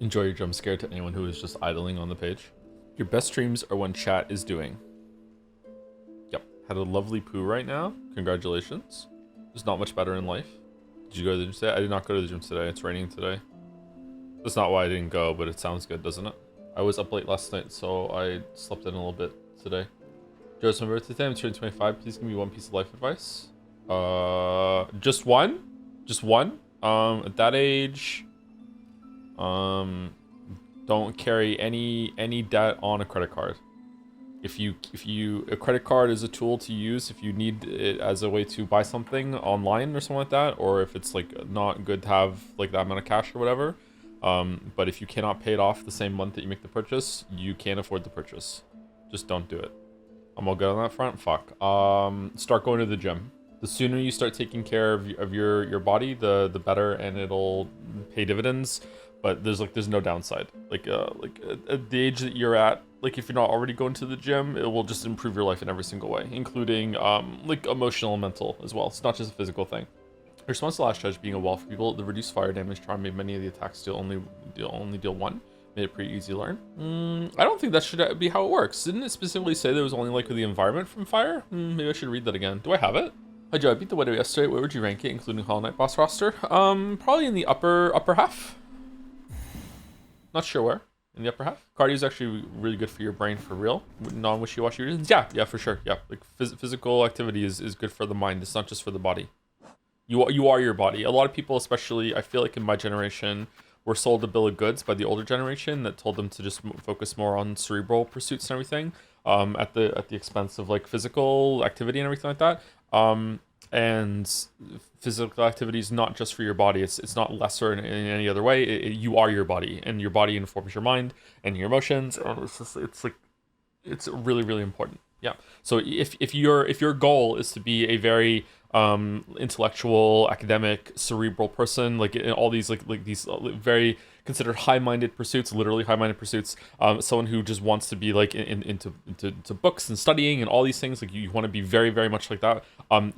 Enjoy your jump scare to anyone who is just idling on the page. Your best streams are when chat is doing. Yep. Had a lovely poo right now. Congratulations. There's not much better in life. Did you go to the gym today? I did not go to the gym today. It's raining today. That's not why I didn't go, but it sounds good, doesn't it? I was up late last night, so I slept in a little bit today. Joe, it's my birthday today. I'm turning 25. Please give me one piece of life advice. Just one? Just one? At that age, don't carry any debt on a credit card. If a credit card is a tool to use if you need it as a way to buy something online or something like that, or if it's like not good to have like that amount of cash or whatever. But if you cannot pay it off the same month that you make the purchase, you can't afford the purchase. Just don't do it. I'm all good on that front. Fuck. Start going to the gym. The sooner you start taking care of your body, the better, and it'll pay dividends. But there's no downside. Like at the age that you're at, like if you're not already going to the gym, it will just improve your life in every single way, including like emotional and mental as well. It's not just a physical thing. In response to last judge being a wall for people, the reduced fire damage charm made many of the attacks only deal one. Made it pretty easy to learn. I don't think that should be how it works. Didn't it specifically say there was only like the environment from fire? Maybe I should read that again. Do I have it? Hi Joe, I beat the Widow yesterday. Where would you rank it, including Hollow Knight boss roster? Probably in the upper half. Not sure where. In the upper half. Cardio is actually really good for your brain for real. Non-wishy-washy reasons. Yeah, for sure. Yeah, like physical activity is good for the mind. It's not just for the body. You are your body. A lot of people, especially I feel like in my generation, were sold a bill of goods by the older generation that told them to just focus more on cerebral pursuits and everything, at the expense of like physical activity and everything like that. And physical activity is not just for your body. It's not lesser in any other way. You are your body, and your body informs your mind and your emotions. And it's really, really important. Yeah. So if your goal is to be a very intellectual, academic, cerebral person, like in all these like these very considered high-minded pursuits, literally high-minded pursuits, someone who just wants to be like into books and studying and all these things, like you want to be very, very much like that,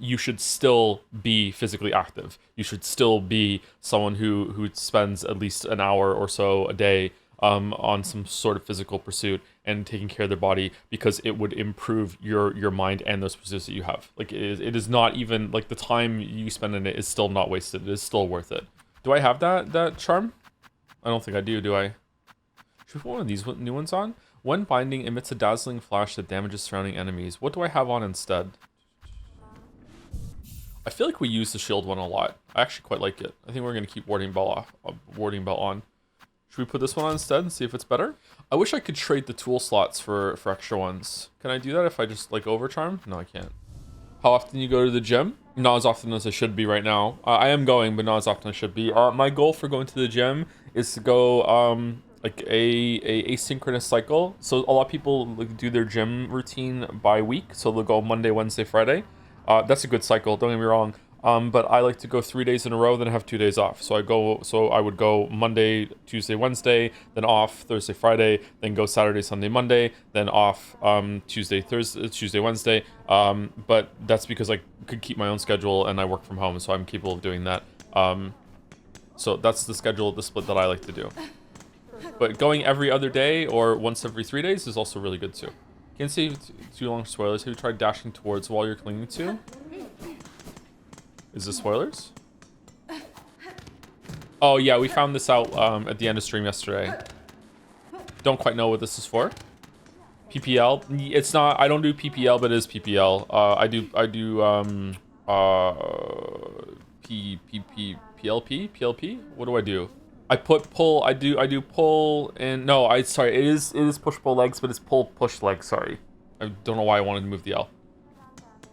you should still be physically active. You should still be someone who spends at least an hour or so a day on some sort of physical pursuit and taking care of their body, because it would improve your mind and those pursuits that you have. Like it is not even like the time you spend in it is still not wasted. It is still worth it. Do I have that charm? I don't think I do I? Should we put one of these new ones on? When binding emits a dazzling flash that damages surrounding enemies. What do I have on instead? I feel like we use the shield one a lot. I actually quite like it. I think we're gonna keep warding bell on. Should we put this one on instead and see if it's better? I wish I could trade the tool slots for extra ones. Can I do that if I just like overcharm? No, I can't. How often you go to the gym? Not as often as I should be right now. I am going, but not as often as I should be. My goal for going to the gym is to go like a asynchronous cycle. So a lot of people like do their gym routine by week. So they'll go Monday, Wednesday, Friday. That's a good cycle. Don't get me wrong. But I like to go 3 days in a row, then have 2 days off. So I would go Monday, Tuesday, Wednesday, then off Thursday, Friday, then go Saturday, Sunday, Monday, then off Tuesday, Wednesday. But that's because I could keep my own schedule and I work from home, so I'm capable of doing that. So that's the split that I like to do. But going every other day or once every 3 days is also really good too. Can't say too long spoilers. Have you tried dashing towards the wall you're clinging to? Is this spoilers? Oh yeah, we found this out at the end of stream yesterday. Don't quite know what this is for. PPL? It's not. I don't do PPL, but it is PPL. I do PLP. What do I do? I put pull. I do pull and no. Sorry. It is push pull legs, but it's pull push legs. Sorry. I don't know why I wanted to move the L.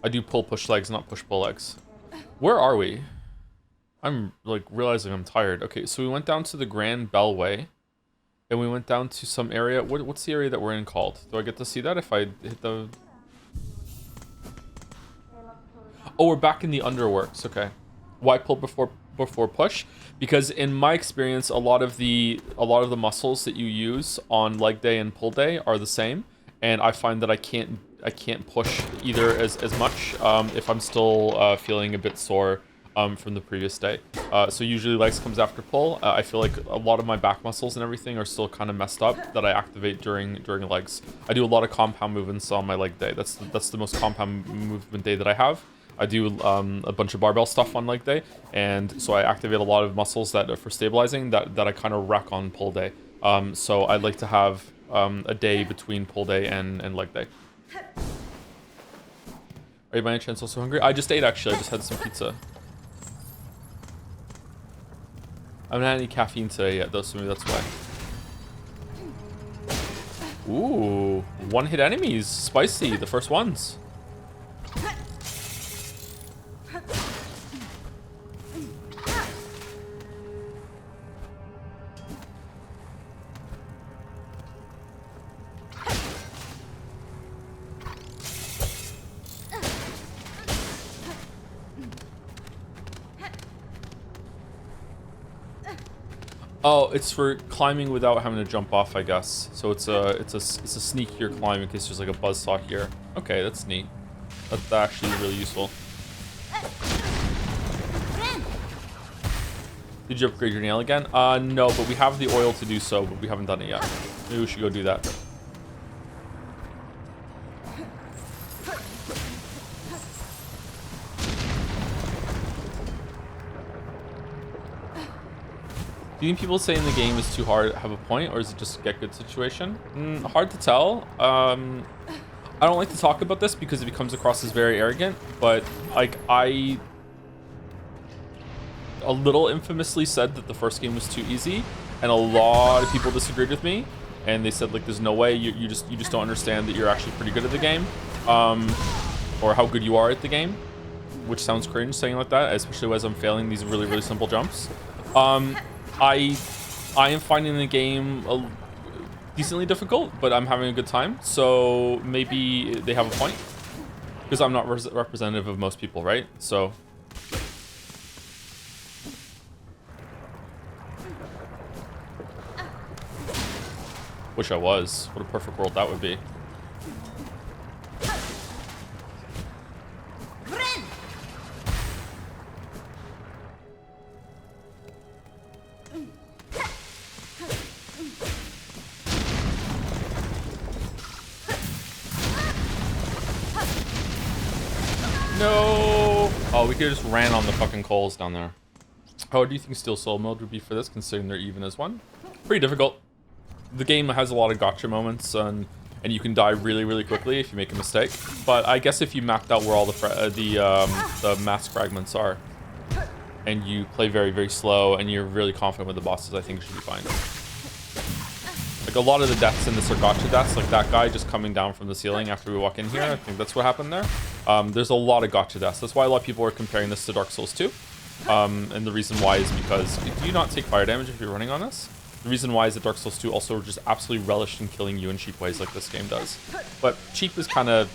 I do pull push legs, not push pull legs. Where are we? I'm like realizing I'm tired. Okay, so we went down to the Grand Bellway, and we went down to some area. What's the area that we're in called? Do I get to see that if I hit the? Oh, we're back in the Underworks. Okay, why pull before push? Because in my experience, a lot of the muscles that you use on leg day and pull day are the same, and I find that I can't push either as much if I'm still feeling a bit sore from the previous day. So usually legs comes after pull. I feel like a lot of my back muscles and everything are still kind of messed up that I activate during legs. I do a lot of compound movements on my leg day. That's the most compound movement day that I have. I do a bunch of barbell stuff on leg day, and so I activate a lot of muscles that are for stabilizing that I kind of wreck on pull day. So I like to have a day between pull day and leg day. Are you by any chance also hungry? I just ate, actually. I just had some pizza. I haven't had any caffeine today yet, though, so maybe that's why. Ooh, one-hit enemies. Spicy, the first ones. Oh, it's for climbing without having to jump off, I guess. So it's a sneakier climb in case there's like a buzzsaw here. Okay, that's neat. That's actually really useful. Did you upgrade your nail again? No, but we have the oil to do so, but we haven't done it yet. Maybe we should go do that. Do you think people saying the game is too hard have a point, or is it just a get good situation? Hard to tell. I don't like to talk about this because it comes across as very arrogant, but like I a little infamously said that the first game was too easy, and a lot of people disagreed with me, and they said like there's no way, you just don't understand that you're actually pretty good at the game, or how good you are at the game, which sounds cringe saying like that, especially as I'm failing these really simple jumps. I am finding the game decently difficult, but I'm having a good time. So maybe they have a point, because I'm not representative of most people, right? So wish I was. What a perfect world that would be. No! Oh, we could have just ran on the fucking coals down there. How do you think Steel Soul mode would be for this, considering they're even as one? Pretty difficult. The game has a lot of gotcha moments, and you can die really quickly if you make a mistake. But I guess if you mapped out where all the mask fragments are, and you play very slow, and you're really confident with the bosses, I think it should be fine. Like a lot of the deaths in this are gotcha deaths, like that guy just coming down from the ceiling after we walk in here. I think that's what happened there. There's a lot of gotcha deaths. That's why a lot of people are comparing this to Dark Souls 2. And the reason why is because, do you not take fire damage if you're running on this? The reason why is that Dark Souls 2 also just absolutely relished in killing you in cheap ways like this game does. But cheap is not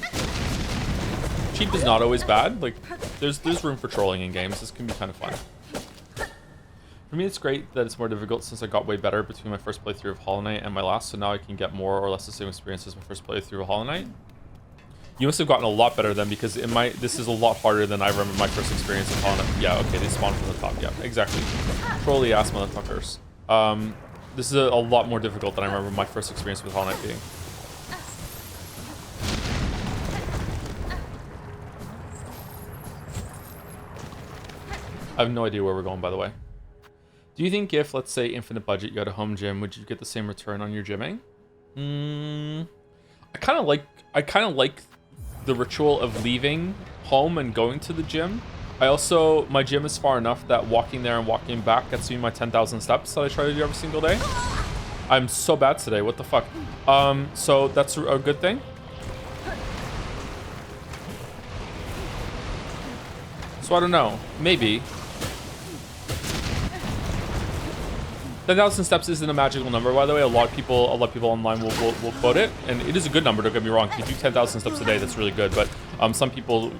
always bad. Like, there's room for trolling in games. This can be kind of fun. For me, it's great that it's more difficult since I got way better between my first playthrough of Hollow Knight and my last, so now I can get more or less the same experience as my first playthrough of Hollow Knight. You must have gotten a lot better then, because this is a lot harder than I remember my first experience of Hollow Knight. Yeah, okay, they spawn from the top. Yeah, exactly. Trolly ass motherfuckers. This is a lot more difficult than I remember my first experience with Hollow Knight being. I have no idea where we're going, by the way. Do you think if, let's say, infinite budget, you had a home gym, would you get the same return on your gymming? I kind of like the ritual of leaving home and going to the gym. My gym is far enough that walking there and walking back gets me my 10,000 steps that I try to do every single day. I'm so bad today, what the fuck? So that's a good thing. So I don't know, maybe. 10,000 steps isn't a magical number, by the way. A lot of people online will quote it, and it is a good number. Don't get me wrong. If you do 10,000 steps a day, that's really good. But some people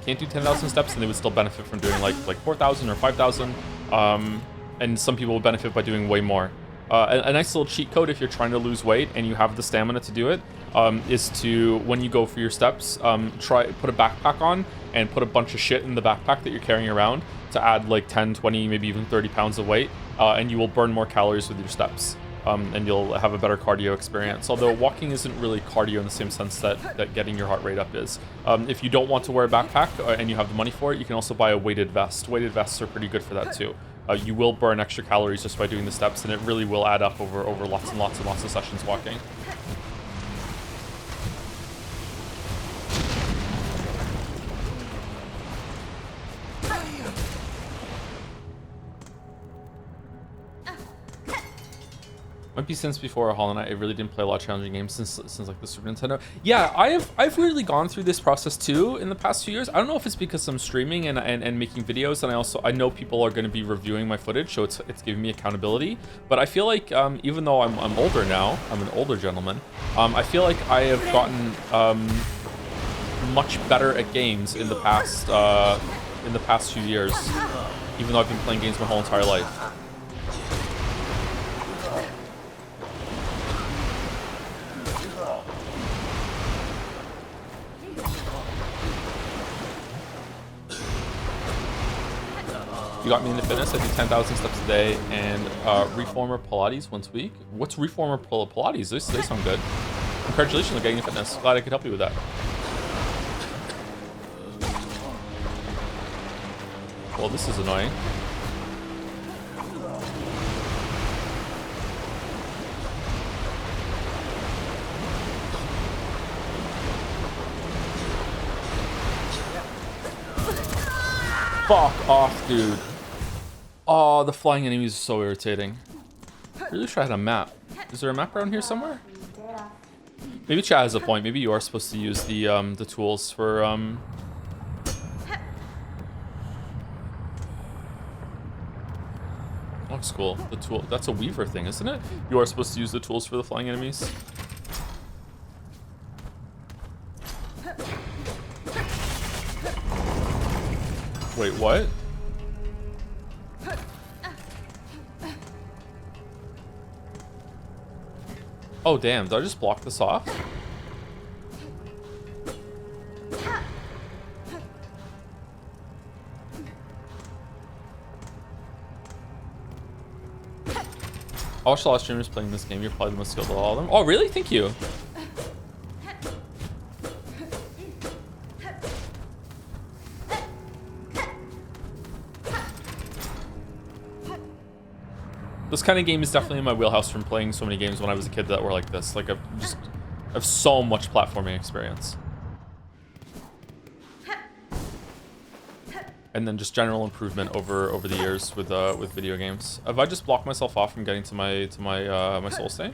can't do 10,000 steps, and they would still benefit from doing like 4,000 or 5,000. And some people will benefit by doing way more. A nice little cheat code if you're trying to lose weight and you have the stamina to do it, is to, when you go for your steps, put a backpack on and put a bunch of shit in the backpack that you're carrying around to add like 10, 20, maybe even 30 pounds of weight, and you will burn more calories with your steps. And you'll have a better cardio experience. Although walking isn't really cardio in the same sense that getting your heart rate up is. If you don't want to wear a backpack and you have the money for it, you can also buy a weighted vest. Weighted vests are pretty good for that too. You will burn extra calories just by doing the steps, and it really will add up over lots and lots and lots of sessions walking. Might be since before Hollow Knight. I really didn't play a lot of challenging games since like the Super Nintendo. Yeah, I've really gone through this process too in the past few years. I don't know if it's because I'm streaming and making videos, and I know people are going to be reviewing my footage, so it's giving me accountability. But I feel like even though I'm older now, I'm an older gentleman. I feel like I have gotten much better at games in the past few years, even though I've been playing games my whole entire life. You got me into fitness. I do 10,000 steps a day and reformer Pilates once a week. What's reformer Pilates? They sound good. Congratulations on getting into fitness. Glad I could help you with that. Well, this is annoying. Fuck off, dude. Oh, the flying enemies are so irritating. I really wish I had a map. Is there a map around here somewhere? Maybe Chad has a point. Maybe you are supposed to use the tools for looks cool. The tool, that's a Weaver thing, isn't it? You are supposed to use the tools for the flying enemies. Wait, what? Oh, damn. Did I just block this off? I watched a lot of streamers playing this game. You're probably the most skilled of all of them. Oh, really? Thank you. This kind of game is definitely in my wheelhouse from playing so many games when I was a kid that were like this. Like, I have so much platforming experience. And then just general improvement over the years with video games. Have I just blocked myself off from getting to my soul state?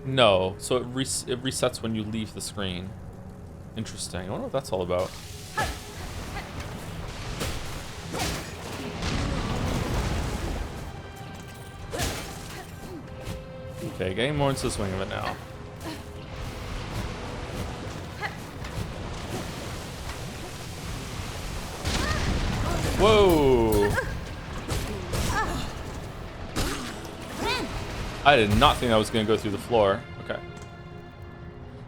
No. So it resets when you leave the screen. Interesting. I wonder what that's all about. Okay, getting more into the swing of it now. Whoa! I did not think that was going to go through the floor. Okay.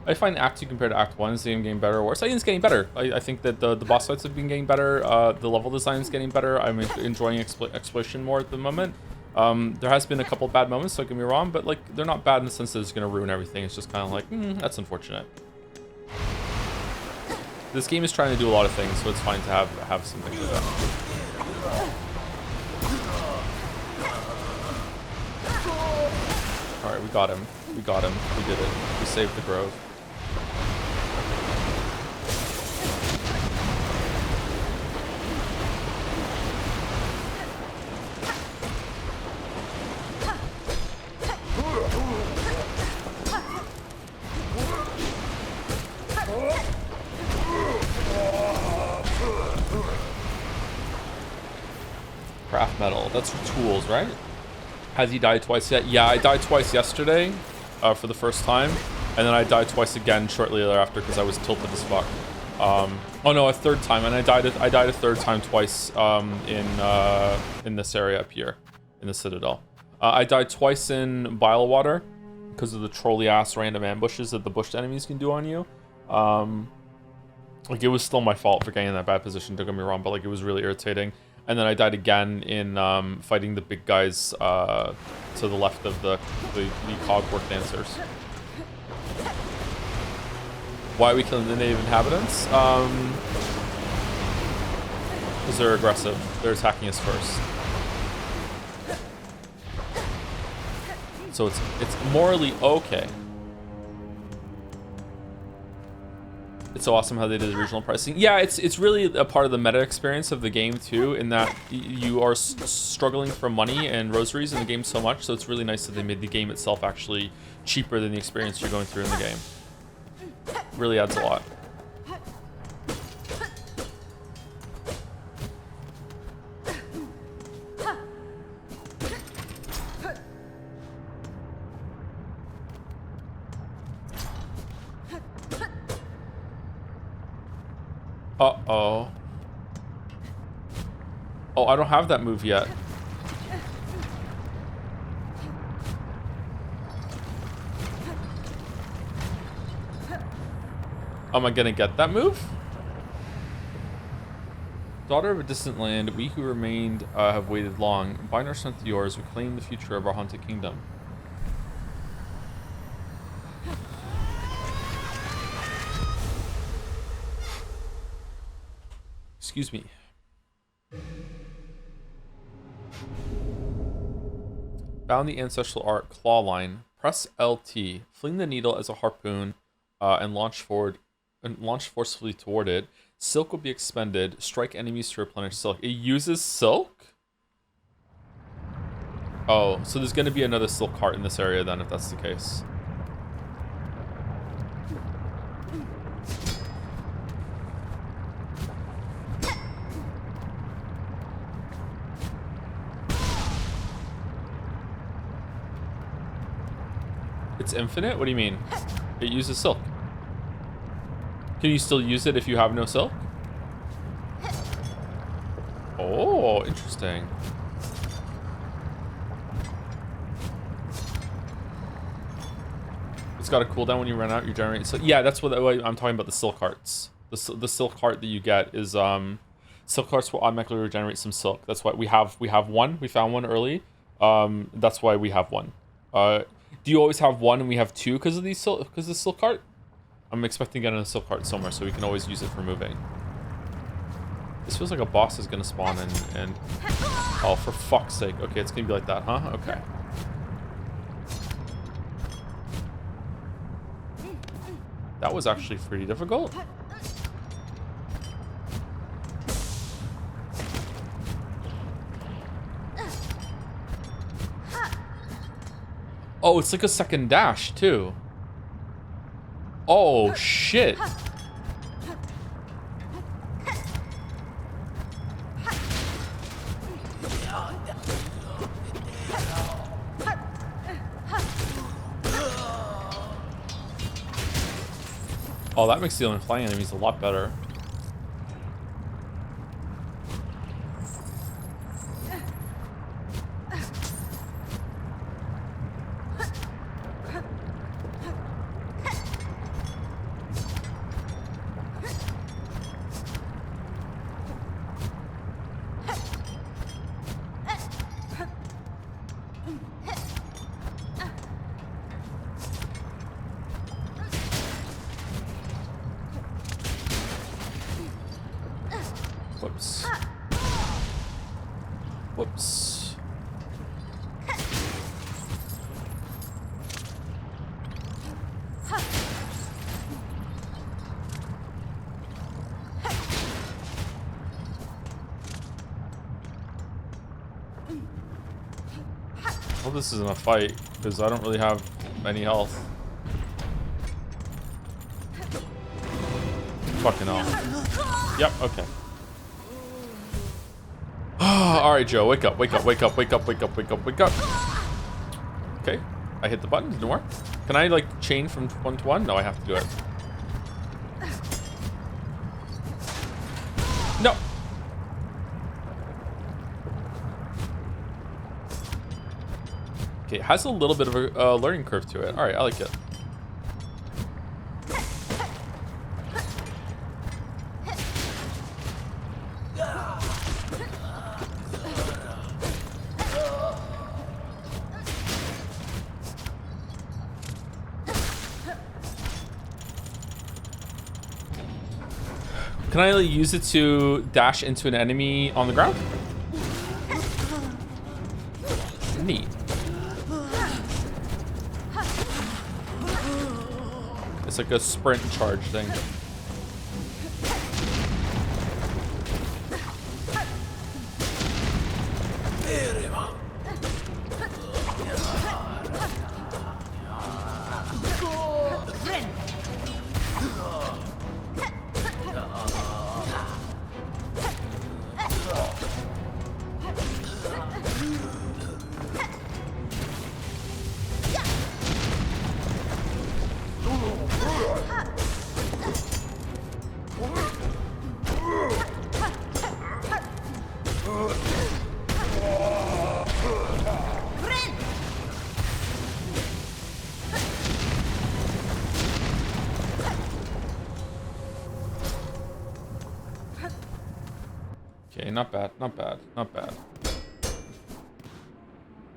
I find Act 2 compared to Act 1 is the game getting better or worse. I think it's getting better. I think that the boss fights have been getting better. The level design is getting better. I'm enjoying exploration more at the moment. There has been a couple bad moments, don't get me wrong, but like they're not bad in the sense that it's going to ruin everything. It's just kind of like, that's unfortunate. This game is trying to do a lot of things, so it's fine to have some things like that. All right, we got him. We got him. We did it. We saved the grove. Craft metal. That's for tools, right? Has he died twice yet? Yeah, I died twice yesterday for the first time, and then I died twice again shortly thereafter because I was tilted as fuck. Oh no, a third time, and I died a third time twice in this area up here, in the Citadel. I died twice in Bilewater because of the trolley ass random ambushes that the bushed enemies can do on you. Like, it was still my fault for getting in that bad position, don't get me wrong, but like, it was really irritating. And then I died again in fighting the big guys to the left of the Cogwork dancers. Why are we killing the native inhabitants? Because they're aggressive. They're attacking us first. So it's morally okay. It's so awesome how they did the regional pricing. Yeah, it's really a part of the meta experience of the game too, in that you are struggling for money and rosaries in the game so much, so it's really nice that they made the game itself actually cheaper than the experience you're going through in the game. Really adds a lot. Uh-oh. Oh, I don't have that move yet. Am I gonna get that move? Daughter of a distant land, we who remained have waited long. Bind our strength to yours, we claim the future of our haunted kingdom. Excuse me. Bound the ancestral art claw line. Press LT. Fling the needle as a harpoon and launch forcefully toward it. Silk will be expended. Strike enemies to replenish silk. It uses silk? Oh, so there's going to be another silk heart in this area then, if that's the case. It's infinite? What do you mean? It uses silk. Can you still use it if you have no silk? Oh, interesting. It's got a cooldown when you run out, you generate. So yeah, that's what I'm talking about. The silk hearts. The silk heart that you get is silk hearts will automatically regenerate some silk. That's why we have one. We found one early. That's why we have one. Do you always have one and we have two because of the silk heart? I'm expecting to get a silk heart somewhere so we can always use it for moving. This feels like a boss is gonna spawn and oh, for fuck's sake. Okay, it's gonna be like that, huh? Okay. That was actually pretty difficult. Oh, it's like a second dash, too. Oh, shit. Oh, that makes dealing flying enemies a lot better. Whoops. Whoops. Well, this isn't a fight, because I don't really have any health. Fucking hell. Yep, okay. Alright, Joe, wake up, wake up, wake up, wake up, wake up, wake up, wake up. Okay, I hit the button, didn't work. Can I, like, chain from one to one? No, I have to do it. Okay, it has a little bit of a learning curve to it. All right, I like it. Can I use it to dash into an enemy on the ground? Neat. It's like a sprint charge thing. Okay, not bad, not bad, not bad.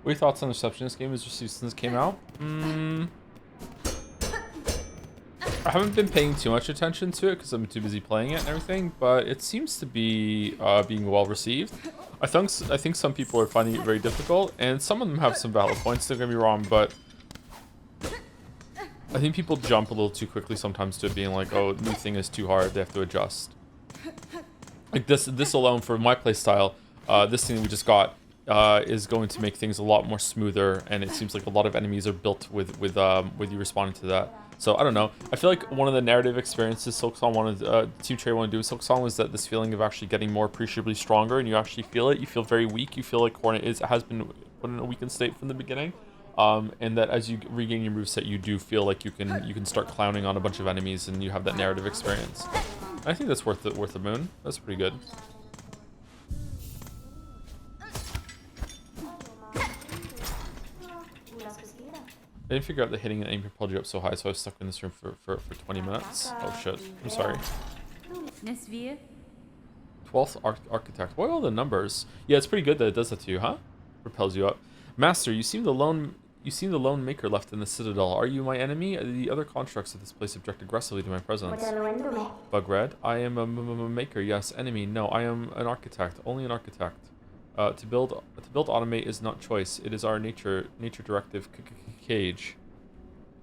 What are your thoughts on the reception this game has received since it came out? I haven't been paying too much attention to it because I'm too busy playing it and everything, but it seems to be being well received. I think some people are finding it very difficult, and some of them have some valid points, don't get me wrong, but I think people jump a little too quickly sometimes to it being like, oh, new thing is too hard, they have to adjust. Like this alone for my playstyle, this thing we just got is going to make things a lot more smoother, and it seems like a lot of enemies are built with you responding to that. So I don't know. I feel like one of the narrative experiences Silksong wanted, Team Trey wanted to do with Silksong was that this feeling of actually getting more appreciably stronger, and you actually feel it. You feel very weak. You feel like Hornet has been put in a weakened state from the beginning, and that as you regain your moveset, you do feel like you can start clowning on a bunch of enemies, and you have that narrative experience. I think that's worth the moon. That's pretty good. I didn't figure out that hitting an aim propelled you up so high, so I was stuck in this room for 20 minutes. Oh shit. I'm sorry. 12th Architect. What are all the numbers? Yeah, it's pretty good that it does that to you, huh? Propels you up. Master, you seem the lone maker left in the Citadel. Are you my enemy? The other constructs of this place object aggressively to my presence. Bugred, I am a maker. Yes, enemy. No, I am an architect. Only an architect. To build automate is not choice. It is our nature directive. Cage.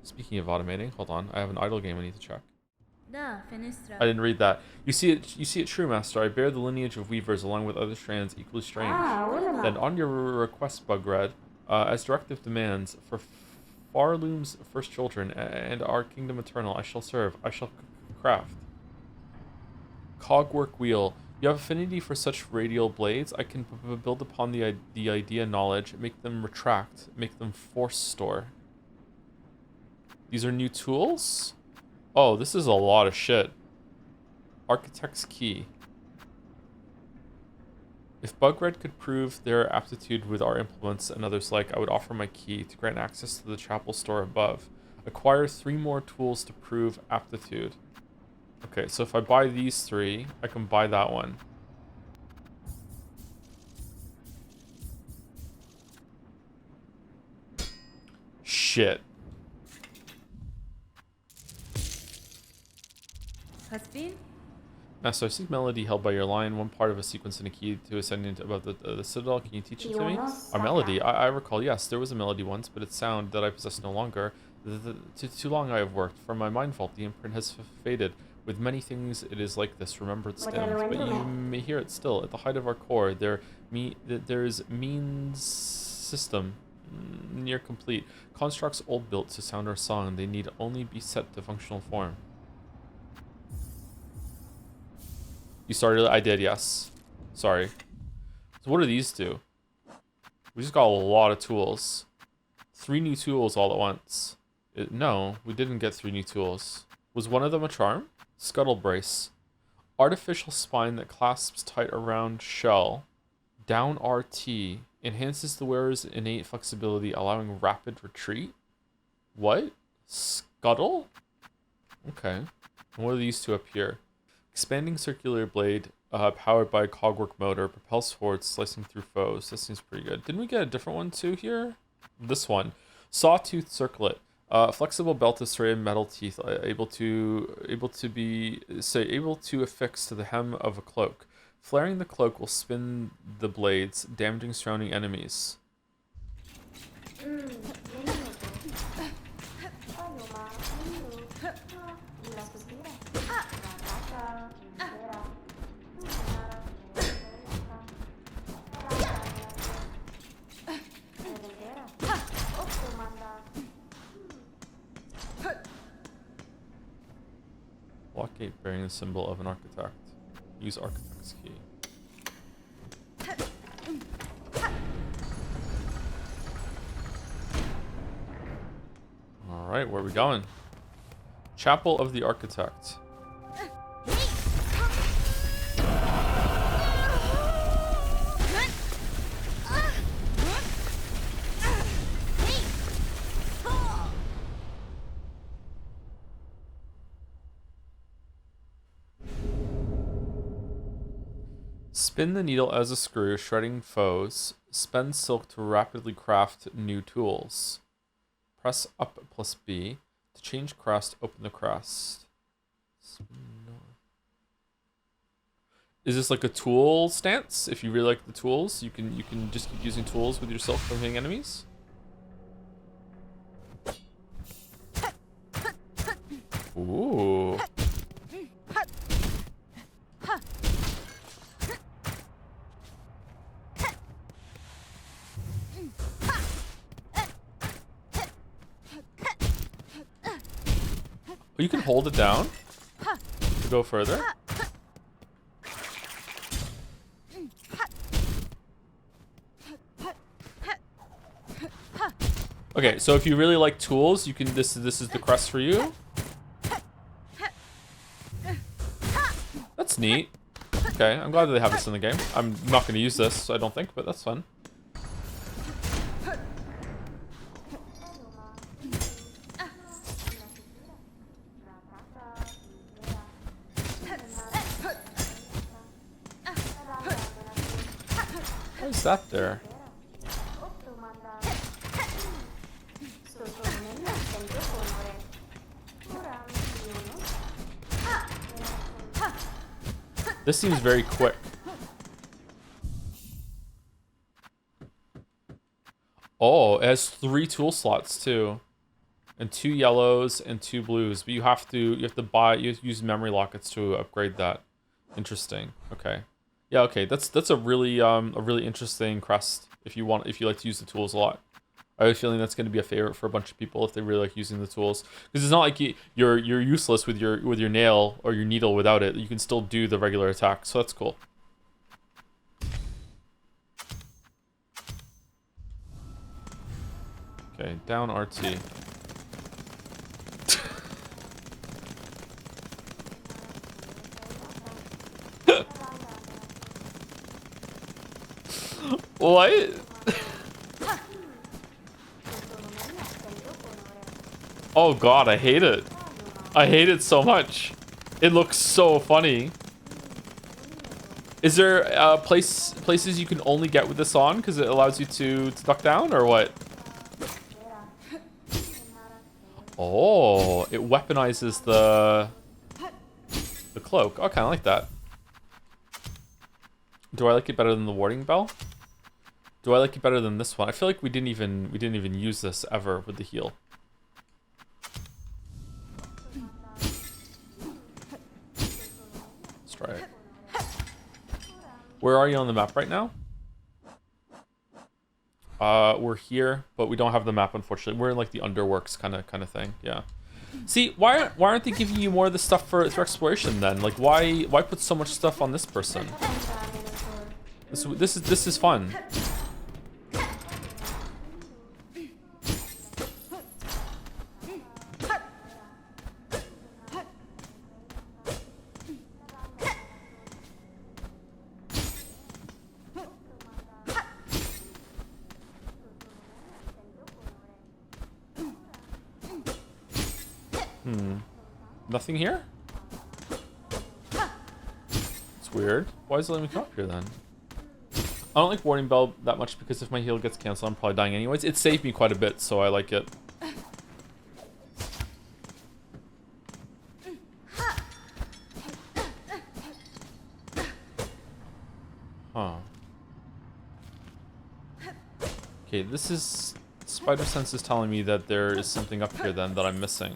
Speaking of automating, hold on. I have an idle game I need to check. I didn't read that. You see it true, Master. I bear the lineage of weavers along with other strands equally strange. Then on your request, Bugred, as directive demands, for Farloom's first children and our kingdom eternal, I shall serve. I shall craft. Cogwork wheel. You have affinity for such radial blades. I can build upon the idea knowledge, make them retract, make them force store. These are new tools? Oh, this is a lot of shit. Architect's key. If Bugred could prove their aptitude with our implements and others like, I would offer my key to grant access to the chapel store above. Acquire 3 more tools to prove aptitude. Okay, so if I buy these 3, I can buy that one. Shit. Master, I seek melody held by your line, one part of a sequence in a key to ascending above the Citadel. Can you teach it to me? A melody? I recall, yes, there was a melody once, but its sound that I possess no longer. Too long I have worked. From my mind vault, the imprint has faded. With many things, it is like this, remembrance dimmed, but you may hear it still. At the height of our core, there is means system near complete. Constructs old built to sound our song. They need only be set to functional form. You started? I did, yes. Sorry. So what do these do? We just got a lot of tools. 3 new tools all at once. No, we didn't get 3 new tools. Was one of them a charm? Scuttle brace. Artificial spine that clasps tight around shell. Down RT. Enhances the wearer's innate flexibility, allowing rapid retreat. What? Scuttle? Okay. And what are these two up here? Expanding circular blade, powered by a Cogwork motor, propels forward, slicing through foes. That seems pretty good. Didn't we get a different one too here? This one. Sawtooth circlet. Flexible belt of serrated metal teeth, able to affix to the hem of a cloak. Flaring the cloak will spin the blades, damaging surrounding enemies. Lockgate bearing the symbol of an architect. Use architect's key. Alright, where are we going? Chapel of the Architect. Spin the needle as a screw, shredding foes. Spend silk to rapidly craft new tools. Press up plus B. To change crest, open the crest. Is this like a tool stance? If you really like the tools, you can just keep using tools with your silk from hitting enemies? Ooh. You can hold it down to go further. Okay, so if you really like tools, you can. This is the crest for you. That's neat. Okay, I'm glad that they have this in the game. I'm not going to use this, I don't think, but that's fun. What is that there? This seems very quick. Oh, it has 3 tool slots too, and 2 yellows and 2 blues. But you have to use memory lockets to upgrade that. Interesting. Okay. Yeah. Okay. That's a really interesting crest if you like to use the tools a lot. I have a feeling that's going to be a favorite for a bunch of people if they really like using the tools, because it's not like you're useless with your nail or your needle without it. You can still do the regular attack, so that's cool. Okay, down RT. What? Oh god, I hate it. I hate it so much. It looks so funny. Is there places you can only get with this on because it allows you to duck down, or what? Oh, it weaponizes the cloak. Oh, I kind of like that. Do I like it better than the warding bell? Do I like it better than this one? I feel like we didn't even use this ever with the heal. Let's try it. Where are you on the map right now? We're here, but we don't have the map, unfortunately. We're in like the underworks kind of thing. Yeah. See, why aren't they giving you more of the stuff for exploration then? Like, why put so much stuff on this person? This is fun. Nothing here? It's weird. Why is it letting me come up here then? I don't like Warning Bell that much because if my heal gets canceled, I'm probably dying anyways. It saved me quite a bit, so I like it. Huh. Okay, this is... Spider Sense is telling me that there is something up here then that I'm missing.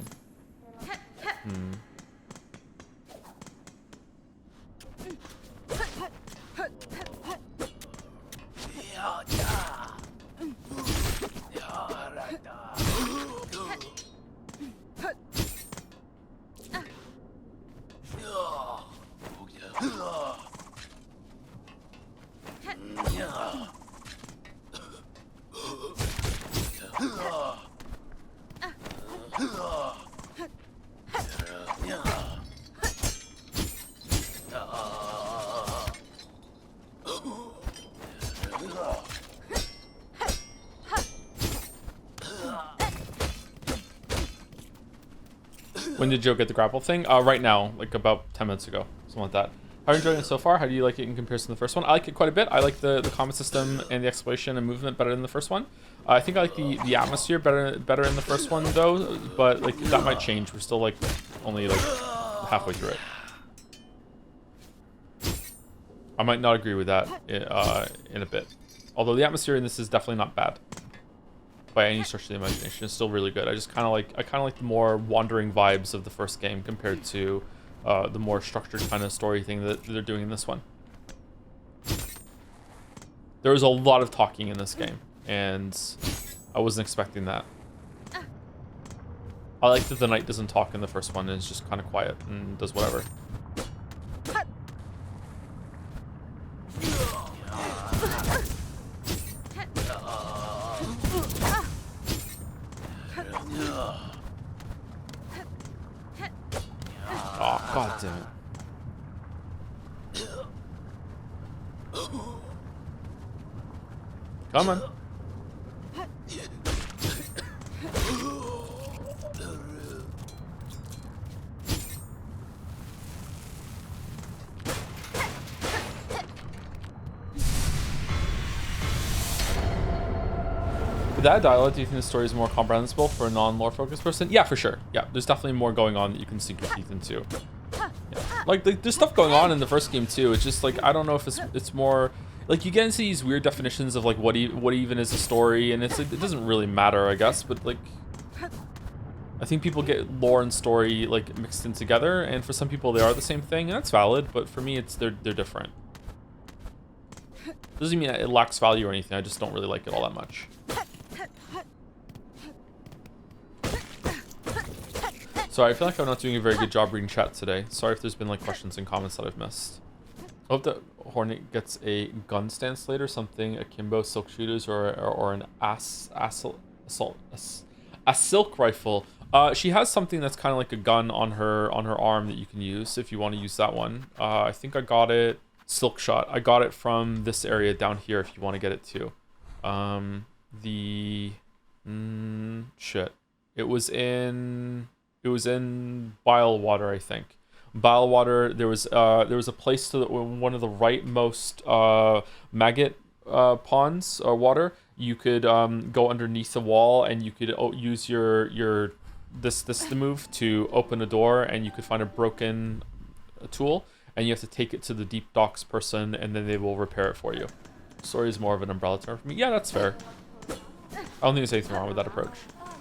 When did Joe get the grapple thing? Right now, like about 10 minutes ago, something like that. How are you enjoying it so far? How do you like it in comparison to the first one? I like it quite a bit. I like the combat system and the exploration and movement better than the first one. I think I like the atmosphere better in the first one though, but like that might change. We're still like only like halfway through it. I might not agree with that in a bit. Although the atmosphere in this is definitely not bad by any stretch of the imagination. It's still really good. I kind of like the more wandering vibes of the first game compared to the more structured kind of story thing that they're doing in this one. There was a lot of talking in this game, and I wasn't expecting that. I like that the knight doesn't talk in the first one and is just kind of quiet and does whatever. Oh, god damn it. Come on. With that dialogue, do you think the story is more comprehensible for a non-lore focused person? Yeah, for sure. Yeah, there's definitely more going on that you can sink your teeth into. Yeah. Like there's stuff going on in the first game too. It's just like I don't know if it's more like you get into these weird definitions of like what even is a story, and it's like, it doesn't really matter, I guess. But like I think people get lore and story like mixed in together, and for some people they are the same thing, and that's valid. But for me, it's they're different. Doesn't mean it lacks value or anything. I just don't really like it all that much. Sorry, I feel like I'm not doing a very good job reading chat today. Sorry if there's been like questions and comments that I've missed. I hope that Hornet gets a gun stance later, something akimbo, silk shooters, or an a silk rifle. She has something that's kind of like a gun on her arm that you can use if you want to use that one. I think I got it silk shot. I got it from this area down here if you want to get it too. Shit. It was in Bilewater, I think. Bilewater, there was a place to one of the rightmost maggot ponds or water. You could go underneath the wall, and you could use your this move to open a door, and you could find a broken tool, and you have to take it to the deep docks person, and then they will repair it for you. Story is more of an umbrella term for me. Yeah, that's fair. I don't think there's anything wrong with that approach.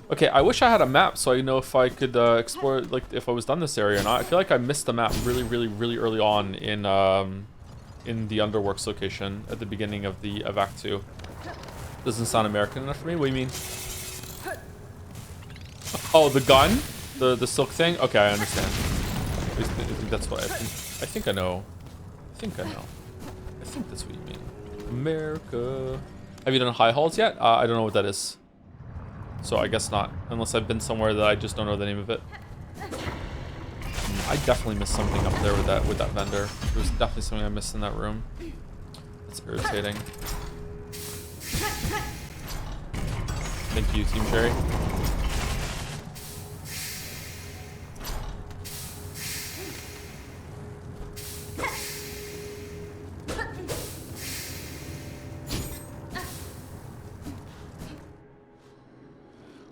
Okay, I wish I had a map so I know if I could explore, like, if I was done this area or not. I feel like I missed the map really early on in the Underworks location at the beginning of Act 2. Doesn't sound American enough for me. What do you mean? Oh, the gun? The silk thing? Okay, I understand. I think that's what I think I know. I think that's what you mean. America. Have you done high halls yet? I don't know what that is. So I guess not, unless I've been somewhere that I just don't know the name of it. I definitely missed something up there with that vendor. There's definitely something I missed in that room. It's irritating. Thank you, Team Cherry.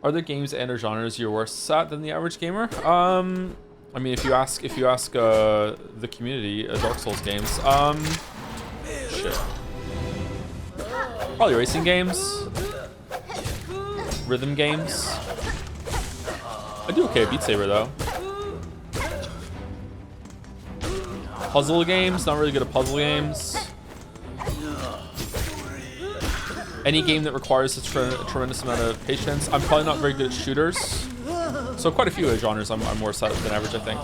Are there games and or genres you're worse at than the average gamer? I mean, if you ask the community, Dark Souls games, shit. Probably racing games, rhythm games. I do okay at Beat Saber though. Puzzle games, not really good at puzzle games. Any game that requires a tremendous amount of patience. I'm probably not very good at shooters. So quite a few genres I'm more set than average, I think.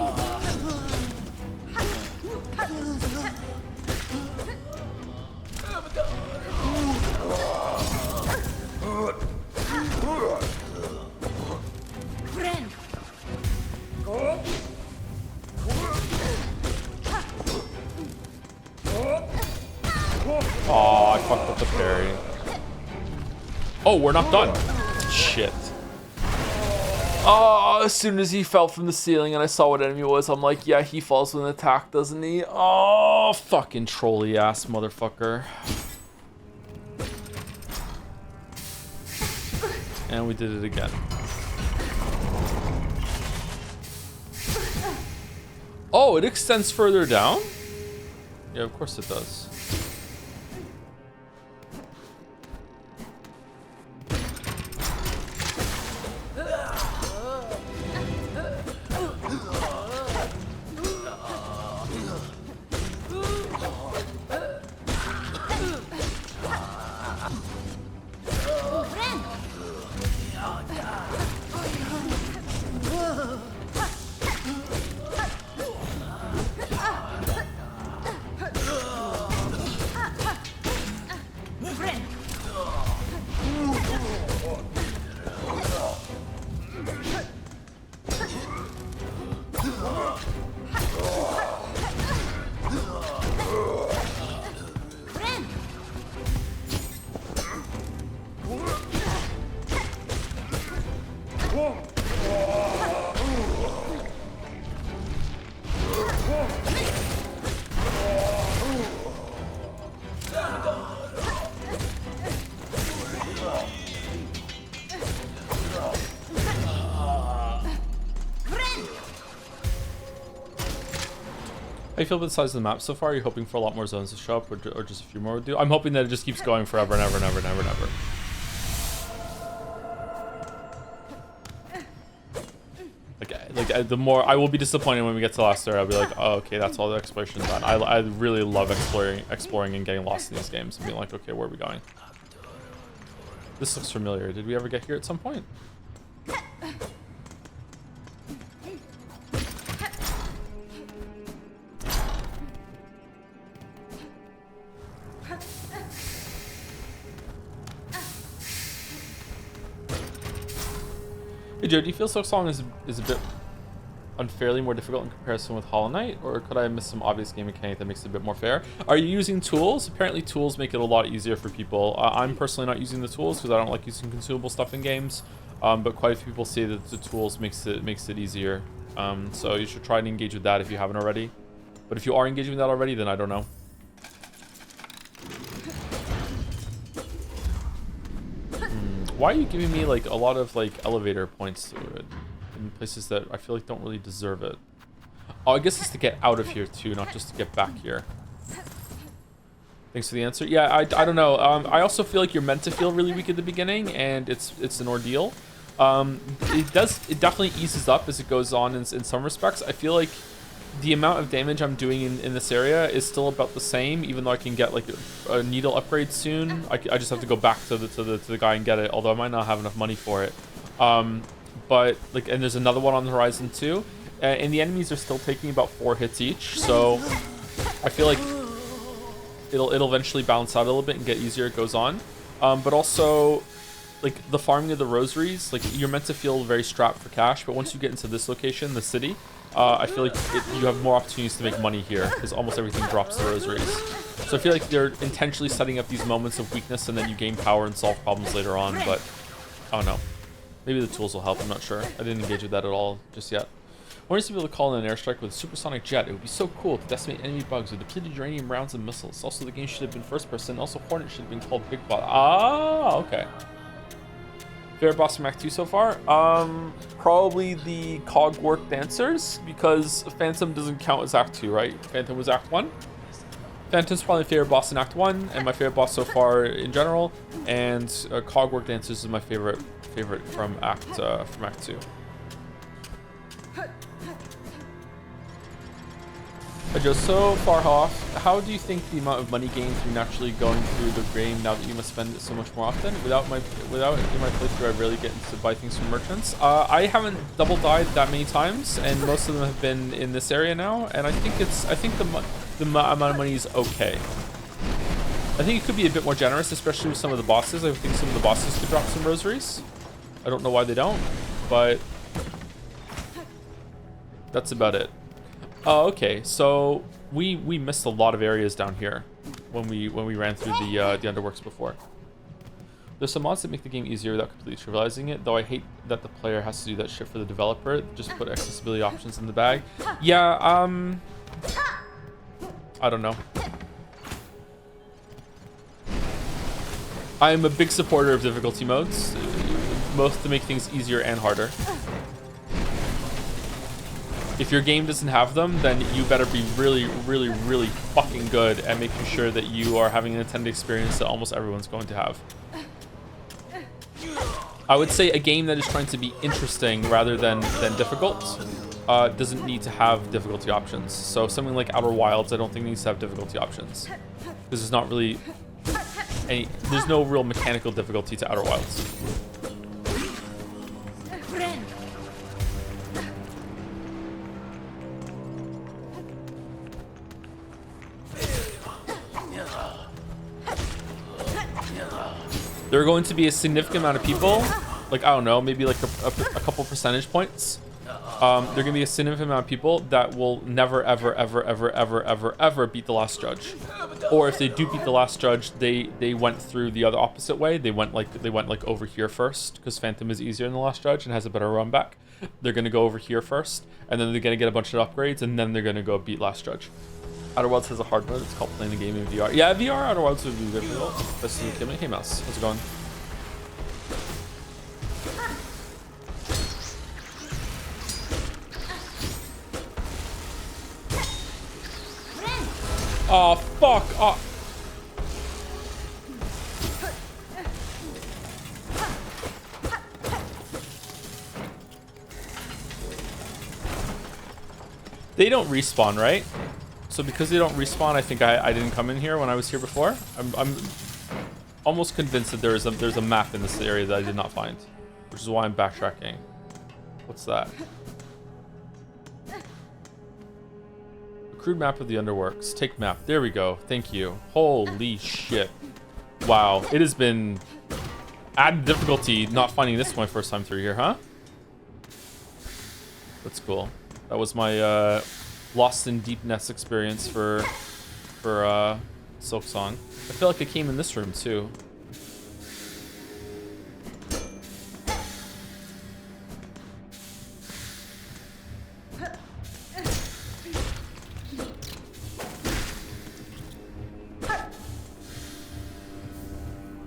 Oh, I fucked up the parry. Oh, we're not done. Shit. Oh, as soon as he fell from the ceiling and I saw what enemy was, I'm like, yeah, he falls with an attack, doesn't he? Oh, fucking trolly ass motherfucker. And we did it again. Oh, it extends further down? Yeah, of course it does. How do you feel about the size of the map so far? Are you hoping for a lot more zones to show up, or just a few more would do? I'm hoping that it just keeps going forever and ever and ever and ever and ever. Like the more I will be disappointed when we get to the last area. I'll be like, oh, okay, that's all the exploration's done. I really love exploring and getting lost in these games and being like, okay, where are we going? This looks familiar. Did we ever get here at some point? Hey Joe, do you feel Silksong is a bit unfairly more difficult in comparison with Hollow Knight, or could I miss some obvious game mechanic that makes it a bit more fair? Are you using tools? Apparently tools make it a lot easier for people. I'm personally not using the tools because I don't like using consumable stuff in games, but quite a few people say that the tools makes it easier. So you should try and engage with that if you haven't already. But if you are engaging with that already, then I don't know. Why are you giving me like a lot of like elevator points in places that I feel like don't really deserve it? Oh, I guess it's to get out of here too, not just to get back here. Thanks for the answer. Yeah, I don't know. I also feel like you're meant to feel really weak at the beginning, and it's an ordeal. It definitely eases up as it goes on in some respects. I feel like the amount of damage I'm doing in this area is still about the same, even though I can get like a needle upgrade soon. I just have to go back to the guy and get it, although I might not have enough money for it. But like, and there's another one on the horizon too, and the enemies are still taking about 4 hits each, so I feel like it'll eventually balance out a little bit and get easier as it goes on. But also, like the farming of the rosaries, like you're meant to feel very strapped for cash, but once you get into this location, the city, I feel like you have more opportunities to make money here because almost everything drops the rosaries. So I feel like they're intentionally setting up these moments of weakness and then you gain power and solve problems later on, but I don't know. Maybe the tools will help, I'm not sure. I didn't engage with that at all just yet. I want to be able to call in an airstrike with a supersonic jet. It would be so cool to decimate enemy bugs with depleted uranium rounds and missiles. Also, the game should have been first person. Also, Hornet should have been called Big Bot. Ah, okay. Favorite boss from Act 2 so far? Probably the Cogwork Dancers, because Phantom doesn't count as Act 2, right? Phantom was Act 1. Phantom's probably my favorite boss in Act 1, and my favorite boss so far in general. And Cogwork Dancers is my favorite from Act 2. Just so far off, how do you think the amount of money gained through naturally going through the game now that you must spend it so much more often? Without in my playthrough, I rarely get to buy things from merchants. I haven't double died that many times, and most of them have been in this area now. And I think the amount of money is okay. I think it could be a bit more generous, especially with some of the bosses. I think some of the bosses could drop some rosaries. I don't know why they don't, but that's about it. Oh, okay. So we missed a lot of areas down here when we ran through the Underworks before. There's some mods that make the game easier without completely trivializing it, though I hate that the player has to do that shit for the developer. Just put accessibility options in the bag. Yeah, I don't know. I'm a big supporter of difficulty modes, both to make things easier and harder. If your game doesn't have them, then you better be really, really, really fucking good at making sure that you are having an intended experience that almost everyone's going to have. I would say a game that is trying to be interesting rather than difficult doesn't need to have difficulty options. So something like Outer Wilds, I don't think needs to have difficulty options, because there's not really there's no real mechanical difficulty to Outer Wilds. There are going to be a significant amount of people, like, I don't know, maybe like a couple percentage points. There are going to be a significant amount of people that will never, ever, ever, ever, ever, ever, ever beat the last judge. Or if they do beat the last judge, they went through the other opposite way. They went like over here first, because Phantom is easier than the last judge and has a better run back. They're going to go over here first, and then they're going to get a bunch of upgrades, and then they're going to go beat last judge. Outer Wilds has a hard mode. It's called playing the game in VR. Yeah, VR Outer Wilds would be difficult. This is Hey Mouse, how's it going? Oh, fuck off. They don't respawn, right? So because they don't respawn, I think I didn't come in here when I was here before. I'm almost convinced that there's a map in this area that I did not find, which is why I'm backtracking. What's that? Crude map of the Underworks. Take map. There we go. Thank you. Holy shit. Wow. It has been added difficulty not finding this my first time through here, huh? That's cool. That was my Lost in Deepness experience for Silksong. I feel like it came in this room too.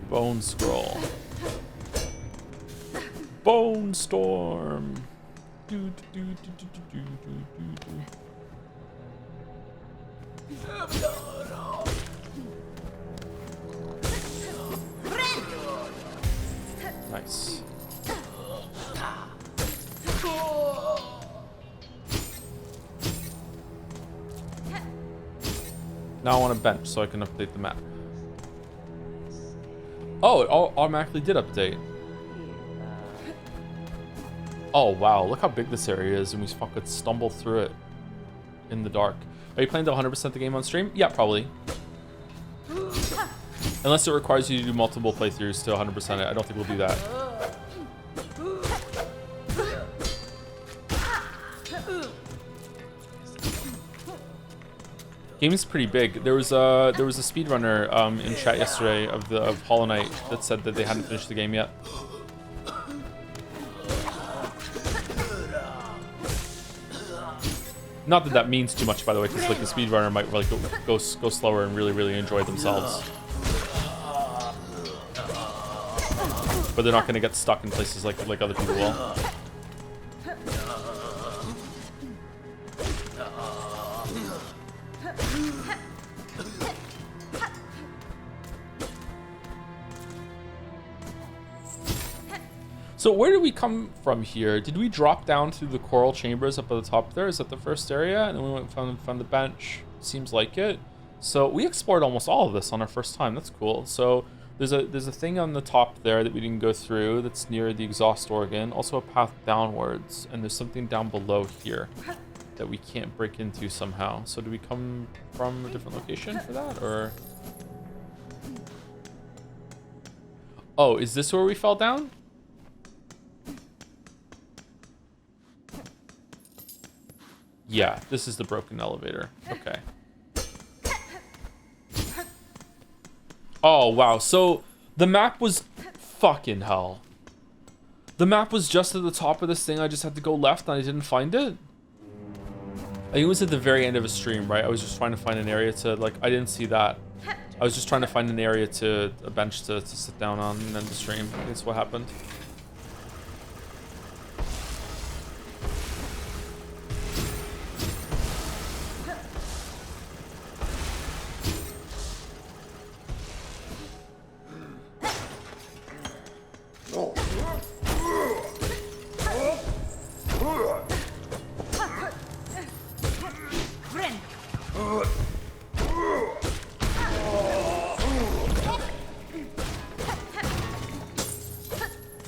Bone scroll. Bone storm. Nice. Now I want a bench so I can update the map. Oh, it automatically did update. Oh wow, look how big this area is, and we fucking stumble through it in the dark. Are you planning to 100% the game on stream? Yeah, probably. Unless it requires you to do multiple playthroughs to 100% it. I don't think we'll do that. Game is pretty big. There was a speedrunner in chat yesterday of Hollow Knight that said that they hadn't finished the game yet. Not that that means too much, by the way, because like the speedrunner might like go slower and really enjoy themselves. but they're not gonna get stuck in places like other people will. So where did we come from here? Did we drop down through the coral chambers up at the top there? Is that the first area? And then we went and found the bench. Seems like it. So we explored almost all of this on our first time. That's cool. So there's a thing on the top there that we didn't go through that's near the exhaust organ. Also a path downwards. And there's something down below here that we can't break into somehow. So do we come from a different location for that, or? Oh, is this where we fell down? Yeah, this is the broken elevator. Okay. Oh, wow. So the map was fucking hell. The map was just at the top of this thing. I just had to go left and I didn't find it. I think it was at the very end of a stream, right? I was just trying to find an area to, like, I didn't see that. I was just trying to find an area a bench to sit down on and then the stream. I think that's what happened.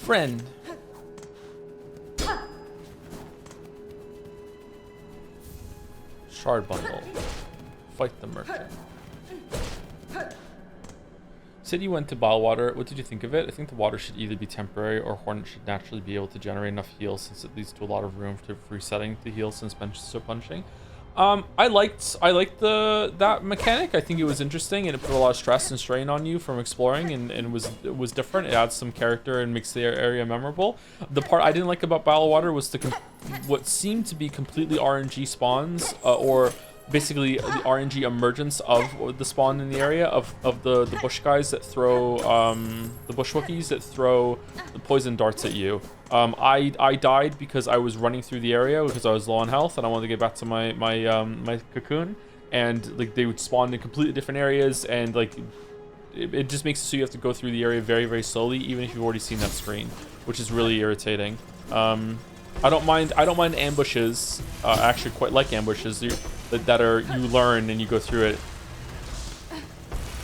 Friend. Shard bundle. Fight the merchant. Said you went to Bilewater. What did you think of it? I think the water should either be temporary or Hornet should naturally be able to generate enough heals since it leads to a lot of room for resetting the heals since benches are punching. I liked that mechanic. I think it was interesting and it put a lot of stress and strain on you from exploring and was different. It adds some character and makes the area memorable. The part I didn't like about Bilewater was what seemed to be completely RNG spawns or basically the RNG emergence of the spawn in the area of the bush guys that throw the bush Wookiees that throw the poison darts at you. I died because I was running through the area because I was low on health and I wanted to get back to my cocoon, and like they would spawn in completely different areas, and like it just makes it so you have to go through the area very, very slowly even if you've already seen that screen, which is really irritating. I don't mind ambushes. I actually quite like ambushes that are you learn and you go through it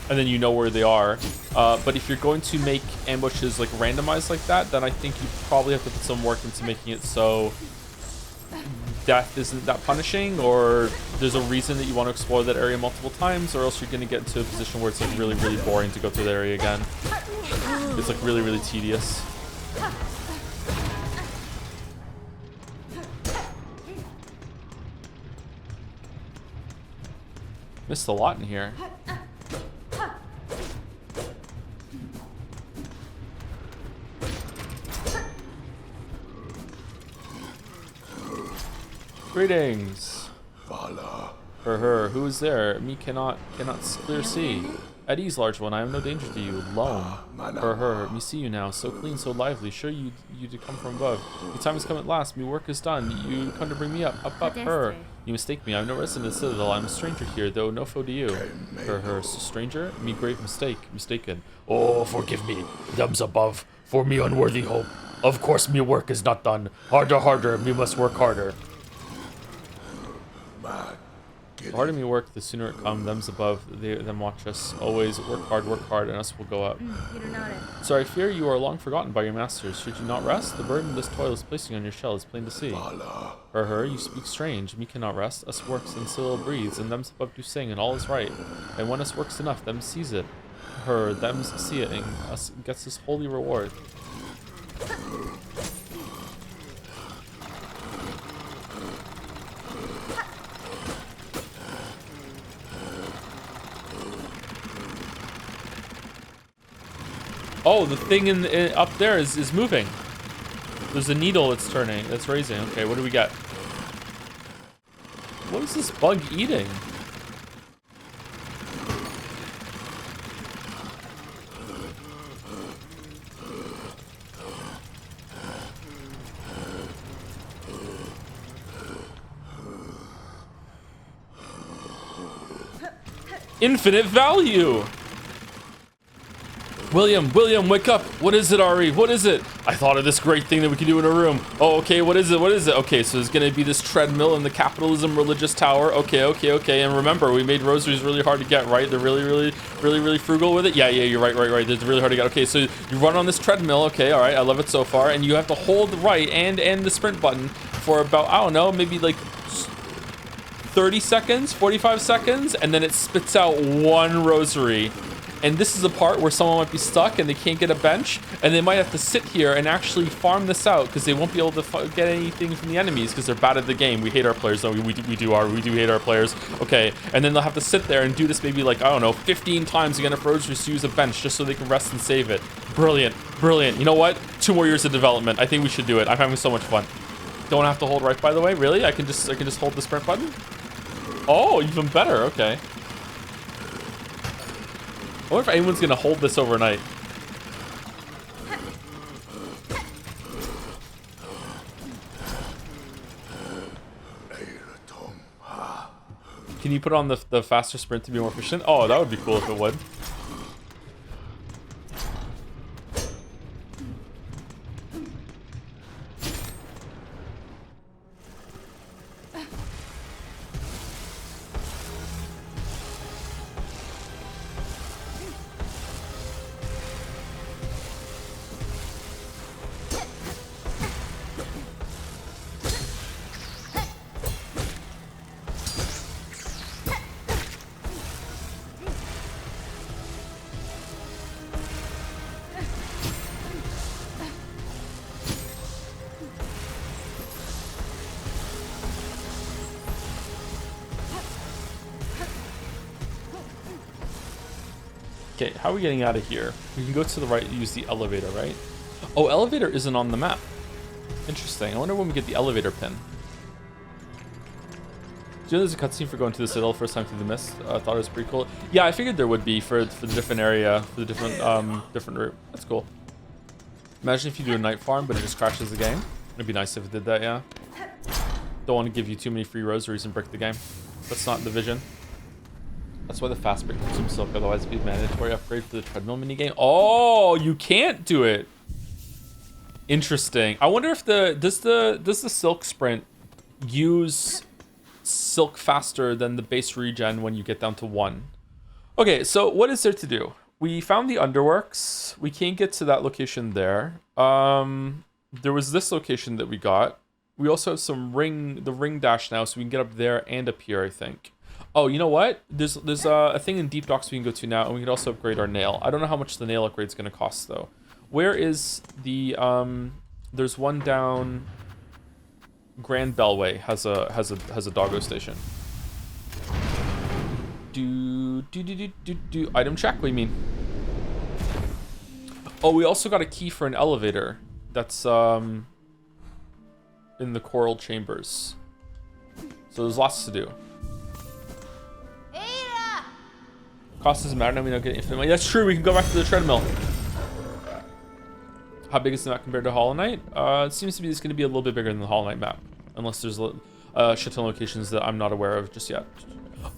and then you know where they are. But if you're going to make ambushes like randomized like that, then I think you probably have to put some work into making it so death isn't that punishing, or there's a reason that you want to explore that area multiple times, or else you're going to get into a position where it's like really, really boring to go through that area again. It's like really, really tedious. Missed a lot in here. Greetings. Her. Who is there? Me cannot clear see. At ease, large one. I am no danger to you. Lone. Her. Me see you now. So clean, so lively. Sure you did come from above. Your time has come at last. Me work is done. You come to bring me up. Up. Her. You mistake me. I'm no resident of the Citadel. I'm a stranger here, though no foe to you. Her. Stranger? Me grave mistake. Mistaken. Oh, forgive me. Them's above. For me unworthy hope. Of course me work is not done. Harder. Me must work harder. The harder me work, the sooner it come. Them's above, them watch us. Always work hard, and us will go up. So I fear you are long forgotten by your masters. Should you not rest? The burden this toil is placing on your shell is plain to see. Her, you speak strange. Me cannot rest. Us works, and still breathes, and them's above do sing, and all is right. And when us works enough, them sees it. Her, them's see it, and us gets this holy reward. Oh, the thing up there is moving. There's a needle that's turning, that's raising. Okay, what do we get? What is this bug eating? Infinite value. William, wake up. What is it, Ari? What is it? I thought of this great thing that we could do in a room. Oh, okay, what is it? What is it? Okay, so there's gonna be this treadmill in the capitalism religious tower. Okay. And remember, we made rosaries really hard to get, right? They're really frugal with it. Yeah, you're right. They're really hard to get. Okay, so you run on this treadmill. Okay, all right, I love it so far. And you have to hold the right and the sprint button for about, I don't know, maybe like 30 seconds, 45 seconds, and then it spits out one rosary. And this is a part where someone might be stuck and they can't get a bench, and they might have to sit here and actually farm this out because they won't be able to get anything from the enemies because they're bad at the game. We hate our players, though. We do hate our players. Okay, and then they'll have to sit there and do this maybe like, I don't know, 15 times again if rosaries to use a bench just so they can rest and save it. Brilliant. You know what? 2 more years of development. I think we should do it. I'm having so much fun. Don't have to hold right, by the way. Really? I can just hold the sprint button? Oh, even better. Okay. I wonder if anyone's gonna hold this overnight. Can you put on the faster sprint to be more efficient? Oh, that would be cool if it would. Okay, how are we getting out of here? We can go to the right and use the elevator, right? Oh, elevator isn't on the map. Interesting. I wonder when we get the elevator pin. Do you know there's a cutscene for going to the Citadel first time through the mist? I thought it was pretty cool. Yeah, I figured there would be for the different area, for the different route. That's cool. Imagine if you do a night farm, but it just crashes the game. It'd be nice if it did that, yeah. Don't want to give you too many free rosaries and brick the game. That's not the vision. That's why the fast break consumes silk, otherwise it'd be a mandatory upgrade for the treadmill minigame. Oh, you can't do it. Interesting. I wonder if does the silk sprint use silk faster than the base regen when you get down to 1? Okay, so what is there to do? We found the underworks. We can't get to that location there. There was this location that we got. We also have the ring dash now, so we can get up there and up here, I think. Oh, you know what? There's a thing in Deep Docks we can go to now, and we can also upgrade our nail. I don't know how much the nail upgrade is going to cost, though. Where is the there's one down Grand Bellway has a doggo station. Item check. What do you mean? Oh, we also got a key for an elevator. That's in the coral chambers. So there's lots to do. Cost doesn't matter now. We don't get infinite money. That's true. We can go back to the treadmill. How big is the map compared to Hollow Knight? It seems to be it's going to be a little bit bigger than the Hollow Knight map, unless there's shit ton locations that I'm not aware of just yet.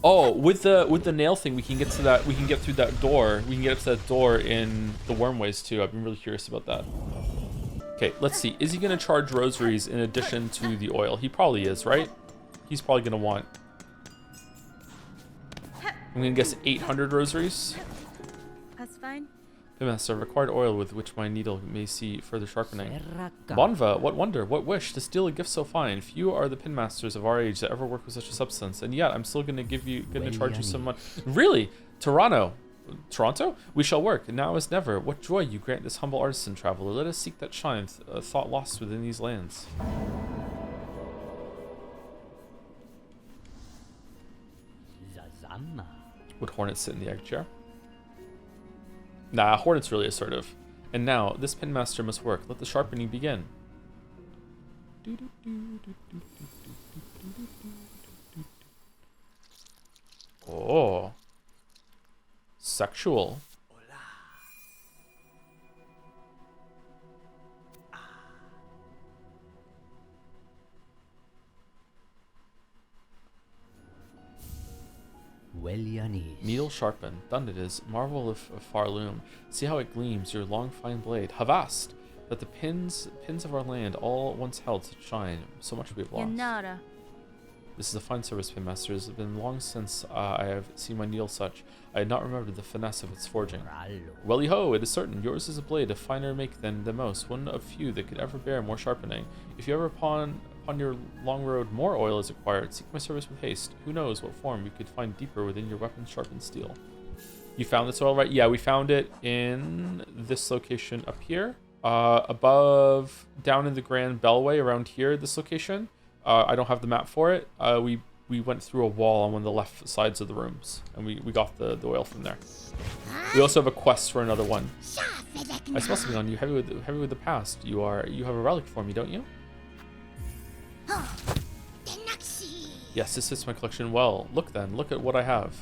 Oh, with the nail thing, we can get to that. We can get through that door. We can get up to that door in the Wormways too. I've been really curious about that. Okay, let's see. Is he going to charge rosaries in addition to the oil? He probably is, right? He's probably going to want. I'm going to guess 800 rosaries. That's fine. Pinmaster, required oil with which my needle may see further sharpening. Bonva, what wonder, what wish to steal a gift so fine. Few are the pinmasters of our age that ever work with such a substance, and yet I'm still gonna charge you some money. Really? Toronto? We shall work, now as never. What joy you grant this humble artisan traveler. Let us seek that shine, thought lost within these lands. Would Hornet sit in the egg chair? Nah, Hornet's really assertive. And now, this pinmaster must work. Let the sharpening begin. Oh. Sexual. Needle sharpened. Done it is. Marvel of far loom. See how it gleams, your long fine blade. Havast! That the pins of our land all once held such shine. So much we have lost. Yanara. This is a fine service, Pinmaster. It has been long since I have seen my needle such. I had not remembered the finesse of its forging. Welly ho, it is certain. Yours is a blade of finer make than most, one of few that could ever bear more sharpening. If you ever upon your long road more oil is acquired, seek my service with haste. Who knows what form we could find deeper within your weapon sharpened steel. You found this oil, right? Yeah, we found it in this location up here. Above, down in the Grand Bellway around here, this location. I don't have the map for it. We went through a wall on one of the left sides of the rooms, and we got the oil from there. We also have a quest for another one. I smell something on you, heavy with the past. You have a relic for me, don't you? Yes, this fits my collection well. Look at what I have.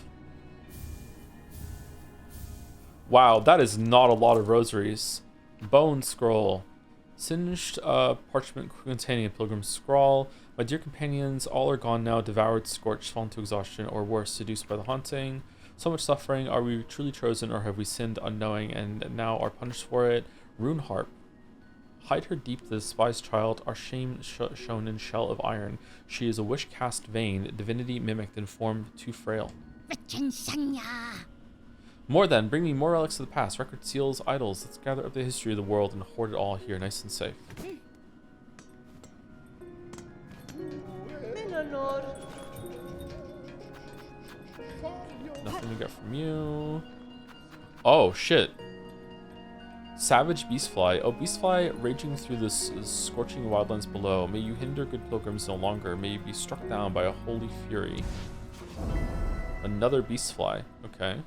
Wow, that is not a lot of rosaries. Bone scroll. Singed parchment containing a pilgrim's scrawl. My dear companions, all are gone now, devoured, scorched, fallen to exhaustion, or worse, seduced by the haunting. So much suffering. Are we truly chosen, or have we sinned unknowing and now are punished for it? Rune harp. Hide her deep, the despised child, our shame shown in shell of iron. She is a wish cast vain, divinity mimicked in form too frail. More then, bring me more relics of the past, record seals, idols. Let's gather up the history of the world and hoard it all here, nice and safe. Nothing to get from you. Oh, shit. Savage Beastfly. Oh, Beastfly raging through the scorching wildlands below. May you hinder good pilgrims no longer. May you be struck down by a holy fury. Another Beastfly. Okay.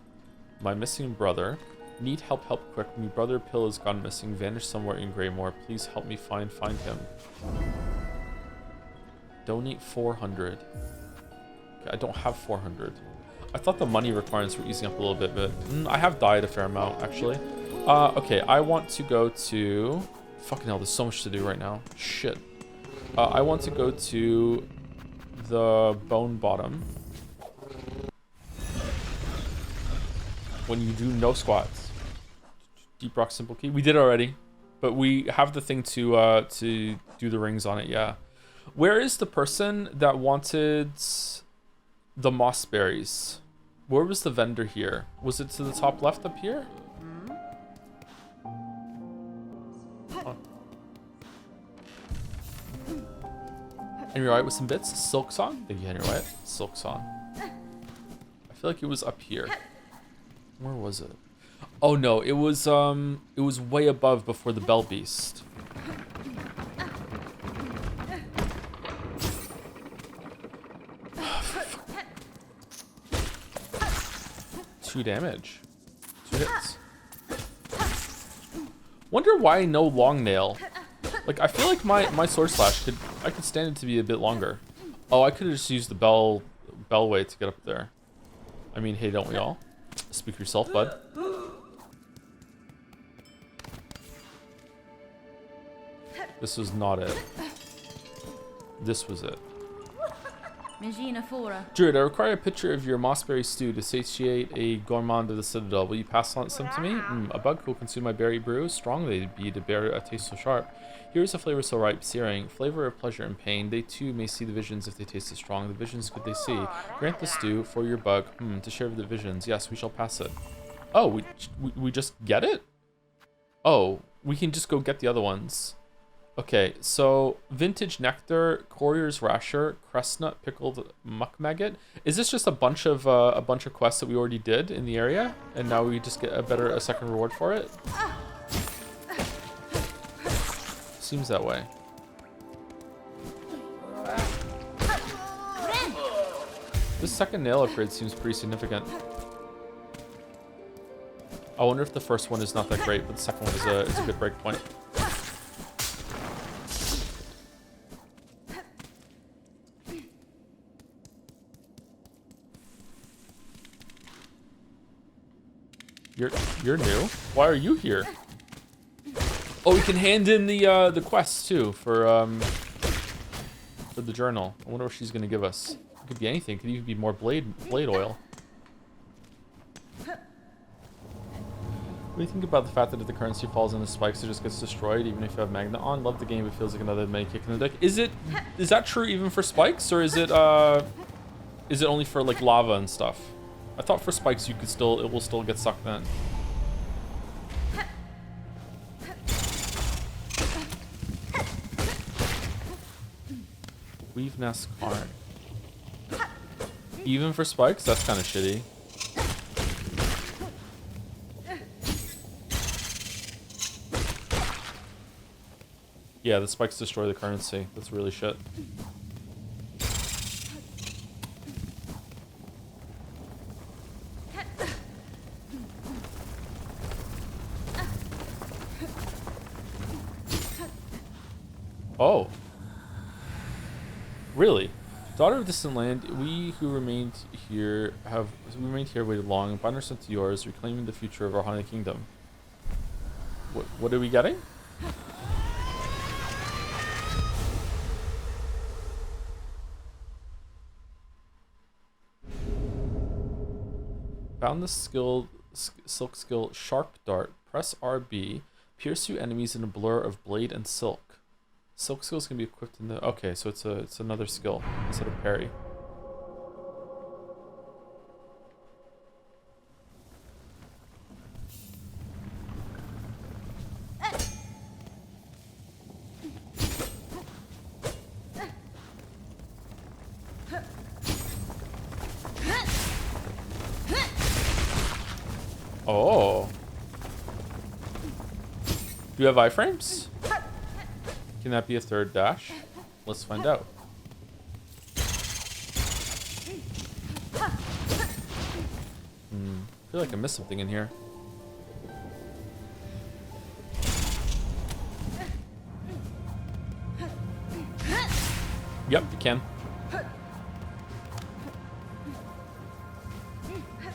My missing brother. Need help quick. My brother Pill has gone missing. Vanished somewhere in Greymoor. Please help me find him. Donate 400. Okay, I don't have 400. I thought the money requirements were easing up a little bit, but I have died a fair amount, actually. Okay, I want to go to... Fucking hell, there's so much to do right now. Shit. I want to go to the Bone Bottom. When you do no squats. Deep Rock Simple Key. We did already, but we have the thing to do the rings on it, yeah. Where is the person that wanted the moss berries? Where was the vendor here? Was it to the top left up here? Henry White with some bits. Silksong? Thank you, Henry White. Silksong. I feel like it was up here. Where was it? Oh no, it was way above before the Bell Beast. 2 damage. 2 hits. Wonder why no long nail. Like, I feel like my sword slash I could stand it to be a bit longer. Oh, I could have just used the bellway to get up there. I mean, hey, don't we all? Speak for yourself, bud. This was not it. This was it. Druid, I require a picture of your mossberry stew to satiate a gourmand of the Citadel. Will you pass on some to me? A bug will consume my berry brew. Strong they be to bear a taste so sharp. Here is a flavor so ripe, searing. Flavor of pleasure and pain. They too may see the visions if they taste it strong. The visions could they see. Grant the stew for your bug. To share the visions. Yes, we shall pass it. Oh, we just get it? Oh, we can just go get the other ones. Okay, so Vintage Nectar, Courier's Rasher, Crestnut, Pickled Muck Maggot. Is this just a bunch of quests that we already did in the area, and now we just get a second reward for it? Seems that way. This second nail upgrade seems pretty significant. I wonder if the first one is not that great, but the second one is a good break point. You're new? Why are you here? Oh, we can hand in the quests too for the journal. I wonder what she's gonna give us. It could be anything. It could even be more blade oil. What do you think about the fact that if the currency falls into spikes, it just gets destroyed, even if you have magnet on? Love the game, it feels like another mini kick in the deck. Is that true even for spikes, or is it only for like lava and stuff? I thought for spikes it will still get sucked in. Weavenest Karn. Even for spikes? That's kind of shitty. Yeah, the spikes destroy the currency. That's really shit. Oh. Really? Daughter of distant land, we who remained here waited long, and bind ourselves to yours, reclaiming the future of our haunted kingdom. What are we getting? Found the silk skill Sharp Dart. Press RB. Pierce through enemies in a blur of blade and silk. Silk skills can be equipped in the... Okay, so it's another skill instead of parry. Oh. Do you have iframes? Can that be a third dash? Let's find out. I feel like I missed something in here. Yep, you can.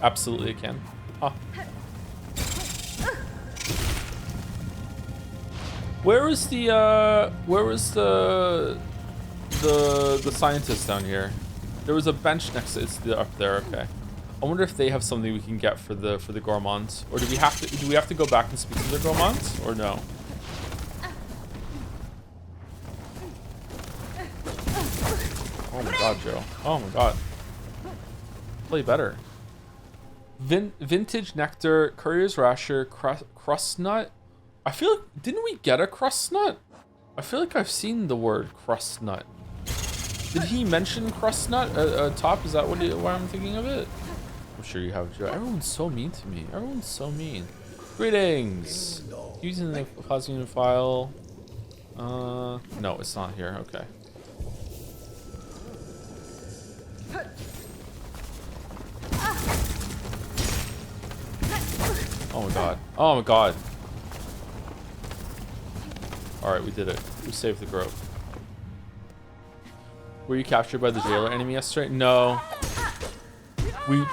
Absolutely, you can. Huh. Where was the scientist down here? There was a bench next to it's up there. Okay. I wonder if they have something we can get for the gourmands, or do we have to go back and speak to the gourmands, or no? Oh my god, Joe. Oh my god. Play better. Vintage nectar, courier's rasher, crust nut. I feel like, didn't we get a crust nut? I feel like I've seen the word crust nut. Did he mention crust nut top? Is that why I'm thinking of it? I'm sure you have, Joe. Everyone's so mean to me. Everyone's so mean. Greetings. Using the plasma unit file. No, it's not here. Okay. Oh my god. Oh my god. Alright, we did it. We saved the grove. Were you captured by the jailer enemy yesterday? No.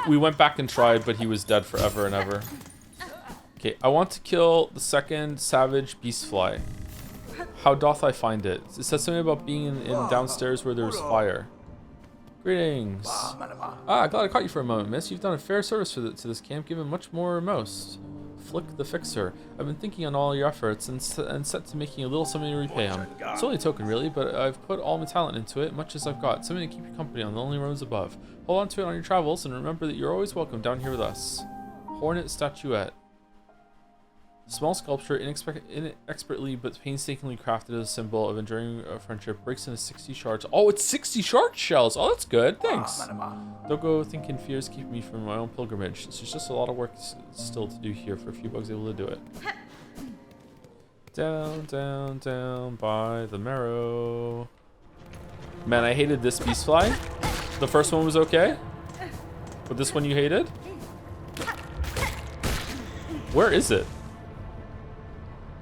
We went back and tried, but he was dead forever and ever. Okay, I want to kill the second savage Beastfly. How doth I find it? It says something about being in downstairs where there was fire. Greetings. Ah, glad I caught you for a moment, miss. You've done a fair service to this camp, given much more most. Flick the Fixer. I've been thinking on all your efforts and set to making a little something to repay him. It's only a token, really, but I've put all my talent into it, much as I've got. Something to keep you company on the lonely roads above. Hold on to it on your travels, and remember that you're always welcome down here with us. Hornet Statuette. Small sculpture, inexpertly but painstakingly crafted as a symbol of enduring friendship, breaks into 60 shards. Oh, it's 60 shard shells! Oh, that's good, thanks! Don't go thinking fears keep me from my own pilgrimage. There's just a lot of work still to do here for a few bugs able to do it. Down, down, down by the marrow. Man, I hated this Beastfly. The first one was okay, but this one you hated? Where is it?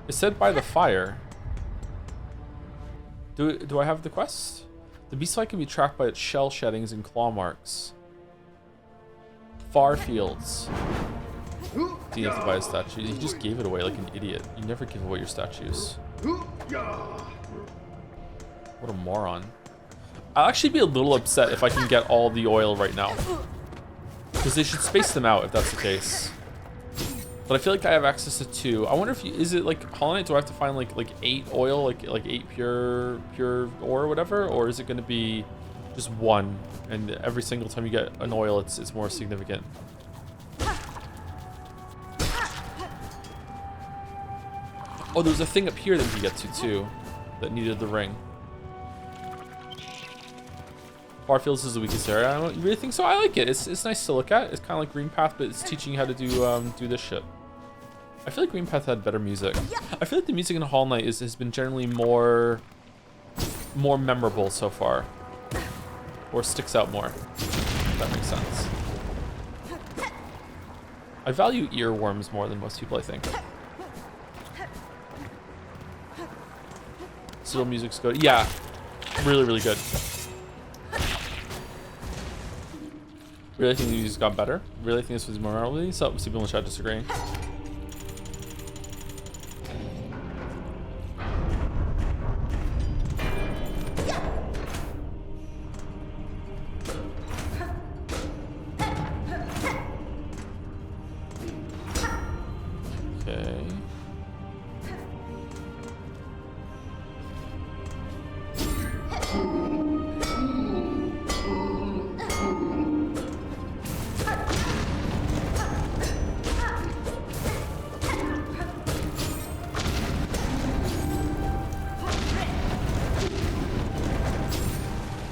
It said by the fire. Do I have the quest? The Beastfly can be tracked by its shell sheddings and claw marks. Far fields. Do you have to buy a statue? You just gave it away like an idiot. You never give away your statues. What a moron. I'll actually be a little upset if I can get all the oil right now. Because they should space them out if that's the case. But I feel like I have access to 2. I wonder if is it like Hollow Knight? Do I have to find like 8 oil, like 8 pure ore or whatever, or is it going to be just 1? And every single time you get an oil, it's more significant. Oh, there's a thing up here that you get to too, that needed the ring. Farfields is the weakest area. I don't really think so. I like it. It's nice to look at. It's kind of like Green Path, but it's teaching you how to do this shit. I feel like Green Path had better music. I feel like the music in Hollow Knight has been generally more memorable so far, or sticks out more. If that makes sense. I value earworms more than most people, I think. Still, music's good. Yeah, really good. Really think the music got better. Really think this was more memorable. Some people in the chat disagreeing.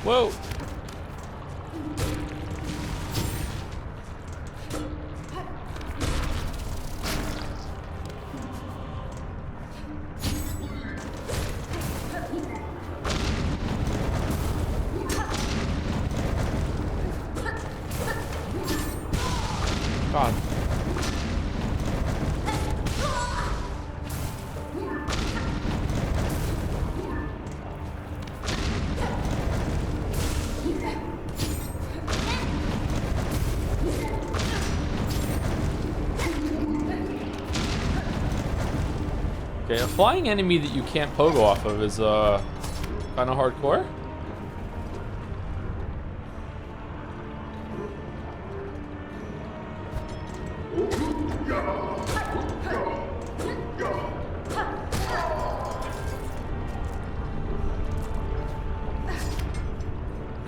Whoa. God. Okay, a flying enemy that you can't pogo off of is kind of hardcore.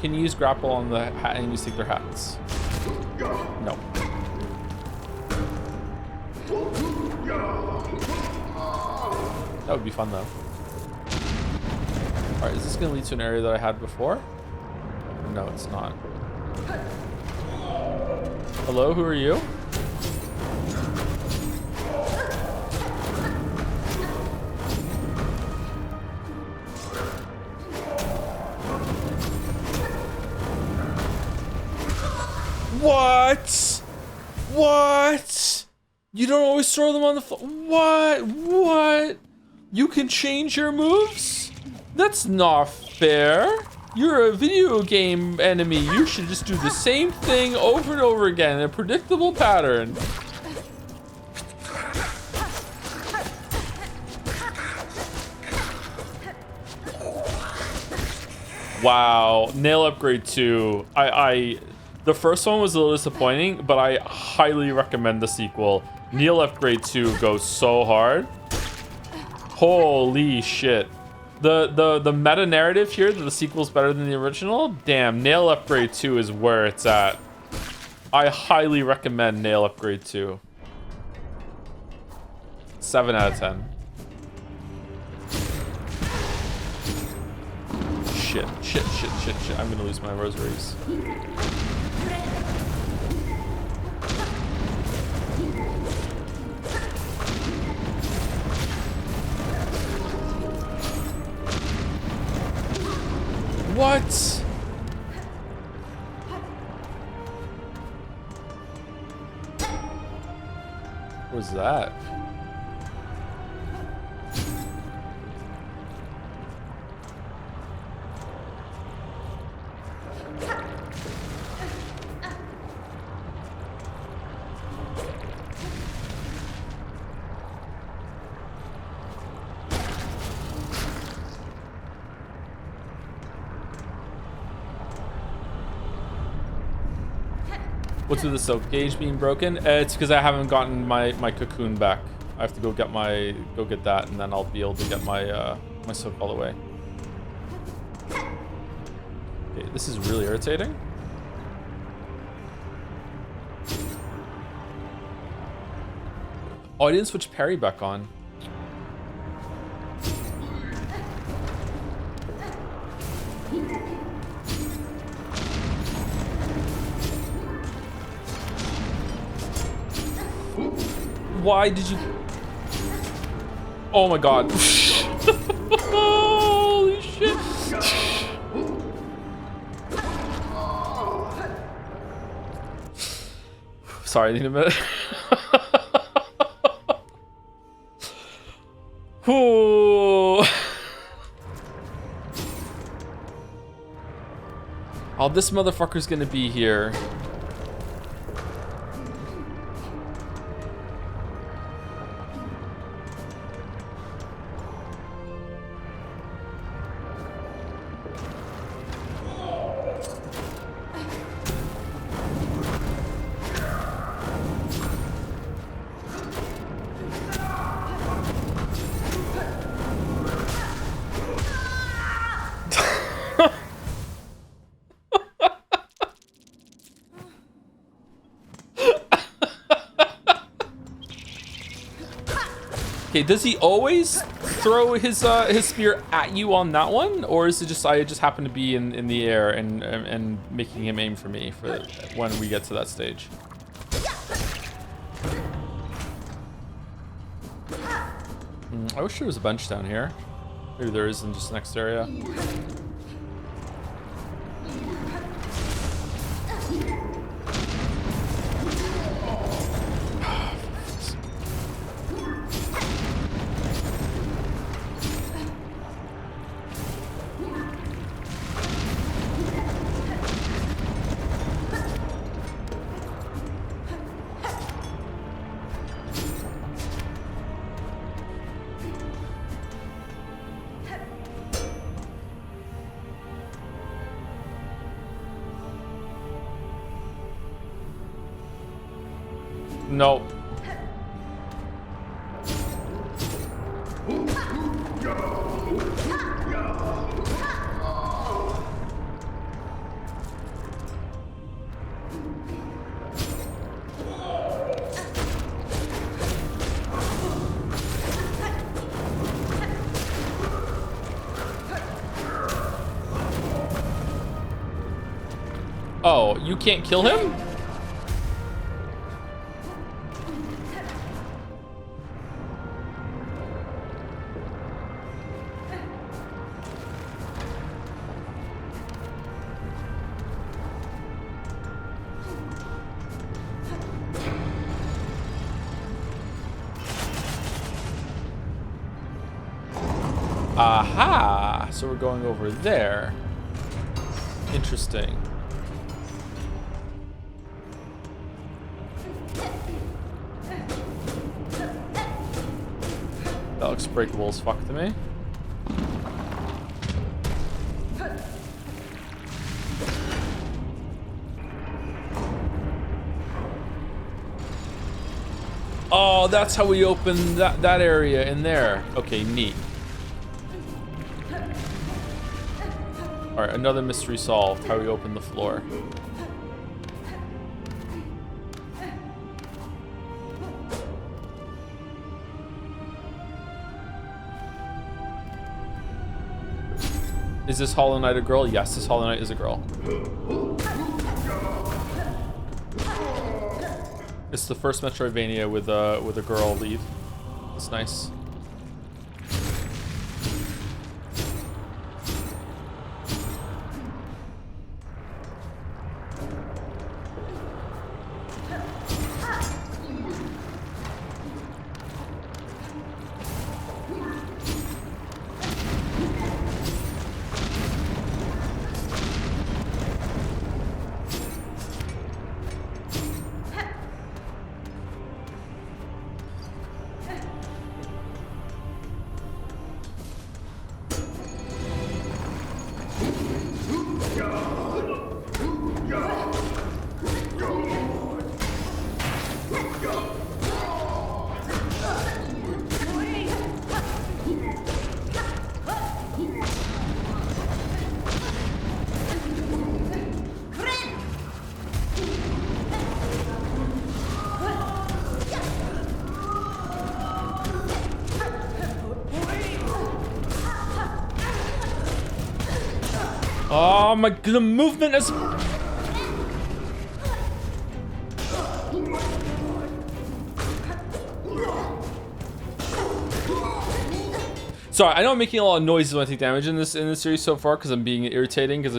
Can you use grapple on the hat enemies take their hats? No. That would be fun though. Alright, is this gonna lead to an area that I had before? No, it's not. Hello, who are you? What? What? You don't always throw them on the floor. What? You can change your moves? That's not fair. You're a video game enemy. You should just do the same thing over and over again in a predictable pattern. Wow, nail upgrade 2. The first one was a little disappointing, but I highly recommend the sequel. Nail upgrade 2 goes so hard. Holy shit. The meta narrative here that the sequel's better than the original, damn, Nail Upgrade 2 is where it's at. I highly recommend Nail Upgrade 2. 7 out of 10. Shit. I'm gonna lose my rosaries. What? What was that? What's with the silk gauge being broken? It's because I haven't gotten my cocoon back. I have to go get that, and then I'll be able to get my my silk all the way. Okay, this is really irritating. Oh, I didn't switch parry back on. Why did you... Oh my god. Holy shit. Sorry, I need a minute. Ooh. Oh, this motherfucker's gonna be here. Okay, does he always throw his spear at you on that one, or is it just I just happen to be in the air and making him aim for me for when we get to that stage? I wish there was a bench down here. Maybe there is in just the next area. No. Oh, you can't kill him? Aha! So we're going over there. Interesting. That looks breakable as fuck to me. Oh, that's how we open that area in there. Okay, neat. All right, another mystery solved. How we open the floor. Is this Hollow Knight a girl? Yes, this Hollow Knight is a girl. It's the first Metroidvania with a girl lead. It's nice. Oh my, the movement is... Sorry, I know I'm making a lot of noises when I take damage in this series so far because I'm being irritating because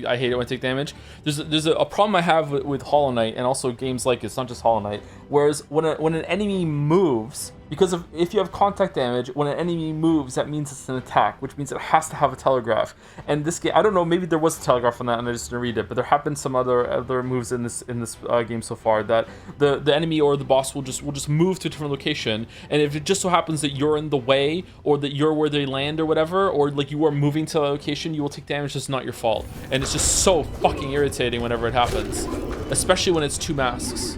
I hate it when I take damage. There's a problem I have with Hollow Knight and also games like it's not just Hollow Knight. Whereas when an enemy moves, because if you have contact damage, when an enemy moves, that means it's an attack, which means it has to have a telegraph. And this game, I don't know, maybe there was a telegraph on that and I just didn't read it, but there have been some other moves in this game so far that the enemy or the boss will just move to a different location, and if it just so happens that you're in the way or that you're where they land or whatever, or like you are moving to a location, you will take damage that's not your fault. And it's just so fucking irritating whenever it happens, especially when it's two masks.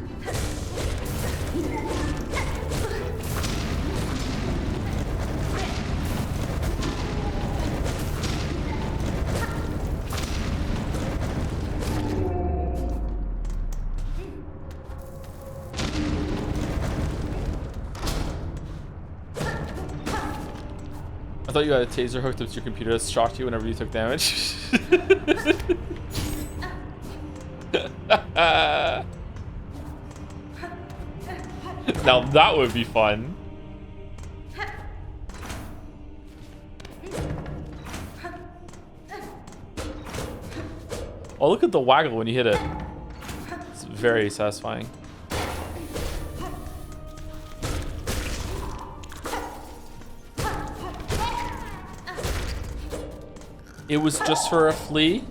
I thought you had a taser hooked up to your computer that shocked you whenever you took damage. Now that would be fun. Oh, look at the waggle when you hit it. It's very satisfying. It was just for a flea.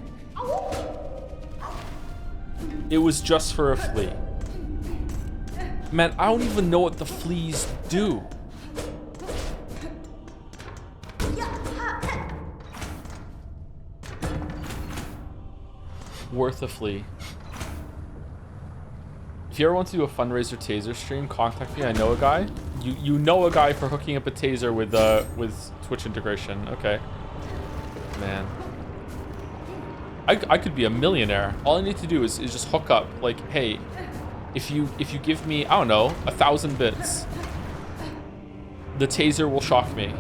It was just for a flea. Man, I don't even know what the fleas do. Worth a flea. If you ever want to do a fundraiser taser stream, contact me. I know a guy. You know a guy for hooking up a taser with Twitch integration. Okay. Man, I could be a millionaire. All I need to do is just hook up. Like, hey, if you give me, I don't know, 1,000 bits, the taser will shock me.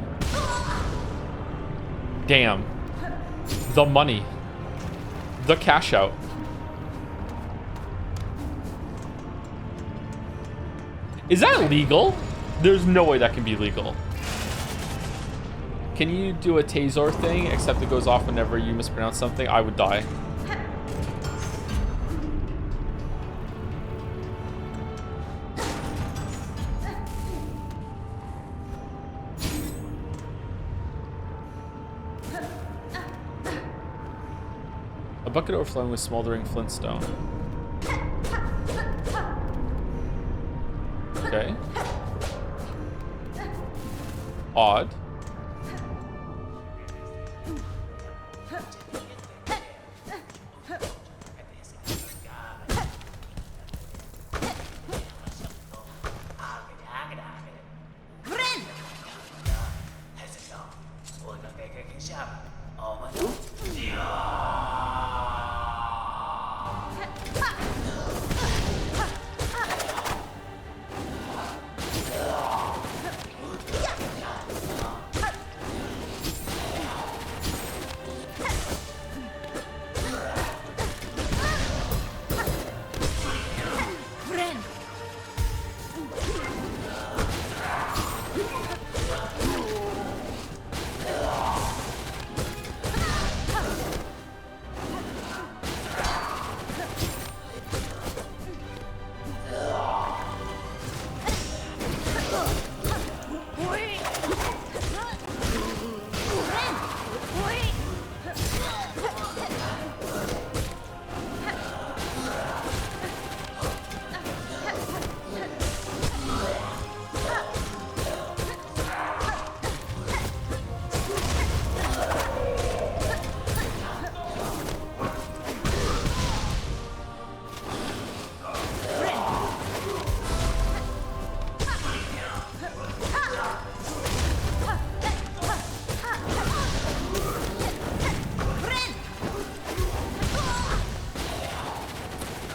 Damn, the money, the cash out. Is that legal? There's no way that can be legal. Can you do a taser thing, except it goes off whenever you mispronounce something? I would die. A bucket overflowing with smoldering flintstone. Okay. Odd.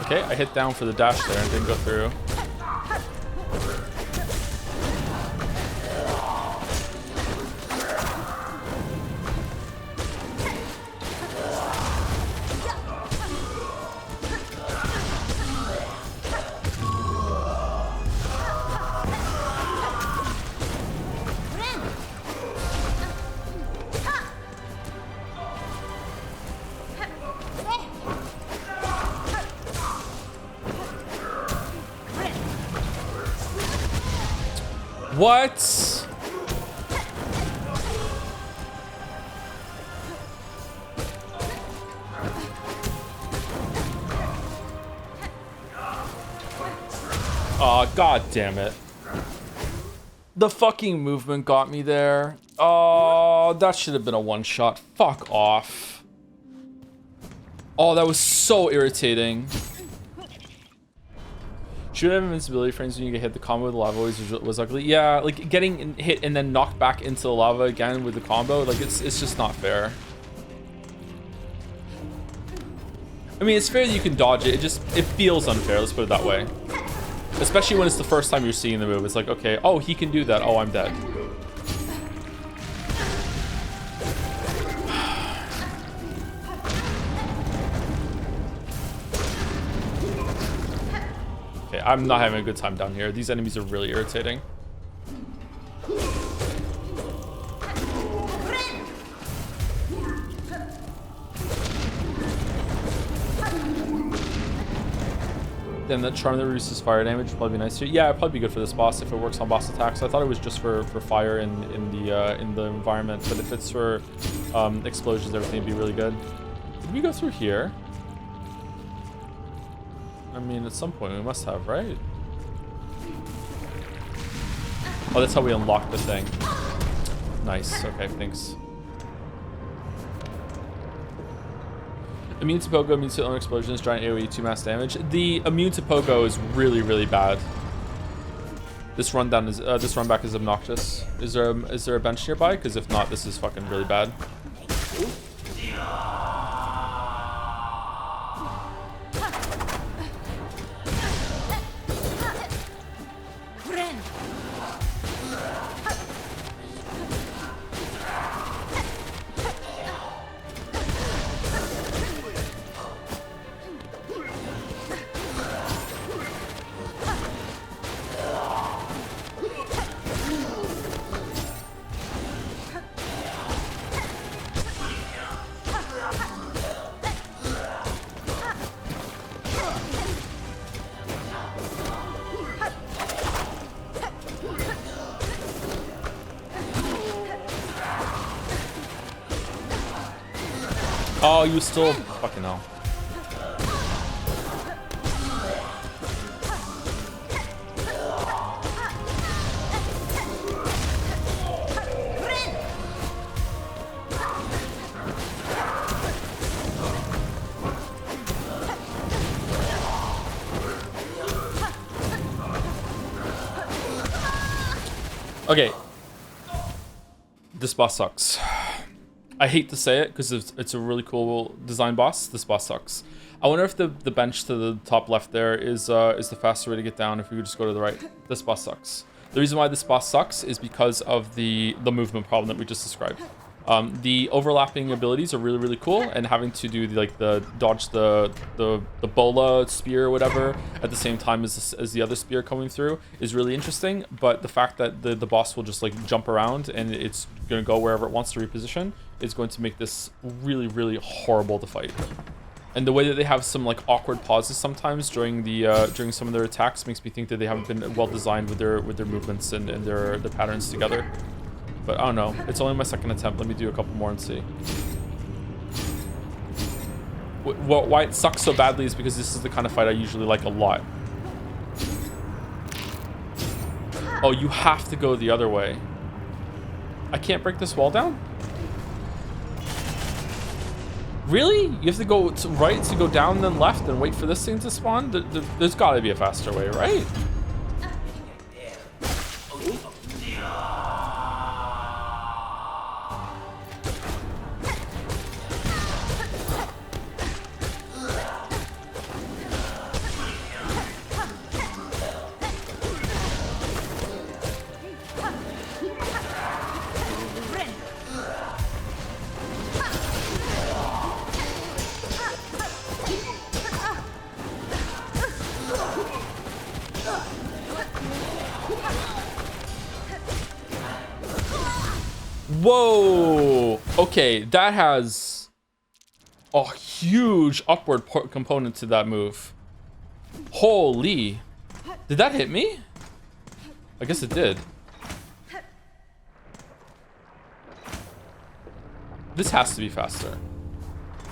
Okay, I hit down for the dash there and didn't go through. What? Oh, god damn it. The fucking movement got me there. Oh, that should have been a one-shot. Fuck off. Oh, that was so irritating. Should have invincibility frames when you get hit. The combo with the lava was ugly. Yeah, like getting hit and then knocked back into the lava again with the combo, like it's just not fair. I mean, it's fair that you can dodge it. It feels unfair. Let's put it that way. Especially when it's the first time you're seeing the move. It's like, okay, oh, he can do that. Oh, I'm dead. Okay, I'm not having a good time down here. These enemies are really irritating. Then that charm that reduces fire damage would probably be nice too. Yeah, it'd probably be good for this boss if it works on boss attacks. I thought it was just for fire in the environment, but if it's for explosions, everything would be really good. Did we go through here? I mean, at some point we must have, right? Oh, that's how we unlock the thing. Nice. Okay, thanks. Immune to Pogo, immune to own explosions, giant AoE, 2 mass damage. The immune to Pogo is really, really bad. This rundown is this runback is obnoxious. Is there a bench nearby? Because if not, this is fucking really bad. Oh, you still fucking hell. Okay. This boss sucks. I hate to say it because it's a really cool design boss. This boss sucks. I wonder if the bench to the top left there is the faster way to get down if we would just go to the right. This boss sucks. The reason why this boss sucks is because of the movement problem that we just described. The overlapping abilities are really, really cool, and having to do the dodge the bola spear or whatever at the same time as the other spear coming through is really interesting. But the fact that the boss will just like jump around and it's gonna go wherever it wants to reposition is going to make this really, really horrible to fight. And the way that they have some like awkward pauses sometimes during during some of their attacks makes me think that they haven't been well designed with their movements and their patterns together. But I don't know. It's only my second attempt. Let me do a couple more and see. Why it sucks so badly is because this is the kind of fight I usually like a lot. Oh, you have to go the other way. I can't break this wall down? Really? You have to go to right to go down, then left, and wait for this thing to spawn? There's got to be a faster way, right? Whoa! Okay, that has a huge upward component to that move. Holy. Did that hit me? I guess it did. This has to be faster.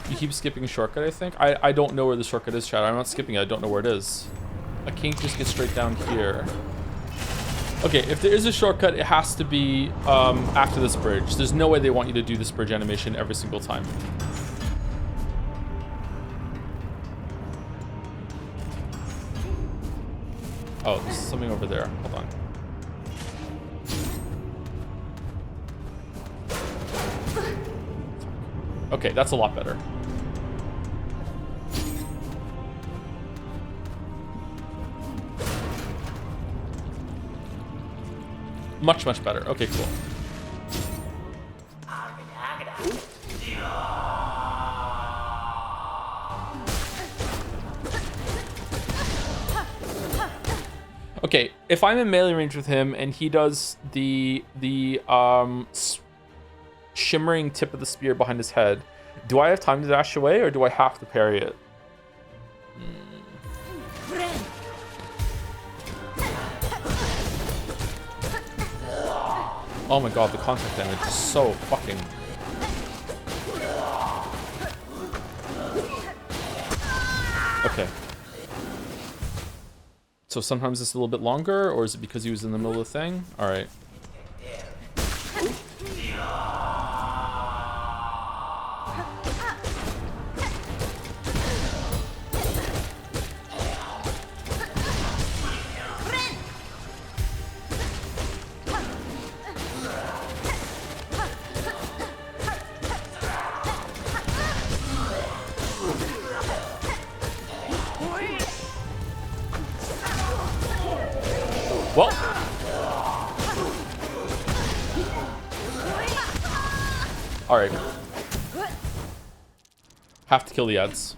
You keep skipping a shortcut, I think. I don't know where the shortcut is, chat. I'm not skipping it. I don't know where it is. I can't just get straight down here. Okay, if there is a shortcut, it has to be after this bridge. There's no way they want you to do this bridge animation every single time. Oh, there's something over there. Hold on. Okay, that's a lot better. Much, much better. Okay, cool. Okay, if I'm in melee range with him and he does the shimmering tip of the spear behind his head, do I have time to dash away or do I have to parry it? Oh my god, the contact damage is so fucking... Okay. So sometimes it's a little bit longer, or is it because he was in the middle of the thing? Alright. Well, all right. Have to kill the ads.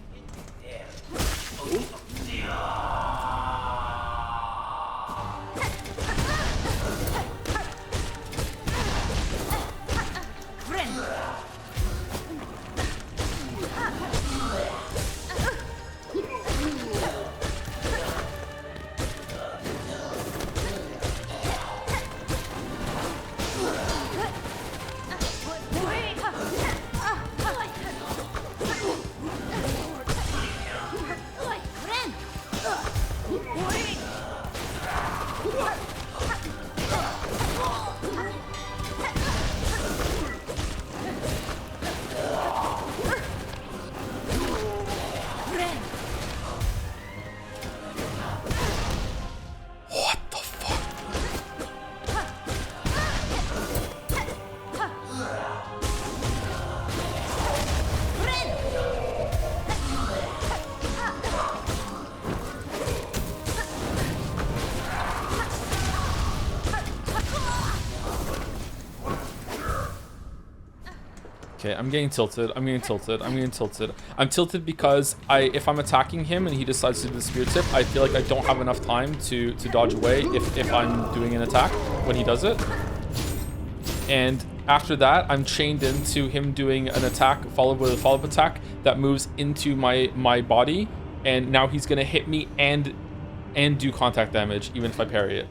Okay, I'm getting tilted. I'm getting tilted. I'm getting tilted. I'm tilted because if I'm attacking him and he decides to do the spear tip, I feel like I don't have enough time to dodge away if I'm doing an attack when he does it. And after that, I'm chained into him doing an attack followed with a follow-up attack that moves into my body, and now he's gonna hit me and do contact damage even if I parry it.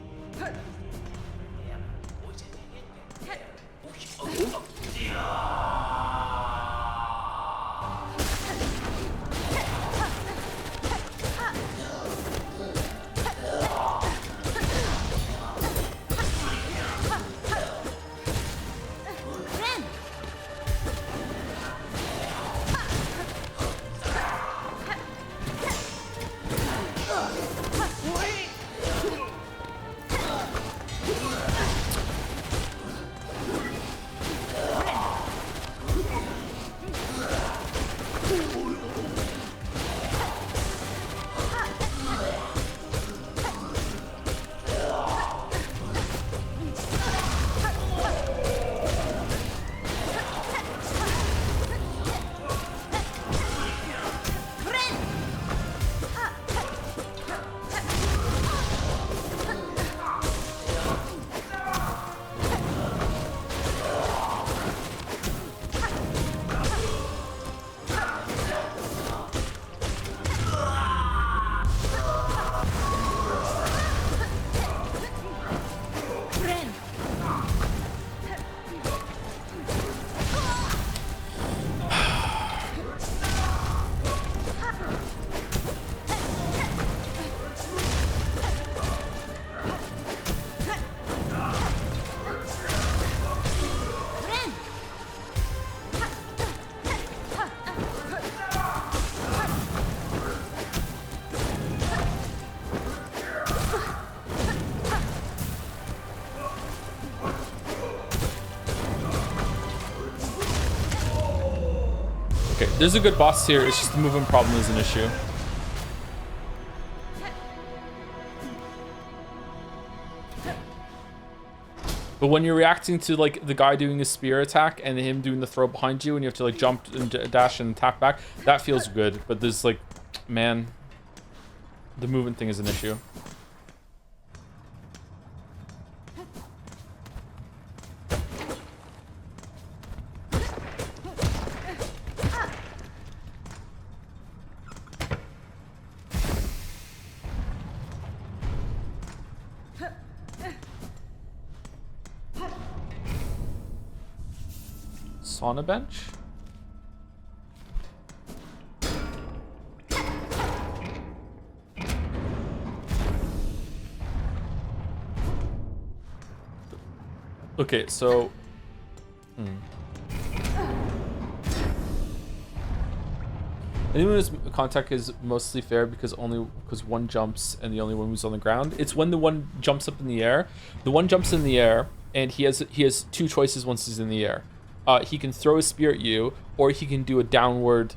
Okay, there's a good boss here. It's just the movement problem is an issue. But when you're reacting to like the guy doing a spear attack and him doing the throw behind you and you have to like jump and dash and tap back, that feels good. But there's like, man, the movement thing is an issue. Sauna bench? Okay, so... Anyone's contact is mostly fair because one jumps and the only one moves on the ground. It's when the one jumps up in the air. The one jumps in the air and he has two choices once he's in the air. He can throw a spear at you, or he can do a downward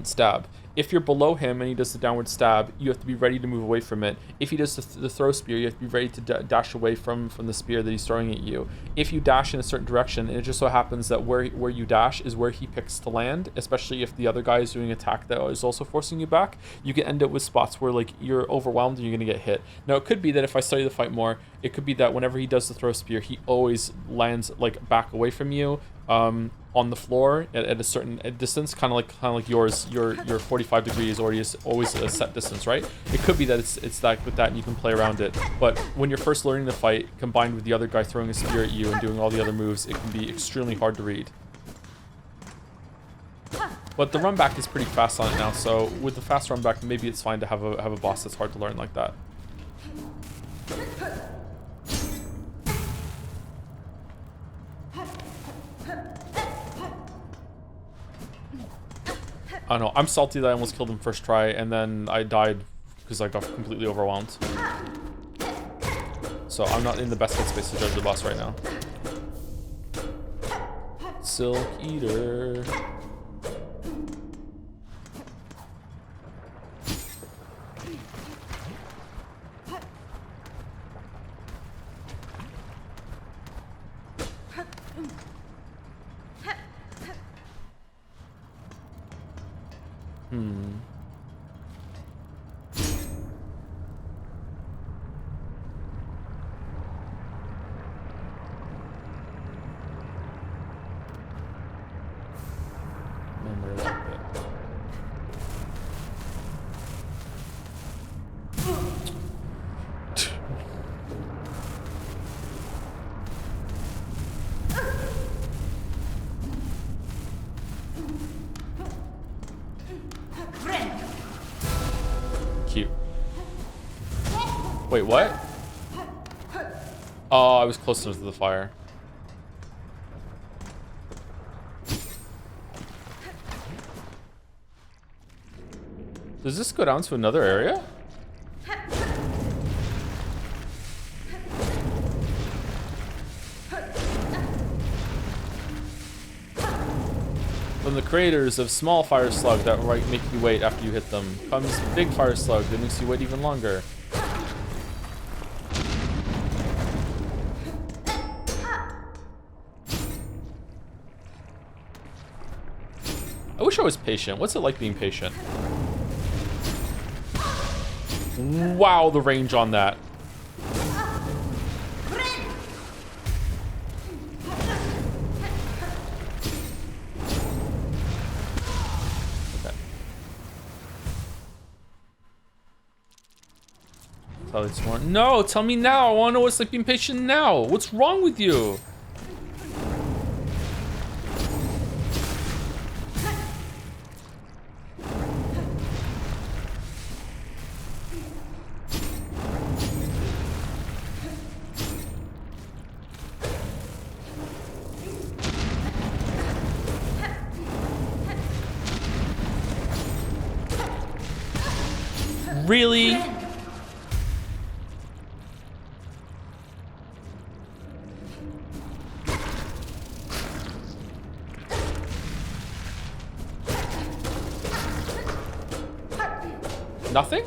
stab. If you're below him and he does the downward stab, you have to be ready to move away from it. If he does the throw spear, you have to be ready to dash away from the spear that he's throwing at you. If you dash in a certain direction, and it just so happens that where you dash is where he picks to land, especially if the other guy is doing an attack that is also forcing you back, you can end up with spots where like you're overwhelmed and you're going to get hit. Now, it could be that if I study the fight more, it could be that whenever he does the throw spear, he always lands like back away from you. On the floor at a certain distance, kind of like yours. Your 45 degrees is always a set distance, right? It could be that it's like with that, and you can play around it. But when you're first learning the fight, combined with the other guy throwing a spear at you and doing all the other moves, it can be extremely hard to read. But the run back is pretty fast on it now, so with the fast run back, maybe it's fine to have a boss that's hard to learn like that. I don't know, I'm salty that I almost killed him first try and then I died because I got completely overwhelmed. So I'm not in the best headspace to judge the boss right now. Silk Eater. Cute. Wait, what? Oh, I was close enough to the fire. Does this go down to another area? From the creators of small fire slug that make you wait after you hit them comes big fire slug that makes you wait even longer. I wish I was patient. What's it like being patient? Wow, the range on that. Okay. No, tell me now. I want to know what's like being patient now. What's wrong with you? Really? Nothing?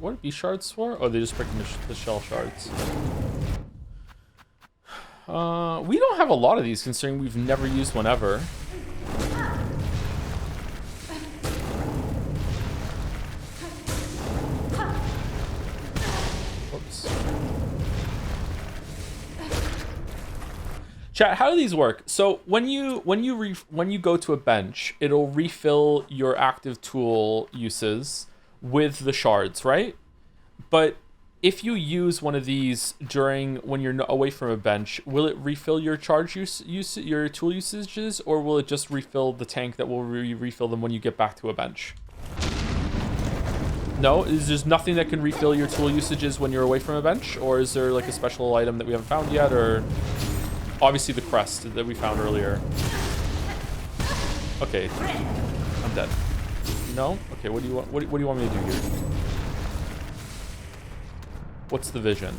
What are beast shards for? Oh, they just break the shell shards. We don't have a lot of these, considering we've never used one ever. Whoops. Chat, how do these work? So when you go to a bench, it'll refill your active tool uses with the shards, right? But if you use one of these when you're away from a bench, will it refill your charge your tool usages, or will it just refill the tank that will refill them when you get back to a bench? No, there's nothing that can refill your tool usages when you're away from a bench, or is there like a special item that we haven't found yet, or obviously the crest that we found earlier? Okay, I'm dead. No? Okay, what do you want? What do you want me to do here? What's the vision?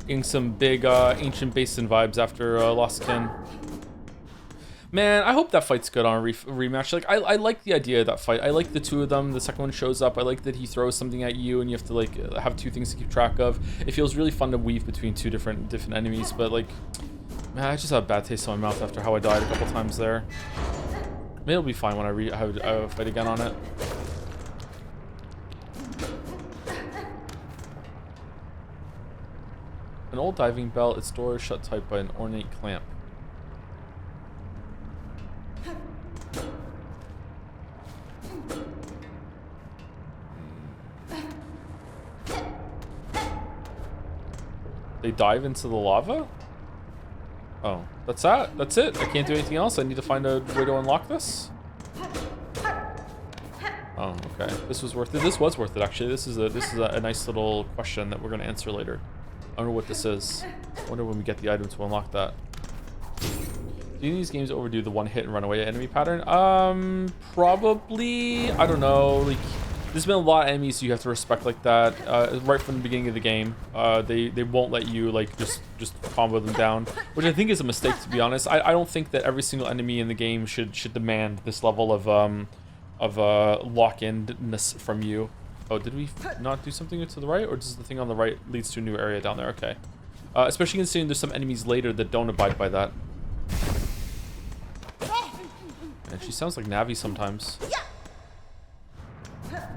Getting some big Ancient Basin vibes after Lost Kin. Man, I hope that fight's good on a rematch. Like, I like the idea of that fight. I like the two of them. The second one shows up. I like that he throws something at you and you have to like have two things to keep track of. It feels really fun to weave between two different enemies. But like, man, I just have a bad taste in my mouth after how I died a couple times there. Maybe it'll be fine when I have a fight again on it. An old diving bell. Its door is shut tight by an ornate clamp. They dive into the lava? Oh, that's that? That's it? I can't do anything else? I need to find a way to unlock this? Oh, okay. This was worth it. This was worth it, actually. This is a nice little question that we're going to answer later. I wonder what this is. I wonder when we get the item to unlock that. Do these games overdo the one hit and run away enemy pattern? Probably. I don't know. Like, there's been a lot of enemies you have to respect like that. Right from the beginning of the game. They won't let you like just combo them down, which I think is a mistake, to be honest. I don't think that every single enemy in the game should demand this level of lock-in-ness from you. Oh, did we not do something to the right, or does the thing on the right leads to a new area down there? Okay. Especially considering there's some enemies later that don't abide by that. And she sounds like Navi sometimes.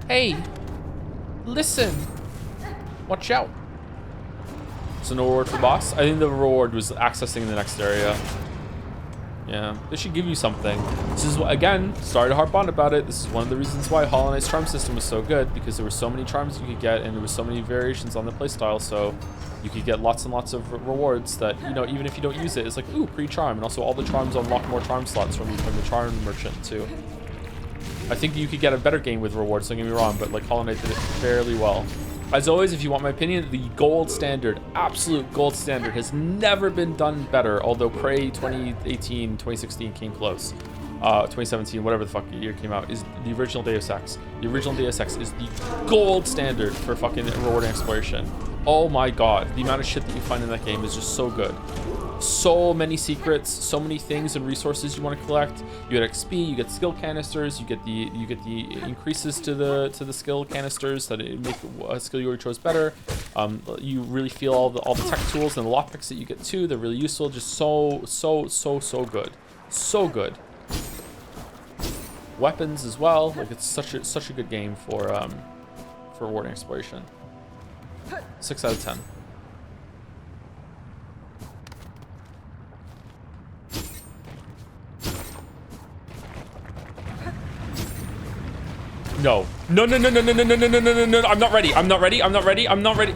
Hey, listen. Watch out. So no reward for boss? I think the reward was accessing the next area. Yeah, they should give you something. This is what, again, sorry to harp on about it. This is one of the reasons why Hollow Knight's charm system was so good, because there were so many charms you could get, and there were so many variations on the playstyle. So you could get lots and lots of rewards that, you know, even if you don't use it, it's like, ooh, pre-charm, and also all the charms unlock more charm slots from the charm merchant too. I think you could get a better game with rewards. Don't get me wrong, but like Hollow Knight did it fairly well. As always, if you want my opinion, the gold standard, absolute gold standard, has never been done better, although Prey 2018, 2016 came close. 2017, whatever the fuck year came out, is the original Deus Ex. The original Deus Ex is the gold standard for fucking rewarding exploration. Oh my god, the amount of shit that you find in that game is just so good. So many secrets, so many things and resources you want to collect. You get XP, you get skill canisters, you get the increases to the skill canisters that make a skill you chose better. You really feel all the tech tools and the lockpicks that you get too. They're really useful. Just so good, so good. Weapons as well. Like it's such a good game for rewarding exploration. 6 out of 10. No. No. I'm not ready.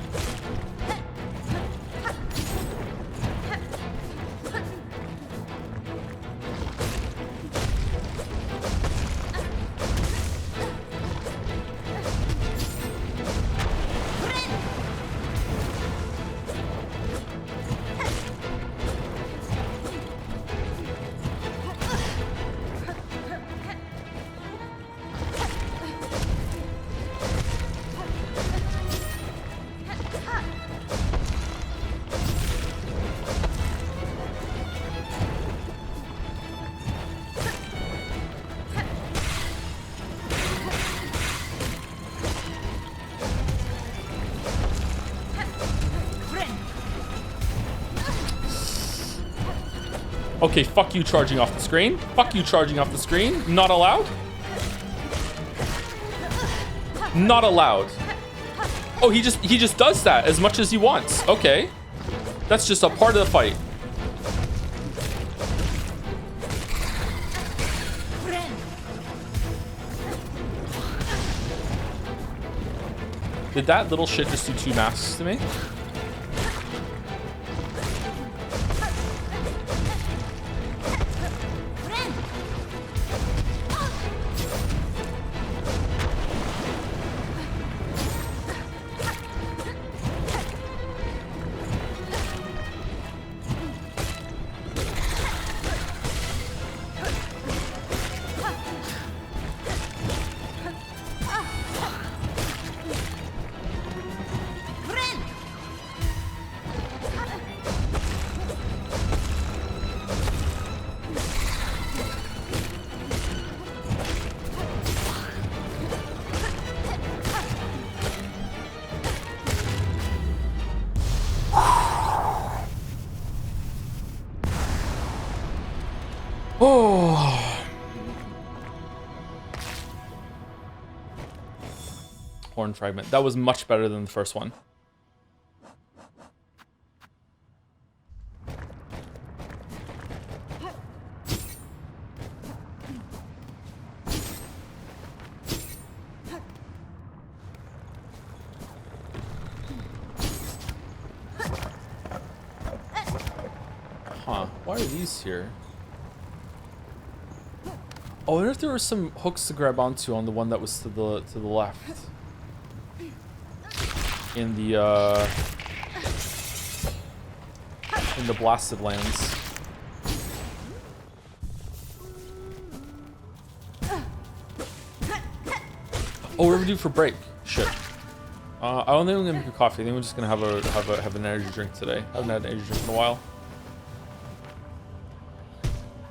Okay, fuck you charging off the screen. Fuck you charging off the screen. Not allowed. Not allowed. Oh, he just does that as much as he wants. Okay. That's just a part of the fight. Did that little shit just do 2 masks to me? Horn fragment. That was much better than the first one. Huh. Why are these here? Oh, I wonder if there were some hooks to grab onto on the one that was to the left. In the blasted lands. Oh, we're due for break. Shit. I don't think I'm gonna make a coffee. I think we're just gonna have an energy drink today. I haven't had an energy drink in a while.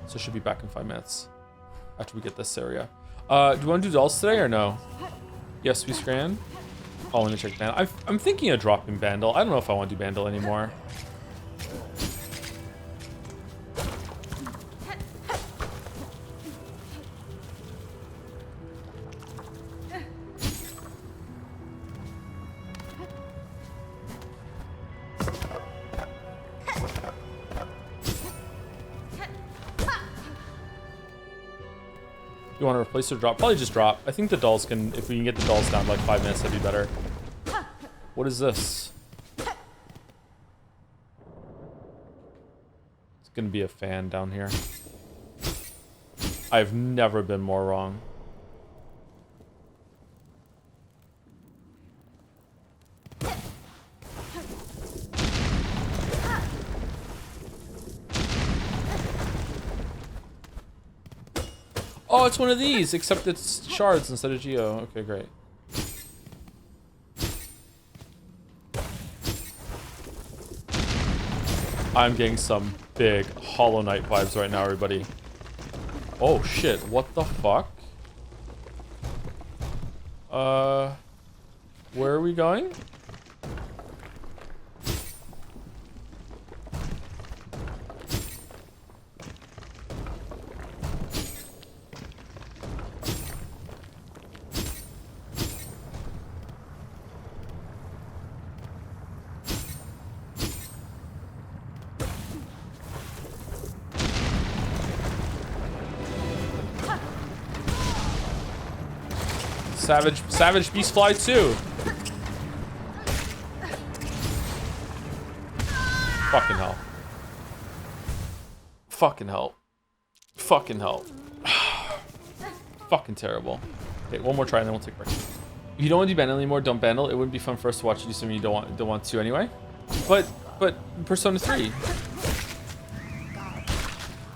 So should be back in 5 minutes after we get this area. Do you want to do dles today or no? Yes, we scran. Oh, let me check Bandle. I'm thinking of dropping Bandle. I don't know if I want to do Bandle anymore. You want to replace or drop? Probably just drop. I think the dolls can, if we can get the dolls down to like 5 minutes, that'd be better. What is this? It's gonna be a fan down here. I've never been more wrong. Oh, it's one of these, except it's shards instead of geo. Okay, great. I'm getting some big Hollow Knight vibes right now, everybody. Oh shit, what the fuck? Where are we going? Savage Beastfly too. Fucking hell. Fucking hell. Fucking hell. Fucking terrible. Okay, one more try and then we'll take a break. If you don't want to do Bandle anymore, don't Bandle. It wouldn't be fun for us to watch you do something you don't want to anyway. But Persona 3.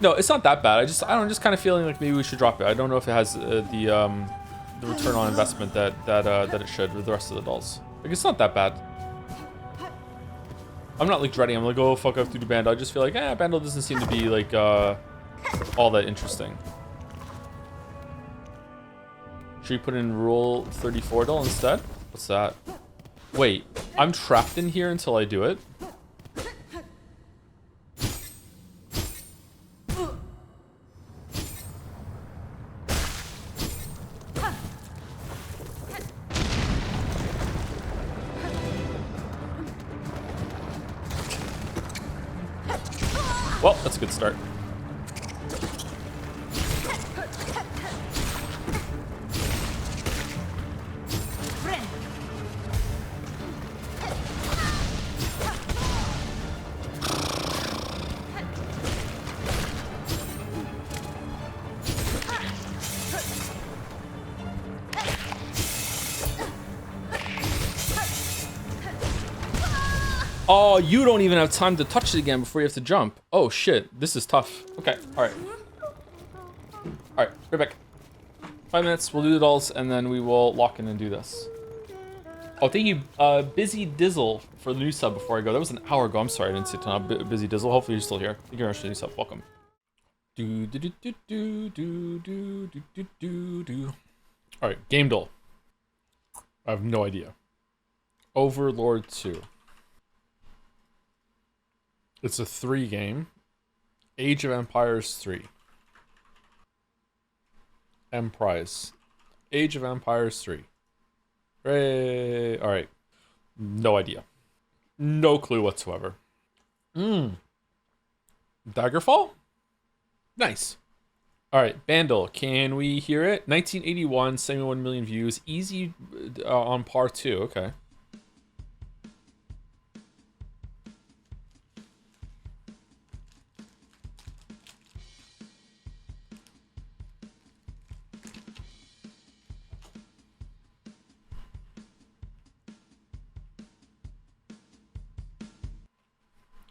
No, it's not that bad. I'm just kind of feeling like maybe we should drop it. I don't know if it has the return on investment that it should with the rest of the dolls. Like, it's not that bad. I'm not like dreading. I'm like, oh fuck, I have to do Bandle. I just feel like, Bandle doesn't seem to be like all that interesting. Should we put in Rule 34 doll instead? What's that? Wait, I'm trapped in here until I do it? Well, that's a good start. Oh, you don't even have time to touch it again before you have to jump. Oh shit, this is tough. Okay, alright. Alright, right back. 5 minutes, we'll do the dolls, and then we will lock in and do this. Oh, thank you, Busy Dizzle, for the new sub before I go. That was an hour ago. I'm sorry I didn't see a ton of Busy Dizzle. Hopefully you're still here. Thank you very much for the new sub. Welcome. Alright, game duel. I have no idea. Overlord 2. It's a 3 game. Age of Empires 3. Emprise. Age of Empires 3. Hooray! Alright. No idea. No clue whatsoever. Daggerfall? Nice. Alright, Bandle. Can we hear it? 1981, 71 million views. Easy on par 2. Okay.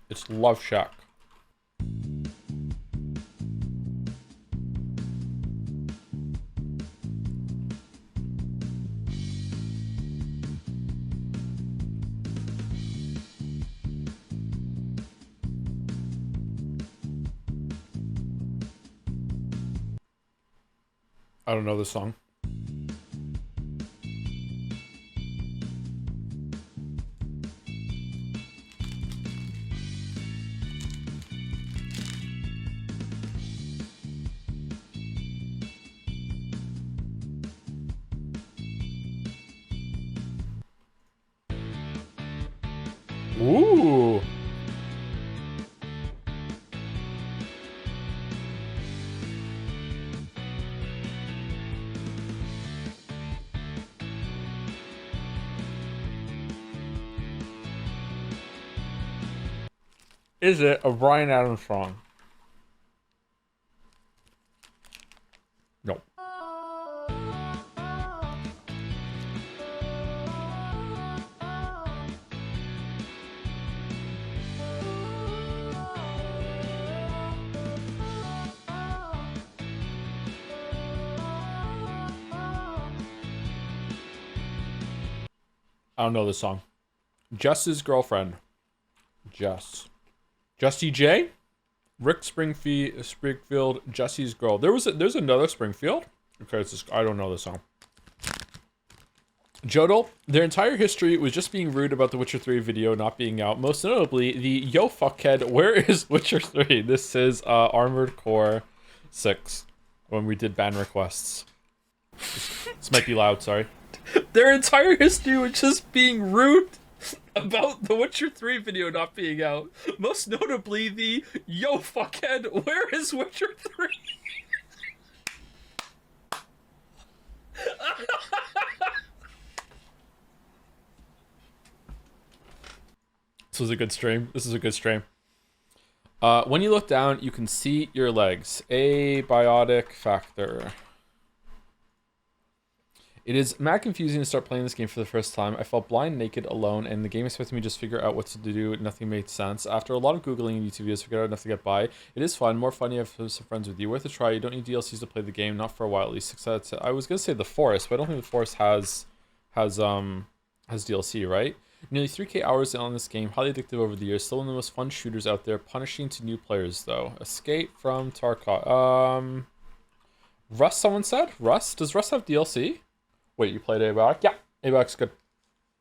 It's Love Shack. I don't know this song. Ooh. is it a Bryan Adams song? No. I don't know this song. Jess's girlfriend. Jess. Jessie J? Rick Springfield, Jesse's girl. There's another Springfield? Okay, it's just, I don't know this song. Jodel, their entire history was just being rude about the Witcher 3 video not being out. Most notably, the yo fuckhead, where is Witcher 3? This is Armored Core 6 when we did ban requests. This might be loud, sorry. Their entire history was just being rude about the Witcher 3 video not being out. Most notably, the yo fuckhead, where is Witcher 3? This was a good stream. This is a good stream. When you look down, you can see your legs. Abiotic factor. It is mad confusing to start playing this game for the first time. I felt blind, naked, alone, and the game expected me to just figure out what to do. Nothing made sense. After a lot of Googling and YouTube videos, figured out enough to get by. It is fun. More fun. You have some friends with you. Worth a try. You don't need DLCs to play the game. Not for a while, at least. 6 out of 10. I was going to say the Forest, but I don't think the Forest has DLC, right? Nearly 3K hours on this game. Highly addictive over the years. Still one of the most fun shooters out there. Punishing to new players, though. Escape from Tarkov. Rust, someone said? Rust? Does Rust have DLC? Wait, you played Abiotic? Yeah, Abiotic's good.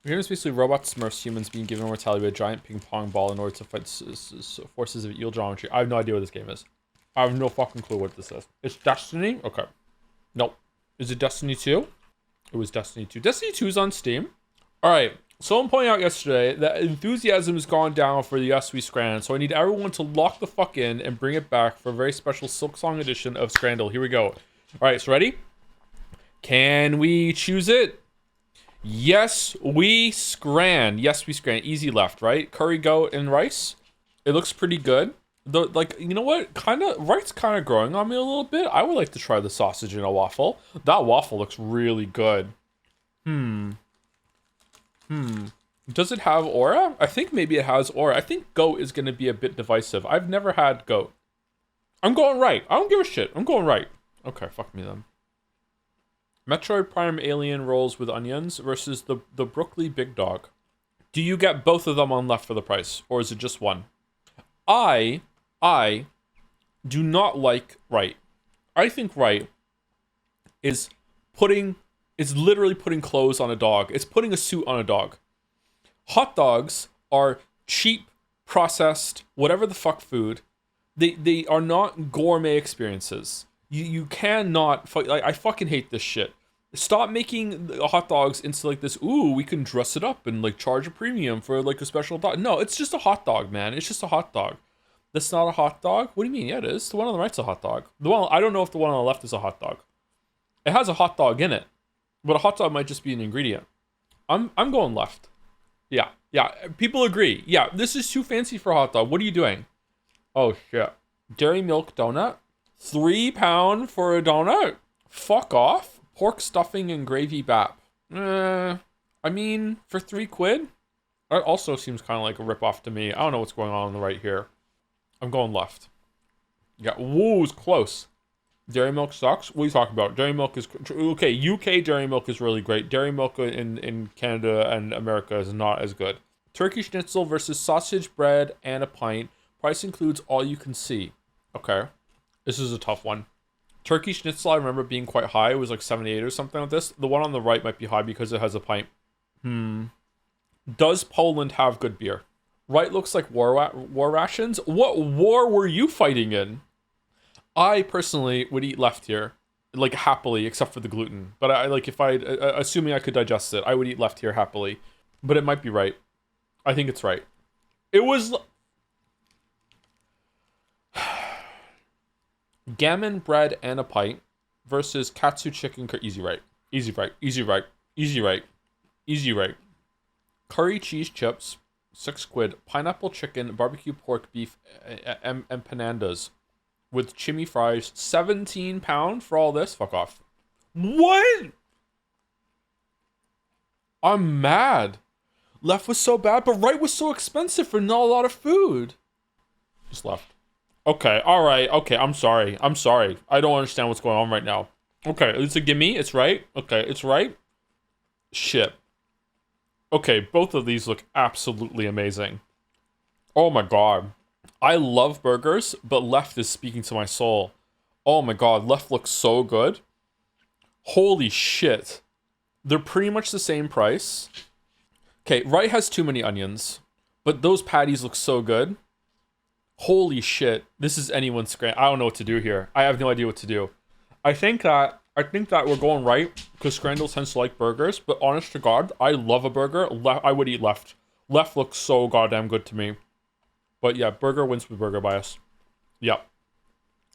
The game is basically robots, smurfs, humans being given mortality by a giant ping pong ball in order to fight forces of evil geometry. I have no idea what this game is. I have no fucking clue what this is. It's Destiny? Okay. Nope. Is it Destiny 2? It was Destiny 2. Destiny 2 is on Steam. Alright, someone pointed out yesterday that enthusiasm has gone down for the Yes We Scran, so I need everyone to lock the fuck in and bring it back for a very special Silksong edition of Scrandle. Here we go. Alright, so ready? Can we choose it? Yes, we scran. Yes, we scran. Easy left, right? Curry goat and rice. It looks pretty good. Like, you know what? Rice kind of growing on me a little bit. I would like to try the sausage in a waffle. That waffle looks really good. Does it have aura? I think maybe it has aura. I think goat is going to be a bit divisive. I've never had goat. I'm going right. I don't give a shit. I'm going right. Okay, fuck me then. Metroid Prime Alien rolls with onions versus the Brooklyn Big Dog. Do you get both of them on left for the price, or is it just one? I do not like right. I think right is literally putting clothes on a dog. It's putting a suit on a dog. Hot dogs are cheap, processed, whatever the fuck food. They are not gourmet experiences. You cannot, like, I fucking hate this shit. Stop making hot dogs into like this, ooh, we can dress it up and like charge a premium for like a special dog. No, it's just a hot dog, man. It's just a hot dog. That's not a hot dog? What do you mean? Yeah, it is. The one on the right's a hot dog. I don't know if the one on the left is a hot dog. It has a hot dog in it, but a hot dog might just be an ingredient. I'm going left. Yeah. People agree. Yeah, this is too fancy for a hot dog. What are you doing? Oh shit. Dairy milk donut? £3 for a donut? Fuck off. Pork stuffing and gravy bap. I mean, for £3? That also seems kind of like a ripoff to me. I don't know what's going on the right here. I'm going left. Yeah, whoa, it's close. Dairy milk sucks? What are you talking about? Dairy milk is... Okay, UK dairy milk is really great. Dairy milk in Canada and America is not as good. Turkey schnitzel versus sausage, bread, and a pint. Price includes all you can see. Okay. This is a tough one. Turkey schnitzel, I remember being quite high. It was like 78 or something like this. The one on the right might be high because it has a pint. Does Poland have good beer? Right looks like war rations. What war were you fighting in? I personally would eat left here, like happily, except for the gluten. But I like if assuming I could digest it, I would eat left here happily. But it might be right. I think it's right. It was... Gammon bread and a pint versus katsu chicken. Easy right. Easy right. Easy right. Easy right. Easy right. Curry cheese chips 6 quid. Pineapple chicken, barbecue pork, beef, empanadas with chimney fries. 17 pound for all this? Fuck off. What? I'm mad. Left was so bad, but right was so expensive for not a lot of food. Just left. Okay, alright, okay, I'm sorry. I'm sorry. I don't understand what's going on right now. Okay, it's a gimme, it's right. Okay, it's right. Shit. Okay, both of these look absolutely amazing. Oh my god. I love burgers, but Left is speaking to my soul. Oh my god, Left looks so good. Holy shit. They're pretty much the same price. Okay, right has too many onions, but those patties look so good. Holy shit. This is anyone's scram. I don't know what to do here. I have no idea what to do. I think that we're going right because Scrandle tends to like burgers, but honest to God, I love a burger. I would eat Left. Left looks so goddamn good to me. But yeah, burger wins with burger bias. Yep.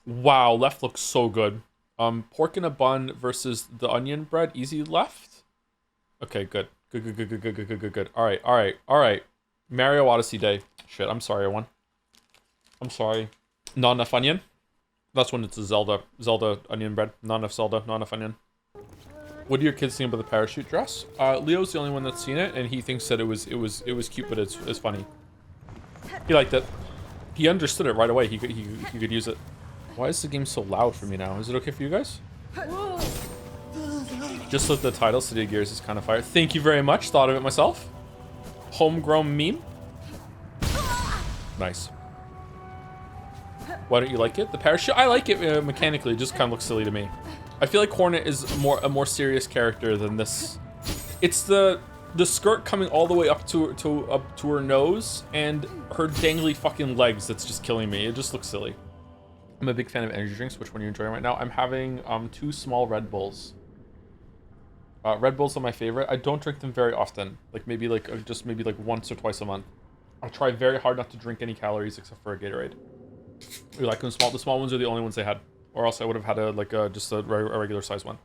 Wow, Left looks so good. Pork in a bun versus the onion bread. Easy Left. Okay, good. Good. All right. Mario Odyssey Day. Shit, I'm sorry, everyone. I'm sorry. Not enough onion? That's when it's a Zelda onion bread. Not enough Zelda, not enough onion. What do your kids think about the parachute dress? Leo's the only one that's seen it, and he thinks that it was cute, but it's funny. He liked it. He understood it right away. He could use it. Why is the game so loud for me now? Is it okay for you guys? Just look at the title, City of Gears is kind of fire. Thank you very much. Thought of it myself. Homegrown meme. Nice. Why don't you like it? The parachute? I like it mechanically. It just kind of looks silly to me. I feel like Hornet is a more serious character than this. It's the skirt coming all the way up to her nose and her dangly fucking legs that's just killing me. It just looks silly. I'm a big fan of energy drinks. Which one are you enjoying right now? I'm having 2 small Red Bulls. Red Bulls are my favorite. I don't drink them very often. Like maybe once or twice a month. I try very hard not to drink any calories except for a Gatorade. We like them small. The small ones are the only ones they had, or else I would have had just a regular size one.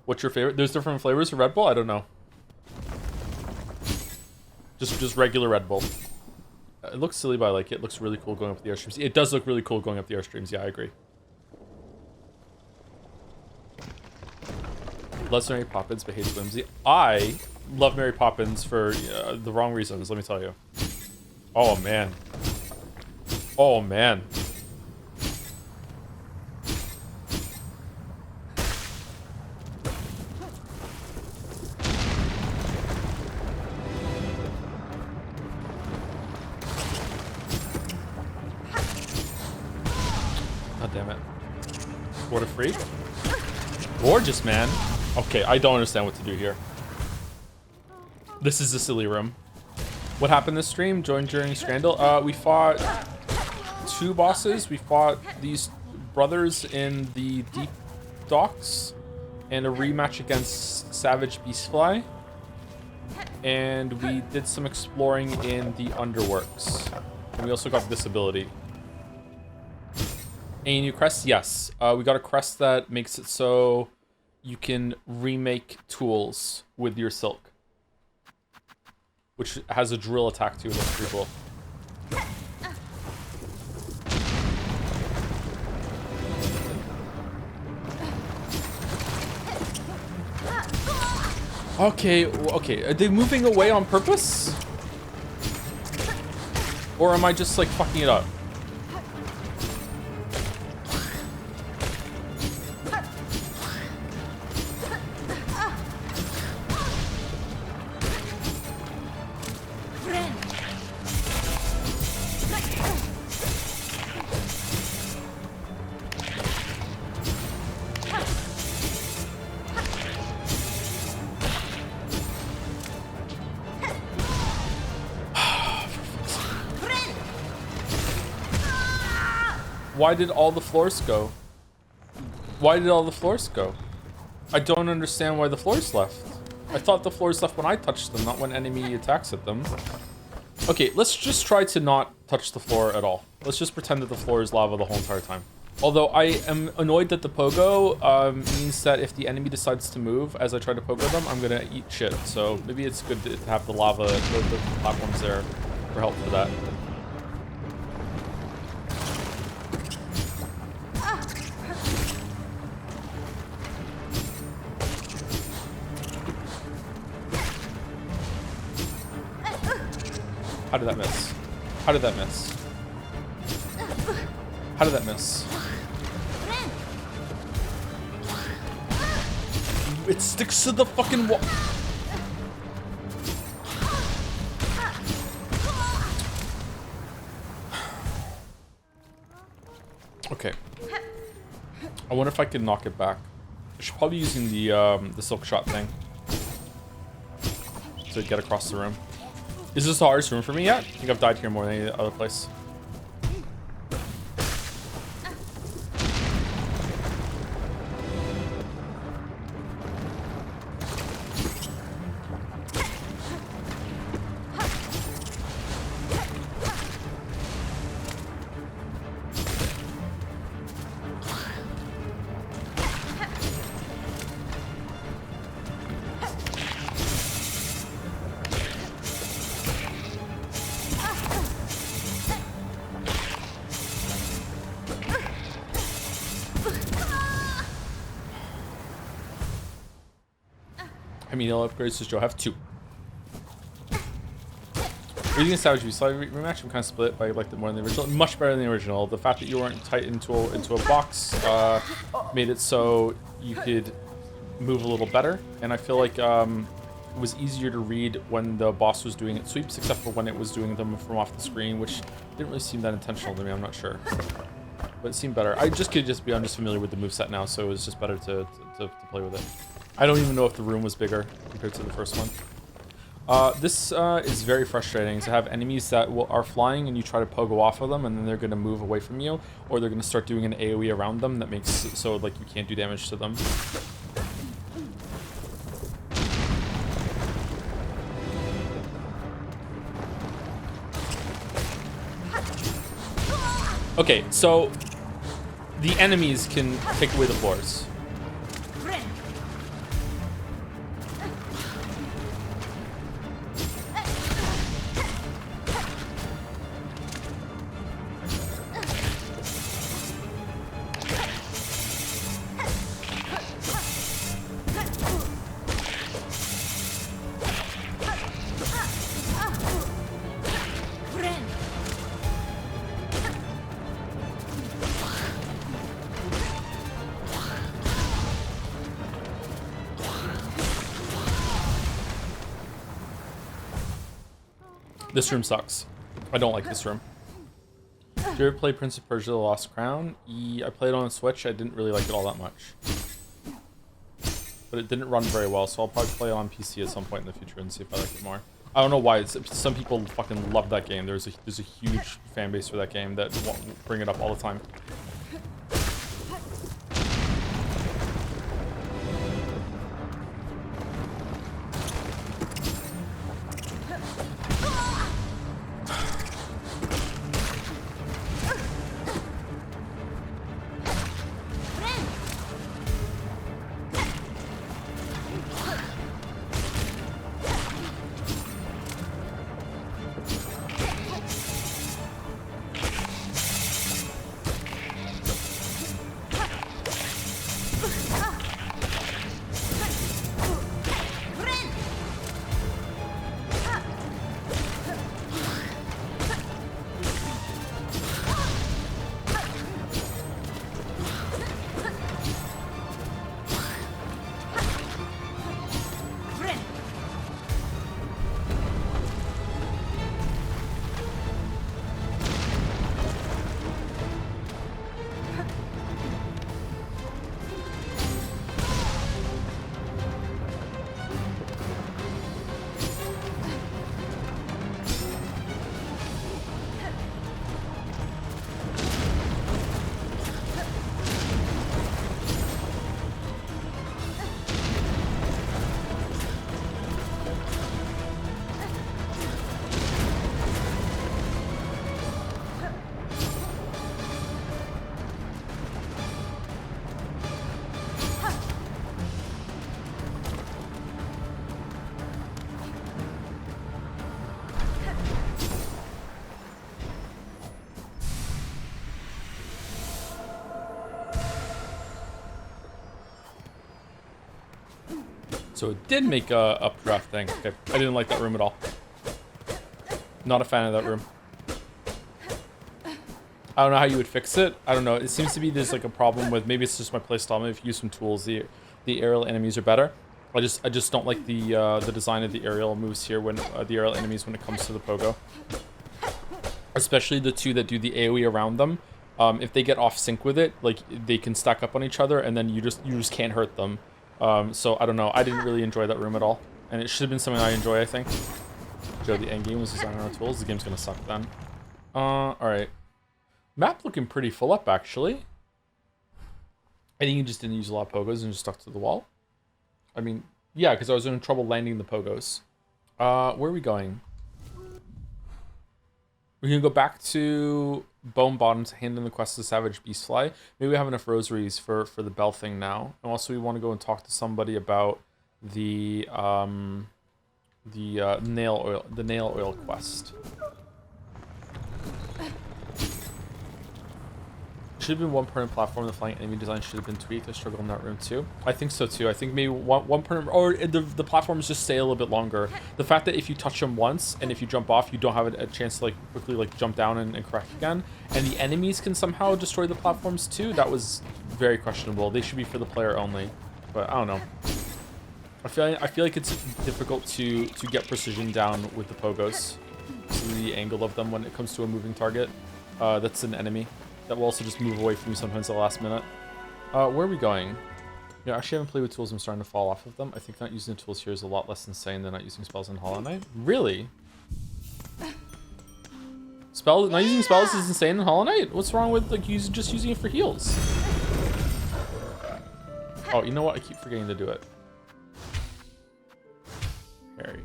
What's your favorite? There's different flavors of Red Bull. I don't know. Just regular Red Bull. It looks silly, but I like it. It looks really cool going up the airstreams. It does look really cool going up the airstreams. Yeah, I agree. Loves Mary Poppins, but hates Whimsy. I love Mary Poppins for the wrong reasons. Let me tell you. Oh man. Oh man. God damn it. What a freak. Gorgeous, man. Okay, I don't understand what to do here. This is a silly room. What happened this stream? Joined during Scrandle? We fought 2 bosses. We fought these brothers in the deep docks and a rematch against Savage Beastfly. And we did some exploring in the underworks. And we also got this ability. Any new crest? Yes. We got a crest that makes it so you can remake tools with your silk. Which has a drill attack too. That's pretty cool. Okay. Are they moving away on purpose? Or am I just like fucking it up? Why did all the floors go? Why did all the floors go? I don't understand why the floors left. I thought the floors left when I touched them, not when enemy attacks at them. Okay, let's just try to not touch the floor at all. Let's just pretend that the floor is lava the whole entire time. Although I am annoyed that the pogo means that if the enemy decides to move as I try to pogo them, I'm gonna eat shit. So maybe it's good to have the lava, the platforms there. for help for that. How did that miss? How did that miss? How did that miss? It sticks to the fucking wall. Okay. I wonder if I can knock it back. I should probably be using the silk shot thing to get across the room. Is this the hardest room for me yet? I think I've died here more than any other place. How many upgrades does Joe have? 2. Reading a Savage Beastfly rematch, I'm kind of split by like the more than the original. Much better than the original. The fact that you weren't tight into a box made it so you could move a little better, and I feel like it was easier to read when the boss was doing its sweeps, except for when it was doing them from off the screen, which didn't really seem that intentional to me. I'm not sure, but it seemed better. I just could just be I'm just familiar with the moveset now, so it was just better to play with it. I don't even know if the room was bigger compared to the first one. This is very frustrating to have enemies that are flying and you try to pogo off of them and then they're going to move away from you, or they're going to start doing an AoE around them that makes it so like you can't do damage to them. Okay, so the enemies can take away the floors. This room sucks. I don't like this room. Did you ever play Prince of Persia: The Lost Crown? I played it on the Switch. I didn't really like it all that much. But it didn't run very well, so I'll probably play it on PC at some point in the future and see if I like it more. I don't know why. Some people fucking love that game. There's a huge fan base for that game that bring it up all the time. So it did make a updraft thing. Okay, I didn't like that room at all. Not a fan of that room. I don't know how you would fix it. I don't know. It seems to be there's like a problem with, maybe it's just my playstyle. Maybe if you use some tools, the aerial enemies are better. I just don't like the design of the aerial moves here when the aerial enemies when it comes to the pogo. Especially the two that do the AoE around them. If they get off sync with it, like they can stack up on each other, and then you just can't hurt them. So I don't know. I didn't really enjoy that room at all, and it should have been something I enjoy. I think. Joe, the end game was designed around tools. The game's gonna suck then. All right. Map looking pretty full up actually. I think you just didn't use a lot of pogos and just stuck to the wall. I mean, yeah, because I was in trouble landing the pogos. Where are we going? We're gonna go back to Bone Bottom to hand in the quest to Savage Beastfly. Maybe we have enough rosaries for the bell thing now. And also we want to go and talk to somebody about the nail oil quest. Should have been one permanent platform. The flying enemy design should have been tweaked. I struggle in that room too. I think so too. I think maybe one permanent, or the platforms just stay a little bit longer. The fact that if you touch them once and if you jump off, you don't have a chance to like quickly like jump down and correct again. And the enemies can somehow destroy the platforms too. That was very questionable. They should be for the player only. But I don't know. I feel like it's difficult to get precision down with the pogos. The angle of them when it comes to a moving target. That's an enemy. That will also just move away from you sometimes at the last minute. Where are we going? Yeah, I actually haven't played with tools. I'm starting to fall off of them. I think not using the tools here is a lot less insane than not using spells in Hollow Knight. Really? Not using spells is insane in Hollow Knight? What's wrong with like just using it for heals? Oh, you know what? I keep forgetting to do it. Harry.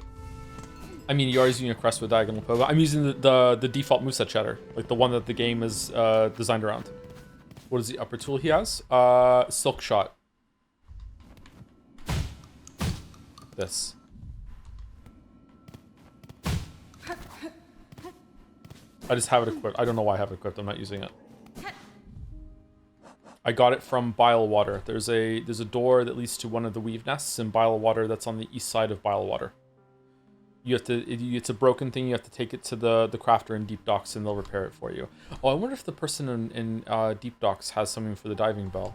I mean, you are using a crest with diagonal pogo. I'm using the default moveset cheddar, like the one that the game is designed around. What is the upper tool he has? Silk Shot. This. I just have it equipped. I don't know why I have it equipped. I'm not using it. I got it from Bilewater. There's a door that leads to one of the Weavenests in Bilewater that's on the east side of Bilewater. You have to, it's a broken thing, you have to take it to the crafter in Deep Docks and they'll repair it for you. Oh, I wonder if the person in Deep Docks has something for the diving bell.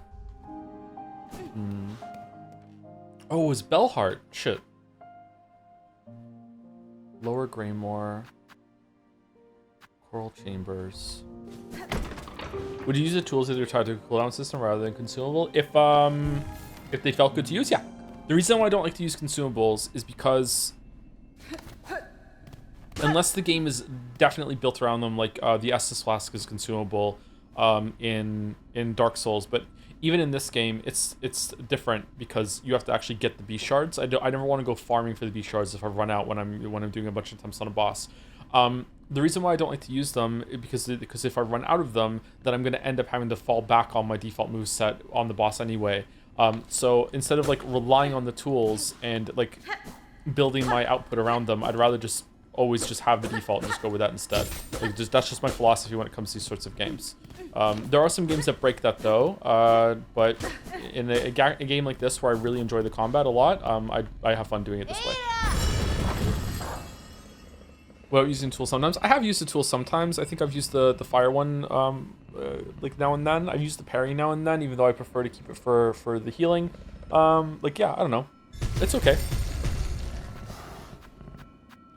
Oh, it was Bellheart. Shit. Lower Greymore. Coral Chambers. Would you use the tools as your tied to a cooldown system rather than consumable? If they felt good to use, yeah. The reason why I don't like to use consumables is because unless the game is definitely built around them, like the Estus Flask is consumable in Dark Souls, but even in this game, it's different because you have to actually get the beast shards. I never want to go farming for the beast shards if I run out when I'm doing a bunch of attempts on a boss. The reason why I don't like to use them is because if I run out of them, then I'm going to end up having to fall back on my default moveset on the boss anyway. So instead of like relying on the tools and like building my output around them, I'd rather just always just have the default and just go with that instead. Like that's just my philosophy when it comes to these sorts of games. There are some games that break that though, but in a game like this where I really enjoy the combat a lot, I have fun doing it this way. Well, using tools sometimes. I have used the tool sometimes. I think I've used the fire one like now and then. I've used the parry now and then, even though I prefer to keep it for the healing. Like yeah, I don't know. It's okay.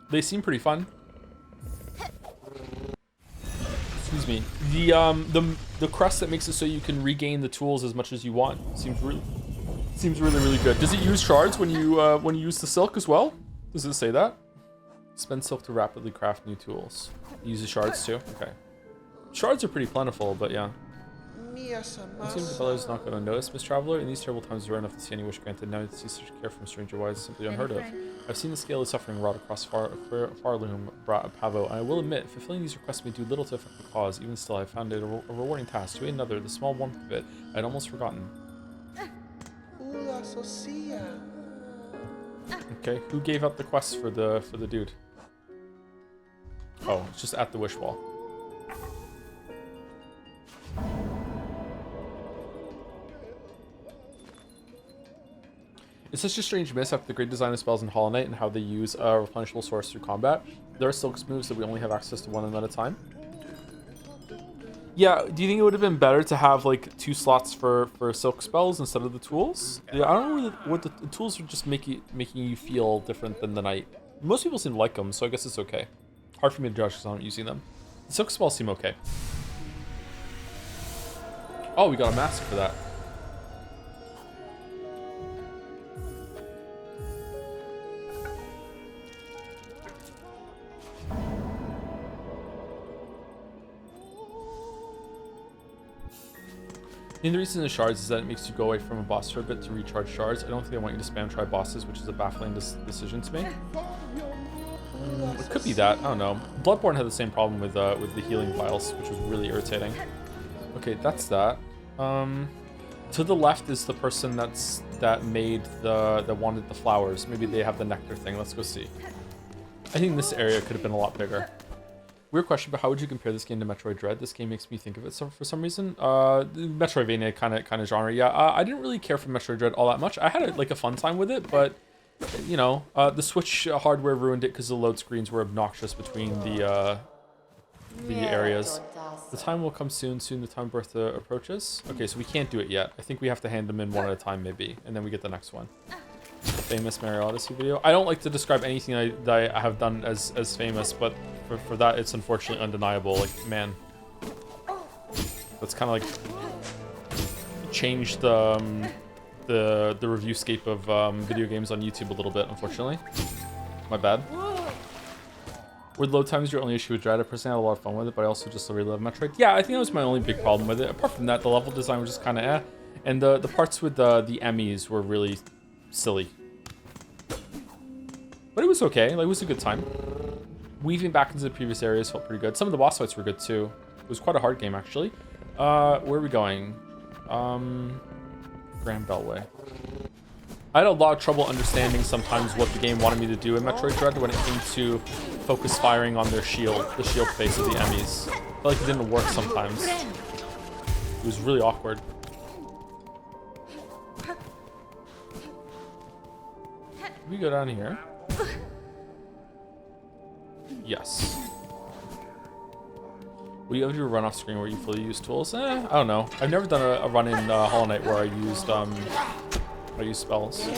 They seem pretty fun. Excuse me. The crest that makes it so you can regain the tools as much as you want seems really good. Does it use shards when you use the silk as well? Does it say that? Spend silk to rapidly craft new tools. Use the shards too? Okay. Shards are pretty plentiful, but yeah. It seems the fellow's not going to notice, Miss Traveler. In these terrible times, it's rare enough to see any wish granted. Now to see such care from stranger wise is simply unheard of. I've seen the scale of suffering wrought across Farloom, Pavo, and I will admit, fulfilling these requests may do little to affect the cause. Even still, I found it a rewarding task. To aid another, the small warmth of it, I'd almost forgotten. Okay, who gave out the quest for the dude? Oh, it's just at the wish wall. It's such a strange miss after the great design of spells in Hollow Knight and how they use a replenishable source through combat. There are Silks moves that we only have access to one at a time. Yeah, do you think it would have been better to have like 2 slots for Silk spells instead of the tools? Yeah, I don't know what the tools are just making you feel different than the Knight. Most people seem to like them, so I guess it's okay. Hard for me to judge because I'm not using them. The Silk spells seem okay. Oh, we got a mask for that. The reason the shards is that it makes you go away from a boss for a bit to recharge shards. I don't think they want you to spam try bosses, which is a baffling decision to me. It could be that. I don't know. Bloodborne had the same problem with the healing vials, which was really irritating. Okay, that's that. To the left is the person that wanted the flowers. Maybe they have the nectar thing. Let's go see. I think this area could have been a lot bigger. Weird question, but how would you compare this game to Metroid Dread? This game makes me think of it for some reason. Metroidvania kind of genre. Yeah, I didn't really care for Metroid Dread all that much. I had a fun time with it, but you know, the Switch hardware ruined it because the load screens were obnoxious between the areas. The time will come soon. Soon the time of birth approaches. Okay, so we can't do it yet. I think we have to hand them in one at a time, maybe, and then we get the next one. The famous Mario Odyssey video. I don't like to describe anything that I have done as famous, but for that, it's unfortunately undeniable. Like, man, that's kind of like changed the review scape of video games on YouTube a little bit, unfortunately. My bad. With load times your only issue with Dread? I personally had a lot of fun with it, but I also just really love Metroid. Yeah, I think that was my only big problem with it. Apart from that, the level design was just kind of eh. And the parts with the Emmys were really silly. But it was okay. Like, it was a good time. Weaving back into the previous areas felt pretty good. Some of the boss fights were good too. It was quite a hard game, actually. Where are we going? Grand Beltway. I had a lot of trouble understanding sometimes what the game wanted me to do in Metroid Dread when it came to focus firing on their shield, the shield face of the Emmys. I felt like it didn't work sometimes. It was really awkward. Can we go down here? Yes. Will you ever do a run off screen where you fully use tools? I don't know. I've never done a run in Hollow Knight where I used spells.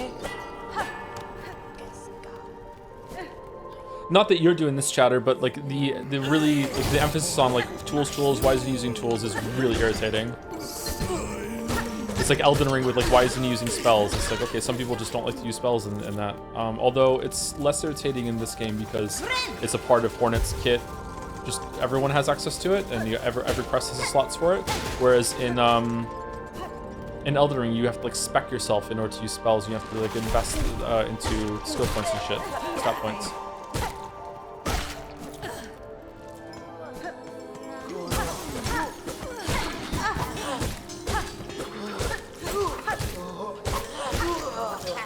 Not that you're doing this, chatter, but like the really like, the emphasis on like tools. Why isn't he using tools is really irritating. It's like Elden Ring with like why isn't he using spells? It's like, okay, some people just don't like to use spells in that. Although it's less irritating in this game because it's a part of Hornet's kit. Just everyone has access to it, and every quest has slots for it. Whereas in Elden Ring, you have to like spec yourself in order to use spells. You have to like invest into skill points and shit, stat points.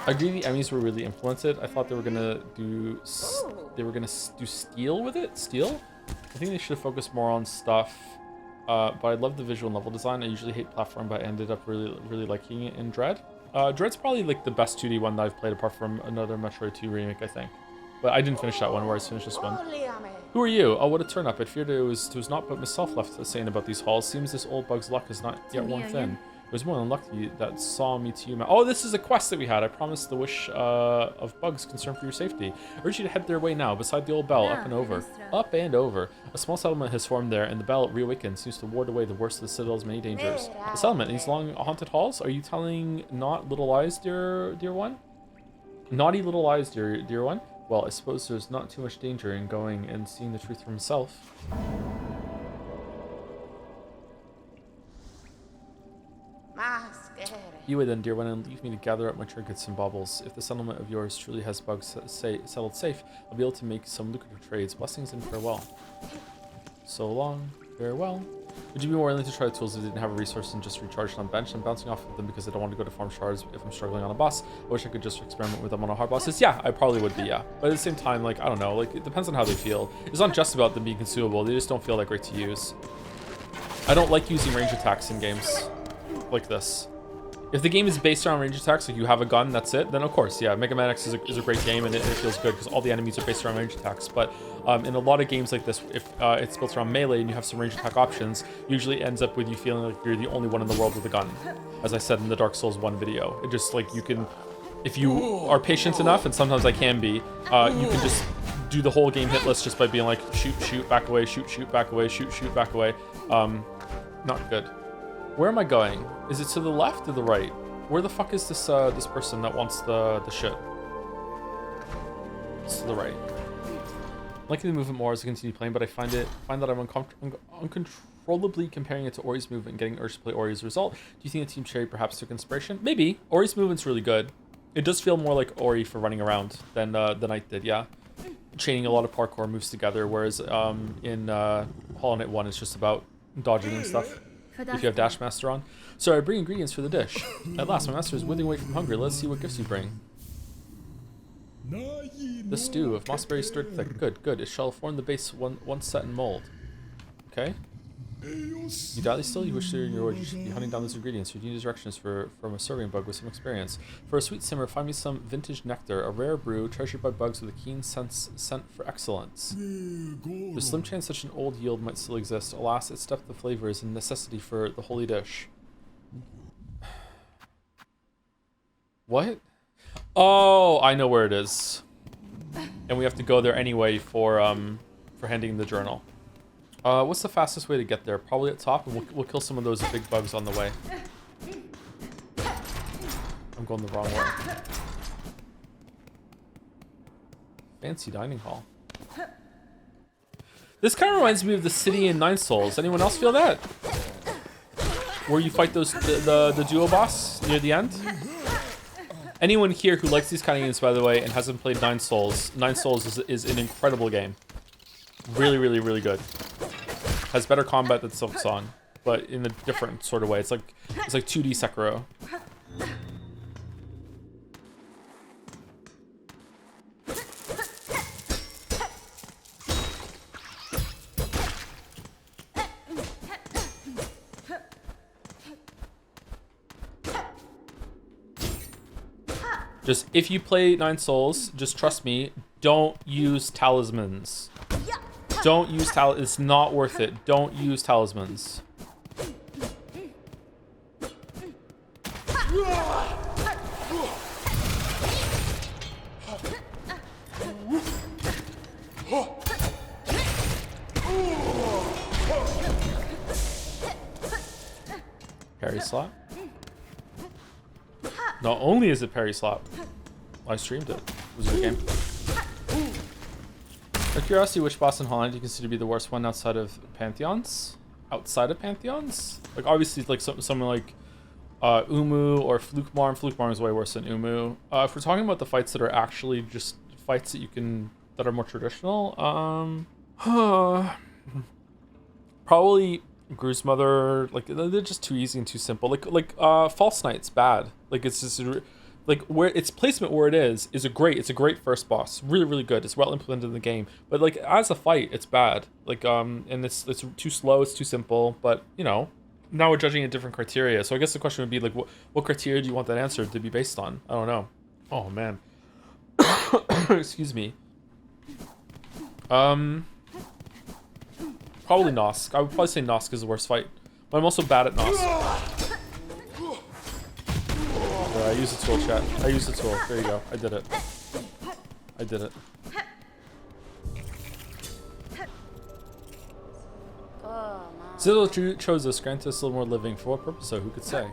I agree the Emmys were really implemented. I thought they were gonna do steel with it. Steel? I think they should have focused more on stuff. But I love the visual and level design. I usually hate platform, but I ended up really liking it in Dread. Dread's probably like the best 2D one that I've played apart from another Metroid 2 remake, I think. But I didn't finish that one, whereas I finished this one. Who are you? Oh, what a turn up. I feared it was not but myself left saying about these halls. Seems this old bug's luck is not yet worn thin. It was more than lucky that saw me to you. Oh, this is a quest that we had. I promised the wish of bugs concerned for your safety. I urge you to head their way now, beside the old bell, up and over. Up and over. A small settlement has formed there, and the bell, reawakened, seems to ward away the worst of the Citadel's many dangers. The settlement, these long haunted halls? Are you telling not little lies, dear one? Naughty little lies, dear one? Well, I suppose there's not too much danger in going and seeing the truth for himself. You would then, dear one, and leave me to gather up my trinkets and baubles. If the settlement of yours truly has bugs settled safe, I'll be able to make some lucrative trades. Blessings and farewell. So long, farewell. Would you be more willing to try the tools if you didn't have a resource and just recharged on bench? I'm bouncing off of them because I don't want to go to farm shards if I'm struggling on a boss. I wish I could just experiment with them on a hard bosses. Yeah, I probably would be, yeah. But at the same time, like, I don't know, like, it depends on how they feel. It's not just about them being consumable, they just don't feel that great to use. I don't like using range attacks in games like this. If the game is based around range attacks, like you have a gun, that's it, then of course, yeah, Mega Man X is a great game and it feels good because all the enemies are based around range attacks. But in a lot of games like this, if it's built around melee and you have some range attack options, usually ends up with you feeling like you're the only one in the world with a gun. As I said in the Dark Souls 1 video, it just like you can, if you are patient enough, and sometimes I can be, you can just do the whole game hitless just by being like shoot, shoot, back away, shoot, shoot, back away, shoot, shoot, back away. Not good. Where am I going? Is it to the left or the right? Where the fuck is this this person that wants the shit? It's to the right. I'm liking the movement more as I continue playing, but I find that I'm uncontrollably comparing it to Ori's movement and getting urged to play Ori as a result. Do you think that Team Cherry perhaps took inspiration? Maybe. Ori's movement's really good. It does feel more like Ori for running around than the Knight did, yeah. Chaining a lot of parkour moves together, whereas in Hollow Knight 1 it's just about dodging and stuff. If you have Dash Master on. So I bring ingredients for the dish. At last, my master is withering away from hunger. Let's see what gifts you bring. The stew of mossberry stirred thick. Good, good. It shall form the base once set in mold. Okay. You doubt still? You wish to in your order you should be hunting down those ingredients. You need directions from a serving bug with some experience. For a sweet simmer, find me some vintage nectar, a rare brew treasured by bugs with a keen scent for excellence. The slim chance such an old yield might still exist. Alas, its depth of flavor is a necessity for the holy dish. What? Oh, I know where it is. And we have to go there anyway for handing the journal. What's the fastest way to get there? Probably at top, and we'll kill some of those big bugs on the way. I'm going the wrong way. Fancy dining hall. This kind of reminds me of the city in Nine Souls. Anyone else feel that? Where you fight those the duo boss near the end? Anyone here who likes these kind of games, by the way, and hasn't played Nine Souls is an incredible game. Really, really, really good. Has better combat than Silksong, but in a different sort of way. It's like 2D Sekiro. Just if you play Nine Souls, just trust me, don't use talismans. Don't use it's not worth it. Don't use talismans. Parry slap. Not only is it parry slap, I streamed it. It was a good game. Out of curiosity, which boss in Holland do you consider to be the worst one outside of Pantheons? Outside of Pantheons? Like, obviously, like someone like Umu or Flukmarm. Flukmarm is way worse than Umu. If we're talking about the fights that are actually just fights that are more traditional, probably Gru's Mother. Like, they're just too easy and too simple. Like False Knight's bad. Like, it's just like where its placement where it is a great first boss. Really, really good. It's well implemented in the game. But like as a fight, it's bad. Like and it's too slow. It's too simple. But you know, now we're judging a different criteria. So I guess the question would be like, what criteria do you want that answer to be based on? I don't know. Oh man. Excuse me. Probably Nosk. I would probably say Nosk is the worst fight. But I'm also bad at Nosk. I use the tool, chat. I use the tool. There you go. I did it. I did it. Zillow chose us, grant us a little more living. For what purpose, though? Who could say?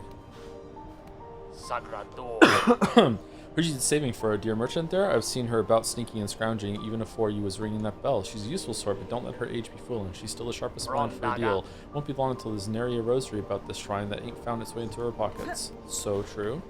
Heard you saving for a dear merchant there. I've seen her about sneaking and scrounging even before you was ringing that bell. She's a useful sort, but don't let her age be fooling. She's still the sharpest mind for a deal. Won't be long until there's nary a rosary about this shrine that ain't found its way into her pockets. So true.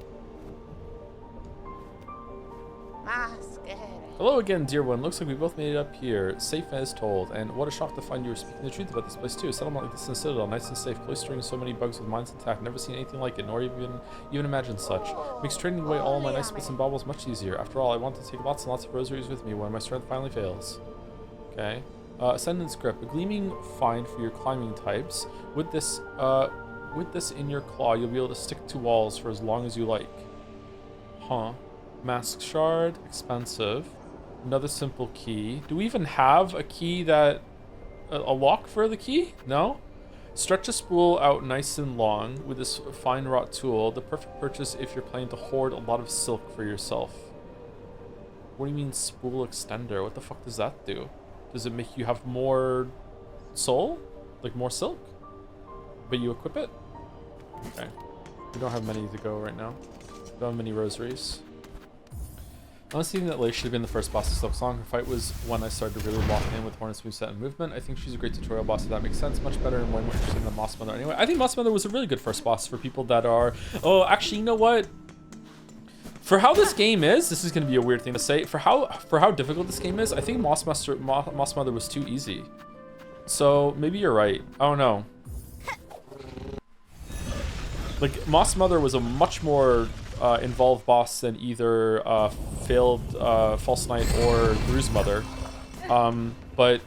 Hello again, dear one. Looks like we both made it up here, safe as told. And what a shock to find you were speaking the truth about this place too. A settlement like this in Citadel, nice and safe, cloistering so many bugs with minds intact. Never seen anything like it, nor even imagined such. Makes trading away all my nice bits and baubles much easier. After all, I want to take lots and lots of rosaries with me when my strength finally fails. Okay. Ascendant script. A gleaming find for your climbing types. Would this With this in your claw, you'll be able to stick to walls for as long as you like. Huh. Mask shard, expensive. Another simple key. Do we even have a key that... a lock for the key? No? Stretch a spool out nice and long with this fine wrought tool. The perfect purchase if you're planning to hoard a lot of silk for yourself. What do you mean spool extender? What the fuck does that do? Does it make you have more soul? Like more silk? But you equip it? Okay. We don't have many to go right now. Don't have many rosaries. Honestly, that Lei should have been the first boss of Silksong. Her fight was when I started to really lock in with Hornet's moveset and movement. I think she's a great tutorial boss, if that makes sense. Much better and way more interesting than Moss Mother. Anyway, I think Moss Mother was a really good first boss for people that are... Oh, actually, you know what? For how this game is, this is going to be a weird thing to say. For how difficult this game is, I think Moss Mother was too easy. So maybe you're right. I don't know. Like, Moss Mother was a much more involved boss than either failed False Knight or Gru's Mother. But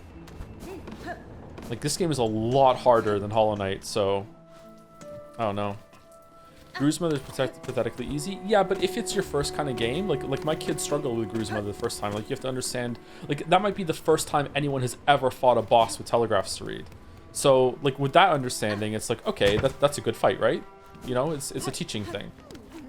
like, this game is a lot harder than Hollow Knight, so I don't know. Gru's Mother is pathetically easy. Yeah, but if it's your first kind of game, like my kids struggled with Gru's Mother the first time. Like, you have to understand, like, that might be the first time anyone has ever fought a boss with telegraphs to read. So, like, with that understanding, it's like, okay, that's a good fight, right? You know, it's a teaching thing.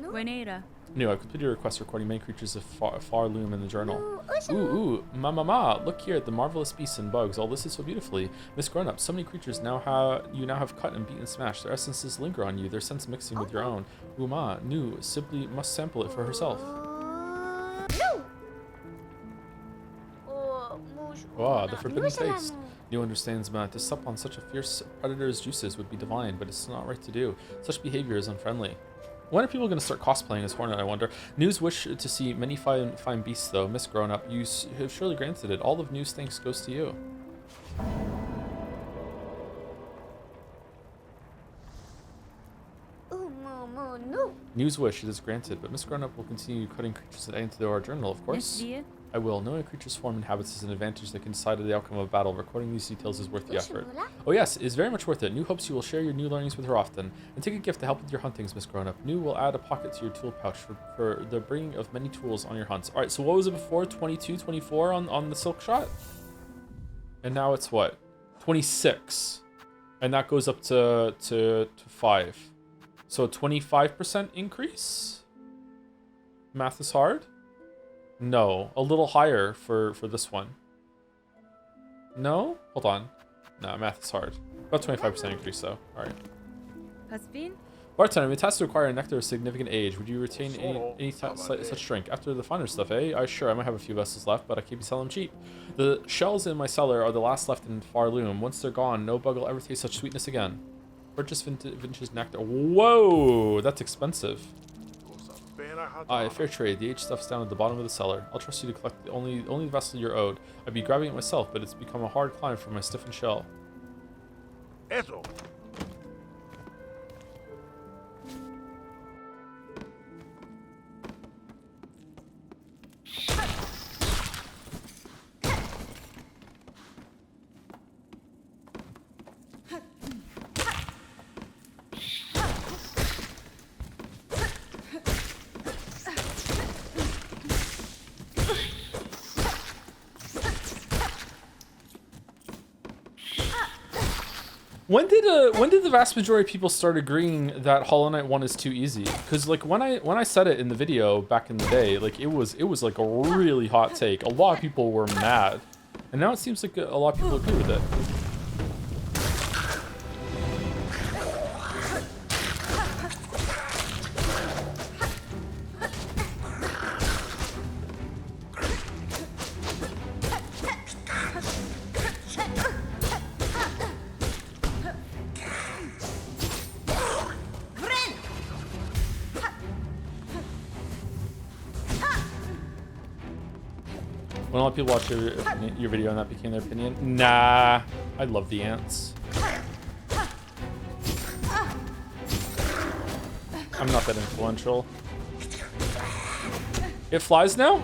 Buenera. No, I completed a request recording many creatures of far loom in the journal. Ooh, ma, look here at the marvelous beasts and bugs, all listed so beautifully. Miss Grown Up, so many creatures you now have cut and beaten and smashed. Their essences linger on you, their scents mixing with your own. Ooh, ma, Nu, simply must sample it for herself. Wow, the forbidden taste. Nu understands, ma, to sup on such a fierce predator's juices would be divine, but it's not right to do. Such behavior is unfriendly. When are people going to start cosplaying as Hornet, I wonder? News wish to see many fine beasts, though. Miss Grown Up, you have surely granted it. All of News thanks goes to you. News wish, it is granted, but Miss Grown Up will continue cutting creatures that add into our journal, of course. Yes, dear. I will. Knowing a creature's form and habits is an advantage that can decide the outcome of a battle. Recording these details is worth the effort. Oh yes, it is very much worth it. Nu hopes you will share your new learnings with her often. And take a gift to help with your huntings, Miss Grown Up. Nu will add a pocket to your tool pouch for the bringing of many tools on your hunts. Alright, so what was it before? 22, 24 on the silk shot? And now it's what? 26. And that goes up to 5. So a 25% increase? Math is hard? No, a little higher for this one. No? Hold on. No, math is hard. About 25% increase though. Alright. Caspin? Bartender, it has to acquire a nectar of significant age. Would you retain any such drink? After the finer stuff, eh? Sure, I might have a few vessels left, but I can't be selling them cheap. The shells in my cellar are the last left in Far Loom. Once they're gone, no bug will ever taste such sweetness again. Purchase vintage nectar. Whoa, that's expensive. Fair trade. The H stuff's down at the bottom of the cellar. I'll trust you to collect the only vessel you're owed. I'd be grabbing it myself, but it's become a hard climb for my stiffened shell. Eso. When did the vast majority of people start agreeing that Hollow Knight 1 is too easy? Because like when I said it in the video back in the day, like it was like a really hot take. A lot of people were mad, and now it seems like a lot of people agree with it. When a lot of people watched your video and that became their opinion. Nah, I love the ants. I'm not that influential. It flies now?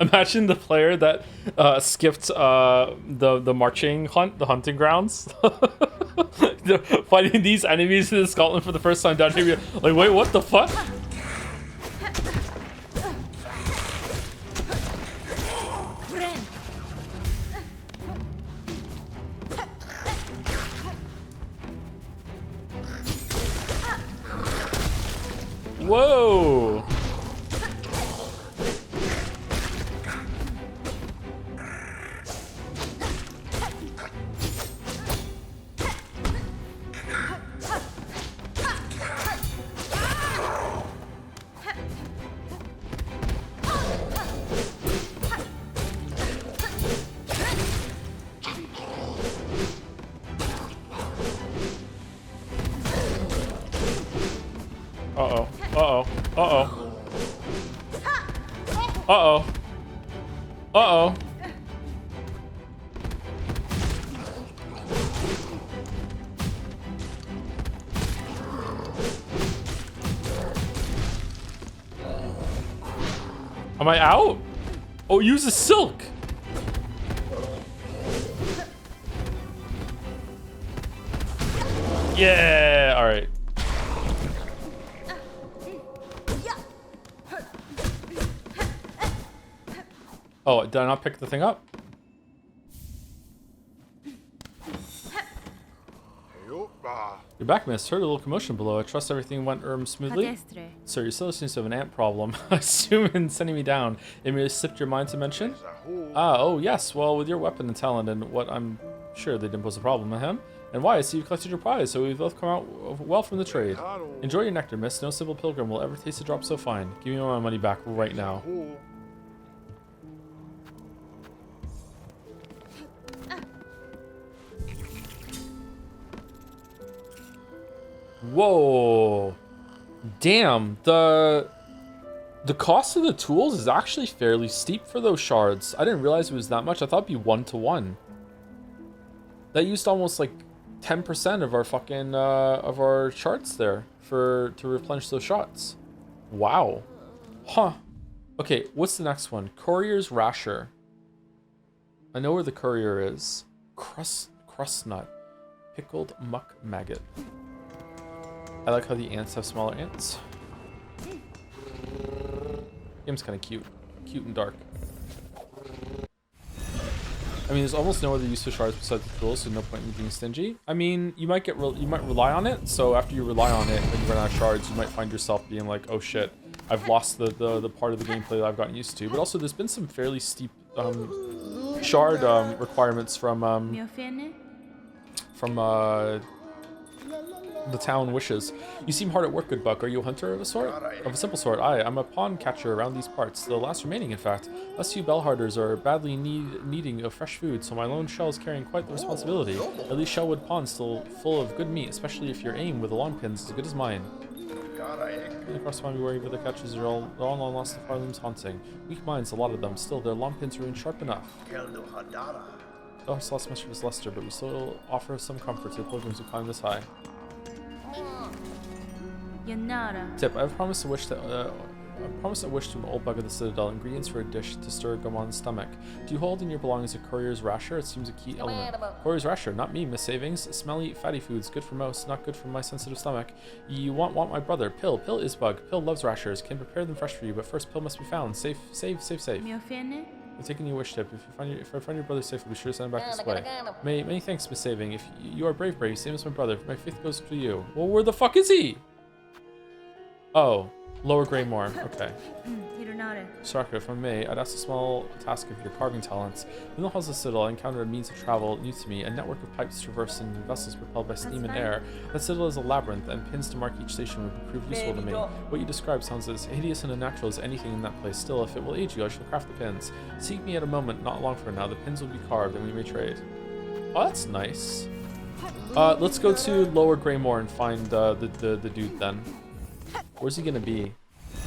Imagine the player that skipped the marching hunt, the hunting grounds. Fighting these enemies in Scotland for the first time down here. Like, wait, what the fuck? Whoa! Uh-oh. Uh-oh. Uh-oh. Uh-oh. Uh-oh. Am I out? Oh, use a silk. Yeah, all right. Oh, did I not pick the thing up? You're back, miss. Heard a little commotion below. I trust everything went smoothly. Adestre. Sir, you still seems to have an ant problem. I assume in sending me down, it may have slipped your mind to mention? Ah, oh yes. Well, with your weapon and talent and what I'm sure they didn't pose a problem, ahem. And why? I see you've collected your prize, so we've both come out well from the trade. Enjoy your nectar, miss. No simple pilgrim will ever taste a drop so fine. Give me my money back right now. Whoa. Damn, the cost of the tools is actually fairly steep for those shards. I didn't realize it was that much. I thought it'd be 1-to-1. That used almost like 10% of our fucking of our shards there to replenish those shots. Wow. Huh. Okay, what's the next one? Courier's Rasher. I know where the courier is. Crust nut. Pickled muck maggot. I like how the ants have smaller ants. Game's kind of cute. Cute and dark. I mean, there's almost no other use for shards besides the tools, so no point in being stingy. I mean, you might rely on it, so after you rely on it and you run out of shards, you might find yourself being like, oh shit, I've lost the part of the gameplay that I've gotten used to. But also, there's been some fairly steep shard requirements from the town wishes. You seem hard at work, good buck. Are you a hunter of a sort? Of a simple sort? Aye, I'm a pawn catcher around these parts. The last remaining, in fact. Us few bellharders are badly needing of fresh food, so my lone shell is carrying quite the responsibility. At least Shellwood Pond's still full of good meat, especially if your aim with the long pins is as good as mine. Across the where the catchers are all long lost to Farloom's haunting. Weak minds, a lot of them. Still, their long pins remain sharp enough. The last much of his luster, but we still offer some comfort to the pilgrims who climb this high. Tip: I have promised a wish to an old bug of the Citadel ingredients for a dish to stir Gamon's stomach. Do you hold in your belongings a courier's rasher? It seems a key element. Courier's rasher, not me, Miss Savings. Smelly, fatty foods, good for most, not good for my sensitive stomach. You want my brother, Pill. Pill is bug. Pill loves rashers. Can prepare them fresh for you, but first Pill must be found. Safe. I'm taking your wish, Tip. If I find your brother safe, I'll be sure to send him back this way. Many thanks, Miss Saving. If you are brave, same as my brother. My faith goes to you. Well, where the fuck is he? Oh, Lower Greymore. Okay. Sarka, if I may, I'd ask a small task of your carving talents. In the halls of the Citadel, I encountered a means of travel new to me, a network of pipes traversing vessels propelled by steam and air. The Citadel is a labyrinth, and pins to mark each station would prove useful to me. What you describe sounds as hideous and unnatural as anything in that place. Still, if it will aid you, I shall craft the pins. Seek me at a moment, not long from now. The pins will be carved, and we may trade. Oh, that's nice. Let's go to Lower Greymore and find the dude then. Where's he gonna be?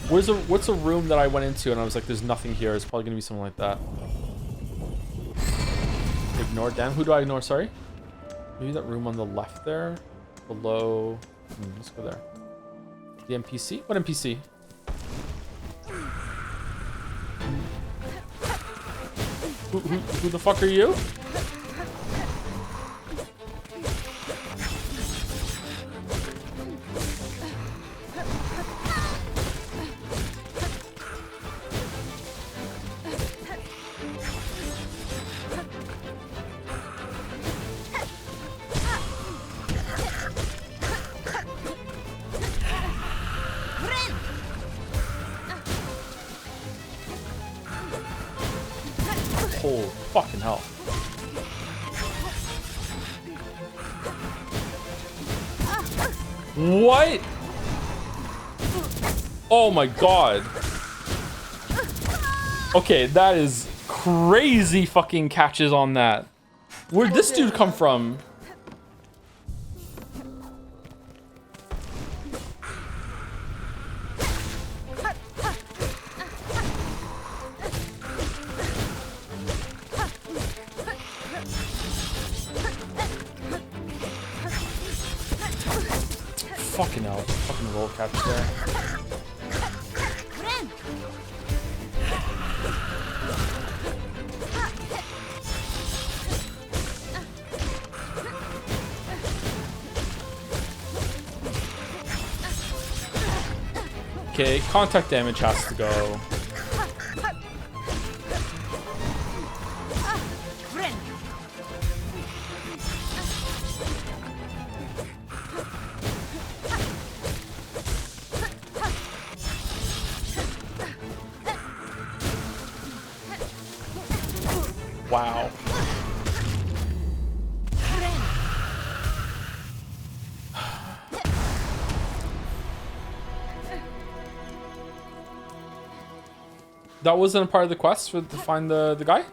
What's a room that I went into and I was like, there's nothing here. It's probably gonna be something like that. Ignore them. Who do I ignore? Sorry. Maybe that room on the left there, below. Let's go there. The NPC. What NPC? Who the fuck are you? Holy fucking hell. What? Oh my god. Okay, that is crazy fucking catches on that. Where'd this dude come from? Fucking hell. Fucking roll catch there. Okay, contact damage has to go. Wow. That wasn't a part of the quest to find the guy?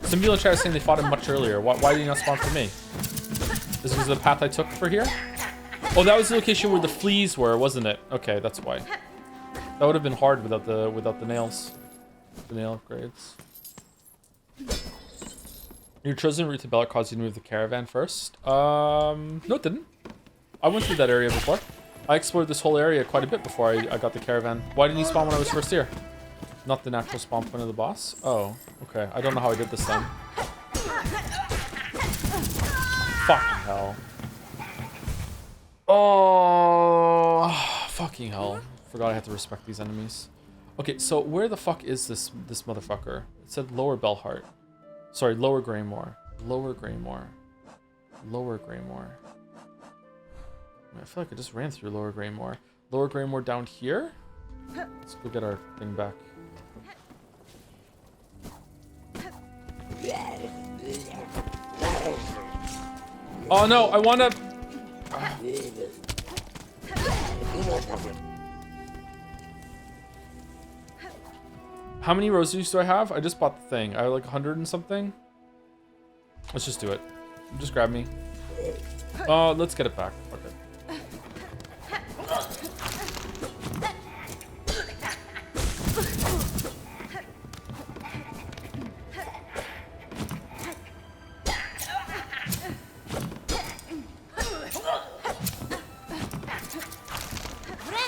Some people in chat are saying they fought him much earlier. Why did he not spawn for me? This was the path I took for here? Oh, that was the location where the fleas were, wasn't it? Okay, that's why. That would have been hard without the nails. The nail upgrades. Your chosen route to Bella caused you to move the caravan first? No, it didn't. I went through that area before. I explored this whole area quite a bit before I got the caravan. Why didn't he spawn when I was first here? Not the natural spawn point of the boss? Oh, okay. I don't know how I did this then. Fucking hell. Oh, fucking hell. Forgot I had to respect these enemies. Okay, so where the fuck is this motherfucker? It said Lower Bellheart. Sorry, Lower Greymore. Lower Greymore. Lower Greymore. I feel like I just ran through Lower Greymore. Lower Greymore down here? Let's go get our thing back. Oh no, I wanna... How many rosaries do I have? I just bought the thing. I have like 100 and something. Let's just do it. Just grab me. Let's get it back. Fuck it.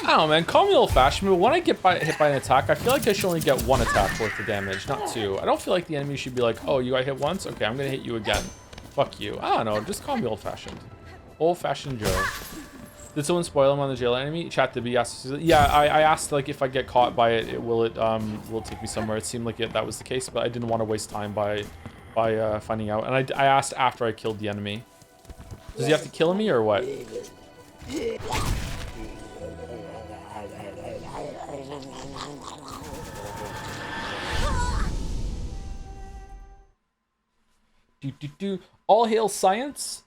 I don't know, man. Call me old-fashioned, but when I get hit by an attack, I feel like I should only get one attack worth of damage, not two. I don't feel like the enemy should be like, oh, you got hit once? Okay, I'm gonna hit you again. Fuck you. I don't know. Just call me old-fashioned. Old-fashioned Joe. Did someone spoil him on the jail enemy? Chat did be asked. Yeah, I asked like if I get caught by it, will it take me somewhere? It seemed like that was the case, but I didn't want to waste time by finding out. And I asked after I killed the enemy. Does he have to kill me or what? All hail science.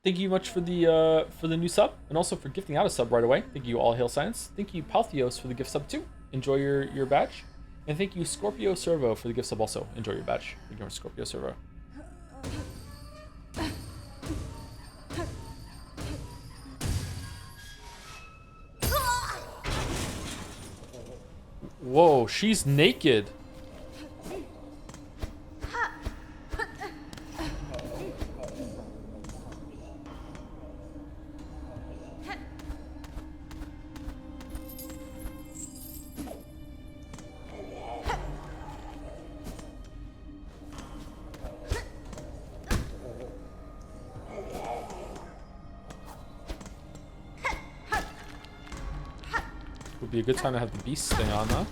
Thank you much for the new sub, and also for gifting out a sub right away. Thank you, all hail science. Thank you, Palthios, for the gift sub too. Enjoy your badge, and thank you, Scorpio Servo, for the gift sub also. Enjoy your badge. Thank you, Scorpio Servo. Whoa, she's naked. would be a good time to have the beast thing on, huh?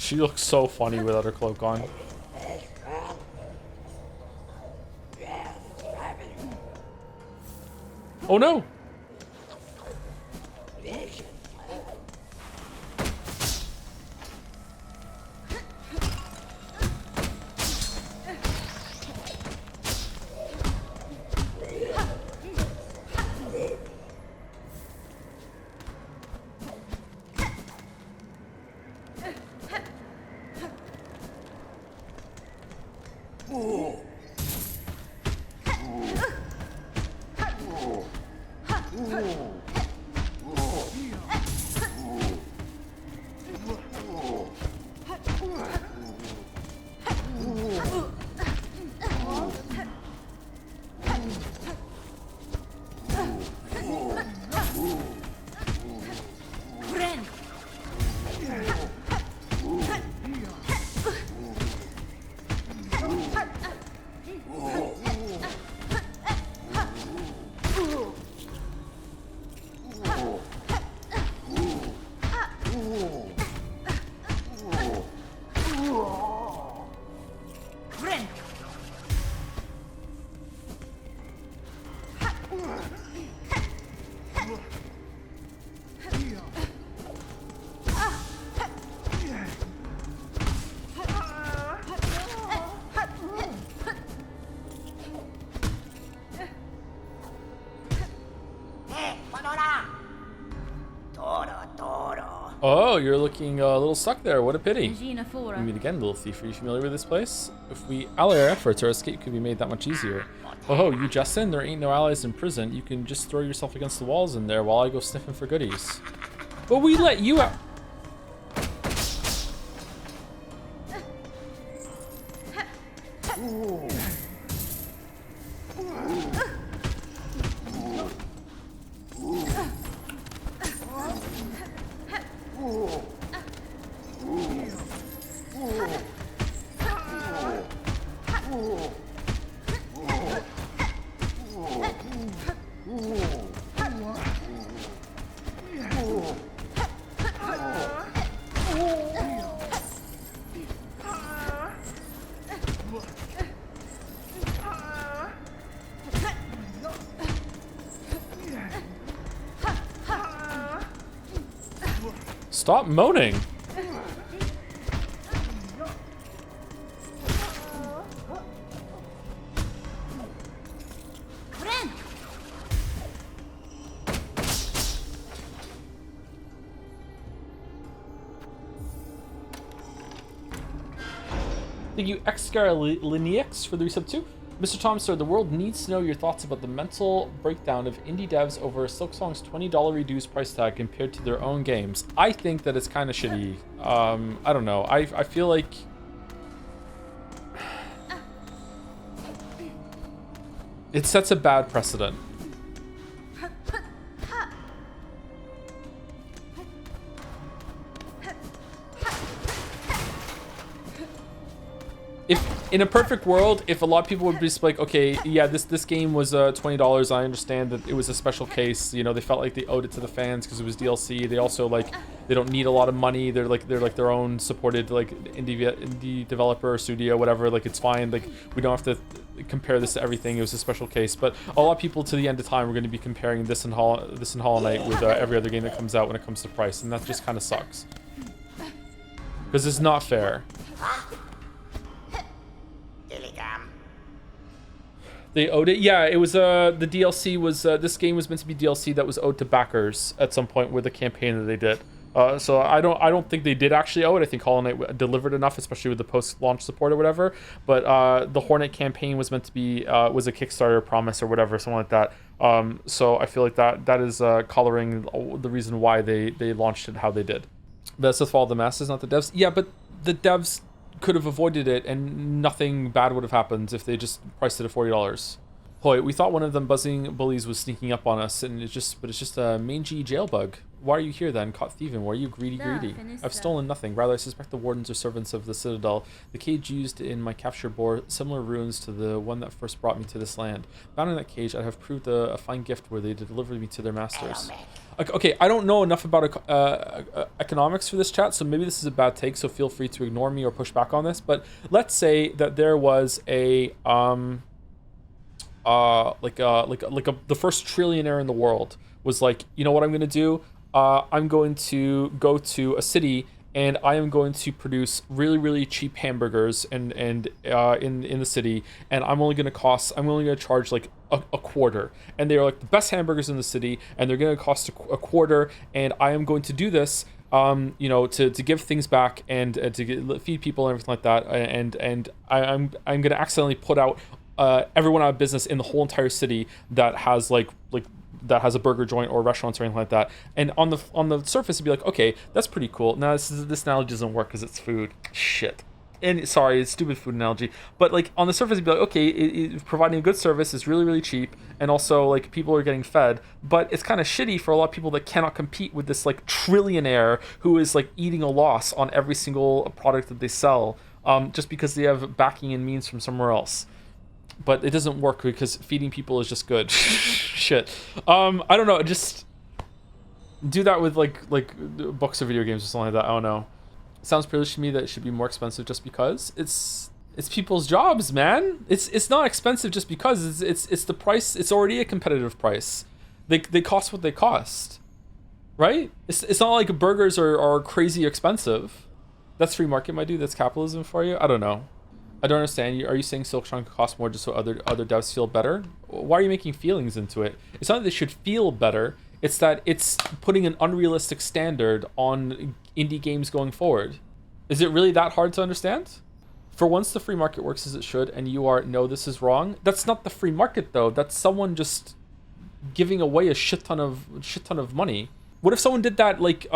She looks so funny without her cloak on. Oh no! Oh, you're looking a little stuck there. What a pity. Gina We Fora. meet again, little thief. Are you familiar with this place? If we ally our efforts, our escape could be made that much easier. Oh, you Justin? There ain't no allies in prison. You can just throw yourself against the walls in there while I go sniffing for goodies. But we let you out. Stop moaning. Thank you, Xcar Linux, for the resub too. Mr. Tom, sir, the world needs to know your thoughts about the mental breakdown of indie devs over Silksong's $20 reduced price tag compared to their own games. I think that it's kind of shitty. I don't know. I feel like... it sets a bad precedent. If in a perfect world, if a lot of people would just be like, okay, yeah, this game was $20. I understand that it was a special case. You know, they felt like they owed it to the fans because it was DLC. They also like they don't need a lot of money. They're like their own supported like indie developer or studio, whatever. Like it's fine. Like we don't have to compare this to everything. It was a special case. But a lot of people to the end of time are going to be comparing this and Hollow Knight with every other game that comes out when it comes to price, and that just kind of sucks because it's not fair. They owed it. Yeah, it was the DLC was this game was meant to be DLC that was owed to backers at some point with the campaign that they did. So I don't think they did actually owe it. I think Hollow Knight delivered enough, especially with the post-launch support or whatever. But the Hornet campaign was meant to be was a Kickstarter promise or whatever, something like that. So I feel like that is coloring the reason why they launched it how they did. That's the fault of the masters, not the devs. Yeah, but the devs could have avoided it and nothing bad would have happened if they just priced it at $40. Hoy, we thought one of them buzzing bullies was sneaking up on us, and it's just a mangy jail bug. Why are you here then, caught thieving? Why are you greedy? I've stolen nothing. Rather, I suspect the wardens are servants of the Citadel. The cage used in my capture bore similar runes to the one that first brought me to this land. Bound in that cage, I'd have proved a fine gift worthy to deliver me to their masters. Okay, I don't know enough about economics for this chat, so maybe this is a bad take, so feel free to ignore me or push back on this. But let's say that there was the first trillionaire in the world was like, you know what I'm going to do? I'm going to go to a city and I am going to produce really, really cheap hamburgers and in the city, and I'm only going to charge like a quarter, and they're like the best hamburgers in the city, and they're going to cost a quarter, and I am going to do this to give things back and to feed people and everything like that, and I'm going to accidentally put out everyone out of business in the whole entire city that has that has a burger joint or restaurants or anything like that. And on the surface, it'd be like, okay, that's pretty cool. Now this analogy doesn't work because it's food. Shit. And sorry, it's a stupid food analogy. But like on the surface, it'd be like, okay, providing a good service is really, really cheap, and also like people are getting fed. But it's kind of shitty for a lot of people that cannot compete with this like trillionaire who is like eating a loss on every single product that they sell, just because they have backing and means from somewhere else. But it doesn't work because feeding people is just good. Shit. I don't know. Just do that with like books or video games or something like that. I don't know. It sounds privileged to me that it should be more expensive just because it's people's jobs, man. It's not expensive just because it's the price. It's already a competitive price. They cost what they cost, right? It's not like burgers are crazy expensive. That's free market, my dude. That's capitalism for you. I don't know. I don't understand. Are you saying Silksong could cost more just so other devs feel better? Why are you making feelings into it? It's not that they should feel better. It's that it's putting an unrealistic standard on indie games going forward. Is it really that hard to understand? For once, the free market works as it should, and you are, no, this is wrong. That's not the free market, though. That's someone just giving away a shit ton of money. What if someone did that like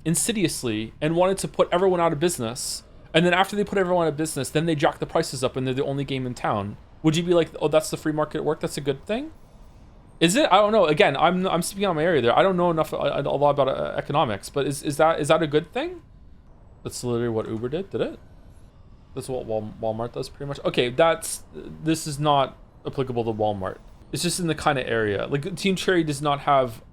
insidiously and wanted to put everyone out of business? And then after they put everyone out of business, then they jack the prices up and they're the only game in town. Would you be like, oh, that's the free market at work? That's a good thing? Is it? I don't know. Again, I'm speaking on my area there. I don't know a lot about economics, but is that a good thing? That's literally what Uber did it? That's what Walmart does pretty much. Okay, this is not applicable to Walmart. It's just in the kind of area. Like Team Cherry does not have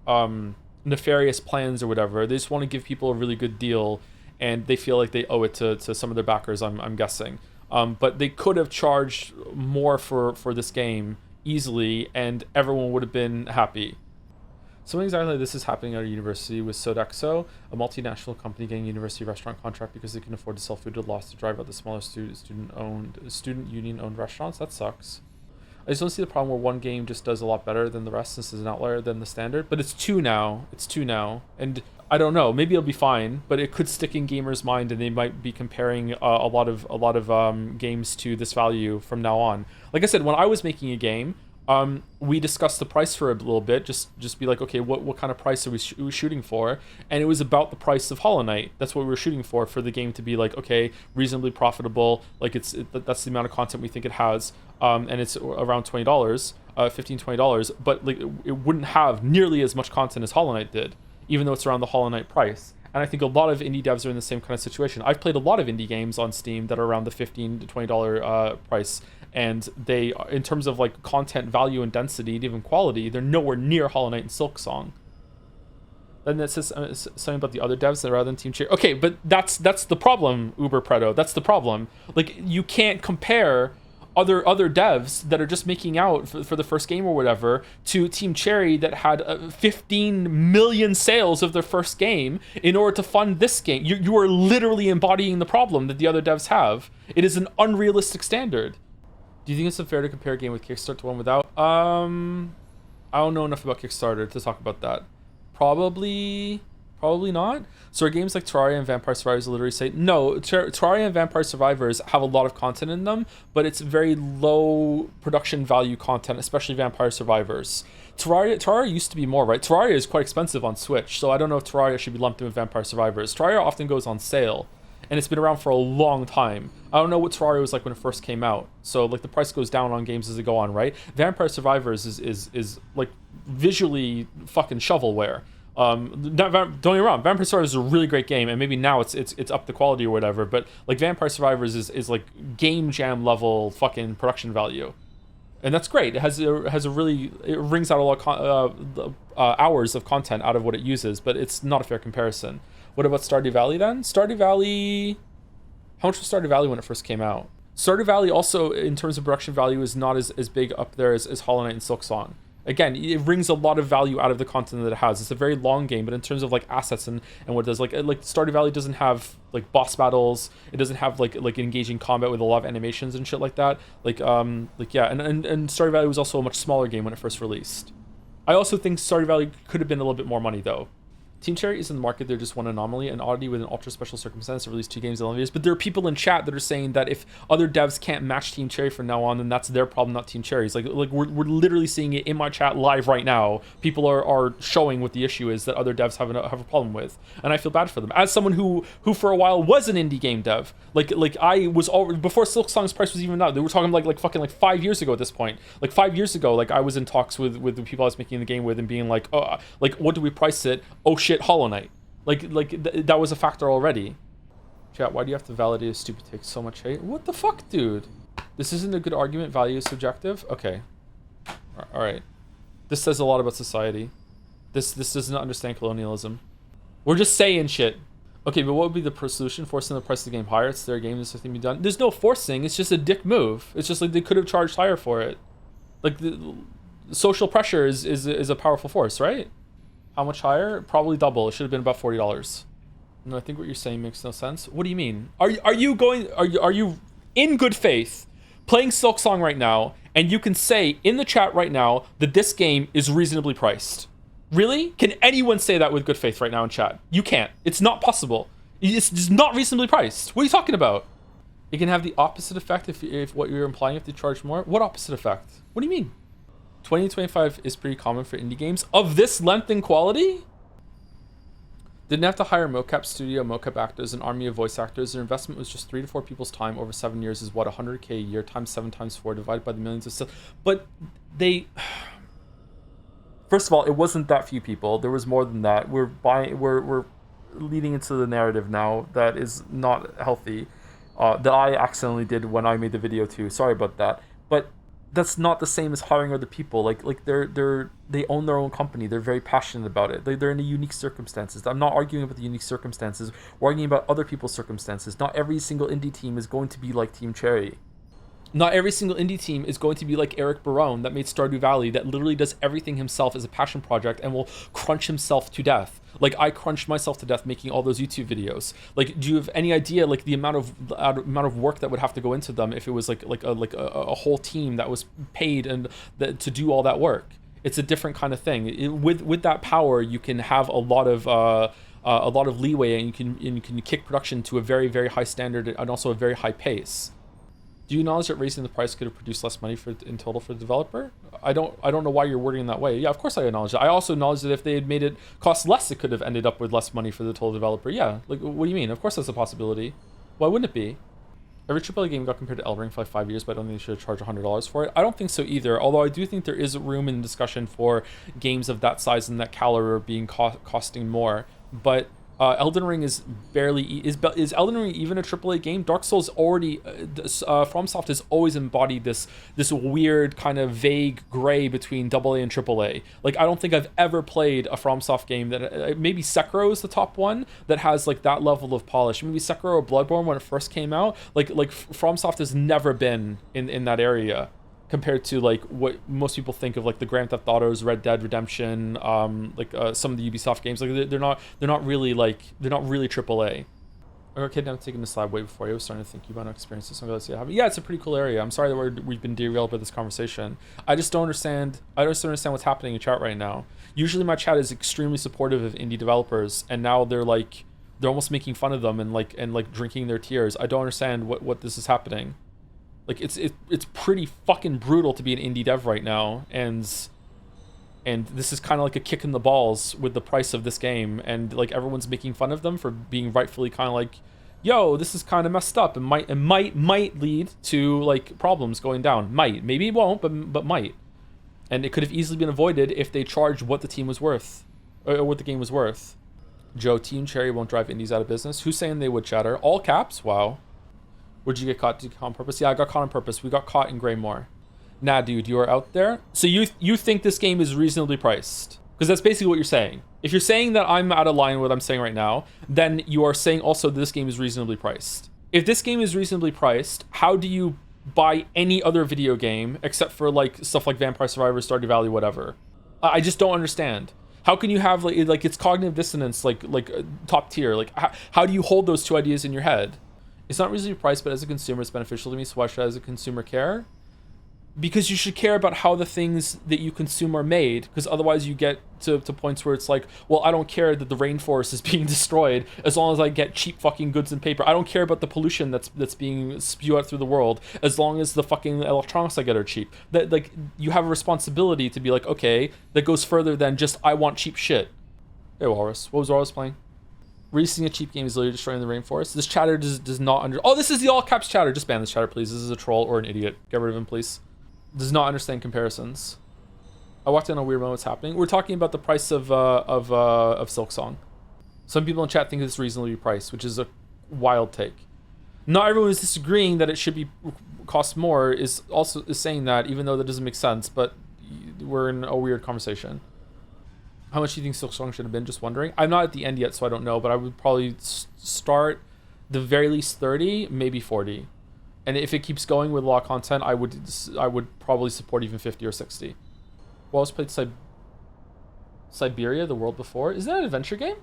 nefarious plans or whatever. They just want to give people a really good deal, and they feel like they owe it to some of their backers, I'm guessing. But they could have charged more for this game easily, and everyone would have been happy. Something exactly like this is happening at a university with Sodexo, a multinational company getting a university restaurant contract because they can afford to sell food at a loss to drive out the smaller student union-owned restaurants. That sucks. I just don't see the problem where one game just does a lot better than the rest since it's an outlier than the standard. But it's two now. And I don't know. Maybe it'll be fine, but it could stick in gamers' mind, and they might be comparing a lot of games to this value from now on. Like I said, when I was making a game, we discussed the price for a little bit. Just be like, okay, what kind of price are we shooting for? And it was about the price of Hollow Knight. That's what we were shooting for the game to be like, okay, reasonably profitable. Like that's the amount of content we think it has. And it's around $20, $15-20, but like it wouldn't have nearly as much content as Hollow Knight did, even though it's around the Hollow Knight price. And I think a lot of indie devs are in the same kind of situation. I've played a lot of indie games on Steam that are around the $15 to $20 price, and they, in terms of like content value and density and even quality, they're nowhere near Hollow Knight and Silksong. Then that says something about the other devs that rather than Team Cherry. Okay, but that's the problem, Uber Predo. That's the problem. Like, you can't compare other devs that are just making out for the first game or whatever to Team Cherry that had 15 million sales of their first game in order to fund this game. You are literally embodying the problem that the other devs have. It is an unrealistic standard. Do you think it's unfair to compare a game with Kickstarter to one without? I don't know enough about Kickstarter to talk about that. Probably not. So are games like Terraria and Vampire Survivors literally say no? Terraria and Vampire Survivors have a lot of content in them, but it's very low production value content, especially Vampire Survivors. Terraria used to be more, right? Terraria is quite expensive on Switch, so I don't know if Terraria should be lumped in with Vampire Survivors. Terraria often goes on sale, and it's been around for a long time. I don't know what Terraria was like when it first came out, so like the price goes down on games as they go on, right? Vampire Survivors is like visually fucking shovelware. Don't get me wrong, Vampire Survivors is a really great game, and maybe now it's up the quality or whatever, but like Vampire Survivors is like game jam level fucking production value. And that's great. It wrings out a lot of hours of content out of what it uses, but it's not a fair comparison. What about Stardew Valley then? Stardew Valley, how much was Stardew Valley when it first came out? Stardew Valley also, in terms of production value, is not as big up there as Hollow Knight and Silksong. Again, it wrings a lot of value out of the content that it has. It's a very long game, but in terms of like assets and what it does, like Stardew Valley doesn't have like boss battles. It doesn't have like engaging combat with a lot of animations and shit like that. And Stardew Valley was also a much smaller game when it first released. I also think Stardew Valley could have been a little bit more money though. Team Cherry is in the market. They're just one anomaly, an oddity with an ultra special circumstance to release 2 games in 11 years. But there are people in chat that are saying that if other devs can't match Team Cherry from now on, then that's their problem, not Team Cherry's. Like we're literally seeing it in my chat live right now. People are showing what the issue is that other devs have a problem with, and I feel bad for them. As someone who for a while was an indie game dev, like I was already, before Silksong's price was even out. They were talking like fucking like 5 years ago at this point. Like 5 years ago, like I was in talks with the people I was making the game with and being like, oh, like what do we price it? Oh shit, Hollow Knight. That was a factor already. Chat, why do you have to validate a stupid take? So much hate. What the fuck, dude? This isn't a good argument. Value is subjective. Okay. All right. This says a lot about society. This does not understand colonialism. We're just saying shit. Okay, but what would be the solution? Forcing the price of the game higher? It's their game. There's nothing to be done. There's no forcing. It's just a dick move. It's just like they could have charged higher for it. Like the social pressure is a powerful force, right? How much higher? Probably double. It should have been about $40. No, I think what you're saying makes no sense. What do you mean? Are you in good faith playing Silksong right now, and you can say in the chat right now that this game is reasonably priced? Really? Can anyone say that with good faith right now in chat? You can't. It's not possible. It's just not reasonably priced. What are you talking about? It can have the opposite effect if what you're implying if they charge more. What opposite effect? What do you mean? 2025 is pretty common for indie games of this length and quality. Didn't have to hire mocap studio, mocap actors, an army of voice actors. Their investment was just 3 to 4 people's time over 7 years is what, 100K a year times 7 times 4 divided by the millions of stuff. But they, first of all, it wasn't that few people. There was more than that. We're leading into the narrative now that is not healthy, that I accidentally did when I made the video too. Sorry about that. But that's not the same as hiring other people. Like they own their own company. They're very passionate about it. They're in a unique circumstances. I'm not arguing about the unique circumstances. We're arguing about other people's circumstances. Not every single indie team is going to be like Team Cherry. Not every single indie team is going to be like Eric Barone that made Stardew Valley, that literally does everything himself as a passion project and will crunch himself to death. Like I crunched myself to death making all those YouTube videos. Like, do you have any idea like the amount of work that would have to go into them if it was like a whole team that was paid and to do all that work? It's a different kind of thing. With that power, you can have a lot of leeway, and you can kick production to a very, very high standard and also a very high pace. Do you acknowledge that raising the price could have produced less money in total for the developer? I don't know why you're wording it that way. Yeah, of course I acknowledge that. I also acknowledge that if they had made it cost less, it could have ended up with less money for the total developer. Yeah, like what do you mean? Of course that's a possibility. Why wouldn't it be? Every AAA game got compared to Elden Ring for like 5 years, but I don't think they should have charged $100 for it. I don't think so either, although I do think there is room in discussion for games of that size and that caliber being costing more. But Elden Ring is barely is Elden Ring even a AAA game? Dark Souls already FromSoft has always embodied this weird kind of vague gray between AA and AAA. Like I don't think I've ever played a FromSoft game that maybe Sekiro is the top one that has like that level of polish. Maybe Sekiro or Bloodborne when it first came out. Like FromSoft has never been in that area, compared to like what most people think of like the Grand Theft Autos, Red Dead Redemption, some of the Ubisoft games. Like they're not really AAA. Okay, now I'm taking the slide way before you. I was starting to think you might not experience this. I'm going to see it happen. Yeah, it's a pretty cool area. I'm sorry that we've been derailed by this conversation. I just don't understand. I don't understand what's happening in chat right now. Usually my chat is extremely supportive of indie developers, and now they're almost making fun of them and drinking their tears. I don't understand what this is happening. Like it's pretty fucking brutal to be an indie dev right now, and And this is kind of like a kick in the balls with the price of this game, and like everyone's making fun of them for being rightfully kind of like, yo, this is kind of messed up, and might lead to like problems going down. Maybe it won't, but might. And it could have easily been avoided if they charged what the team was worth, or what the game was worth. Joe, Team Cherry won't drive indies out of business. Who's saying they would, chatter? All caps? Wow. Where'd you get caught? Did you get caught on purpose? Yeah, I got caught on purpose. We got caught in Greymoor. Nah, dude, you are out there. So you think this game is reasonably priced? Because that's basically what you're saying. If you're saying that I'm out of line with what I'm saying right now, then you are saying also that this game is reasonably priced. If this game is reasonably priced, how do you buy any other video game except for like stuff like Vampire Survivors, Stardew Valley, whatever? I just don't understand. How can you have like it's cognitive dissonance, like top tier? Like how do you hold those two ideas in your head? It's not reasonably priced, but as a consumer, it's beneficial to me. So why should I, as a consumer, care? Because you should care about how the things that you consume are made, because otherwise you get to points where it's like, well, I don't care that the rainforest is being destroyed as long as I get cheap fucking goods and paper. I don't care about the pollution that's being spewed out through the world as long as the fucking electronics I get are cheap. That, like, you have a responsibility to be like, okay, that goes further than just I want cheap shit. Hey, Walrus. What was Walrus playing? Releasing a cheap game is literally destroying the rainforest. This chatter does not under... Oh, this is the all caps chatter. Just ban this chatter, please. This is a troll or an idiot. Get rid of him, please. Does not understand comparisons. I walked in on a weird moment. What's happening? We're talking about the price of Silksong. Some people in chat think it's reasonably priced, which is a wild take. Not everyone is disagreeing that it should be cost more. Is saying that, even though that doesn't make sense. But we're in a weird conversation. How much do you think Silksong should have been? Just wondering. I'm not at the end yet, so I don't know. But I would probably start the very least 30, maybe 40. And if it keeps going with a lot of content, I would probably support even 50 or 60. Well, I was played Siberia, the world before. Is that an adventure game?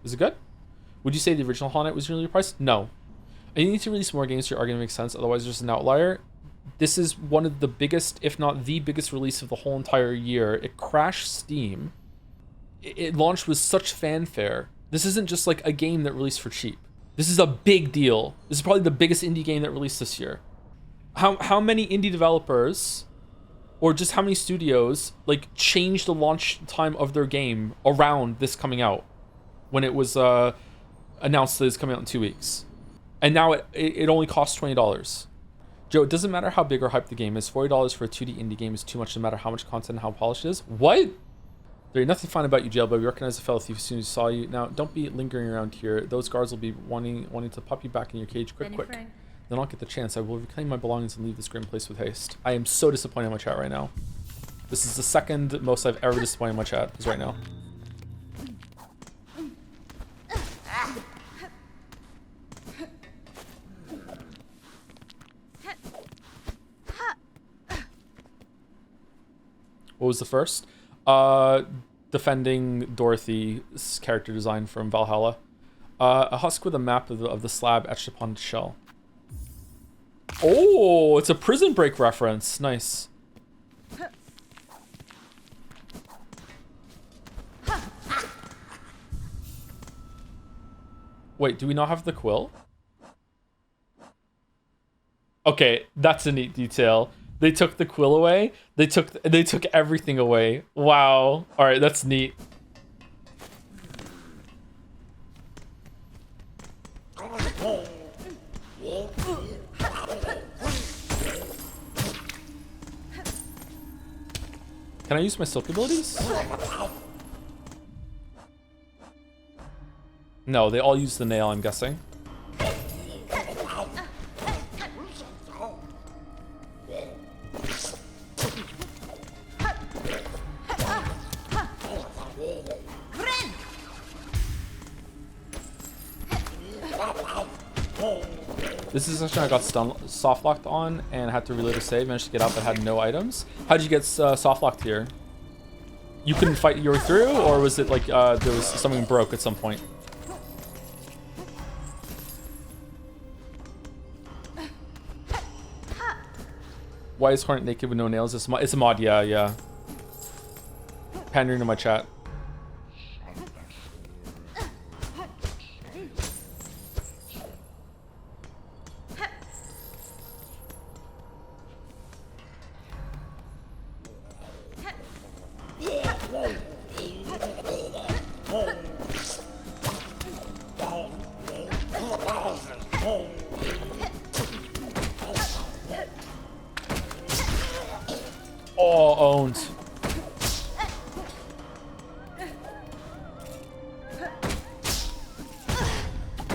Is it good? Would you say the original Hollow Knight was really priced? No. And you need to release more games so your argument makes sense. Otherwise, there's an outlier. This is one of the biggest, if not the biggest release of the whole entire year. It crashed Steam. It launched with such fanfare. This isn't just like a game that released for cheap. This is a big deal. This is probably the biggest indie game that released this year. How many indie developers, or just how many studios, like changed the launch time of their game around this coming out, when it was announced that it's coming out in 2 weeks, and now it only costs $20. Joe, it doesn't matter how big or hyped the game is. $40 for a 2D indie game is too much, no matter how much content and how polished it is. What? There's nothing fine about you, Jailbug. We recognize a fellow thief as soon as we saw you. Now, don't be lingering around here. Those guards will be wanting to pop you back in your cage quick. Then I'll get the chance. I will reclaim my belongings and leave this grim place with haste. I am so disappointed in my chat right now. This is the second most I've ever disappointed in my chat, is right now. What was the first? Defending Dorothy's character design from Valhalla. A husk with a map of the slab etched upon its shell. Oh, it's a Prison Break reference. Nice. Wait, do we not have the quill? Okay, that's a neat detail. They took the quill away. They took everything away. Wow. All right, that's neat. Can I use my silk abilities? No, they all use the nail, I'm guessing. This is actually I got soft locked on and had to reload a save. Managed to get out but had no items. How did you get soft locked here? You couldn't fight your way through, or was it like there was something broke at some point? Why is Hornet naked with no nails? It's a mod, yeah. Pandering to my chat. Oh, owned.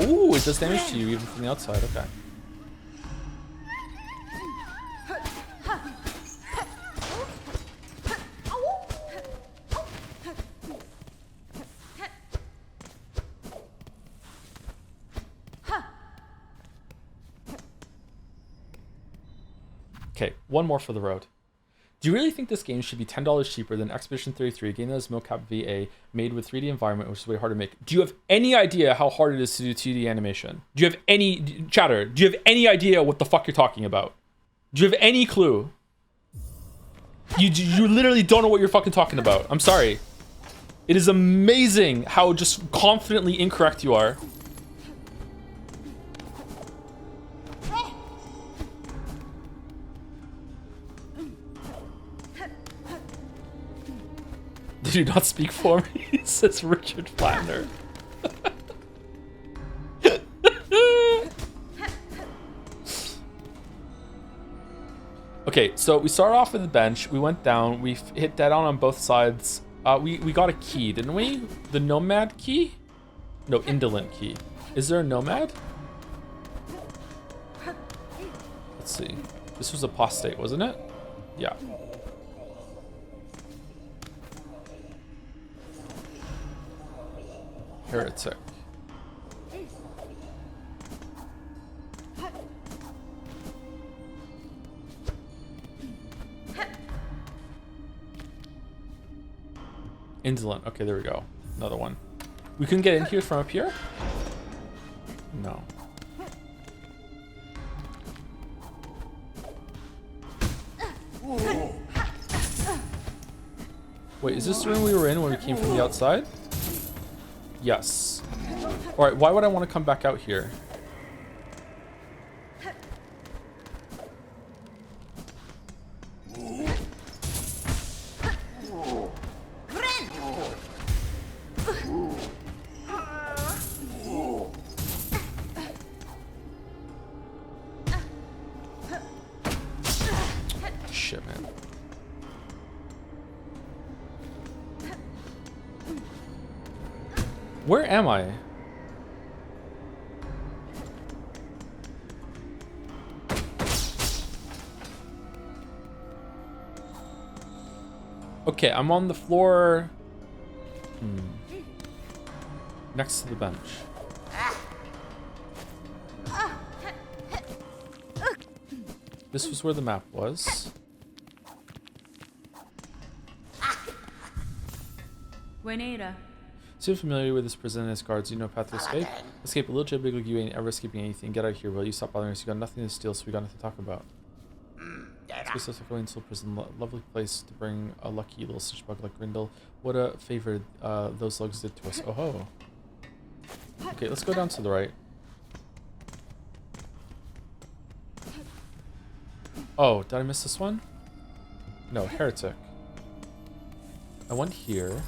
Ooh, it does damage to you even from the outside. Okay. Okay, one more for the road. Do you really think this game should be $10 cheaper than Expedition 33, a game that is mocap VA, made with 3D environment, which is way hard to make? Do you have any idea how hard it is to do 2D animation? Do you have any, chatter, do you have any idea what the fuck you're talking about? Do you have any clue? You literally don't know what you're fucking talking about. I'm sorry. It is amazing how just confidently incorrect you are. Did you not speak for me? Says Richard Flatner. Okay, so we started off with the bench. We went down. We hit dead on both sides. We got a key, didn't we? The nomad key? No, indolent key. Is there a nomad? Let's see. This was apostate, wasn't it? Yeah. Heretic. Indolent. Okay, there we go. Another one. We couldn't get in here from up here? No. Wait, is this the room we were in when we came from the outside? Yes. Alright, why would I want to come back out here? Shit, man. Where am I? Okay, I'm on the floor. Next to the bench. This was where the map was. Weavenest. So you're familiar with this prison and its guards. You know path to escape? Escape a little bit big like you ain't ever escaping anything. Get out of here, will you? Stop bothering us. You got nothing to steal, so we got nothing to talk about. Space us going to prison. Lovely place to bring a lucky little stitch bug like Grindel. What a favor those slugs did to us. Oh ho. Okay, let's go down to the right. Oh, did I miss this one? No, heretic. I went here.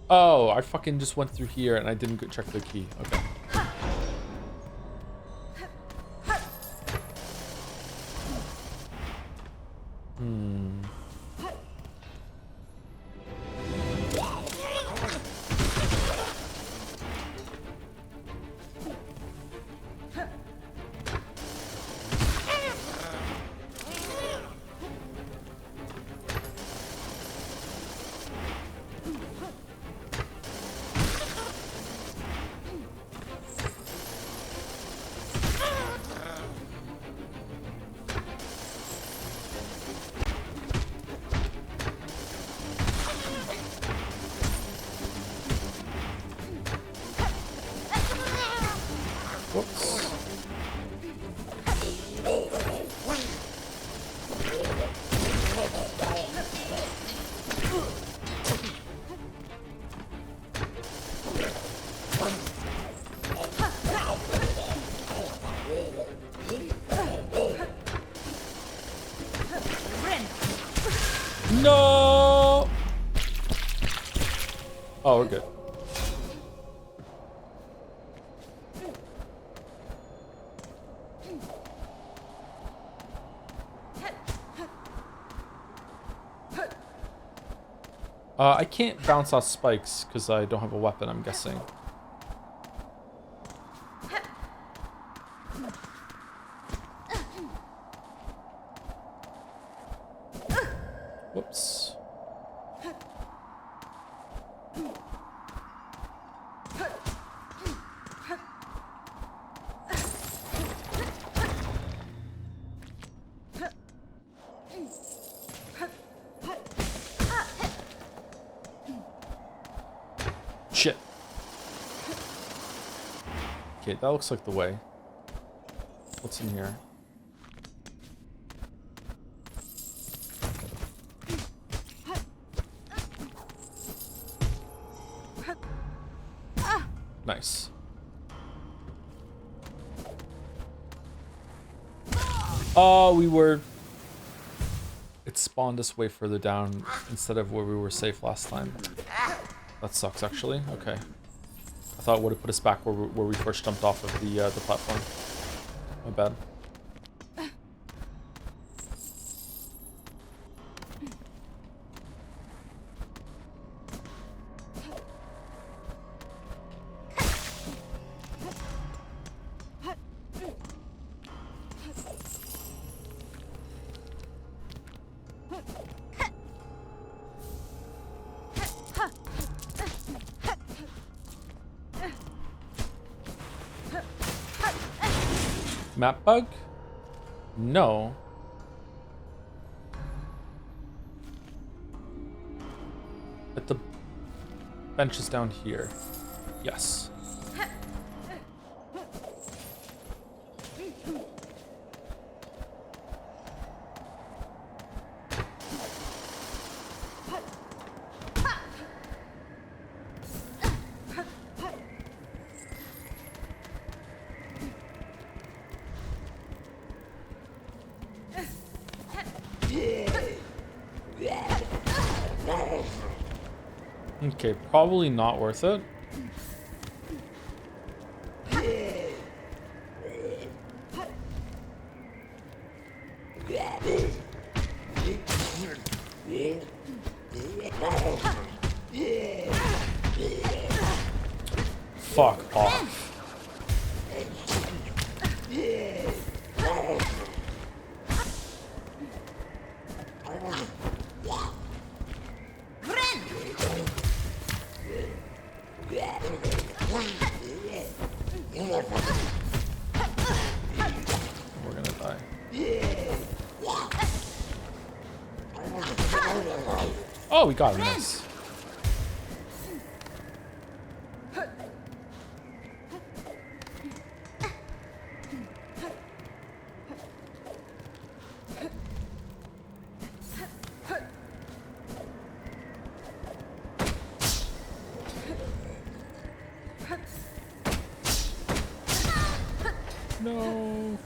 Oh, I fucking just went through here and I didn't go check the key. Okay. Oh, we're good. I can't bounce off spikes because I don't have a weapon, I'm guessing. Whoops. Shit. Okay, that looks like the way. What's in here? Nice. Oh, we were... It spawned us way further down instead of where we were safe last time. That sucks, actually. Okay. I thought it would have put us back where we first jumped off of the platform. My bad. Map bug? No. But the bench is down here. Yes. Okay, probably not worth it. Fuck off. We're gonna die. Oh, we got him. Nice. No.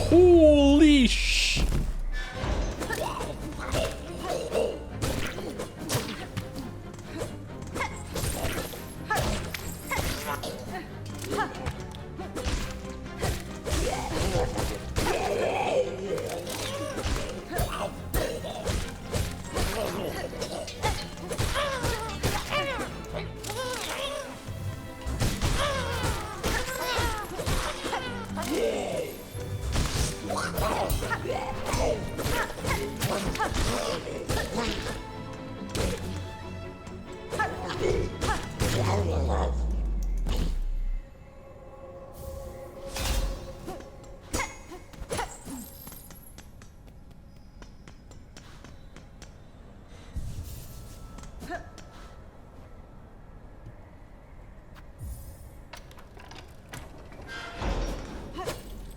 Holy sh...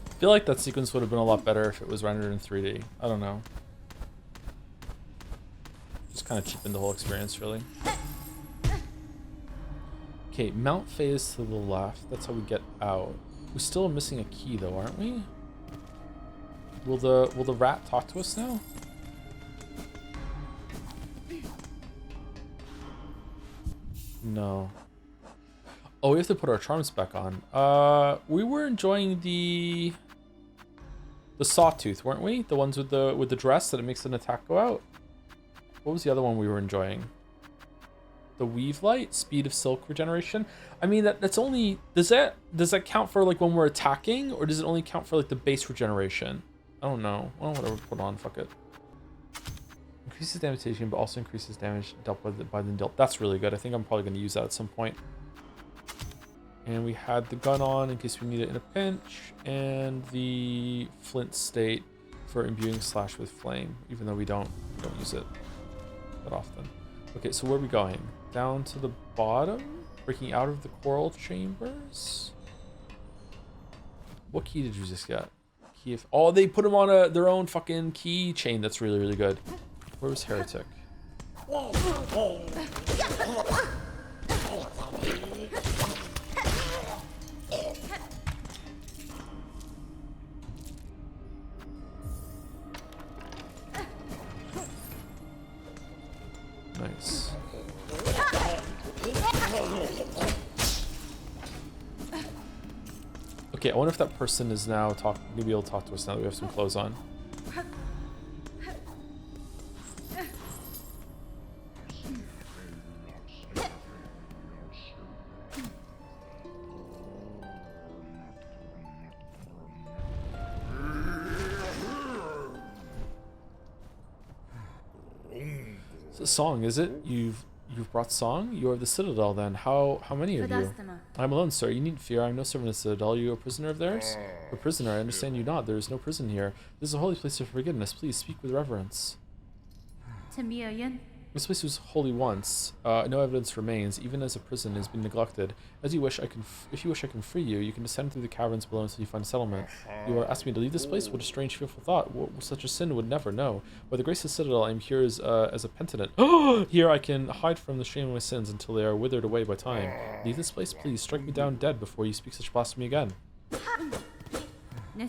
I feel like that sequence would have been a lot better if it was rendered in 3D. I don't know. Just kind of cheapened the whole experience, really. Okay, Mount Phase to the left. That's how we get out. We still are missing a key, though, aren't we? Will the rat talk to us now? No. Oh, we have to put our charms back on. We were enjoying the sawtooth, weren't we? The ones with the dress that it makes an attack go out. What was the other one we were enjoying? The weave light, speed of silk regeneration. I mean, that's only does that count for like when we're attacking, or does it only count for like the base regeneration? I don't know. Well, whatever. Put on. Fuck it. Increases damage taken, but also increases damage dealt with by the dealt. That's really good. I think I'm probably going to use that at some point. And we had the gun on in case we need it in a pinch, and the flint state for imbuing slash with flame, even though we don't use it that often. Okay, so where are we going? Down to the bottom? Breaking out of the coral chambers? What key did you just get? Key of, oh, they put them on their own fucking key chain. That's really, really good. Where was Heretic? Nice. Okay, I wonder if that person is now maybe he'll talk to us now that we have some clothes on. It's a song, is it? You've brought song? You are the Citadel then. How many of you? I'm alone, sir. You needn't fear. I'm no servant of the Citadel. Are you a prisoner of theirs? A prisoner, I understand you not. There is no prison here. This is a holy place of forgiveness. Please speak with reverence. This place was holy once. No evidence remains, even as a prison has been neglected. As you wish, if you wish, I can free you. You can descend through the caverns below until you find a settlement. You are asking me to leave this place? What a strange, fearful thought. Such a sin would never know. By the grace of the Citadel, I am here as a penitent. Here I can hide from the shame of my sins until they are withered away by time. Leave this place, please. Strike me down dead before you speak such blasphemy again. Will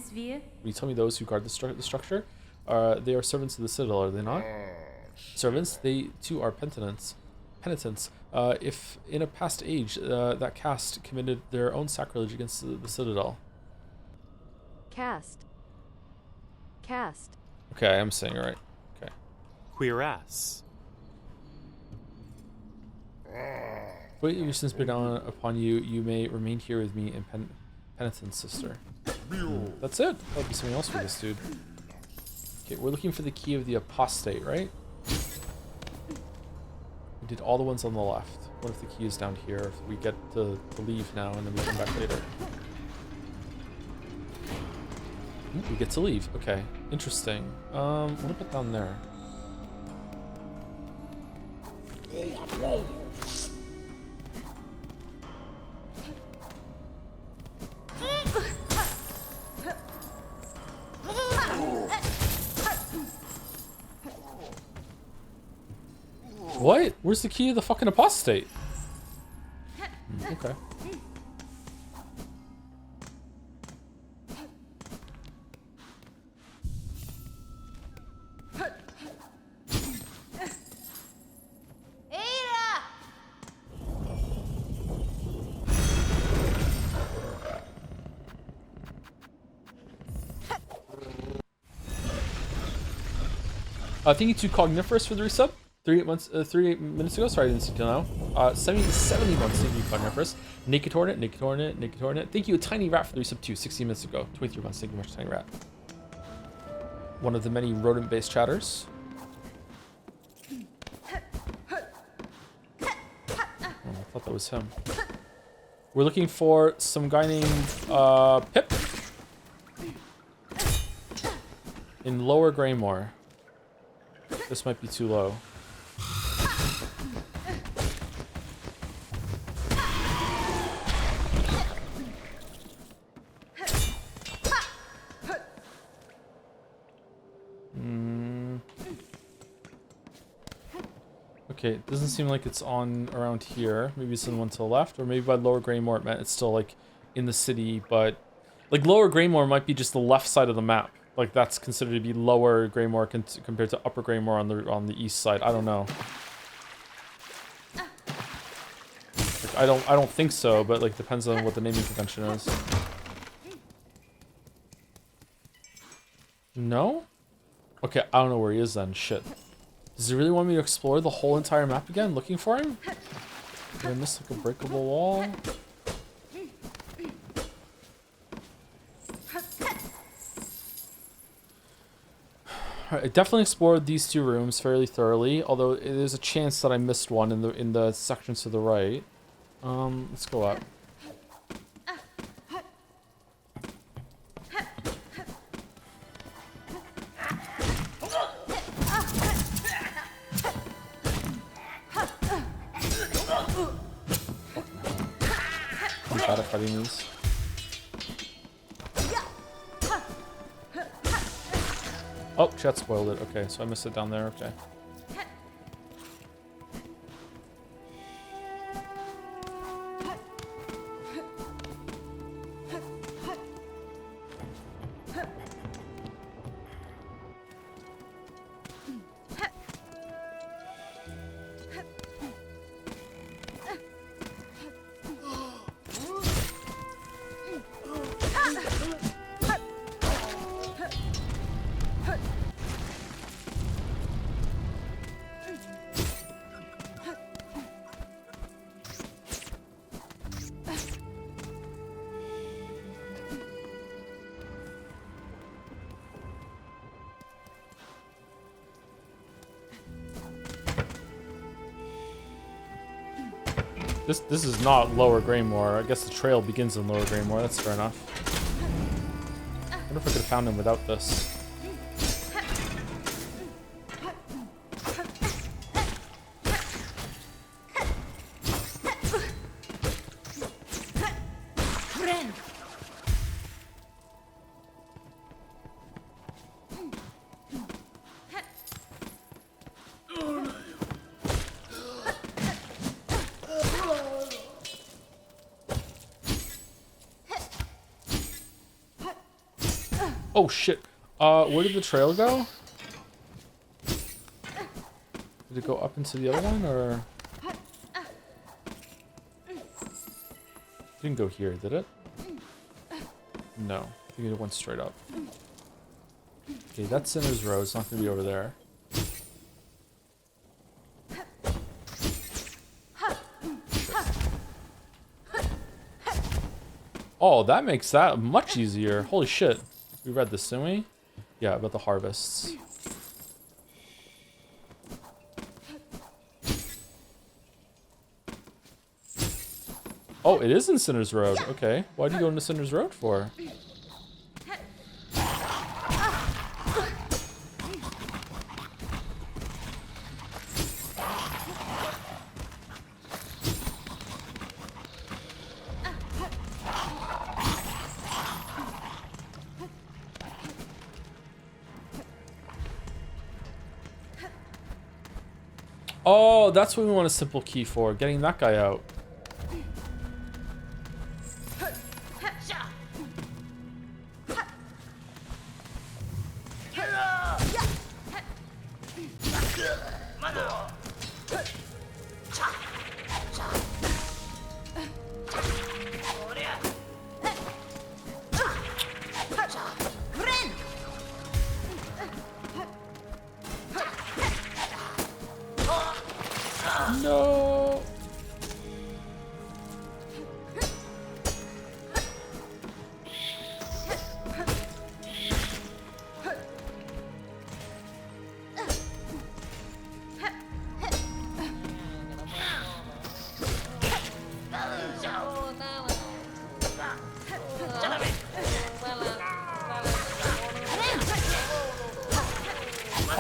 you tell me those who guard the structure? They are servants of the Citadel, are they not? Servants, they too are penitents. If in a past age that caste committed their own sacrilege against the Citadel. Cast. Okay, I am saying it right. Okay. Queer ass. Wait, your sins be down upon you. You may remain here with me in penitence, sister. That's it. That'll be something else for this dude. Okay, we're looking for the key of the apostate, right? We did all the ones on the left. What if the key is down here? If we get to leave now and then we come back later. We get to leave. Okay. Interesting. What about down there? What? Where's the key of the fucking apostate? Okay. Thank you to Cogniferous for the resub. 3 minutes ago. Sorry, I didn't see till now. 70 months. Thank you, Cogniferous. Naked Hornet. Thank you, a Tiny Rat for the resub too. 16 minutes ago. 23 months. Thank you much, Tiny Rat. One of the many rodent-based chatters. Oh, I thought that was him. We're looking for some guy named Pip in Lower Greymore. This might be too low. Okay, it doesn't seem like it's on around here. Maybe it's in one to the left, or maybe by Lower Greymore it meant it's still like in the city, but like Lower Greymore might be just the left side of the map. Like that's considered to be Lower Greymore compared to Upper Greymore on the east side. I don't know. Like, I don't think so, but like depends on what the naming convention is. No? Okay, I don't know where he is then. Shit. Does he really want me to explore the whole entire map again, looking for him? Did I miss like a breakable wall? Alright, I definitely explored these 2 rooms fairly thoroughly, although there's a chance that I missed one in the section to the right. Let's go up. Bad at fighting these. Oh, chat spoiled it. Okay, so I missed it down there. Okay. This is not Lower Greymore. I guess the trail begins in Lower Greymore. That's fair enough. I wonder if I could have found him without this. Oh shit. Where did the trail go? Did it go up into the other one, or? It didn't go here, did it? No. I think it went straight up. Okay, that's Sinner's Road. It's not gonna be over there. Oh, that makes that much easier. Holy shit. We read this, didn't we? Yeah, about the harvests. Oh, it is in Sinner's Road. Okay. Why do you go into Sinner's Road for? Oh, that's what we want a simple key for. Getting that guy out.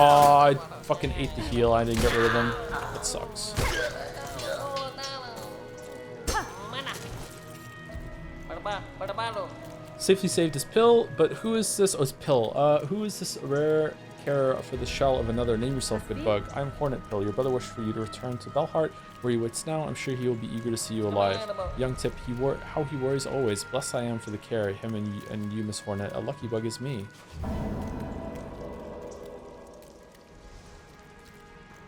Oh, I fucking ate the heal. I didn't get rid of them. That sucks. Safely saved his pill, but who is this? Oh, it's Pill. Who is this rare care for the shell of another? Name yourself, good bug. I'm Hornet Pill. Your brother wished for you to return to Belheart, where he waits now. I'm sure he will be eager to see you alive. Young Tip, how he worries always. Blessed I am for the care. Him and you, Miss Hornet. A lucky bug is me.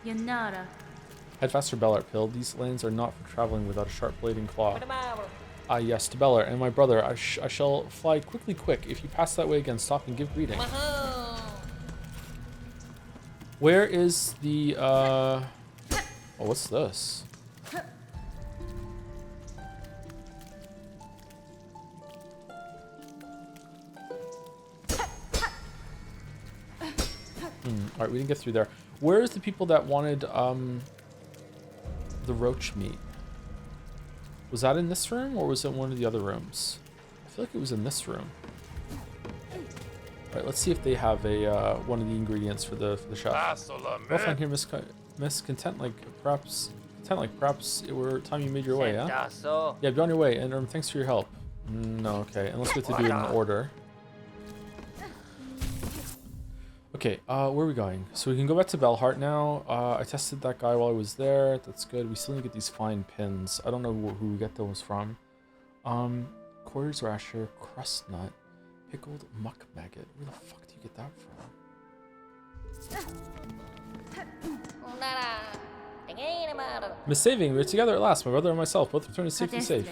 Yanara. Head faster, Belheart Pill. These lanes are not for traveling without a sharp blade and claw. Ah, yes, to Belheart and my brother. I shall fly quickly quick. If you pass that way again, stop and give greeting. Where is the, Oh, what's this? Alright, we didn't get through there. Where is the people that wanted, the roach meat? Was that in this room, or was it one of the other rooms? I feel like it was in this room. Alright, let's see if they have a, one of the ingredients for the chef. Well, find here, Miss Content, like perhaps it were time you made your way, huh? Yeah, be on your way, and thanks for your help. No, okay, unless we have to do it in order. Okay, where are we going? So we can go back to Belheart now. I tested that guy while I was there. That's good. We still need to get these fine pins. I don't know who we get those from. Quarters rasher, crust nut, pickled muck maggot. Where the fuck do you get that from? Miss Saving, we're together at last. My brother and myself both returned safely safe.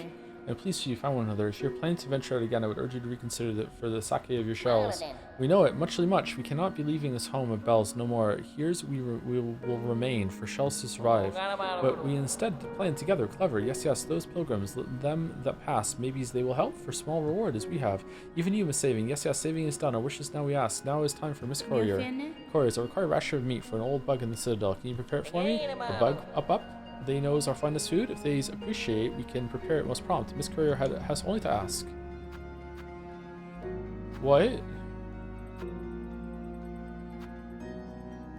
And please, you found one another. If you're planning to venture out again, I would urge you to reconsider it for the sake of your shells. We know it, muchly much. We cannot be leaving this home of bells no more. Here's we will remain, for shells to survive. But we instead plan together, clever. Yes, those pilgrims, them that pass, maybe they will help for small reward as we have. Even you, Miss Saving. Yes, saving is done. Our wishes now we ask. Now is time for Miss Courier. Couriers, I require a rasher of meat for an old bug in the Citadel. Can you prepare it for me? The bug, up. They knows our finest food. If they appreciate, we can prepare it most prompt. Miss Courier has only to ask. What?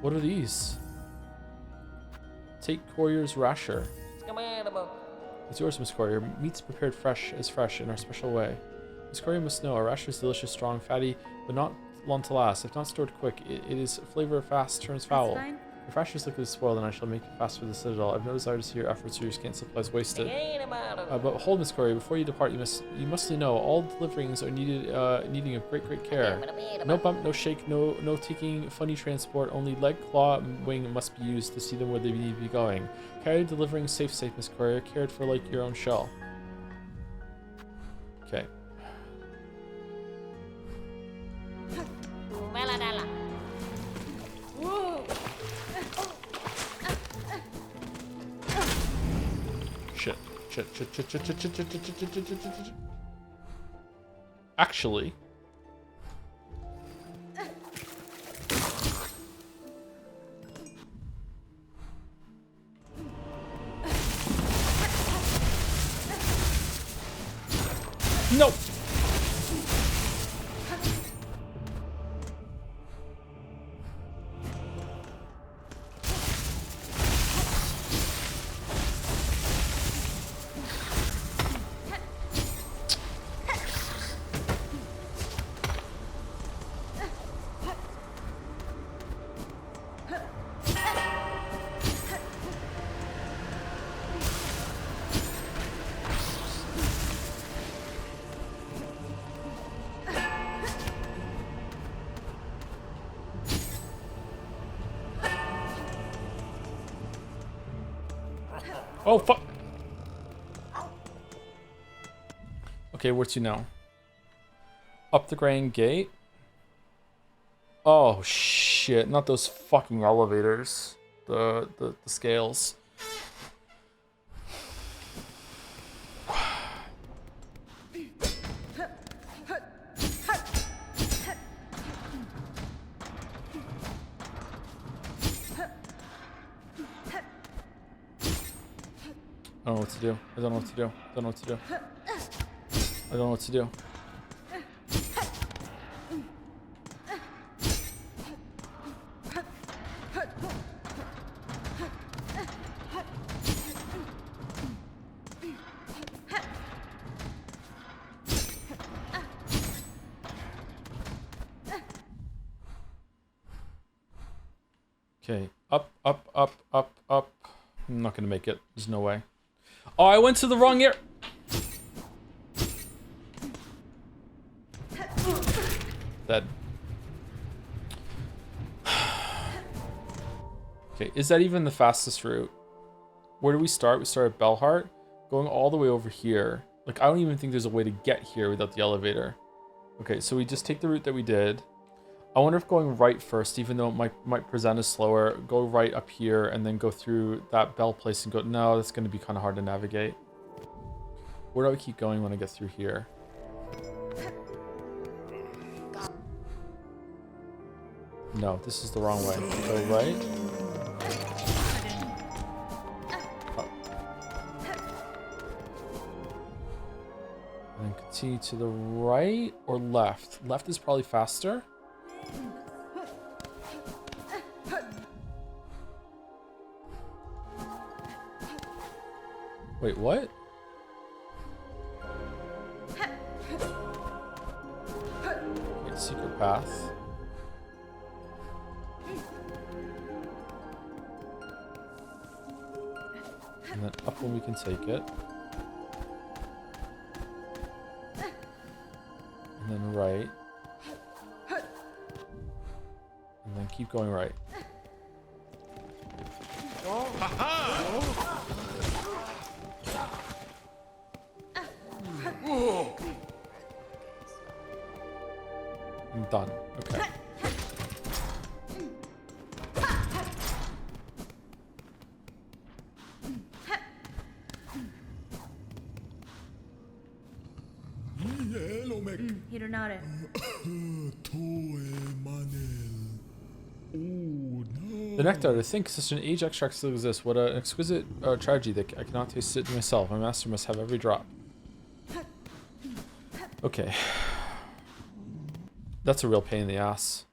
What are these? Take Courier's rasher. It's yours, Miss Courier. Meat's prepared fresh in our special way. Miss Courier must know our rasher is delicious, strong, fatty, but not long to last. If not stored quick, it is flavor fast, turns foul. If rasher's liquid is spoiled, then I shall make it fast for the Citadel. I've no desire to see your efforts or your scant supplies wasted. But hold, Miss Courier, before you depart, you mustly know all deliverings are needing of great care. No bump, no shake, no taking funny transport. Only leg, claw, and wing must be used to see them where they need to be going. Carry delivering safe, Miss Courier, cared for like your own shell. Okay. Shit. Actually, no. Oh, fuck. Okay, where to now? Up the Grand Gate? Oh, shit. Not those fucking elevators. The scales. I don't know what to do. I don't know what to do. I don't know what to do. I don't know what to do. Okay, up, up, up, up, up. I'm not gonna make it. There's no way. Oh, I went to the wrong area. Dead. Okay, is that even the fastest route? Where do we start? We start at Bellheart, going all the way over here. Like, I don't even think there's a way to get here without the elevator. Okay, so we just take the route that we did. I wonder if going right first, even though it might present as slower, go right up here and then go through that bell place and go, no, that's going to be kind of hard to navigate. Where do I keep going when I get through here? No, this is the wrong way. Go right. Oh. And then continue to the right or left? Left is probably faster. Wait, what? Okay, secret path. And then up when we can take it. And then right. And then keep going right. I'm done. Okay. Hironare. The nectar, I think such an age extract still exists. What an exquisite tragedy that I cannot taste it myself. My master must have every drop. Okay. That's a real pain in the ass.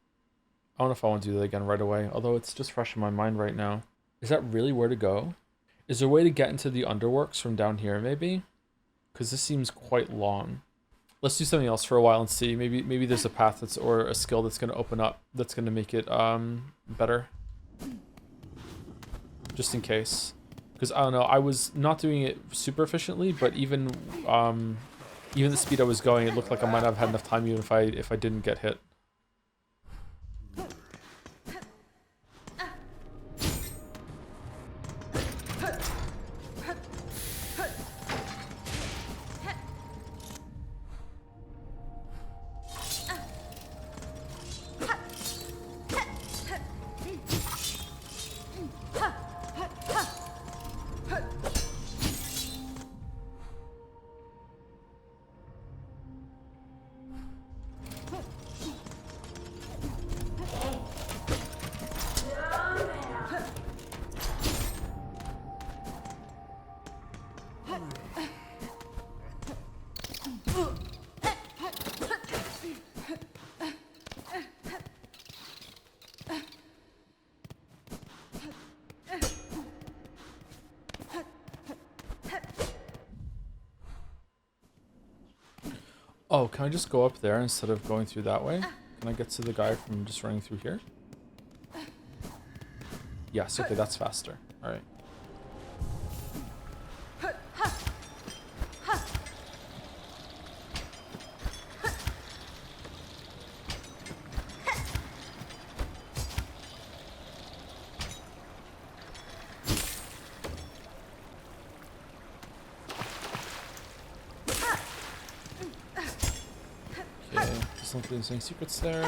I don't know if I want to do that again right away, although it's just fresh in my mind right now. Is that really where to go? Is there a way to get into the underworks from down here, maybe? Because this seems quite long. Let's do something else for a while and see. Maybe there's a path that's or a skill that's going to open up that's going to make it better. Just in case. Because I don't know, I was not doing it super efficiently, but even the speed I was going, it looked like I might not have had enough time even if I didn't get hit. Oh, can I just go up there instead of going through that way? Can I get to the guy from just running through here? Yes, okay, that's faster. Alright. There's any secrets there.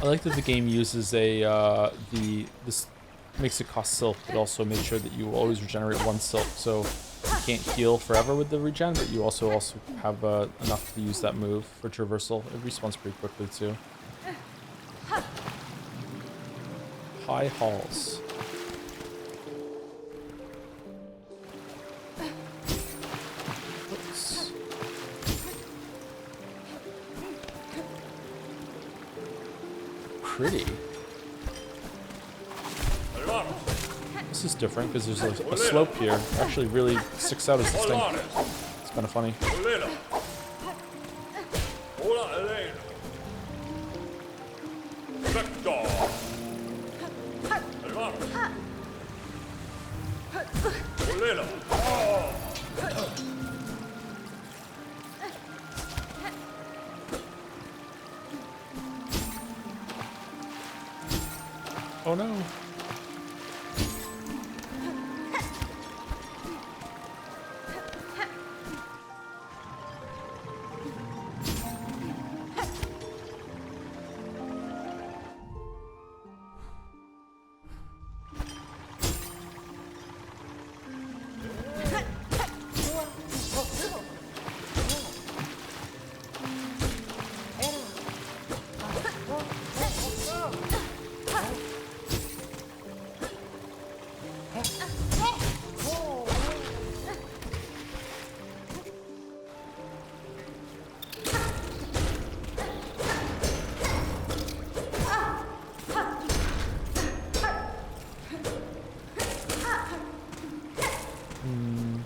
I like that the game uses this makes it cost silk, but also make sure that you will always regenerate one silk, so you can't heal forever with the regen, but you also have enough to use that move for traversal. It respawns pretty quickly too. High halls. Pretty. This is different because there's a slope here. It actually really sticks out as distinct. It's kind of funny. Hola, Elena. Vector. Hermano. Olena. Oh no.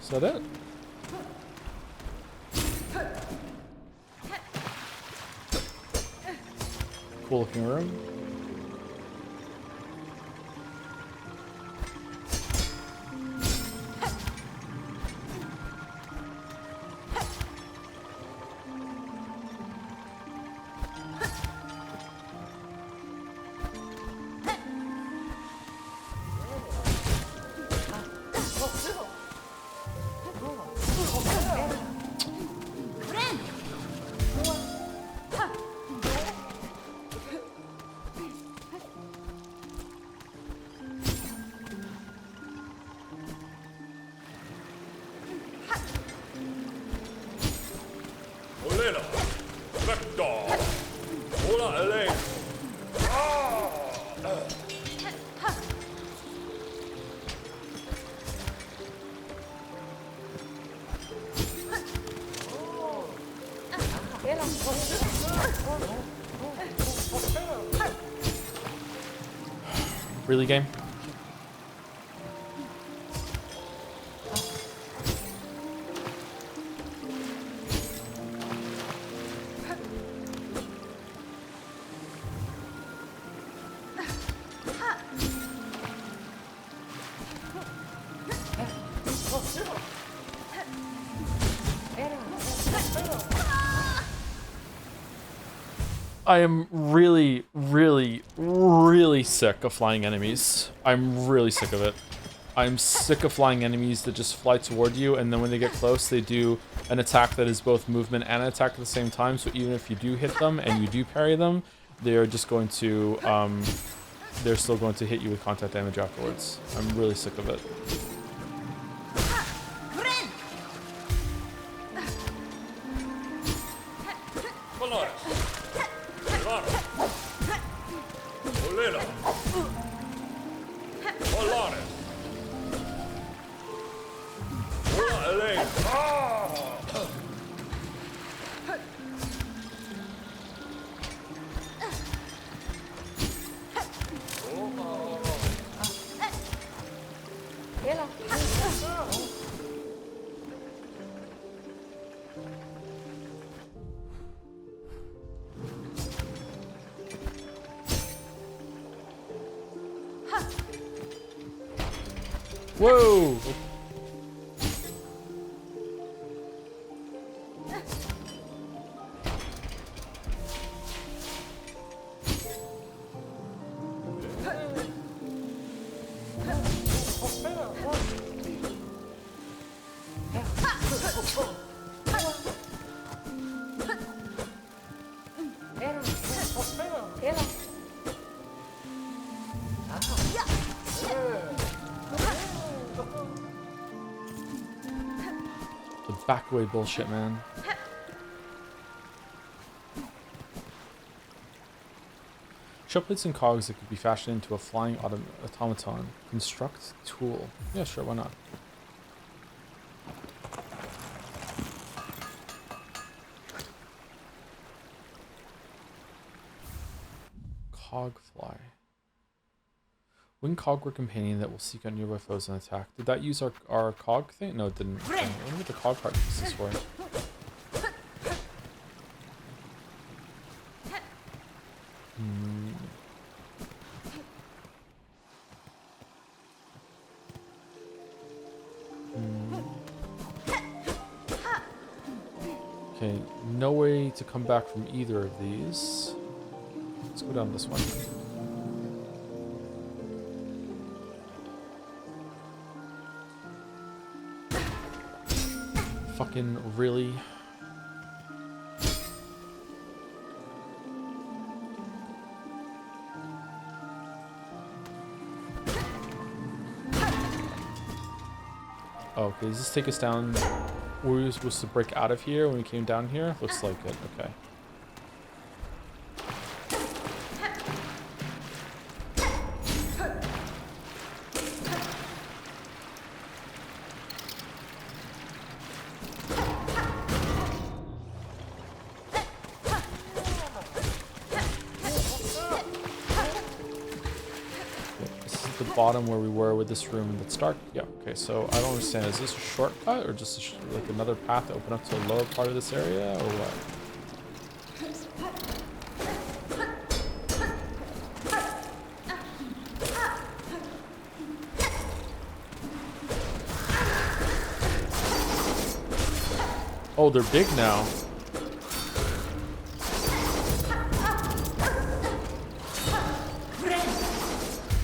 Is that it? Cool looking room. Olena. Vector. Hola, Elena. Really, game? I am really, really, really sick of flying enemies. I'm really sick of it. I'm sick of flying enemies that just fly toward you, and then when they get close, they do an attack that is both movement and an attack at the same time. So even if you do hit them and you do parry them, they're just going to, they're still going to hit you with contact damage afterwards. I'm really sick of it. Whoa! Back away bullshit, man. Shell plates and cogs that could be fashioned into a flying automaton. Construct tool. Yeah, sure, why not? Cogfly. Wing Cogwork companion that will seek out nearby foes and attack. Did that use our cog thing? No, it didn't. I wonder what the cog part is for. Okay, no way to come back from either of these. Let's go down this one. Fucking really? Oh, okay, does this take us down? Were we supposed to break out of here when we came down here? Looks like it, okay. Bottom where we were with this room that's dark. Yeah, okay, so I don't understand. Is this a shortcut or just like another path to open up to a lower part of this area or what? Oh, they're big now.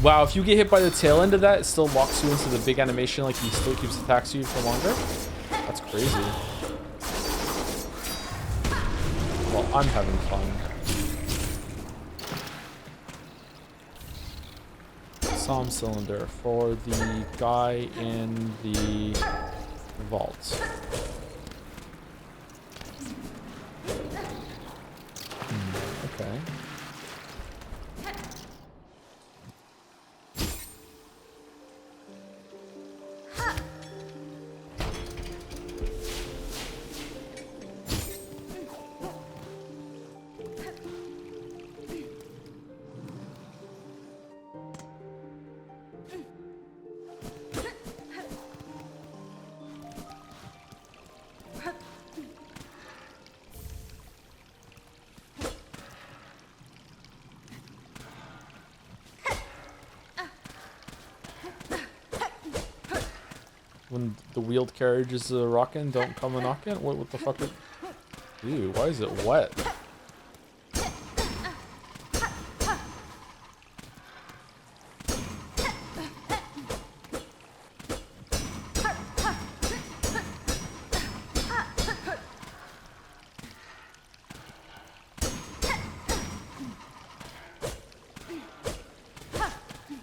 Wow, if you get hit by the tail end of that, it still locks you into the big animation, like he still keeps attacking you for longer? That's crazy. Well, I'm having fun. Psalm cylinder for the guy in the vault. Okay. When the wheeled carriage is rocking, don't come a knocking? What the fuck? Ew, why is it wet?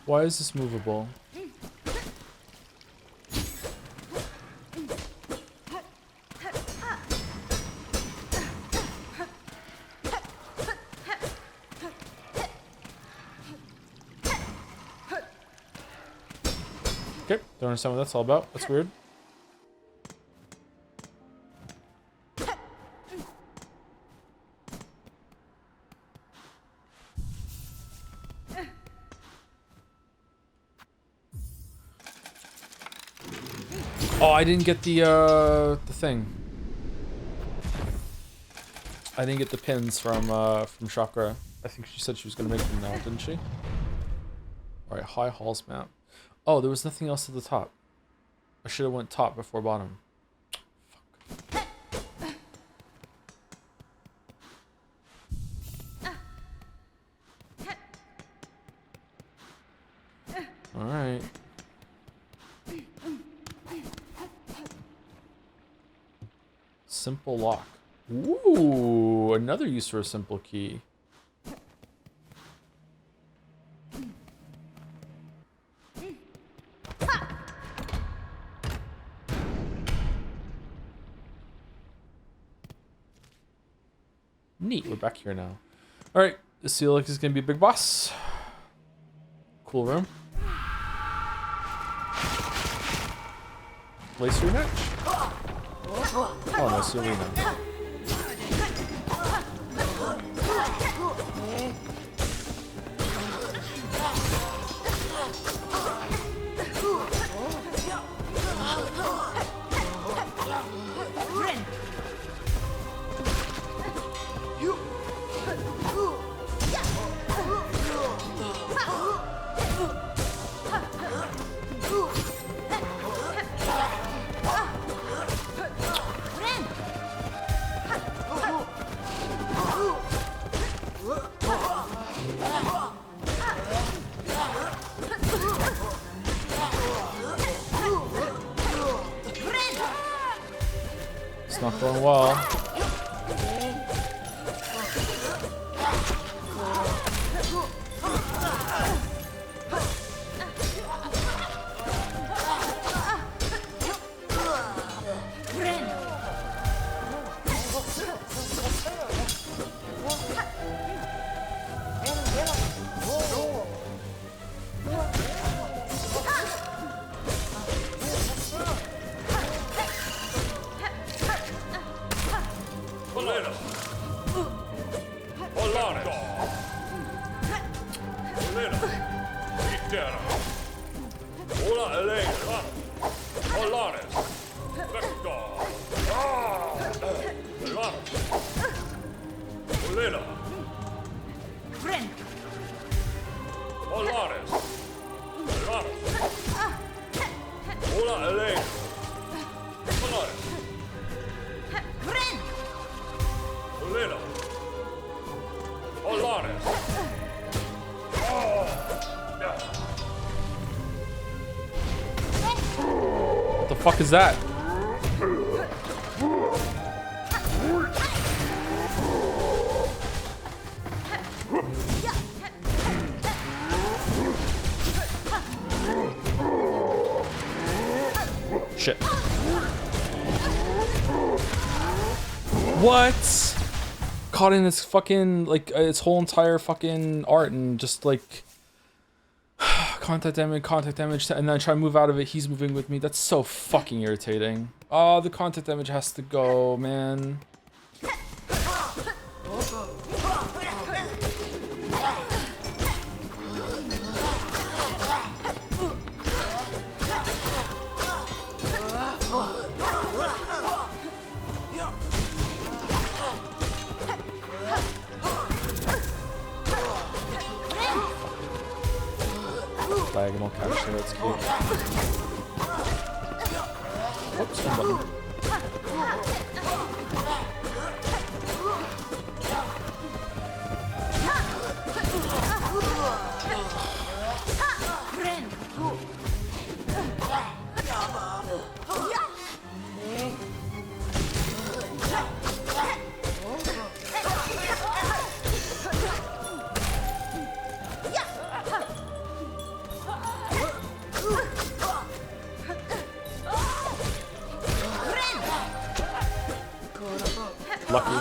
Why is this movable? Okay, don't understand what that's all about. That's weird. Oh, I didn't get the thing. I didn't get the pins from Chakra. I think she said she was gonna make them now, didn't she? All right, High Halls map. Oh, there was nothing else at the top. I should have went top before bottom. Fuck. All right. Simple lock. Ooh, another use for a simple key. Neat, we're back here now. Alright, this feels like it's gonna be a big boss. Cool room. Lace rematch? Oh no, Selena. It's not going well. Olena. Olanes. Olena. Itera. Ola Elena. Olanes. Vector. Olanes. Olena. Friend. Olanes. Olanes. Ola Elena. Olanes. Friend. Olena. Olanes. What the fuck is that? Shit. What? Caught in its fucking, like, its whole entire fucking art and just, like, contact damage, and then I try to move out of it. He's moving with me. That's so fucking irritating. Oh, the contact damage has to go, man. Diagonal capture, that's cute. Oops, wrong button. Lucky.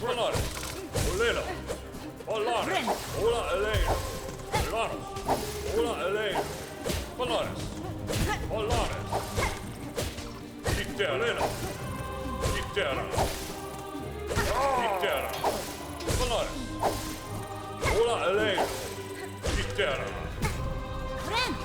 Olanes. Olena. Olanes. Ola Elena. Olanes. Ola Elena. Olanes. Olanes. Itera. Itera. Itera. Olanes. Ola Elena. Itera. Friend.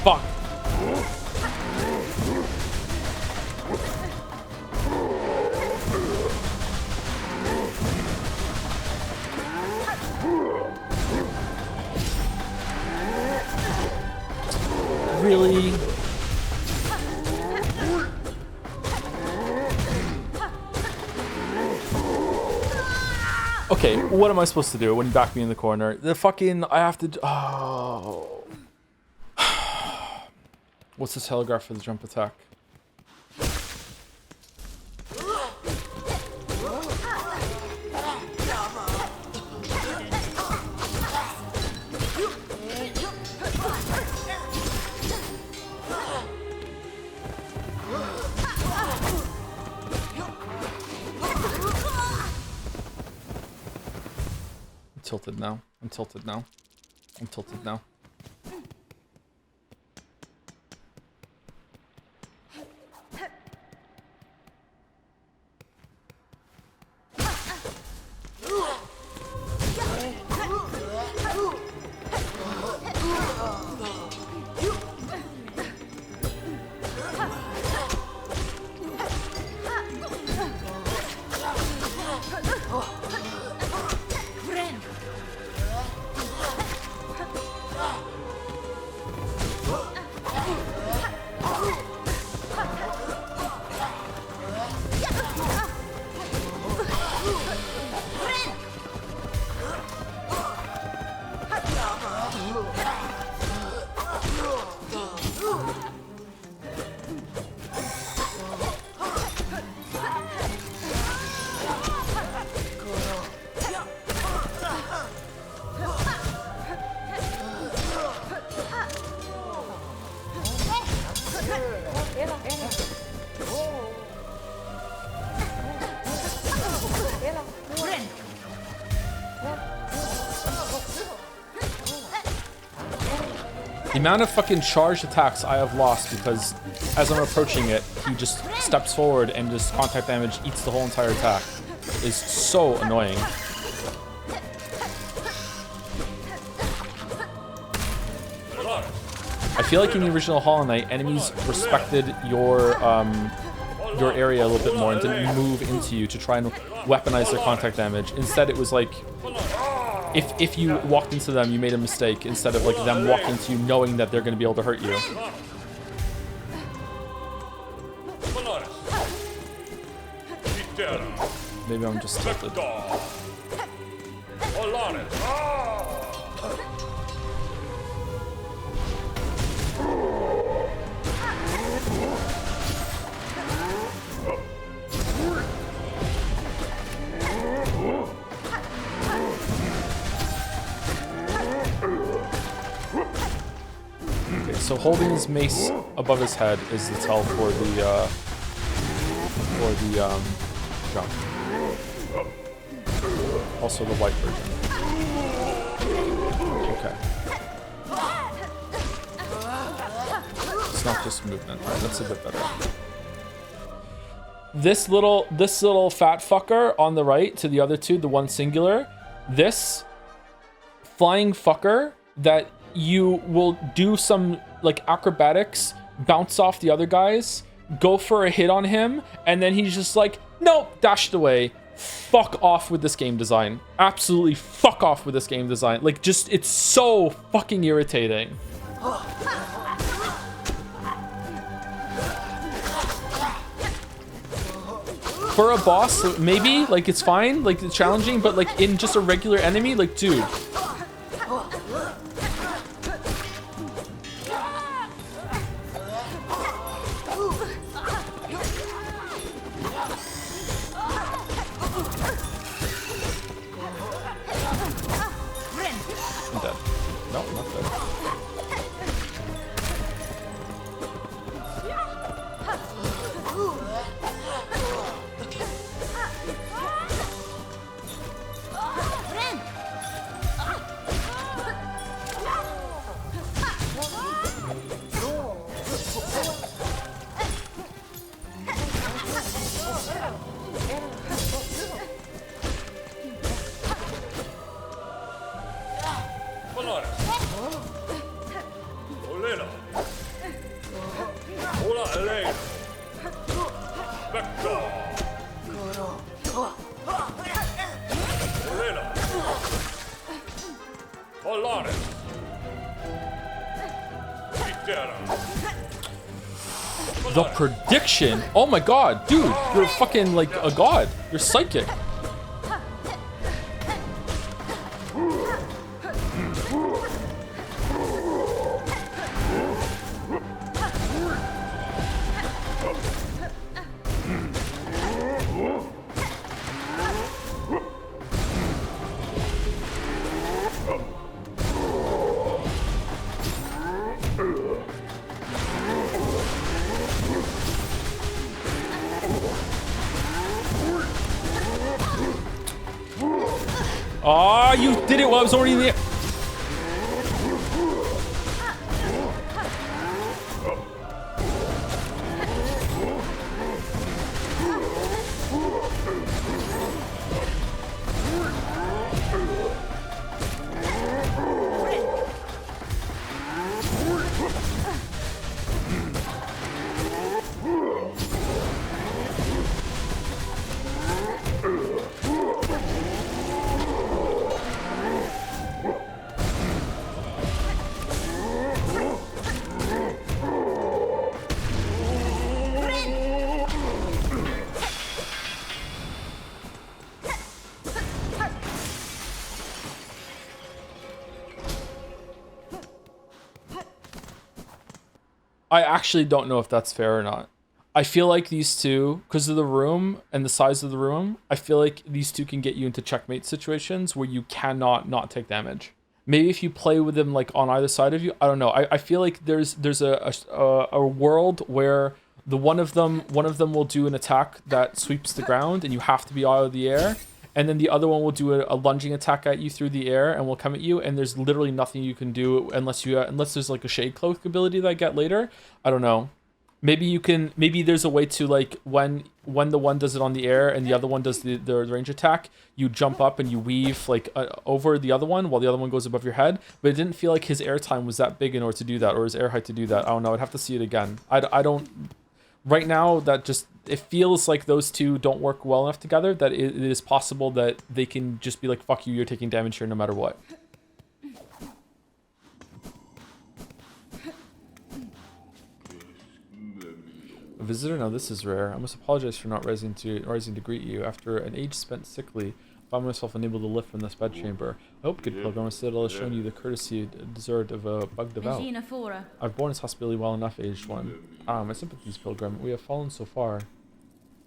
Fuck. Really? Okay, what am I supposed to do when you back me in the corner? The fucking, I have to, oh. What's the telegraph for the jump attack? I'm tilted now. I'm tilted now. I'm tilted now. The amount of fucking charged attacks I have lost because as I'm approaching it, he just steps forward and just contact damage eats the whole entire attack is so annoying. I feel like in the original Hollow Knight, enemies respected your area a little bit more and didn't move into you to try and weaponize their contact damage. Instead, it was like if you walked into them, you made a mistake instead of like them walking into you knowing that they're going to be able to hurt you. Maybe I'm just tilted. Okay, so holding his mace above his head is the tell for the jump. Also the white version. Okay. It's not just movement. Right, that's a bit better. This little fat fucker on the right to the other two, the one singular, this flying fucker that you will do some like acrobatics, bounce off the other guys, go for a hit on him, and then he's just like, nope, dashed away. Fuck off with this game design. Absolutely fuck off with this game design. Like, just, it's so fucking irritating. For a boss, maybe, like, it's fine, like, it's challenging, but, like, in just a regular enemy, like, dude. I'm dead. No, I'm not dead. Volare. Olena. Ola Elena. Vector. Olena. Volare. Vitera. The prediction? Oh my god, dude, you're fucking like a god. You're psychic. Oh, you did it while I was already in the air. I actually don't know if that's fair or not. I feel like these two, because of the room and the size of the room, I feel like these two can get you into checkmate situations where you cannot not take damage. Maybe if you play with them like on either side of you, I don't know. I feel like there's a world where the one of them will do an attack that sweeps the ground and you have to be out of the air. And then the other one will do a lunging attack at you through the air and will come at you, and there's literally nothing you can do unless there's like a shade cloak ability that I get later. I don't know. Maybe there's a way to, like, when the one does it on the air and the other one does the range attack, you jump up and you weave like over the other one while the other one goes above your head. But it didn't feel like his air time was that big in order to do that, or his air height to do that. I don't know. I'd have to see it again. I don't. Right now, that just, it feels like those two don't work well enough together that it is possible that they can just be like, fuck you, you're taking damage here no matter what. A visitor? Now this is rare. I must apologize for not rising to greet you. After an age spent sickly, I found myself unable to lift from this bedchamber. I hope, good pilgrim, my citadel has shown you the courtesy deserved of a bug devout. I've borne his hospitality well enough, aged one. Ah, my sympathies, pilgrim. We have fallen so far.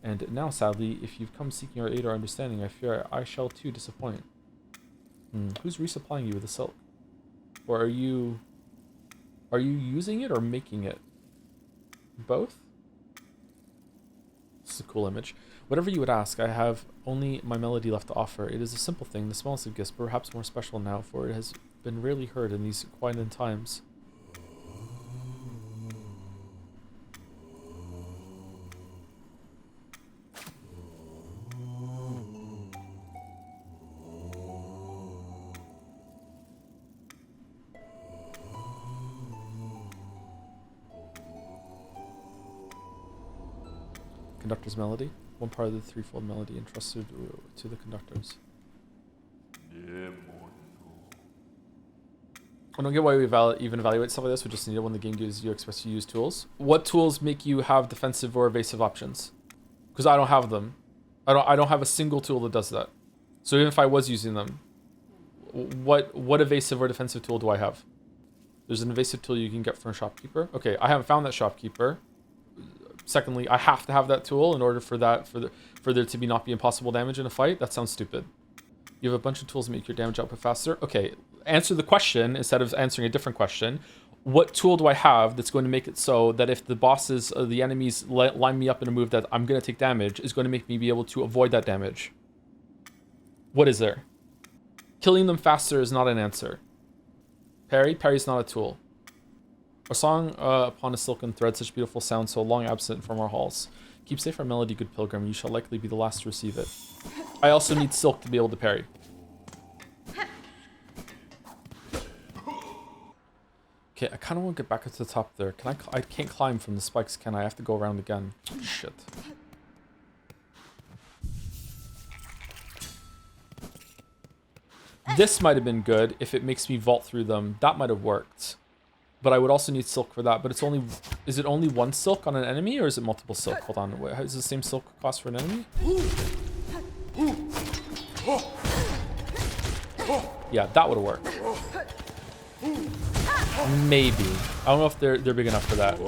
And now, sadly, if you've come seeking our aid or understanding, I fear I shall too disappoint. Who's resupplying you with the silk? Or are you using it or making it? Both? This is a cool image. Whatever you would ask, I have only my melody left to offer. It is a simple thing, the smallest of gifts, but perhaps more special now, for it has been rarely heard in these quiet times. Conductor's melody. One part of the threefold melody entrusted to the conductors. I don't get why we even evaluate stuff like this. We just need it when the game gives you expects you to use tools. What tools make you have defensive or evasive options? Because I don't have them. I don't have a single tool that does that. So even if I was using them, what evasive or defensive tool do I have? There's an evasive tool you can get from a shopkeeper. Okay, I haven't found that shopkeeper. Secondly, I have to have that tool in order for there to not be impossible damage in a fight. That sounds stupid. You have a bunch of tools that make your damage output faster. Okay, answer the question instead of answering a different question. What tool do I have that's going to make it so that if the bosses, the enemies line me up in a move that I'm going to take damage, is going to make me be able to avoid that damage? What is there? Killing them faster is not an answer. Parry's not a tool. A song upon a silken thread, such beautiful sound, so long absent from our halls. Keep safe our melody, good pilgrim. You shall likely be the last to receive it. I also need silk to be able to parry. Okay, I kind of want to get back up to the top there. I can't climb from the spikes, can I? I have to go around again. Shit. This might have been good if it makes me vault through them. That might have worked. But I would also need silk for that. But it's only... Is it only one silk on an enemy, or is it multiple silk? Hold on. Wait, is it the same silk cost for an enemy? Yeah, that would have worked. Maybe. I don't know if they're big enough for that.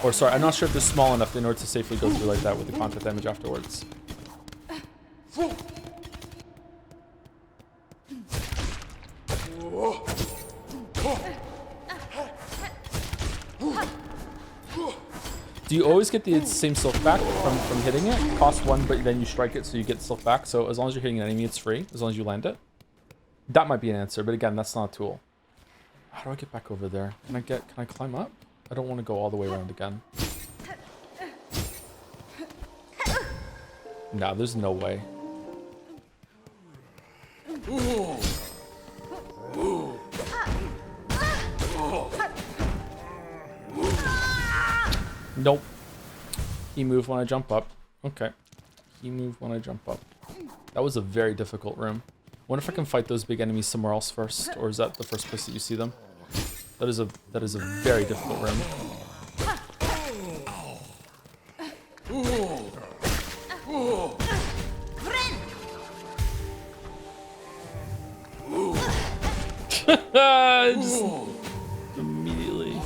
Or sorry, I'm not sure if they're small enough in order to safely go through like that with the contact damage afterwards. Do you always get the same silk back from hitting it? Cost 1, but then you strike it, so you get silk back. So as long as you're hitting an enemy, it's free, as long as you land it. That might be an answer, but again, that's not a tool. How do I get back over there? Can I climb up? I don't want to go all the way around again. Nah, there's no way. Nope. He moved when I jump up. Okay. He moved when I jump up. That was a very difficult room. Wonder if I can fight those big enemies somewhere else first, or is that the first place that you see them? That is a very difficult room. Just immediately.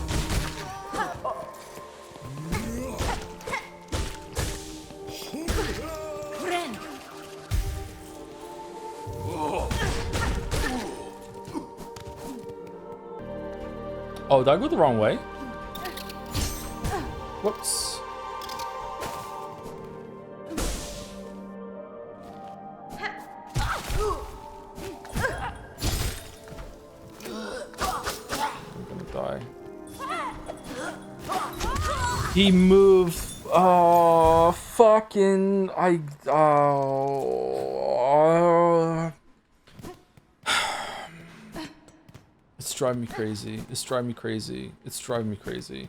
Oh, did I go the wrong way? Whoops. I'm gonna die. He moved. Oh, fucking. It's driving me crazy. It's driving me crazy. It's driving me crazy.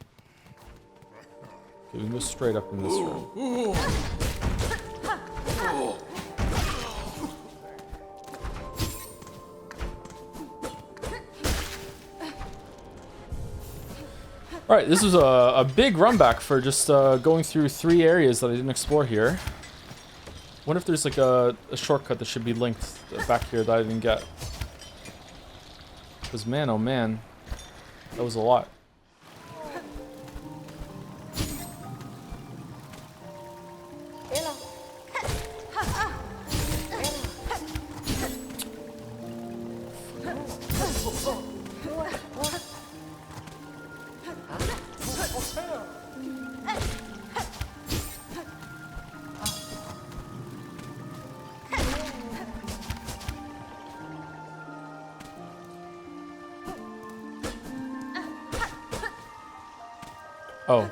Okay, we can go straight up in this room. Alright, this was a big run back for just going through 3 areas that I didn't explore here. Wonder if there's like a shortcut that should be linked back here that I didn't get. Because man, oh man, that was a lot. Oh.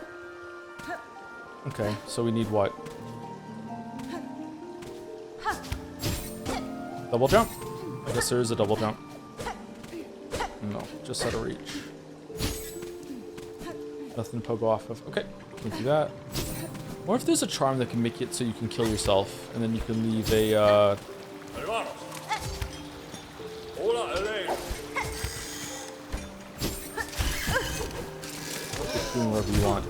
Okay, so we need what? Double jump? I guess there is a double jump. No, just out of reach. Nothing to pogo off of. Okay, can't do that. Or if there's a charm that can make it so you can kill yourself, and then you can leave a, doing whatever you want.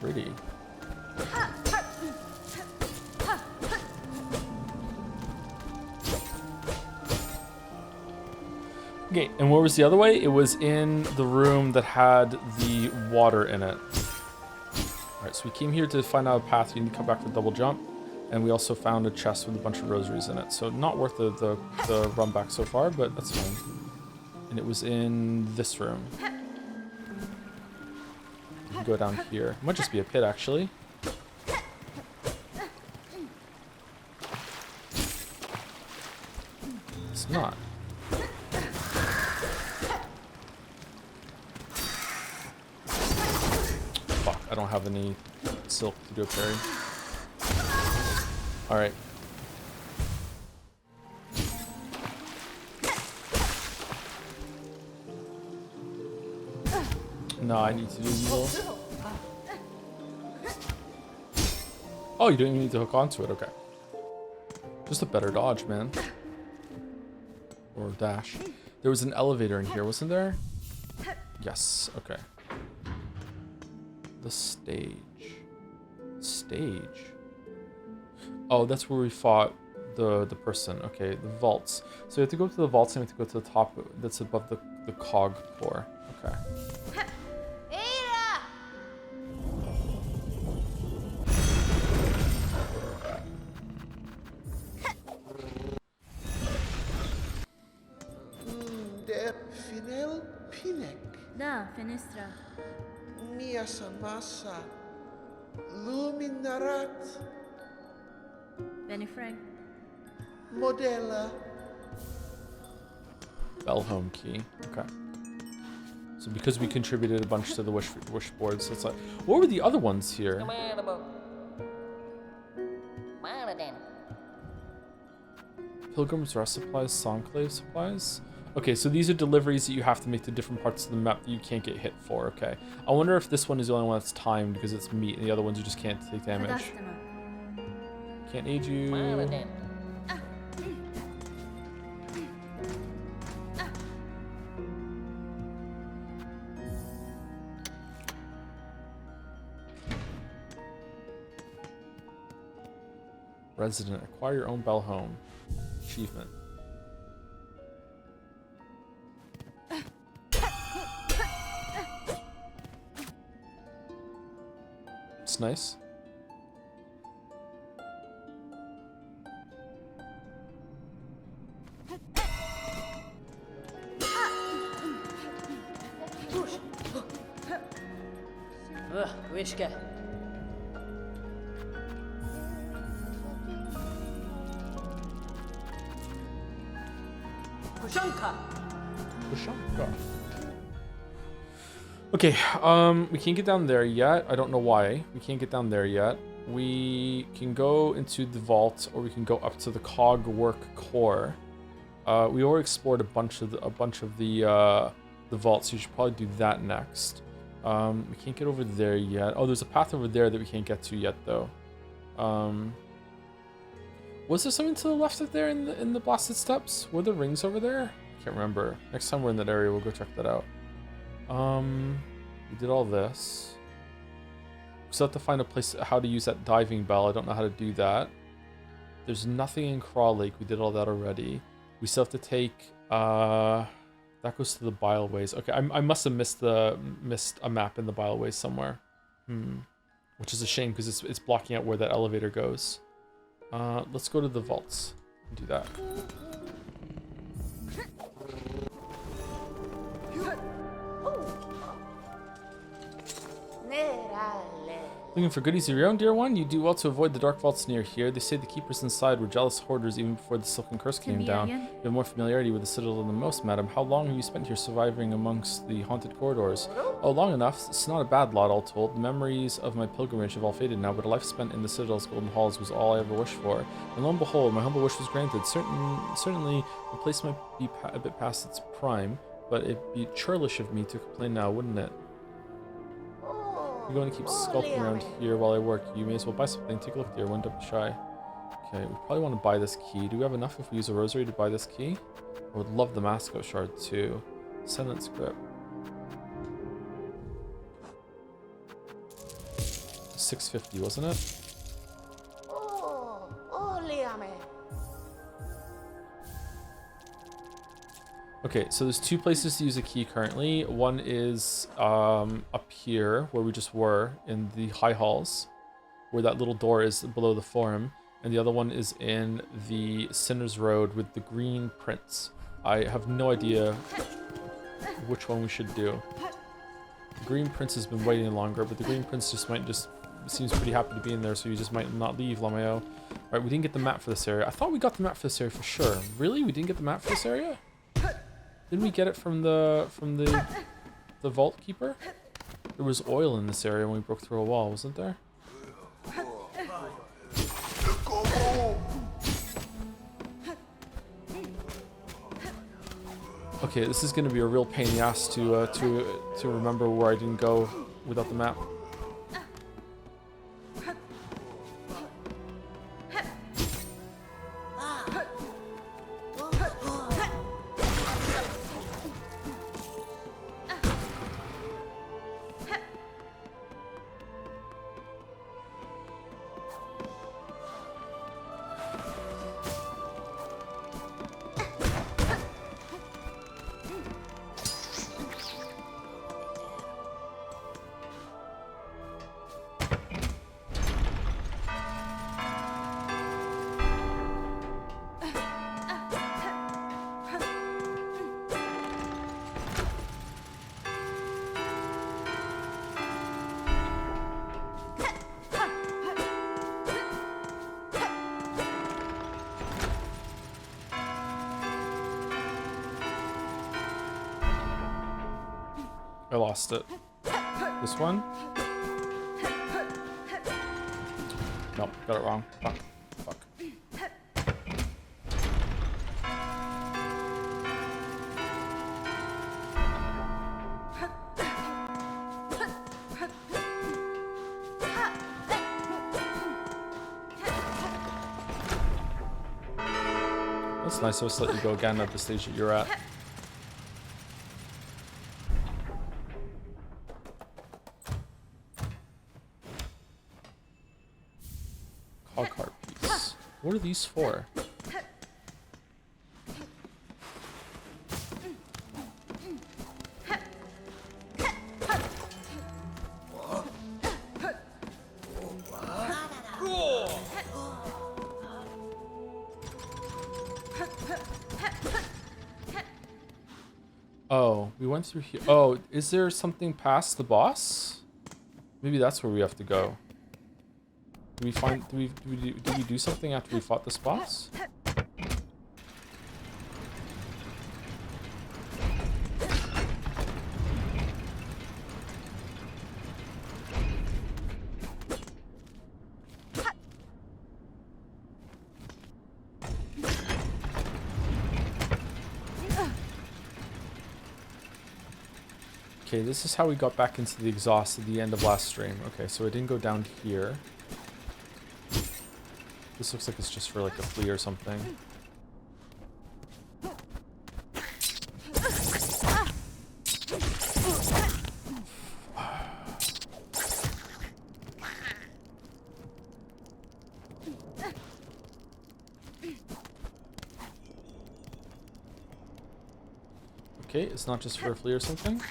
Pretty. Okay, and where was the other way? It was in the room that had the water in it. Alright, so we came here to find out a path. You need to come back for double jump. And we also found a chest with a bunch of rosaries in it. So not worth the run back so far, but that's fine. And it was in this room. You can go down here. It might just be a pit, actually. It's not. Fuck, I don't have any silk to do a parry. Alright. No, I need to do evil. Oh, you don't even need to hook onto it, okay. Just a better dodge, man. Or dash. There was an elevator in here, wasn't there? Yes, okay. The stage. Stage. Oh, that's where we fought the person. Okay, the vaults. So you have to go to the vaults and you have to go to the top that's above the cog core. Okay. Finel Pinek. Da, fenestra. Mia Samasa. Luminarat. Benny Frank. Modella. Bell home key. Okay. So because we contributed a bunch to the wish boards, it's like, what were the other ones here? Pilgrim's Rest supplies, Songclave supplies. Okay, so these are deliveries that you have to make to different parts of the map that you can't get hit for. Okay. I wonder if this one is the only one that's timed because it's meat, and the other ones you just can't take damage. Can't aid you. Resident, acquire your own bell home. Achievement. It's nice. Wishka. Pushanka. Pushanka. Okay, we can't get down there yet. I don't know why. We can't get down there yet. We can go into the vault, or we can go up to the Cogwork Core. We already explored a bunch of the vaults, so you should probably do that next. We can't get over there yet. Oh, there's a path over there that we can't get to yet, though. Was there something to the left of there in the blasted steps? Were there rings over there? I can't remember. Next time we're in that area, we'll go check that out. We did all this. We still have to find a place how to use that diving bell. I don't know how to do that. There's nothing in Craw Lake. We did all that already. We still have to take that goes to the Bileways. Okay, I must have missed a map in the Bileways somewhere. Which is a shame because it's blocking out where that elevator goes. Let's go to the vaults and do that. Looking for goodies of your own, dear one? You do well to avoid the dark vaults near here. They say the keepers inside were jealous hoarders even before the Silken Curse came down. You have more familiarity with the Citadel than most, madam. How long have you spent here surviving amongst the haunted corridors? Oh, long enough. It's not a bad lot, all told. The memories of my pilgrimage have all faded now, but a life spent in the Citadel's golden halls was all I ever wished for. And lo and behold, my humble wish was granted. Certainly, the place might be a bit past its prime, But it'd be churlish of me to complain now, wouldn't it? You're going to keep skulking around here while I work. You may as well buy something. Take a look, dear. One, don't be shy. Okay, we probably want to buy this key. Do we have enough if we use a rosary to buy this key? I would love the Masco shard too. Sentence grip. 650, wasn't it? Okay, so there's two places to use a key currently. One is up here, where we just were, in the high halls, where that little door is below the forum. And the other one is in the Sinner's Road with the green prince. I have no idea which one we should do. The green prince has been waiting longer, but the green prince seems pretty happy to be in there, so you just might not leave, Lameo. Alright, we didn't get the map for this area. I thought we got the map for this area for sure. Really? We didn't get the map for this area? Didn't we get it from the vault keeper? There was oil in this area when we broke through a wall, wasn't there? Okay, this is going to be a real pain in the ass to remember where I didn't go without the map. I lost it. This one? Nope, got it wrong. Fuck. Fuck. That's nice, so I'll just let you go again at the stage that you're at. Cogwork piece. What are these for? Oh, we went through here. Oh, is there something past the boss? Maybe that's where we have to go. Did we find? Did we do something after we fought this boss? Okay, this is how we got back into the exhaust at the end of last stream. Okay, so I didn't go down here. This looks like it's just for like a flea or something. Okay, it's not just for a flea or something.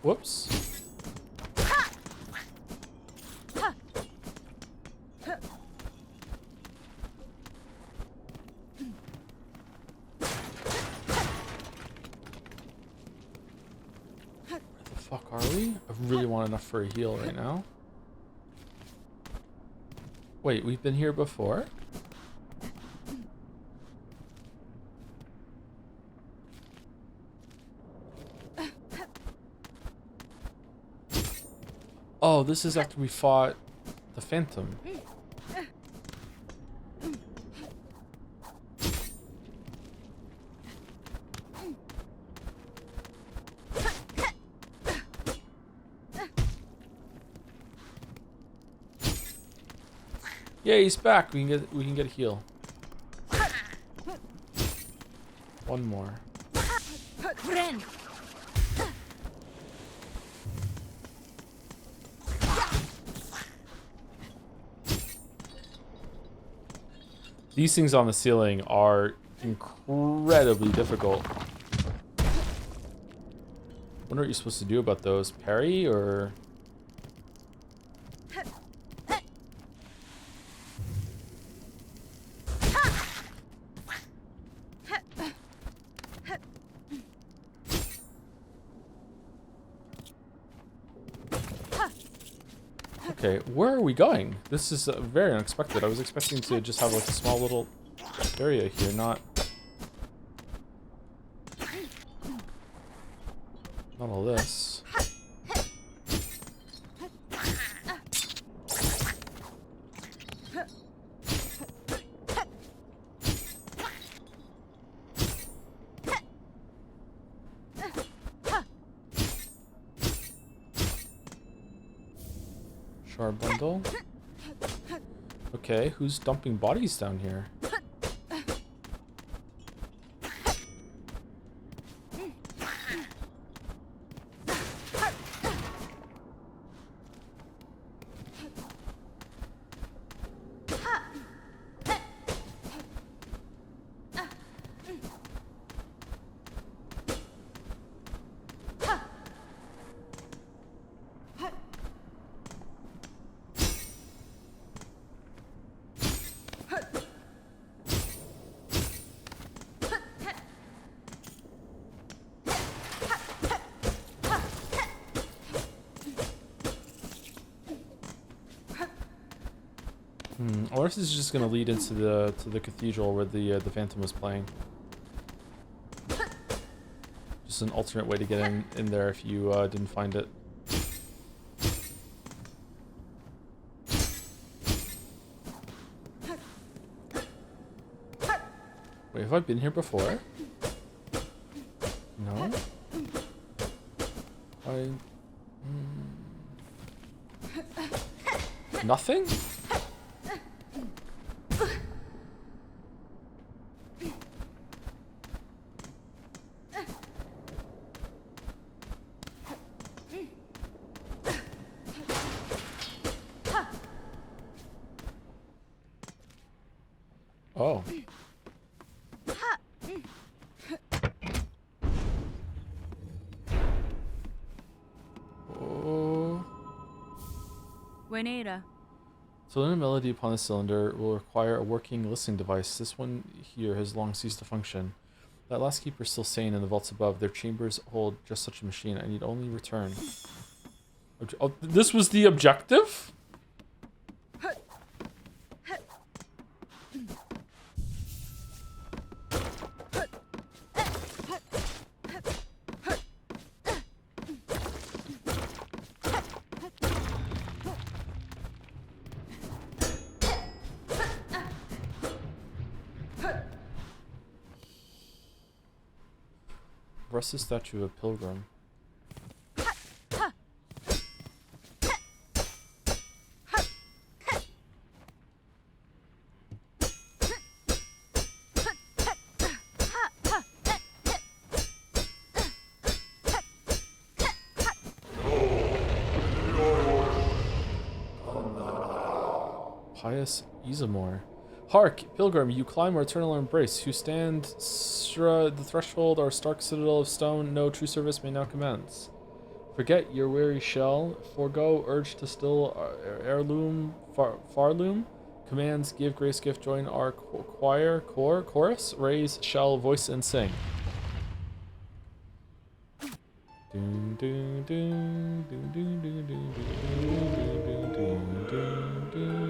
Whoops. Where the fuck are we? I really want enough for a heal right now. Wait, we've been here before? Oh, this is after we fought the Phantom. Yeah, he's back. We can get a heal. One more. Friend. These things on the ceiling are incredibly difficult. Wonder what you're supposed to do about those. Parry or... Okay, where are we going? This is very unexpected. I was expecting to just have like a small little area here, not all this. Shard bundle. Okay, who's dumping bodies down here? I wonder if this is just gonna lead into the cathedral where the Phantom was playing. Just an alternate way to get in there if you didn't find it. Wait, have I been here before? No. Nothing? Oh. Oh. Buenera. To learn a melody upon the cylinder will require a working listening device. This one here has long ceased to function. That last keeper is still sane in the vaults above. Their chambers hold just such a machine. I need only return. Oh, this was the objective? Rest the statue of a pilgrim. Pious Isamor. Hark, pilgrim, you climb our eternal embrace, who stand the threshold, our stark citadel of stone, no true service may now commence. Forget your weary shell, forego urge to still heirloom, farloom, commands, give grace gift, join our chorus, raise, shall, voice, and sing. Doom, doom, doom, doom, doom, doom, doom, doom, doom, doom, doom.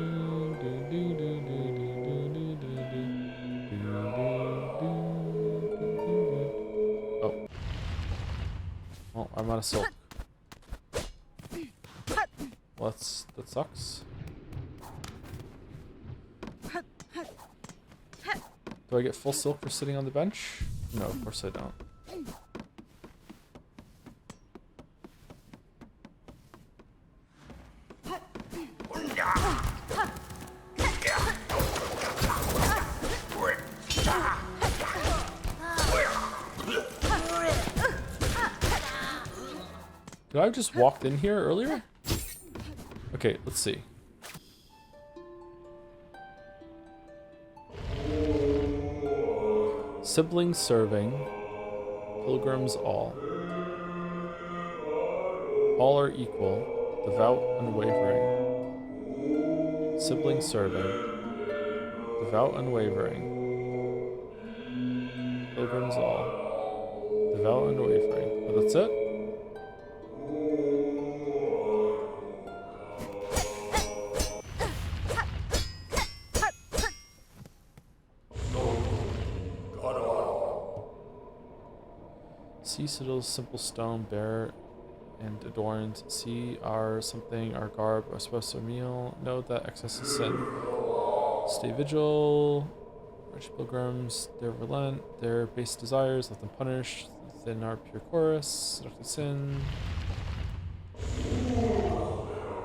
Oh, I'm out of silk. Well, that sucks. Do I get full silk for sitting on the bench? No, of course I don't. Did I have just walked in here earlier? Okay, let's see. Siblings serving. Pilgrims all. All are equal. Devout, unwavering. Siblings serving. Devout, unwavering. Pilgrims all. Devout, unwavering. Oh, that's it? See Citadel's simple stone, bare and adorned. See our something, our garb, our supposed meal. Know that excess is sin. Stay vigil. Rich pilgrims, their relent, their base desires, let them punish. Within our pure chorus, seductive sin.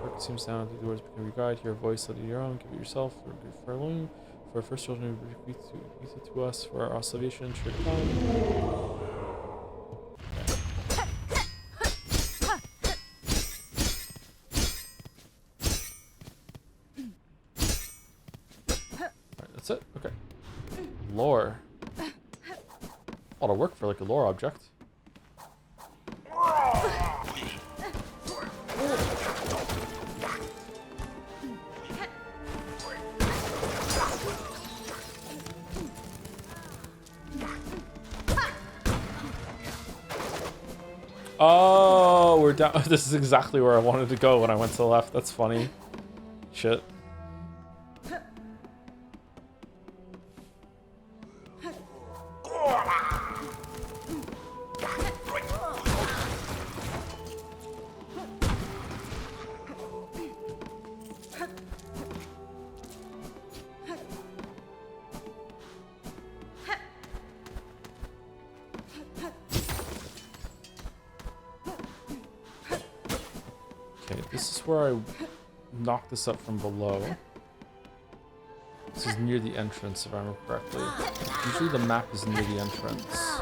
Work seems now the doors become your guide. Hear a voice, let it your own. Give it yourself for alone. For our first children, bequeath it to us for our salvation. Sure to come. That's it? Okay. Lore. A lot of work for like a lore object. Oh, we're down. This is exactly where I wanted to go when I went to the left. That's funny. Shit. Where I knocked this up from below. This is near the entrance, if I remember correctly. Usually the map is near the entrance.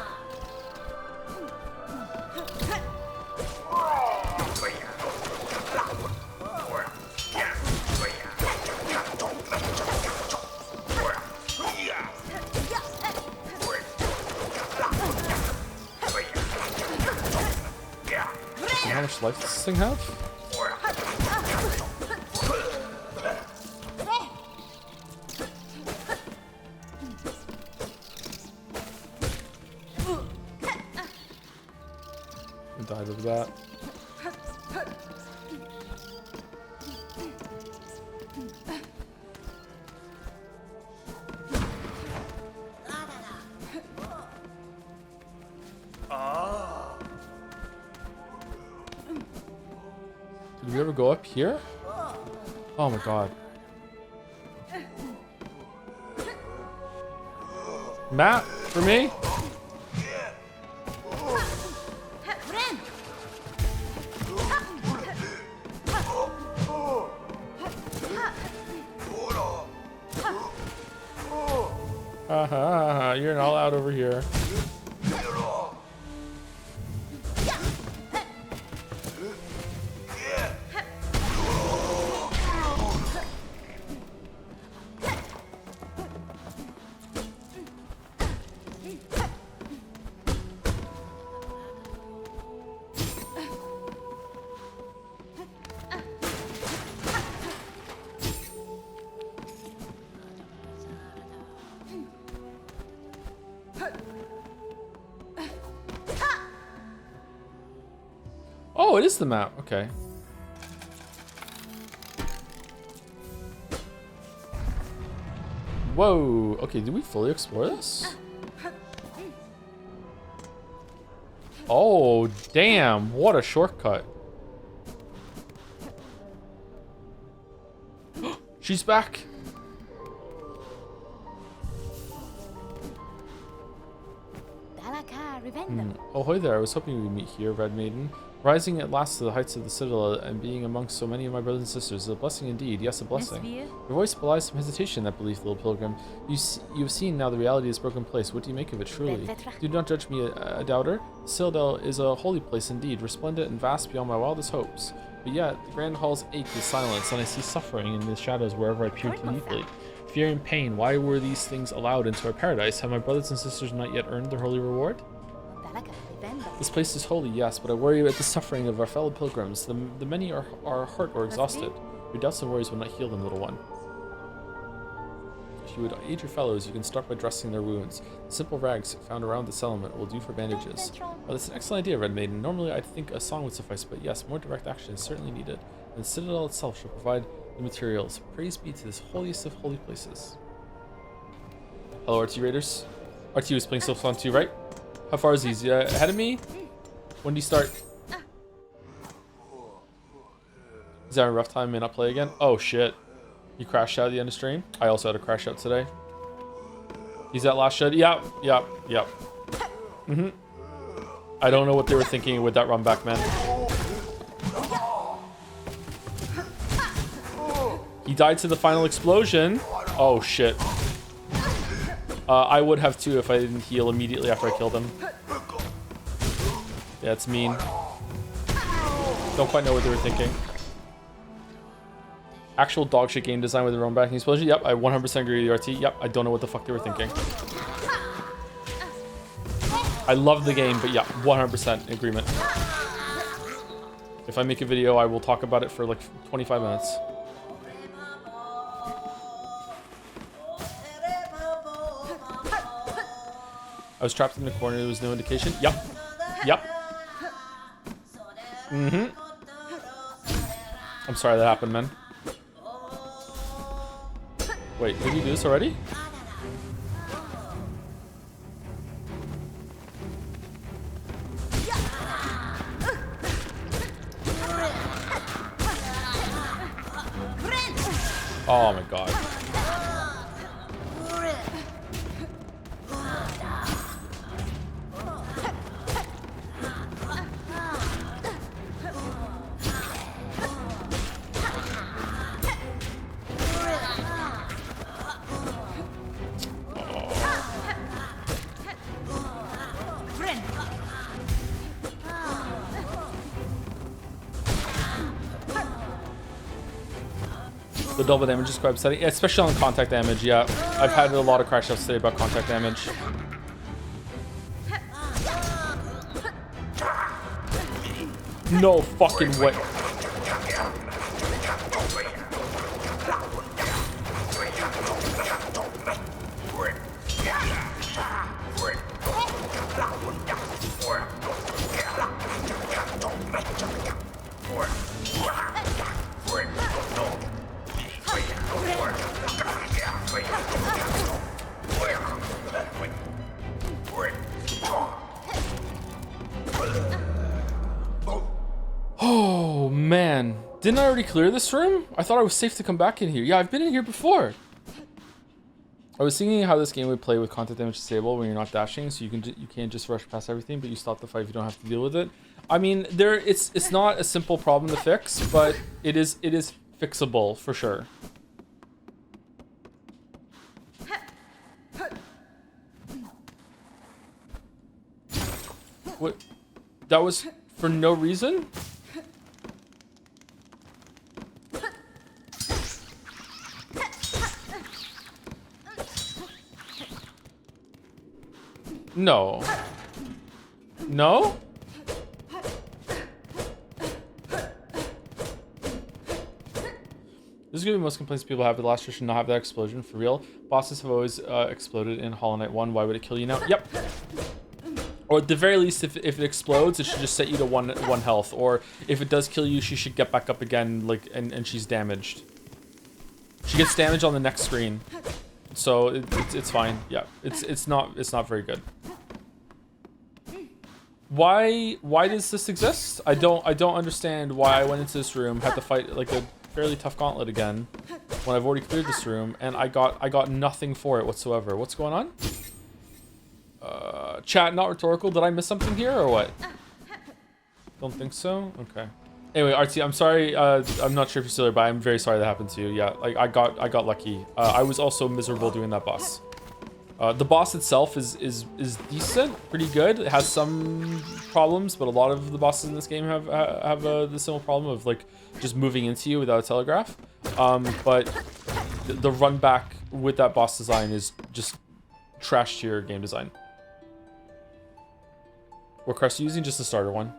And how much life does this thing have? Died of that. Did we ever go up here? Oh my god. Map for me? You're not allowed over here. Oh, it is the map. Okay. Whoa. Okay, did we fully explore this? Oh, damn. What a shortcut. She's back. Oh, hi there. I was hoping we'd meet here, Red Maiden. Rising at last to the heights of the Citadel and being amongst so many of my brothers and sisters is a blessing indeed. Yes, a blessing. Your voice belies some hesitation, that belief, little pilgrim. You've seen now the reality has broken place. What do you make of it, truly? Do not judge me a doubter. The Citadel is a holy place indeed, resplendent and vast beyond my wildest hopes. But yet, the grand halls ache with silence, and I see suffering in the shadows wherever I peer deeply. Fear and pain, why were these things allowed into our paradise? Have my brothers and sisters not yet earned their holy reward? This place is holy, yes, but I worry about the suffering of our fellow pilgrims. The many are hurt or exhausted. Your doubts and worries will not heal them, little one. If you would aid your fellows, you can start by dressing their wounds. The simple rags found around the settlement will do for bandages. Well, that's an excellent idea, Red Maiden. Normally, I'd think a song would suffice, but yes, more direct action is certainly needed. And the Citadel itself shall provide the materials. Praise be to this holiest of holy places. Hello, RT Raiders. RT was playing Silksong 2, right? How far is he? Is he ahead of me? When do you start? Is that a rough time? May not play again? Oh shit. You crashed out at the end of stream? I also had a crash out today. He's that last shed? Yep. I don't know what they were thinking with that run back, man. He died to the final explosion. Oh shit. I would have too if I didn't heal immediately after I killed him. Yeah, it's mean. Don't quite know what they were thinking. Actual dog shit game design with the run back explosion. Yep, I 100% agree with you, RT. Yep, I don't know what the fuck they were thinking. I love the game, but yeah, 100% agreement. If I make a video, I will talk about it for like 25 minutes. I was trapped in the corner. There was no indication. Yep. I'm sorry that happened, man. Wait, did we do this already? Oh my god. The double damage is quite upsetting, especially on contact damage. Yeah, I've had a lot of crash outs today about contact damage. No fucking way. Oh man, didn't I already clear this room? I thought I was safe to come back in here. Yeah, I've been in here before. I was thinking how this game would play with contact damage disabled when you're not dashing, so you can't just rush past everything, but you stop the fight if you don't have to deal with it. I mean, it's not a simple problem to fix, but it is fixable for sure. What? That was for no reason? No. No? This is gonna be the most complaints people have. The last should not have that explosion for real. Bosses have always exploded in Hollow Knight 1. Why would it kill you now? Yep. Or at the very least, if it explodes, it should just set you to one health. Or if it does kill you, she should get back up again, like, and she's damaged. She gets damaged on the next screen, so it's fine. Yeah, it's not very good. Why does this exist? I don't understand why I went into this room, had to fight like a fairly tough gauntlet again when I've already cleared this room and I got nothing for it whatsoever. What's going on? Chat, not rhetorical. Did I miss something here or what? Don't think so. Okay. Anyway, RT, I'm sorry. I'm not sure if you're still there, but I'm very sorry that happened to you. Yeah, like I got lucky. I was also miserable doing that boss. The boss itself is decent, pretty good. It has some problems, but a lot of the bosses in this game have the similar problem of like just moving into you without a telegraph. But the run back with that boss design is just trash tier game design. What crest are you using? Just the starter one.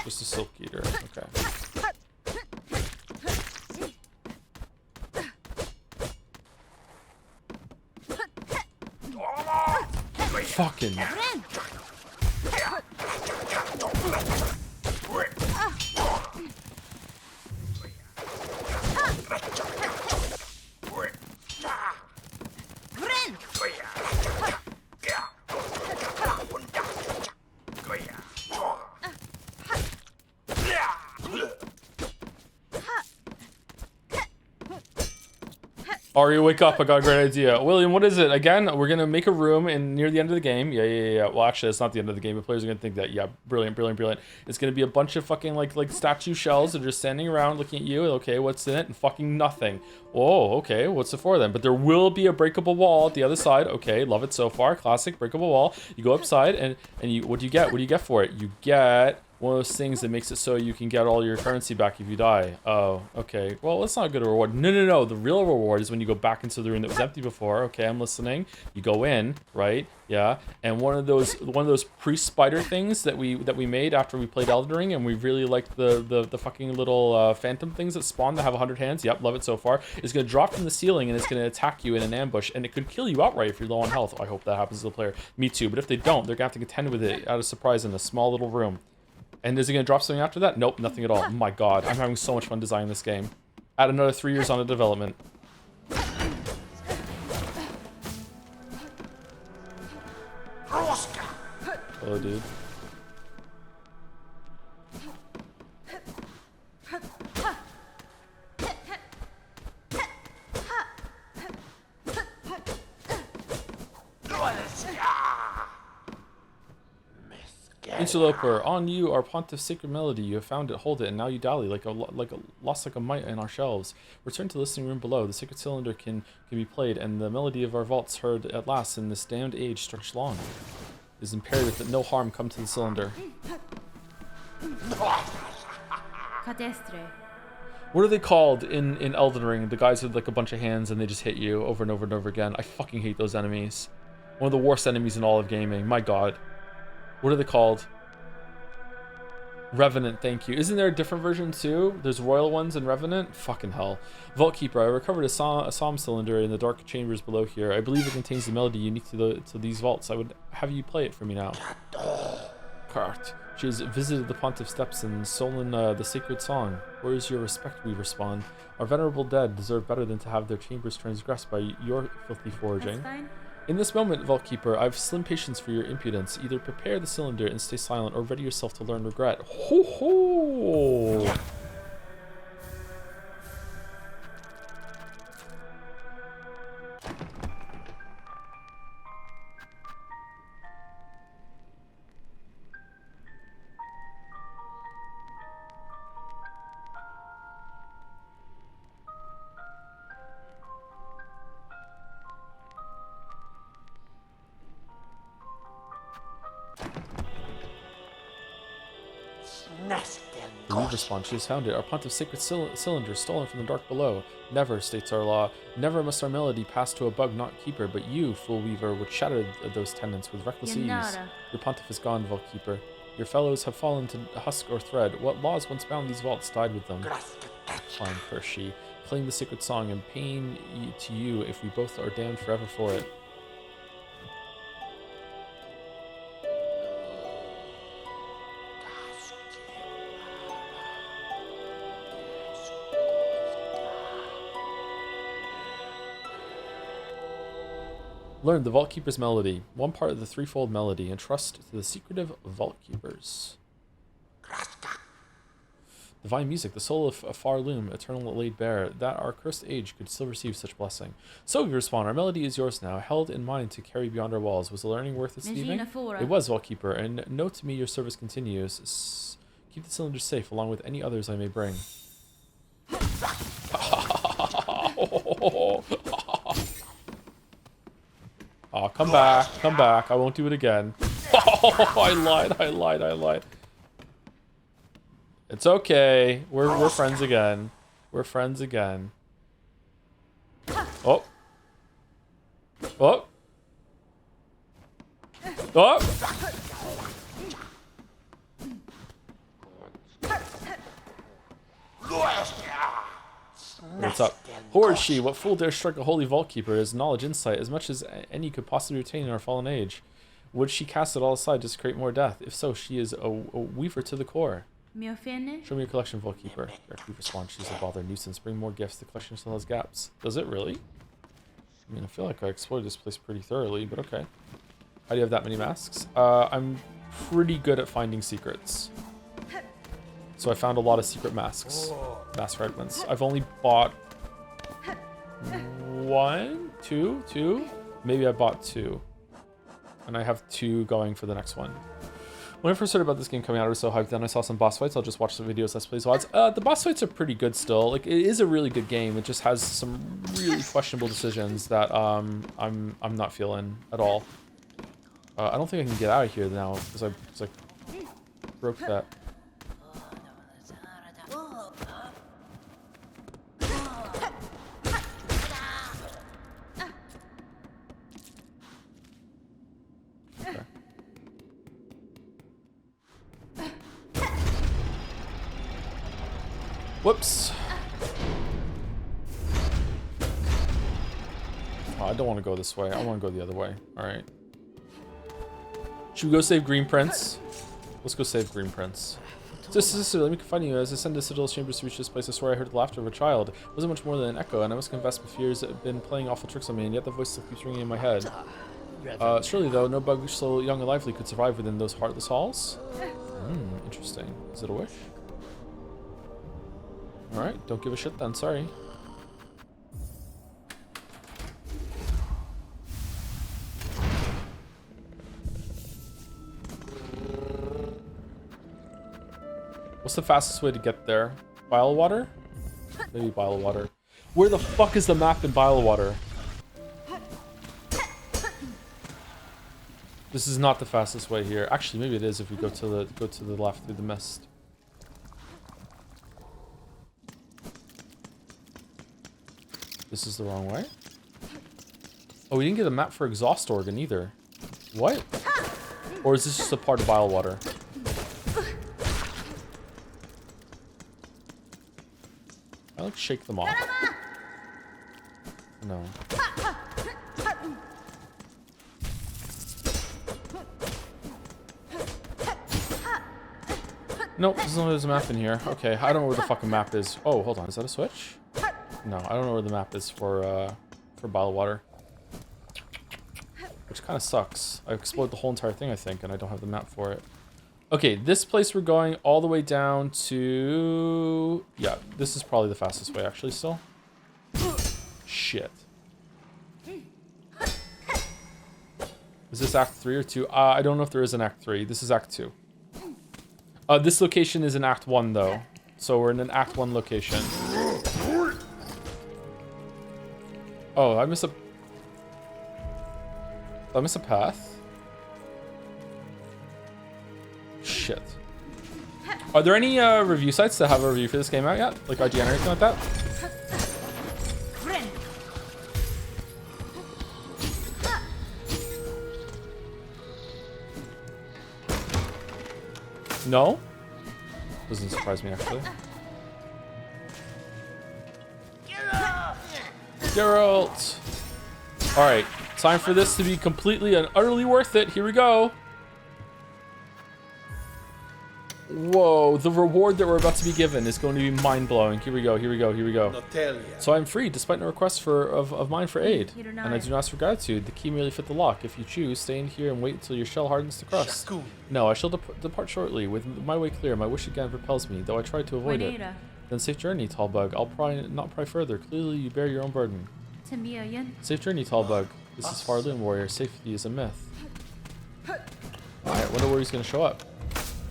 Just a silk eater. Okay. Fucking. Ari, wake up. I got a great idea. William, what is it? Again, we're going to make a room near the end of the game. Yeah. Well, actually, it's not the end of the game. The players are going to think that, yeah, brilliant. It's going to be a bunch of fucking, like statue shells that are just standing around looking at you. Okay, what's in it? And fucking nothing. Oh, okay. What's it for then? But there will be a breakable wall at the other side. Okay, love it so far. Classic breakable wall. You go upside, and you, what do you get? What do you get for it? You get one of those things that makes it so you can get all your currency back if you die. Oh, okay. Well, that's not a good reward. No. The real reward is when you go back into the room that was empty before. Okay, I'm listening. You go in, right? Yeah. And one of those pre-spider things that we made after we played Elden Ring, and we really liked the fucking little phantom things that spawn that have 100 hands. Yep, love it so far. It's gonna drop from the ceiling and it's gonna attack you in an ambush, and it could kill you outright if you're low on health. I hope that happens to the player. Me too. But if they don't, they're gonna have to contend with it out of surprise in a small little room. And is it going to drop something after that? Nope, nothing at all. Oh my god, I'm having so much fun designing this game. Add another 3 years on the development. Hello, dude. Interloper, on you, our Pontiff's sacred melody. You have found it, hold it, and now you dally like a mite in our shelves. Return to the listening room below. The sacred cylinder can be played, and the melody of our vaults heard at last in this damned age stretched long. It is imperative that no harm come to the cylinder. What are they called in Elden Ring? The guys with like a bunch of hands and they just hit you over and over and over again. I fucking hate those enemies. One of the worst enemies in all of gaming. My god. What are they called? Revenant, thank you. Isn't there a different version too? There's royal ones in Revenant? Fucking hell. Vault Keeper, I recovered a psalm cylinder in the dark chambers below here. I believe it contains the melody unique to these vaults. I would have you play it for me now. Karak. She has visited the Pontiff Steps and stolen the sacred song. Where is your respect, we respond. Our venerable dead deserve better than to have their chambers transgressed by your filthy foraging. In this moment, Vault Keeper, I've slim patience for your impudence. Either prepare the cylinder and stay silent, or ready yourself to learn regret. Ho ho! The Weave responds, she has found it. Our Pontiff's sacred cylinder stolen from the dark below. Never, states our law, never must our melody pass to a bug not keeper, but you, fool weaver, would shatter those tenets with reckless ease. Your Pontiff is gone, Vault Keeper. Your fellows have fallen to husk or thread. What laws once bound these vaults died with them. Fine, cursed she. Claim the sacred song and pain to you if we both are damned forever for it. Learn the Vault Keeper's melody. One part of the threefold melody. Entrust to the secretive Vault Keepers. Divine music, the soul of a far loom, eternal laid bare, that our cursed age could still receive such blessing. So we respond, our melody is yours now, held in mind to carry beyond our walls. Was the learning worth its leaving? It was, Vault Keeper, and note to me your service continues. Keep the cylinders safe, along with any others I may bring. Oh, come back, I won't do it again. Oh, I lied. It's okay. We're friends again. We're friends again. Oh. Oh. Oh. What's up? Who is she? What fool dare strike a holy vault keeper? His knowledge, insight, as much as any could possibly retain in our fallen age. Would she cast it all aside just to create more death? If so, she is a weaver to the core. Show me your collection, Vault Keeper. Keep response. She's a bother nuisance. Bring more gifts. The collection still has gaps. Does it really? I mean, I feel like I explored this place pretty thoroughly, but okay. How do you have that many masks? I'm pretty good at finding secrets. So I found a lot of secret masks. Mask fragments. I've only bought two? Maybe I bought 2. And I have 2 going for the next one. When I first heard about this game coming out, I was so hyped. Then I saw some boss fights. I'll just watch the videos, let's plays, VODs. The boss fights are pretty good still. Like, it is a really good game. It just has some really questionable decisions that I'm not feeling at all. I don't think I can get out of here now because I broke that. Whoops. Oh, I don't want to go this way. I want to go the other way. All right. Should we go save Green Prince? Let's go save Green Prince. Sister, let me confide you. As I ascend to Citadel's chambers to reach this place, I swear I heard the laughter of a child. It wasn't much more than an echo, and I must confess my fears have been playing awful tricks on me, and yet the voice still keeps ringing in my head. Surely, though, no bug so young and lively could survive within those heartless halls? Interesting. Is it a wish? Alright, don't give a shit then, sorry. What's the fastest way to get there? Bile water? Maybe bile water. Where the fuck is the map in bile water? This is not the fastest way here. Actually, maybe it is if we go to the left through the mist. This is the wrong way. Oh, we didn't get a map for exhaust organ either. What? Or is this just a part of bile water? I like shake them off. No. Nope, there's a map in here. Okay, I don't know where the fucking map is. Oh, hold on, is that a switch? No, I don't know where the map is for bile water. Which kind of sucks. I explored the whole entire thing, I think, and I don't have the map for it. Okay, this place we're going all the way down to... Yeah, this is probably the fastest way, actually, still. Shit. Is this Act 3 or 2? I don't know if there is an Act 3. This is Act 2. This location is in Act 1, though. So we're in an Act 1 location. Oh, I miss a path? Shit. Are there any review sites that have a review for this game out yet? Like IGN or anything like that? No? Doesn't surprise me, actually. Geralt! Alright, time for this to be completely and utterly worth it. Here we go. Whoa, the reward that we're about to be given is going to be mind-blowing. Here we go, here we go, here we go. Notelia. So I'm free, despite no request of mine for aid. And I do not ask for gratitude. The key merely fit the lock. If you choose, stay in here and wait until your shell hardens to crust. Shakun. No, I shall depart shortly. With my way clear, my wish again repels me, though I try to avoid it. Then safe journey, Tallbug. I'll not pry further. Clearly you bear your own burden. Safe journey, Tallbug. This is Farloon Warrior. Safety is a myth. Alright, wonder where he's gonna show up.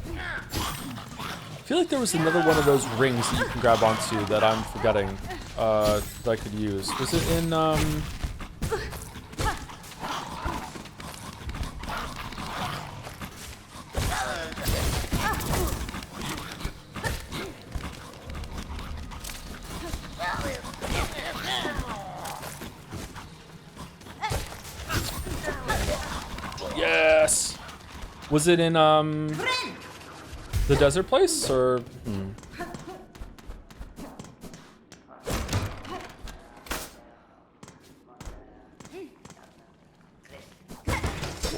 I feel like there was another one of those rings that you can grab onto that I'm forgetting that I could use. Was it in Yes! Was it in the desert place, or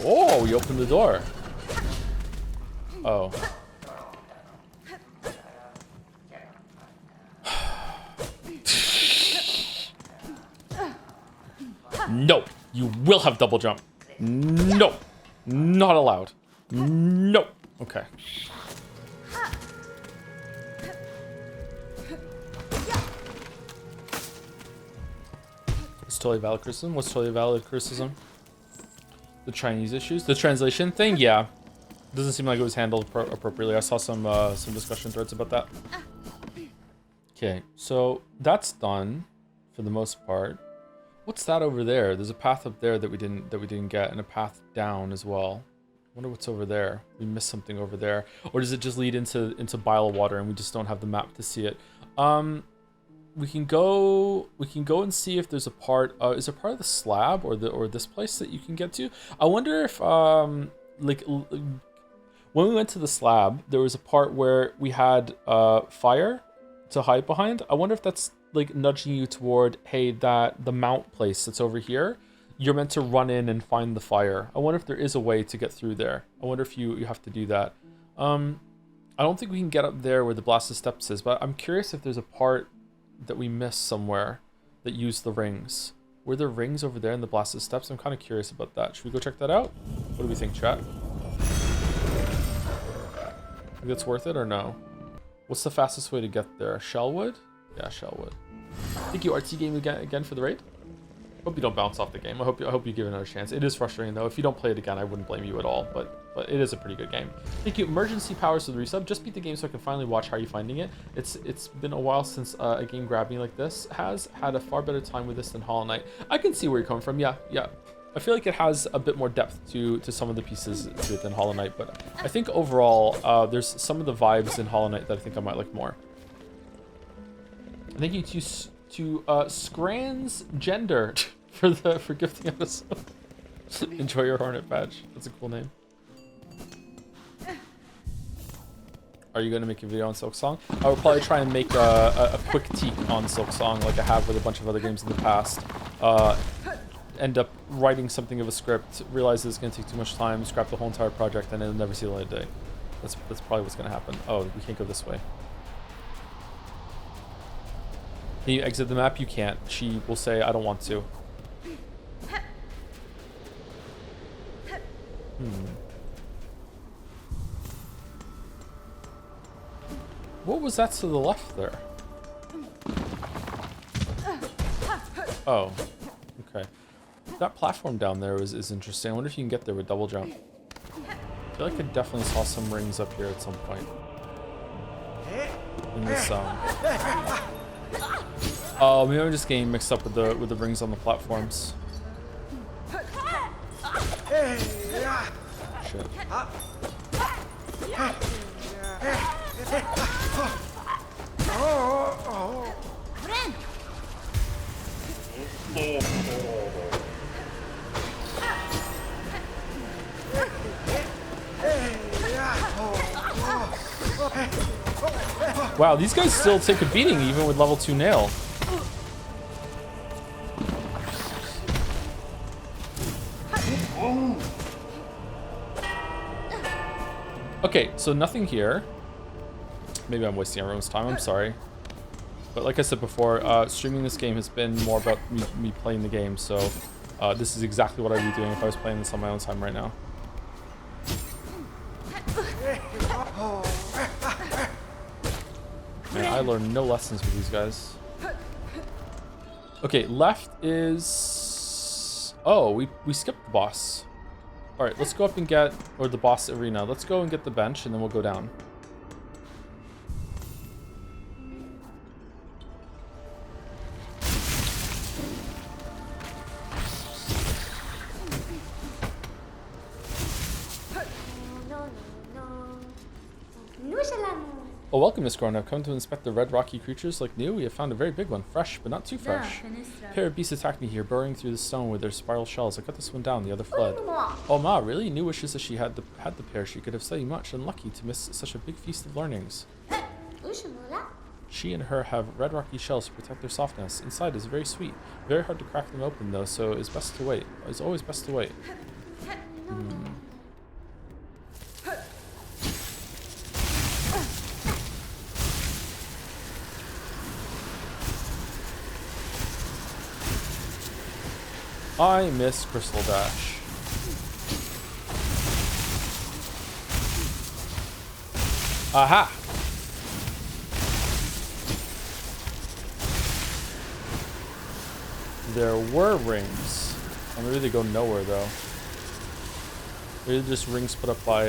Oh, we opened the door. Oh. No, you will have double jump. No, not allowed. No. Okay. It's totally valid criticism. What's totally valid criticism? The Chinese issues, the translation thing. Yeah, doesn't seem like it was handled appropriately. I saw some discussion threads about that. Okay, so that's done for the most part. What's that over there? There's a path up there that we didn't get, and a path down as well. I wonder what's over there. We missed something over there, or does it just lead into Bile of Water, and we just don't have the map to see it? We can go and see if there's a part. Is there part of the slab or this place that you can get to? I wonder if like when we went to the slab, there was a part where we had fire to hide behind. I wonder if that's like nudging you toward, hey, the mount place that's over here. You're meant to run in and find the fire. I wonder if there is a way to get through there. I wonder if you have to do that. I don't think we can get up there where the Blasted Steps is, but I'm curious if there's a part that we missed somewhere that used the rings. Were there rings over there in the Blasted Steps? I'm kind of curious about that. Should we go check that out? What do we think, chat? Think it's worth it or no? What's the fastest way to get there? Shellwood? Yeah, Shellwood. Thank you, RT Game, again for the raid. Hope you don't bounce off the game. I hope you give it another chance. It is frustrating though. If you don't play it again, I wouldn't blame you at all. But it is a pretty good game. Thank you, Emergency Powers for the resub. Just beat the game so I can finally watch how you're finding it. It's been a while since a game grabbed me like this. Has had a far better time with this than Hollow Knight. I can see where you're coming from. Yeah. I feel like it has a bit more depth to some of the pieces to it than Hollow Knight. But I think overall, there's some of the vibes in Hollow Knight that I think I might like more. Thank you to Scrans Gender for gifting us. Enjoy your Hornet badge. That's a cool name. Are you going to make a video on Silksong? I will probably try and make a quick critique on Silksong like I have with a bunch of other games in the past. End up writing something of a script, realize it's going to take too much time, scrap the whole entire project, and it'll never see the light of day. That's probably what's going to happen. Oh, we can't go this way. Can you exit the map? You can't. She will say, I don't want to. What was that to the left there? Oh, okay. That platform down there is interesting. I wonder if you can get there with double jump. I feel like I definitely saw some rings up here at some point. In this zone. Oh, maybe I'm just getting mixed up with the rings on the platforms. Shit. Wow, these guys still take a beating even with level 2 nail. Okay, so nothing here. Maybe I'm wasting everyone's time. I'm sorry. But like I said before, streaming this game has been more about me playing the game. So this is exactly what I'd be doing if I was playing this on my own time right now. Man, I learned no lessons with these guys. Okay, left is... Oh, we skipped the boss. Alright, let's go up and get... Or the boss arena. Let's go and get the bench, and then we'll go down. Oh, welcome, Miss Karn. I've come to inspect the red rocky creatures like new. We have found a very big one, fresh, but not too fresh. A pair of beasts attacked me here, burrowing through the stone with their spiral shells. I cut this one down, the other fled. Oh, Ma, really? New wishes that she had the pair. She could have studied much. Unlucky to miss such a big feast of learnings. She and her have red rocky shells to protect their softness. Inside is very sweet. Very hard to crack them open, though, so it's best to wait. It's always best to wait. I miss Crystal Dash. Aha! There were rings. Oh, maybe they go nowhere though. Maybe they're just rings put up by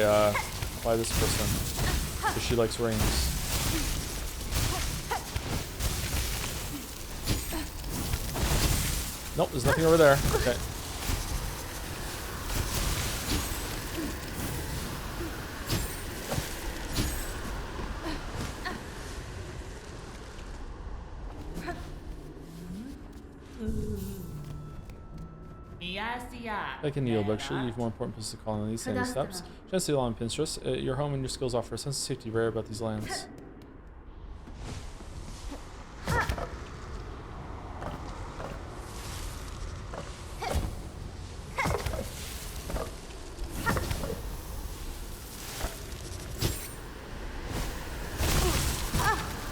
this person. Because she likes rings. Nope, there's nothing over there. Okay. Like a needlebug, should leave more important places to call on these sandy steps. Chance to on Pinterest. Your home and your skills offer a sense of safety rare about these lands.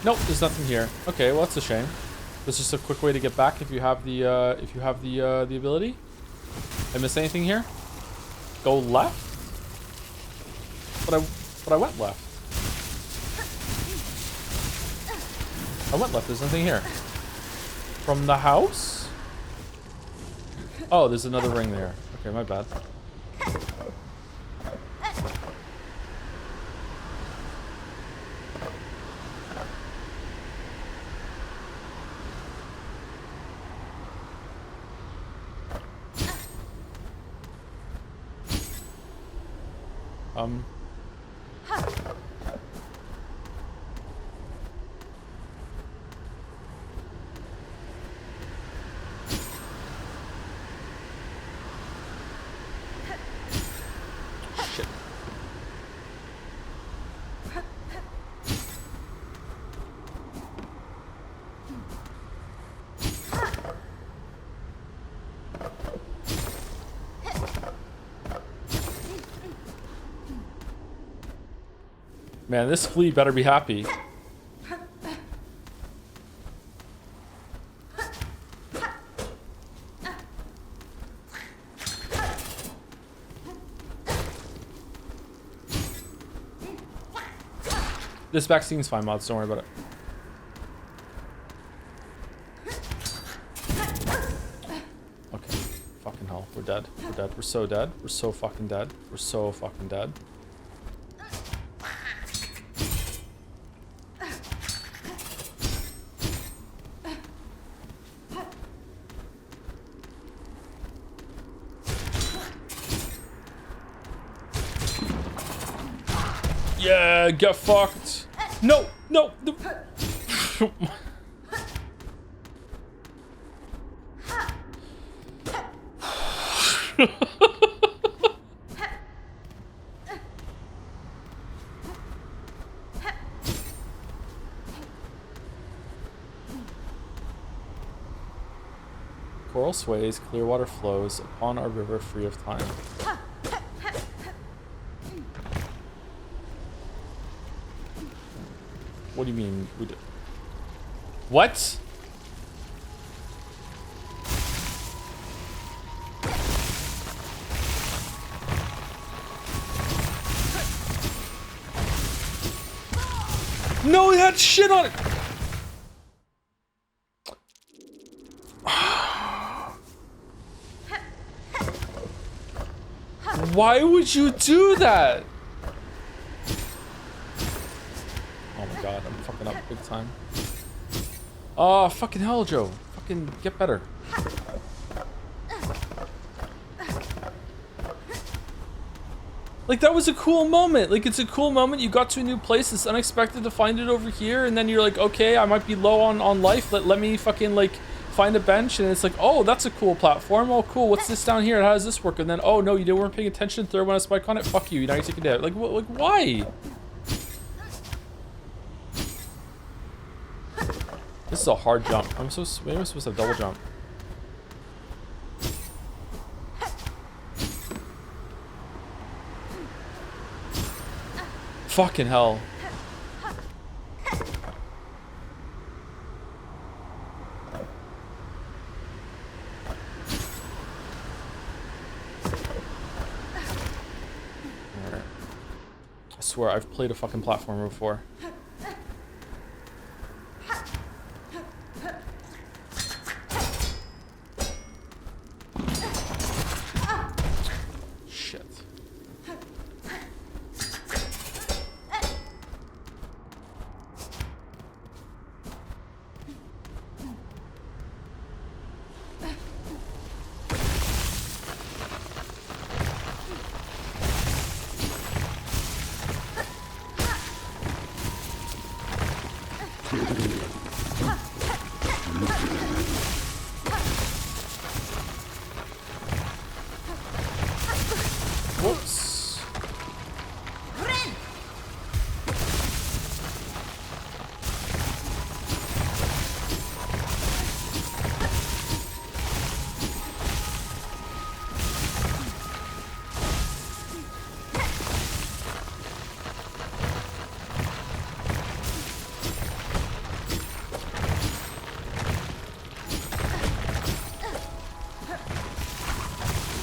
Nope, there's nothing here. Okay, well that's a shame. There's just a quick way to get back if you have the the ability. I miss anything here? Go left? But I went left. I went left. There's nothing here. From the house? Oh, there's another ring there. Okay, my bad. Shit. Man, this flea better be happy. This vaccine's fine, mods. Don't worry about it. Okay. Fucking hell. We're dead. We're dead. We're so dead. We're so fucking dead. We're so fucking dead. Yeah, get fucked. No, no. Coral sways, clear water flows upon our river free of time. What do you mean? What? No, it had shit on it! Why would you do that? Oh my god, I'm fucking up big time. Oh, fucking hell, Joe. Fucking get better. Like, that was a cool moment. Like, it's a cool moment. You got to a new place. It's unexpected to find it over here. And then you're like, okay, I might be low on life. Let me fucking, like, find a bench. And it's like, oh, that's a cool platform. Oh, cool. What's this down here? How does this work? And then, oh, no, you weren't paying attention. Third one, a spike on it. Fuck you. Now you take a dip. Like, why? This is a hard jump. Maybe I'm supposed to have double jump. Fucking hell. Alright. I swear, I've played a fucking platformer before. Whoops.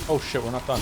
Oh shit, we're not done.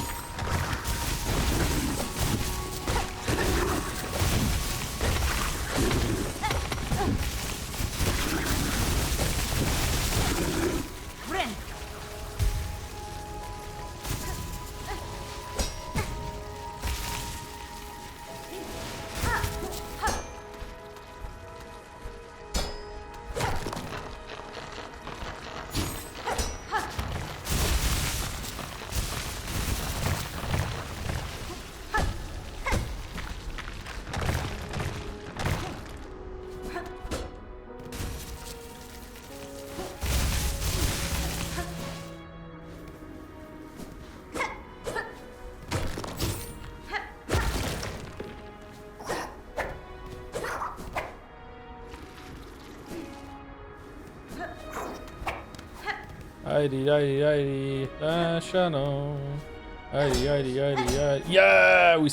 Yeah, we.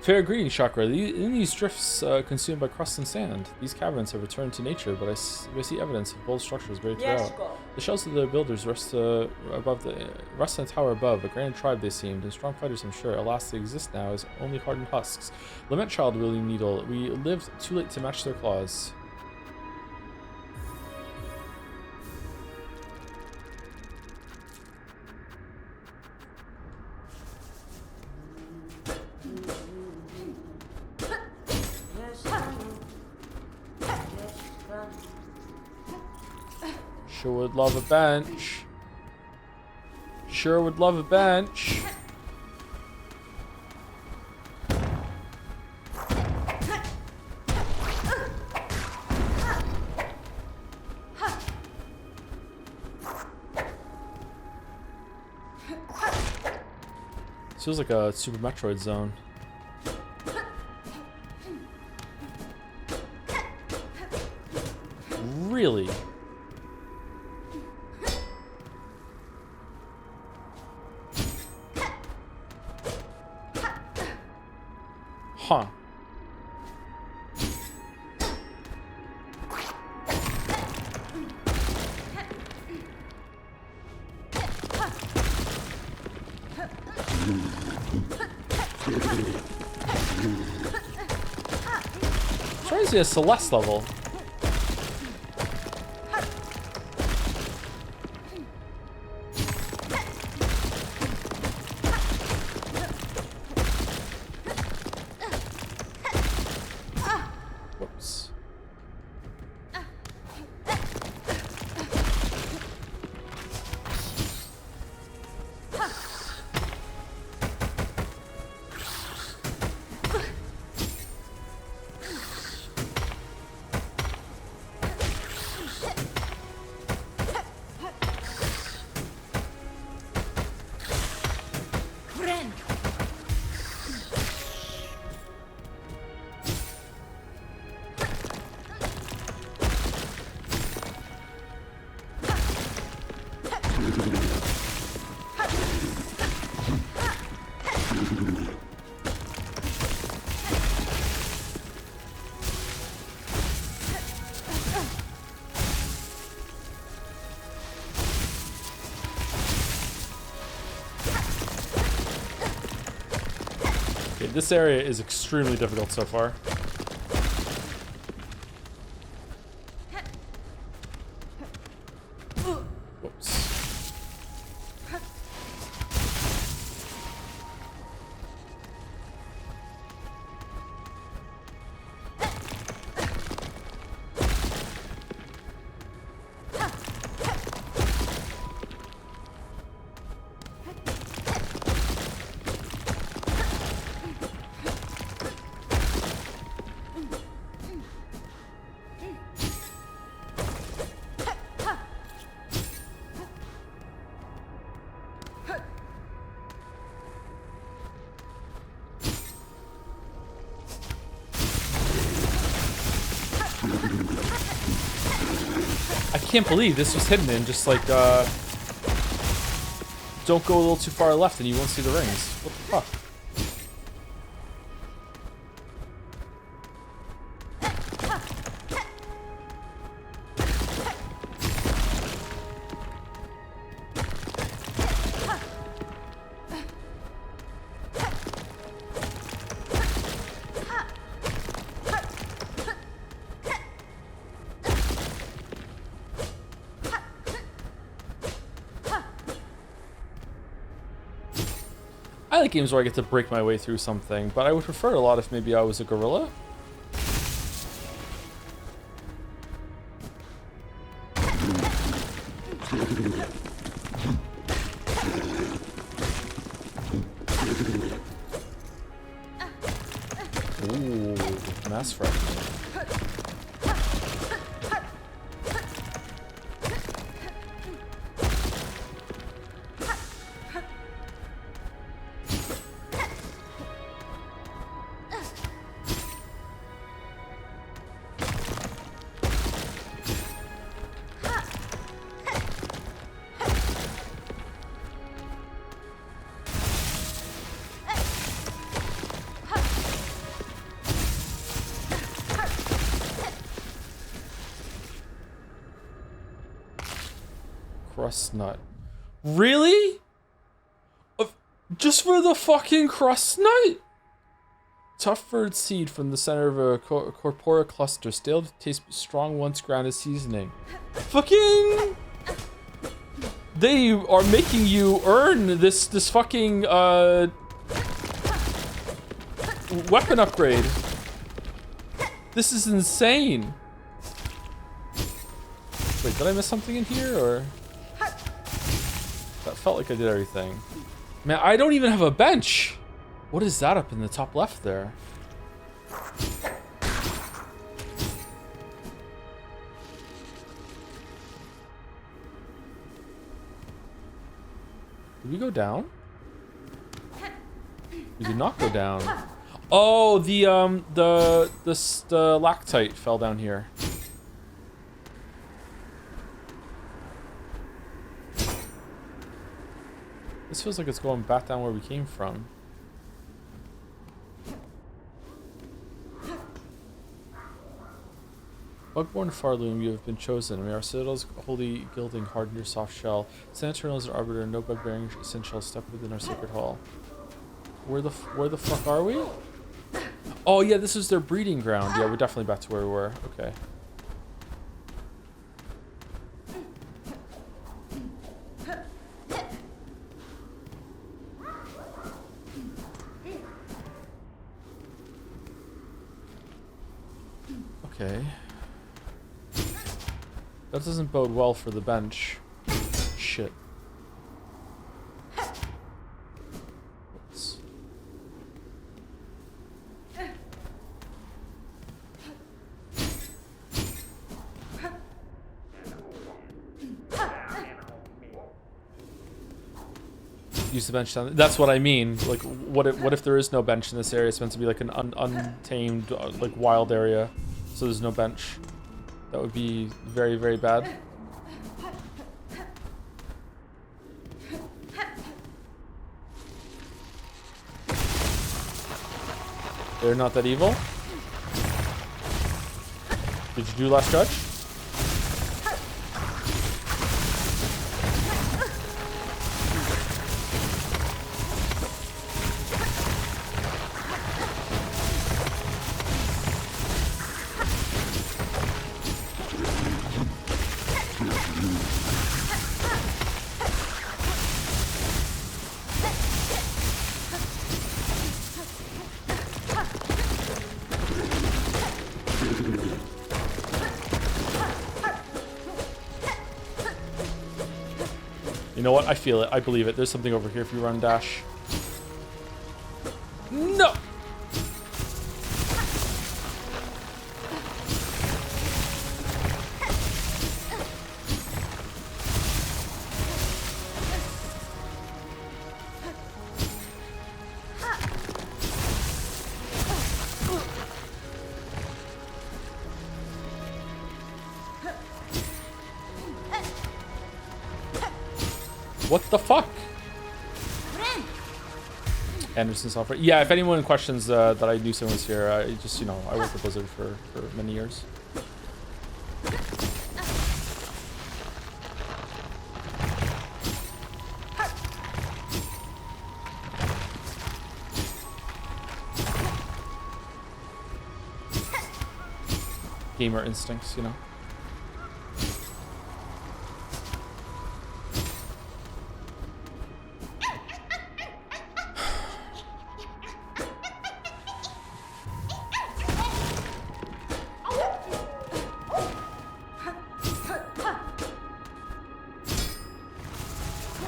Fair greeting, Chakra. In these drifts consumed by crust and sand, these caverns have returned to nature, but I see evidence of bold structures buried throughout. The shells of the builders rest in a tower above. A grand tribe they seemed, and strong fighters, I'm sure. Alas, they exist now as only hardened husks. Lament, child, William Needle. We lived too late to match their claws. Sure would love a bench. Sure would love a bench. This feels like a Super Metroid zone. Really? Huh. Trying to see a Celeste level. Whoops. Friend. Okay, this area is extremely difficult so far. Whoops. I can't believe this was hidden in just like, don't go a little too far left and you won't see the rings. What the fuck? I like games where I get to break my way through something, but I would prefer a lot if maybe I was a gorilla. Ooh, mass fragment. Crust nut. Really? Just for the fucking crust nut? Tough bird seed from the center of a corpora cluster. Stale taste but strong once grounded seasoning. Fucking... They are making you earn this fucking weapon upgrade. This is insane. Wait, did I miss something in here or? That felt like I did everything. Man, I don't even have a bench. What is that up in the top left there? Did we go down? We did not go down. Oh, the lactite fell down here. This feels like it's going back down where we came from. Bugborn Farloom, you have been chosen. May our citadel's holy gilding harden your soft shell. Stand eternal as an arbiter, no bug-bearing sin shall step within our sacred hall. Where the fuck are we? Oh yeah, this is their breeding ground. Yeah, we're definitely back to where we were. Okay. Okay. That doesn't bode well for the bench. Shit. Oops. Use the bench down. That's what I mean. Like, what if there is no bench in this area? It's meant to be like an untamed, like wild area, so there's no bench. That would be very, very bad. They're not that evil. Did you do last judge? You know what? I feel it. I believe it. There's something over here if you run dash. No! What the fuck? Anderson Software. Yeah, if anyone questions that I knew someone was here, I just, you know, I worked at Blizzard for many years. Gamer instincts, you know.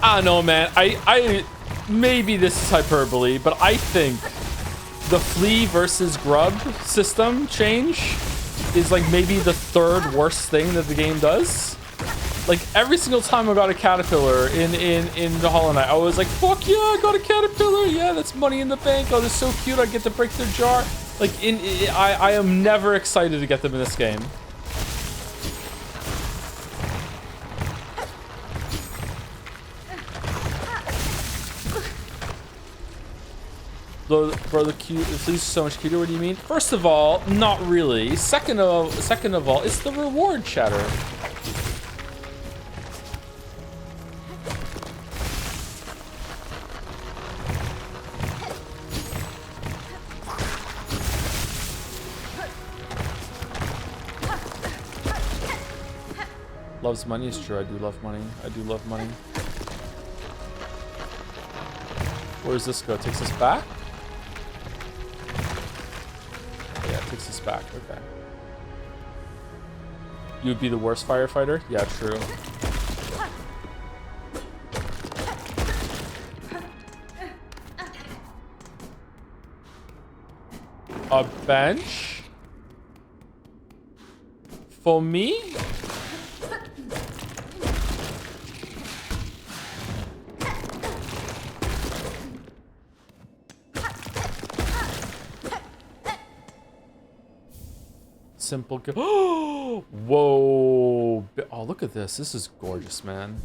I don't know, man. I maybe this is hyperbole, but I think the flea versus grub system change is like maybe the third worst thing that the game does. Like every single time I got a caterpillar in the Hollow Knight, I was like, fuck yeah, I got a caterpillar. Yeah, that's money in the bank. Oh, they're so cute. I get to break their jar. Like I am never excited to get them in this game. Bro, the cute, the fleas are so much cuter. What do you mean? First of all, not really. Second of all, it's the reward chatter. Loves money is true. I do love money. I do love money. Where does this go? Takes us back? Yeah, it takes us back. Okay. You would be the worst firefighter? Yeah, true. A bench? For me? Simple. Oh, whoa! Oh, look at this. This is gorgeous, man.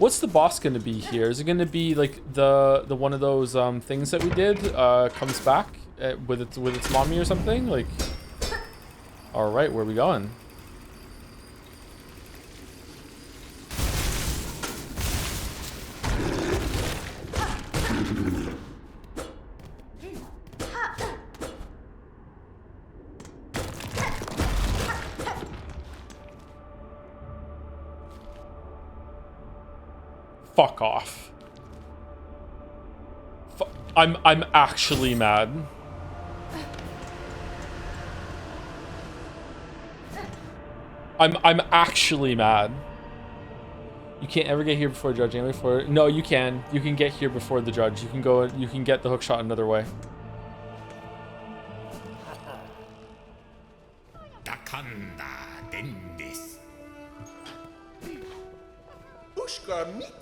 What's the boss gonna be here? Is it gonna be like the one of those things that we did comes back with its mommy or something? Like, all right, where are we going? Fuck off. I'm actually mad. I'm actually mad. You can't ever get here before judge. Before no, you can. You can get here before the judge. You can go. You can get the hook shot another way.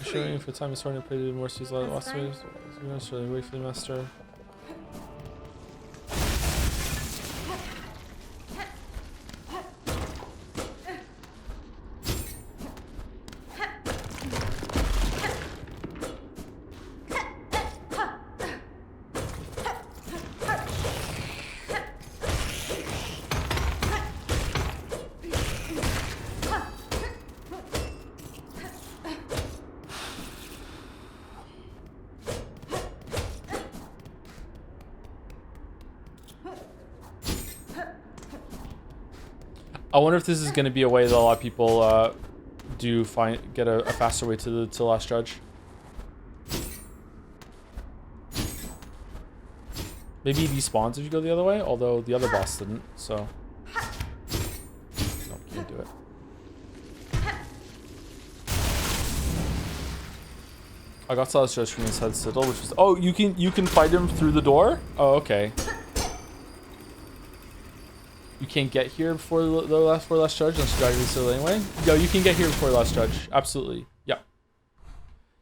Showing for time is starting to play the more seas last ways. Wait for the master. I wonder if this is going to be a way that a lot of people get a faster way to the last judge. Maybe he despawns if you go the other way, although the other boss didn't, so no, can't do it. I got the last judge from inside Citadel, which was you can fight him through the door. Oh, okay. You can't get here before the last judge unless you drag the Citadel anyway. Yo, you can get here before the last judge. Absolutely. Yeah.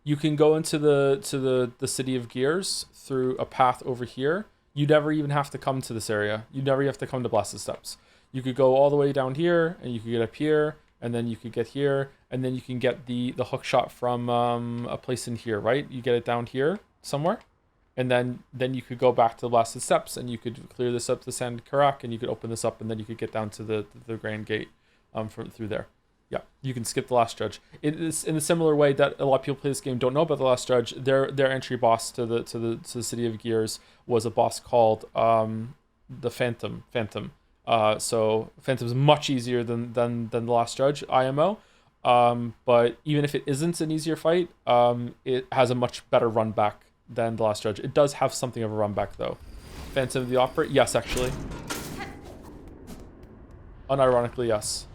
You can go into the City of Gears through a path over here. You never even have to come to this area. You never have to come to Blasted Steps. You could go all the way down here and you could get up here and then you could get here and then you can get the hook shot from a place in here, right? You get it down here somewhere. And then you could go back to the Blasted Steps and you could clear this up to Sand Karak and you could open this up and then you could get down to the Grand Gate through there. Yeah, you can skip the last judge. It is in a similar way that a lot of people play this game don't know about the last judge. Their entry boss to the City of Gears was a boss called the Phantom. So Phantom's much easier than the last judge IMO. But even if it isn't an easier fight, it has a much better run back than the last judge. It does have something of a run back though. Phantom of the Opera, yes, actually. Unironically, yes.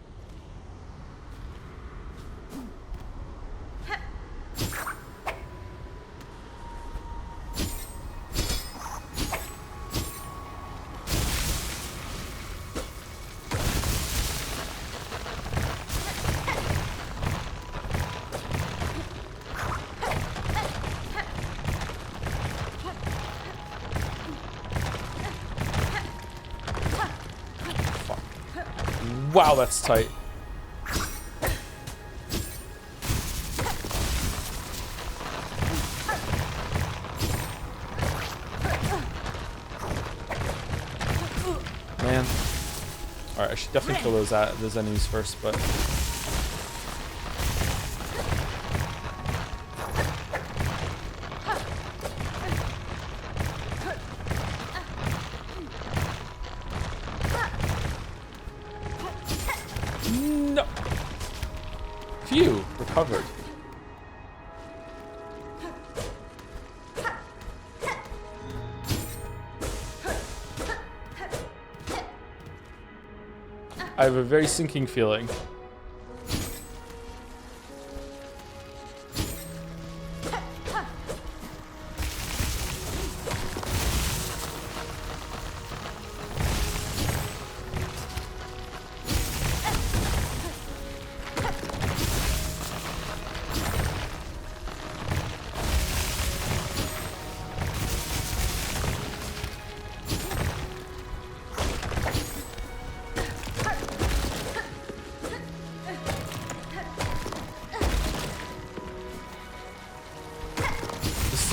Wow, that's tight. Man. Alright, I should definitely kill those enemies first, but... No! Phew, recovered. I have a very sinking feeling.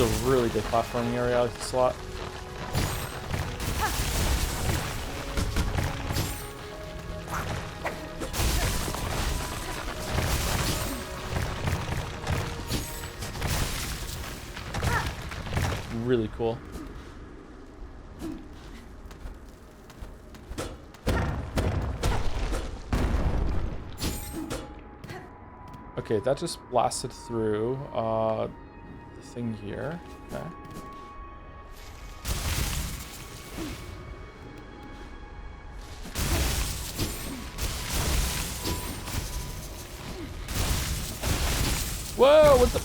This is a really good platforming area. I like this a lot. Really cool. Okay, that just blasted through the thing here. Okay. Whoa, what the?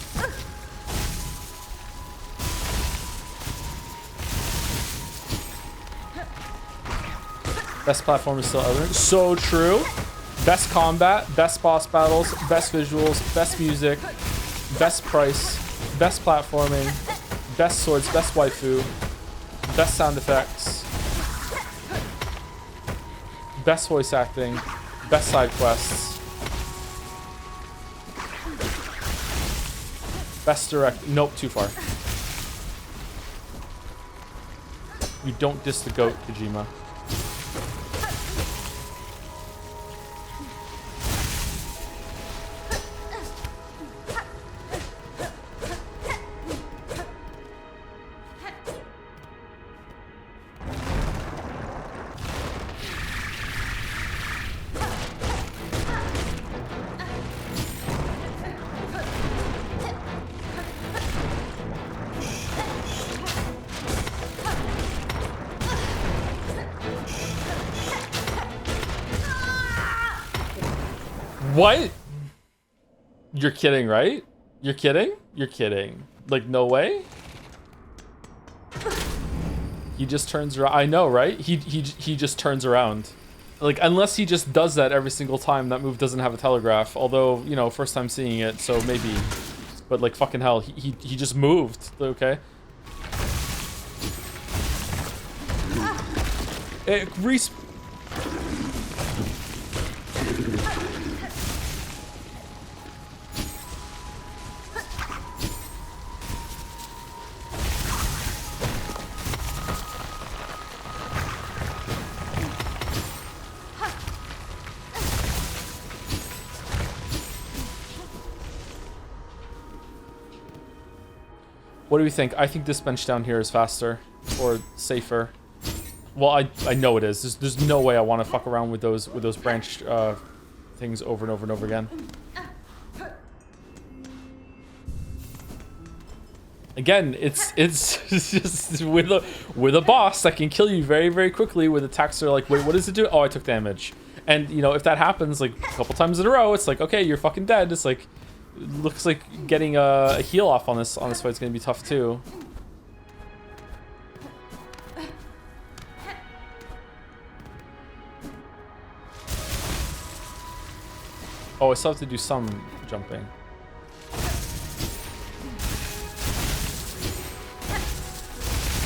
Best platform is still Elden Ring. So true. Best combat, best boss battles, best visuals, best music, best price, best platforming, best swords, best waifu, best sound effects, best voice acting, best side quests, best direct. Nope, too far. You don't diss the goat, Kojima. What? You're kidding, right? You're kidding? You're kidding. Like, no way? He just turns around. I know, right? He just turns around. Like, unless he just does that every single time, that move doesn't have a telegraph. Although, you know, first time seeing it, so maybe. But, like, fucking hell, he just moved. Okay? It What do we think? I think this bench down here is faster or safer. Well, I know it is. There's no way I want to fuck around with those branch things over and over and over again. Again, it's just with a boss that can kill you very, very quickly with attacks that are like, wait, what does it do? Oh, I took damage. And you know, if that happens like a couple times in a row, it's like, okay, you're fucking dead. It's like, it looks like getting a heal off on this fight is gonna be tough too. Oh, I still have to do some jumping.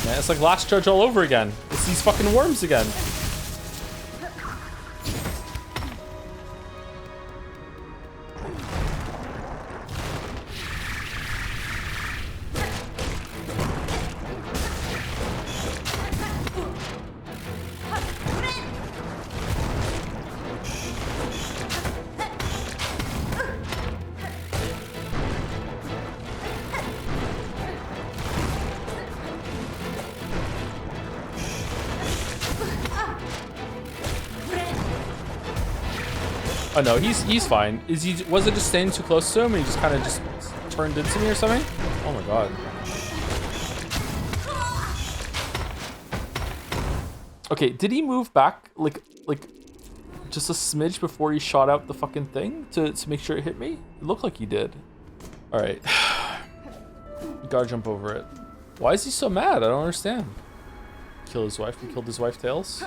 Man, it's like Last Judge all over again. It's these fucking worms again. Oh no, he's fine. Was it just staying too close to him and he just kind of just turned into me or something? Oh my god. Okay, did he move back like just a smidge before he shot out the fucking thing to make sure it hit me? It looked like he did. All right. You gotta jump over it. Why is he so mad? I don't understand. Kill his wife. We killed his wife, Tails.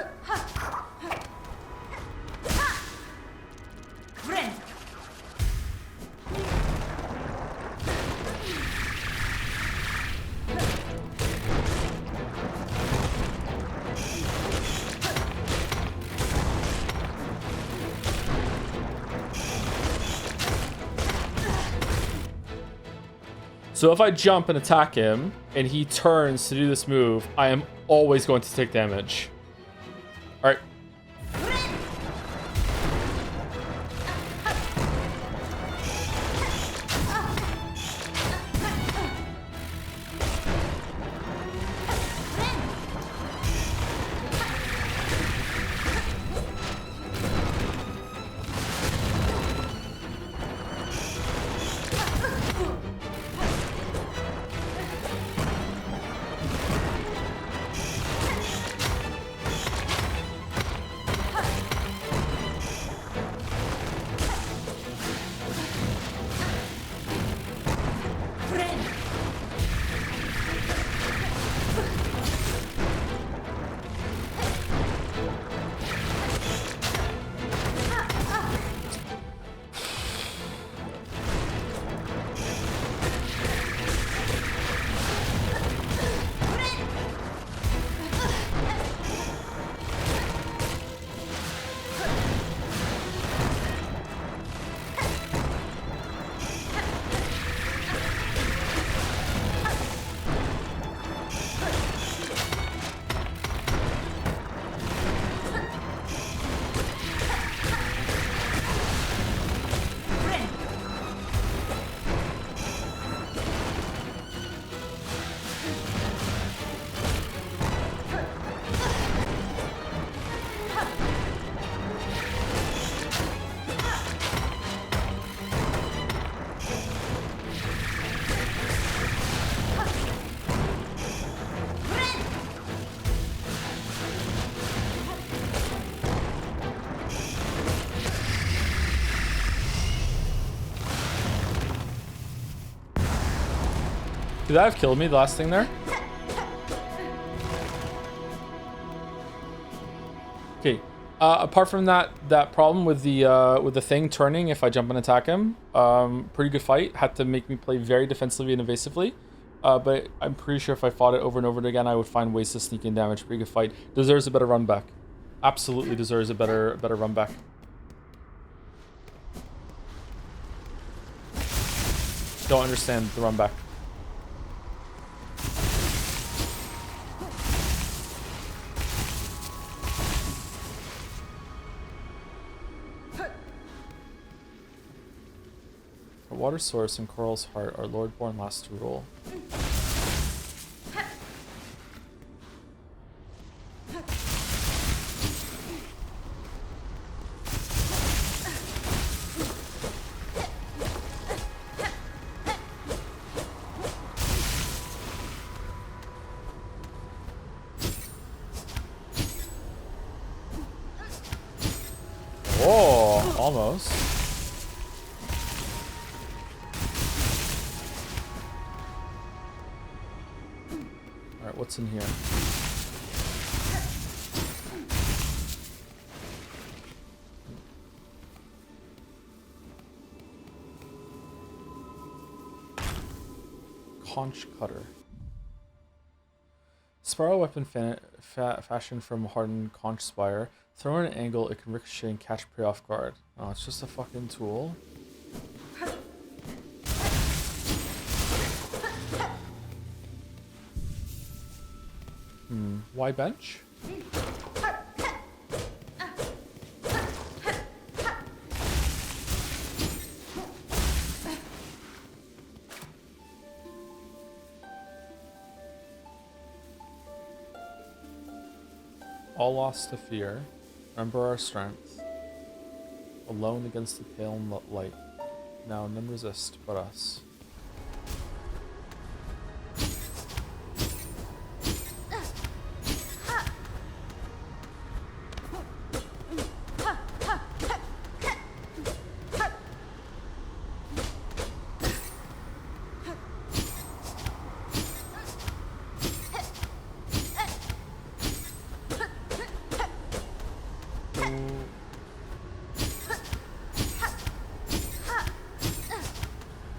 So if I jump and attack him, and he turns to do this move, I am always going to take damage. Alright. Did that have killed me, the last thing there? Okay. Apart from that problem with the thing turning if I jump and attack him, pretty good fight. Had to make me play very defensively and evasively. But I'm pretty sure if I fought it over and over again, I would find ways to sneak in damage. Pretty good fight. Deserves a better run back. Absolutely deserves a better run back. Don't understand the run back. A water source in Coral's heart, our Lordborn last to rule. Oh, almost. Alright, what's in here? Conch cutter. Spiral weapon fashioned from hardened conch spire. Throw at an angle, it can ricochet and catch prey off guard. Oh, it's just a fucking tool. Why bench? All lost to fear. Remember our strength. Alone against the pale light. Now none resist but us.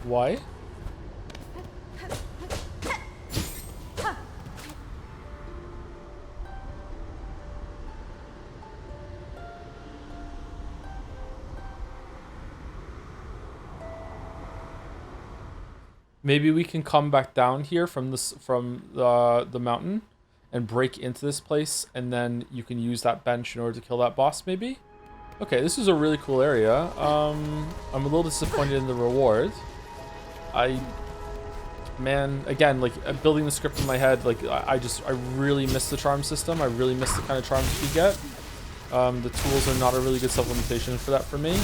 Why? Maybe we can come back down here from the mountain and break into this place, and then you can use that bench in order to kill that boss, maybe? Okay, this is a really cool area. I'm a little disappointed in the reward. Man, again, like building the script in my head, like I really miss the charm system. I really miss the kind of charms you get. The tools are not a really good supplementation for that for me.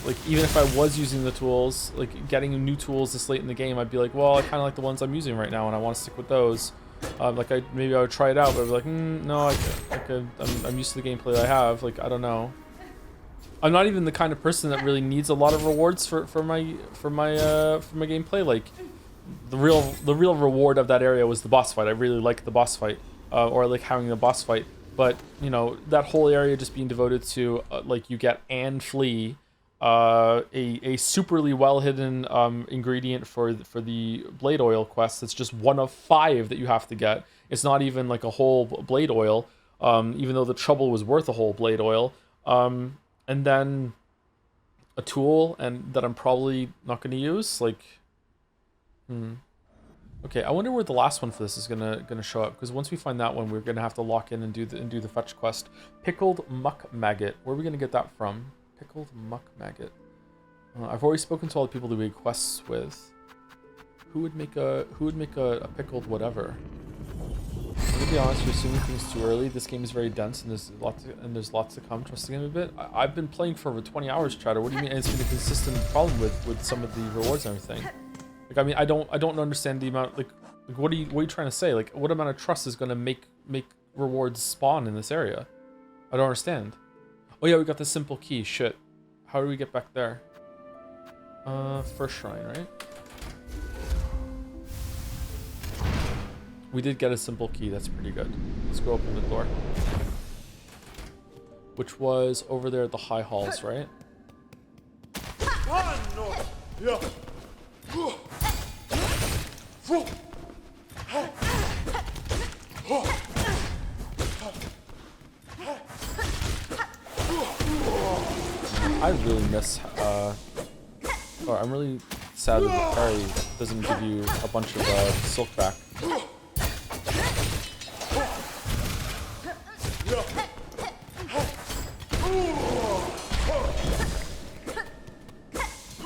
Like even if I was using the tools, like getting new tools this late in the game, I'd be like, well, I kind of like the ones I'm using right now, and I want to stick with those. Like maybe I would try it out, but I'd be like, no, I'm used to the gameplay that I have. Like I don't know. I'm not even the kind of person that really needs a lot of rewards for my gameplay. Like the real reward of that area was the boss fight. I really like the boss fight, or I like having the boss fight. But you know, that whole area just being devoted to like you get and flee, a superly well hidden ingredient for the blade oil quest. That's just one of 5 that you have to get. It's not even like a whole blade oil, even though the trouble was worth a whole blade oil. And then a tool and that I'm probably not going to use. Like, Okay, I wonder where the last one for this is gonna show up, because once we find that one, we're gonna have to lock in and do the fetch quest. Pickled muck maggot. Where are we gonna get that from? Pickled muck maggot. I've already spoken to all the people that we had quests with. Who would make a pickled whatever? I'm gonna be honest, you're assuming things too early. This game is very dense, and there's lots to come. Trust the game a bit. I've been playing for over 20 hours, Chatter. What do you mean? And it's been a consistent problem with some of the rewards and everything. Like, I mean, I don't understand the amount. Like what are you trying to say? Like, what amount of trust is gonna make rewards spawn in this area? I don't understand. Oh yeah, we got the simple key. Shit. How do we get back there? First shrine, right? We did get a simple key. That's pretty good. Let's go open the door. Which was over there at the high halls, right? I really miss, I'm really sad that the parry doesn't give you a bunch of silk back.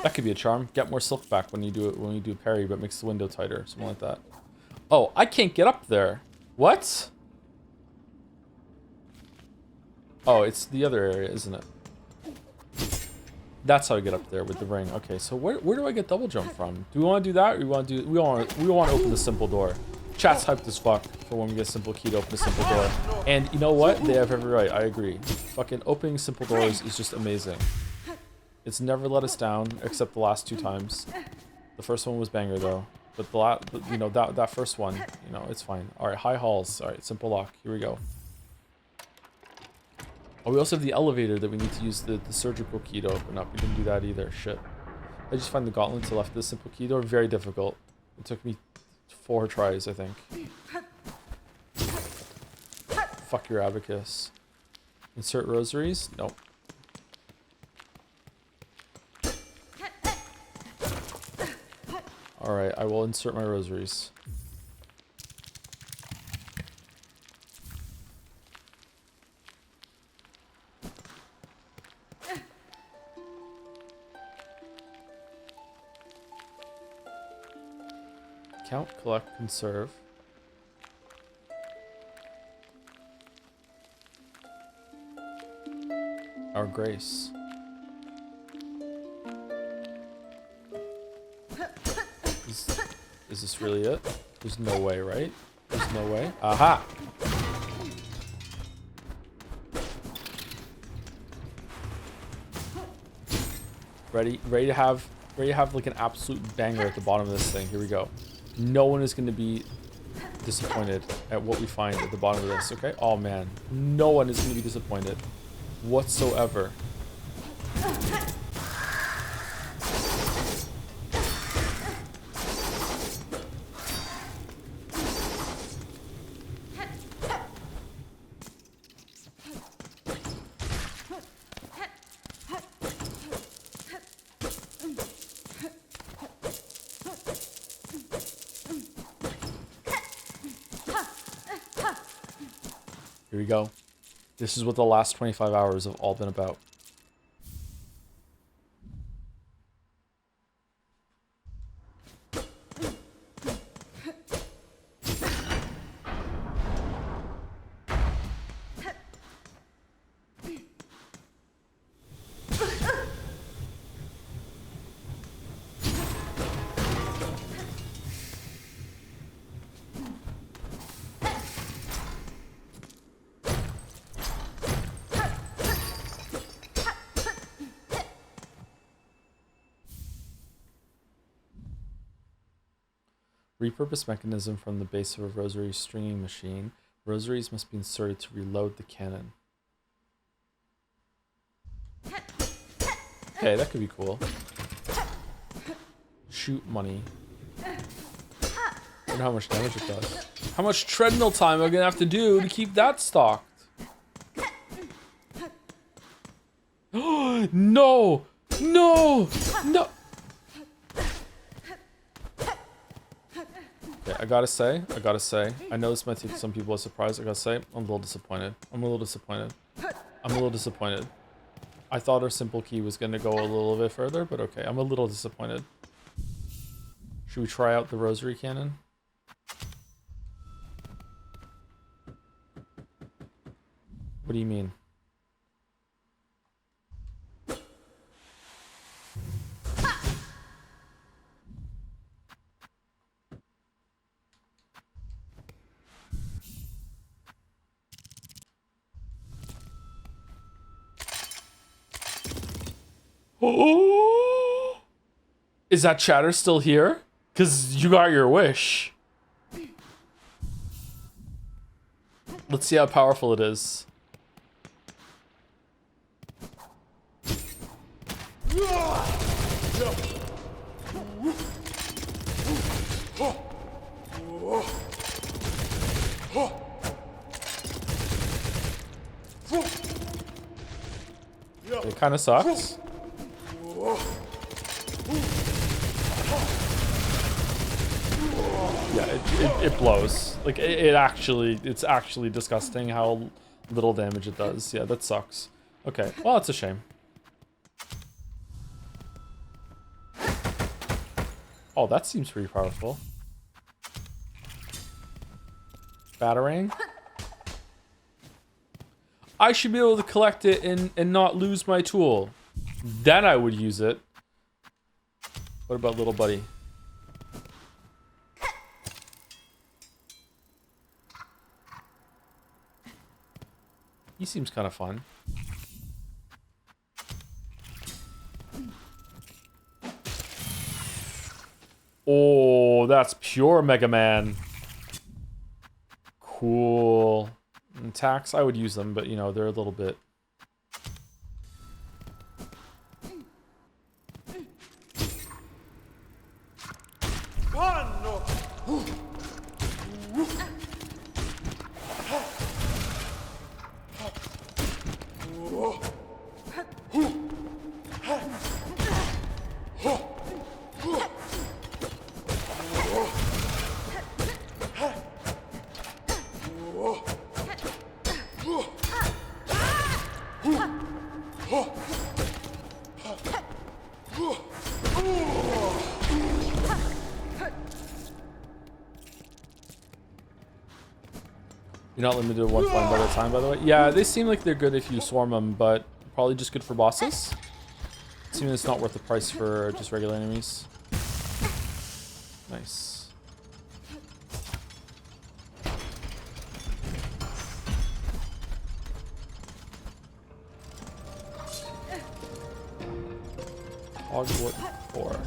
That could be a charm. Get more silk back when you do a parry, but makes the window tighter, something like that. Oh, I can't get up there. What? Oh, it's the other area, isn't it? That's how I get up there with the ring. Okay, so where do I get double jump from? Do we want to do that, or we want to open the simple door? Chat's hyped as fuck for when we get simple key to open a simple door. And you know what? They have every right. I agree. Fucking opening simple doors is just amazing. It's never let us down, except the last 2 times. The first one was banger though, but that first one, it's fine. All right, high halls. All right, simple lock. Here we go. Oh, we also have the elevator that we need to use the surgical key to open up. We didn't do that either. Shit. I just find the gauntlet to the left of the simple key door very difficult. It took me 4 tries, I think. Fuck your abacus. Insert rosaries? Nope. Alright, I will insert my rosaries. Count, collect, conserve. Our grace. Is this really it? There's no way, right? There's no way. Aha! Ready to have like an absolute banger at the bottom of this thing. Here we go. No one is going to be disappointed at what we find at the bottom of this, okay? Oh man, no one is going to be disappointed whatsoever. Here we go. This is what the last 25 hours have all been about. Repurpose mechanism from the base of a rosary stringing machine. Rosaries must be inserted to reload the cannon. Okay, that could be cool. Shoot money. I wonder how much damage it does. How much treadmill time am I gonna have to do to keep that stocked? No! No! No! Okay, I gotta say, I know this might take some people as surprise. I gotta say, I'm a little disappointed. I'm a little disappointed. I thought our simple key was gonna go a little bit further, but okay, I'm a little disappointed. Should we try out the rosary cannon? What do you mean? Oh! Is that chatter still here? Because you got your wish. Let's see how powerful it is. It kind of sucks. Yeah, it blows. Like it's actually disgusting how little damage it does. Yeah, that sucks. Okay, well, it's a shame. Oh, that seems pretty powerful. Batarang. I should be able to collect it and not lose my tool. Then I would use it. What about little buddy? He seems kind of fun. Oh, that's pure Mega Man. Cool. Attacks, I would use them, but you know, they're a little bit... You're not limited to one flame at a time, by the way. Yeah, they seem like they're good if you swarm them, but probably just good for bosses. Assuming it's not worth the price for just regular enemies. Nice. Cogwork Core.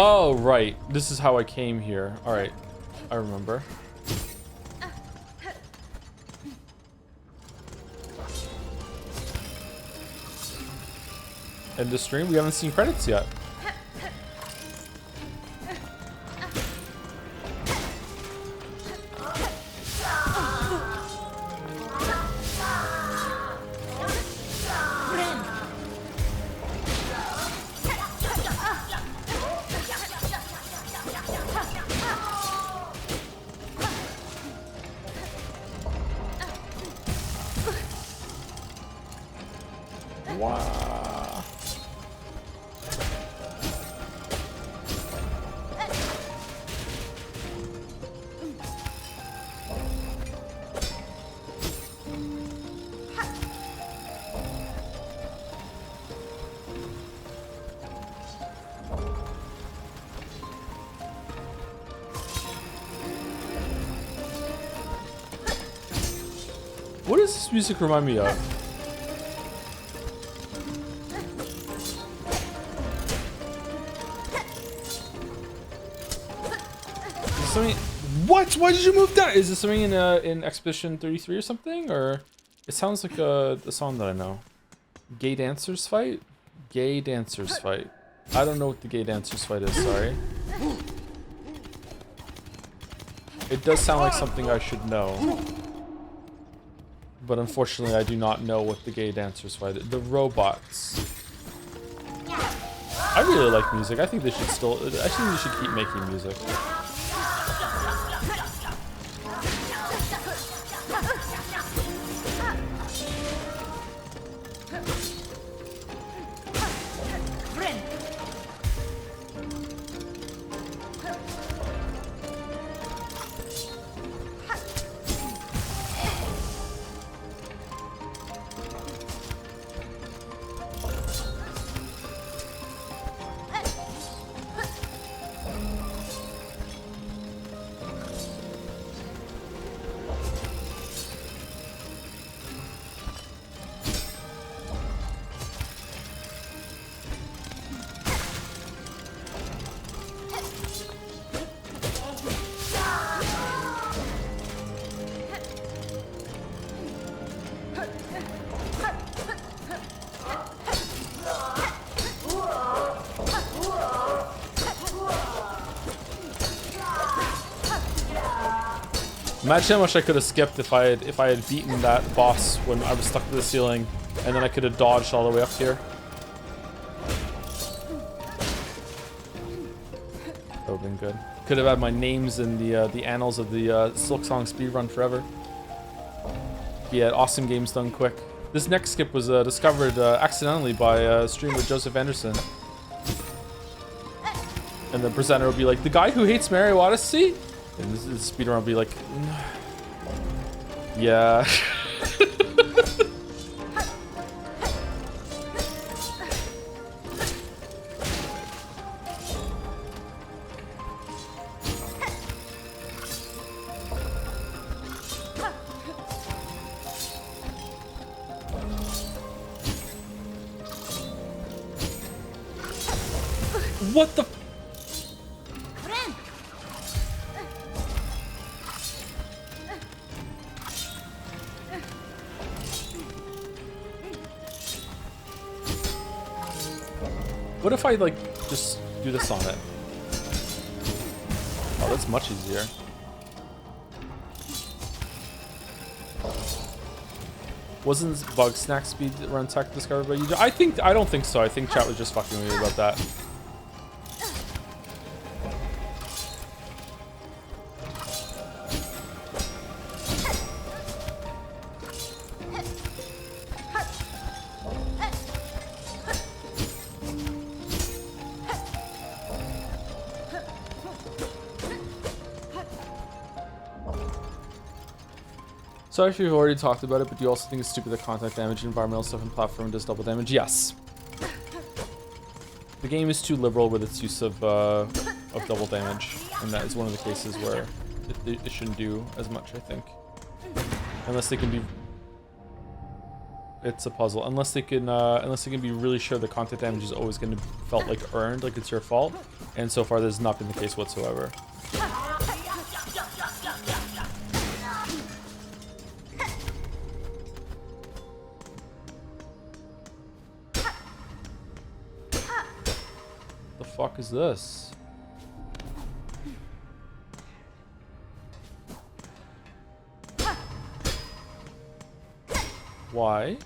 Oh, right. This is how I came here. Alright. I remember. End of stream. We haven't seen credits yet. Wow. What does this music remind me of? Something, what? Why did you move that? Is this something in Expedition 33 or something? Or it sounds like the song that I know. Gay dancers fight? Gay dancers fight. I don't know what the gay dancers fight is, sorry. It does sound like something I should know. But unfortunately, I do not know what the gay dancers fight is. The robots. I really like music. I think they should still... I think they should keep making music. Imagine how much I could have skipped if I had beaten that boss when I was stuck to the ceiling, and then I could have dodged all the way up here. That would have been good. Could have had my names in the annals of the Silksong speedrun forever. Yeah, awesome games done quick. This next skip was discovered accidentally by streamer Joseph Anderson. And the presenter will be like, the guy who hates Mario Odyssey? And this speedrun will be like, yeah. What the? What if I, like, just do this on it? Oh, that's much easier. Wasn't Bug Snack speed run tech discovered by you? I don't think so. I think chat was just fucking with me about that. Sorry if you've already talked about it, but do you also think it's stupid that contact damage, environmental stuff, and platform does double damage? Yes. The game is too liberal with its use of double damage, and that is one of the cases where it shouldn't do as much, I think. Unless they can be... It's a puzzle. Unless they can be really sure the contact damage is always going to be felt like earned, like it's your fault. And so far, this has not been the case whatsoever. The fuck is this? Why?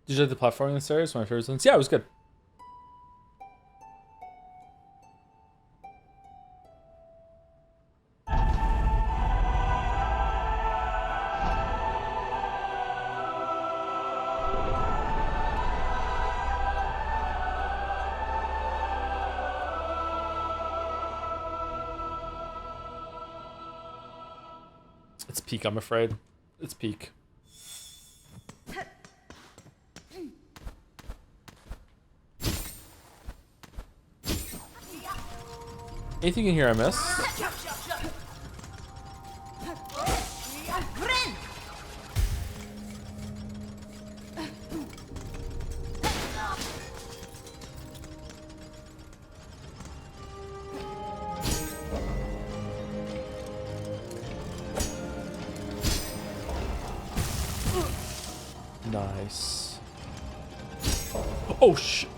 Did you like the platforming in this area? It's one of my favorite zones. Yeah, it was good. It's peak, I'm afraid. It's peak. Anything in here I missed? Nice. Oh shit.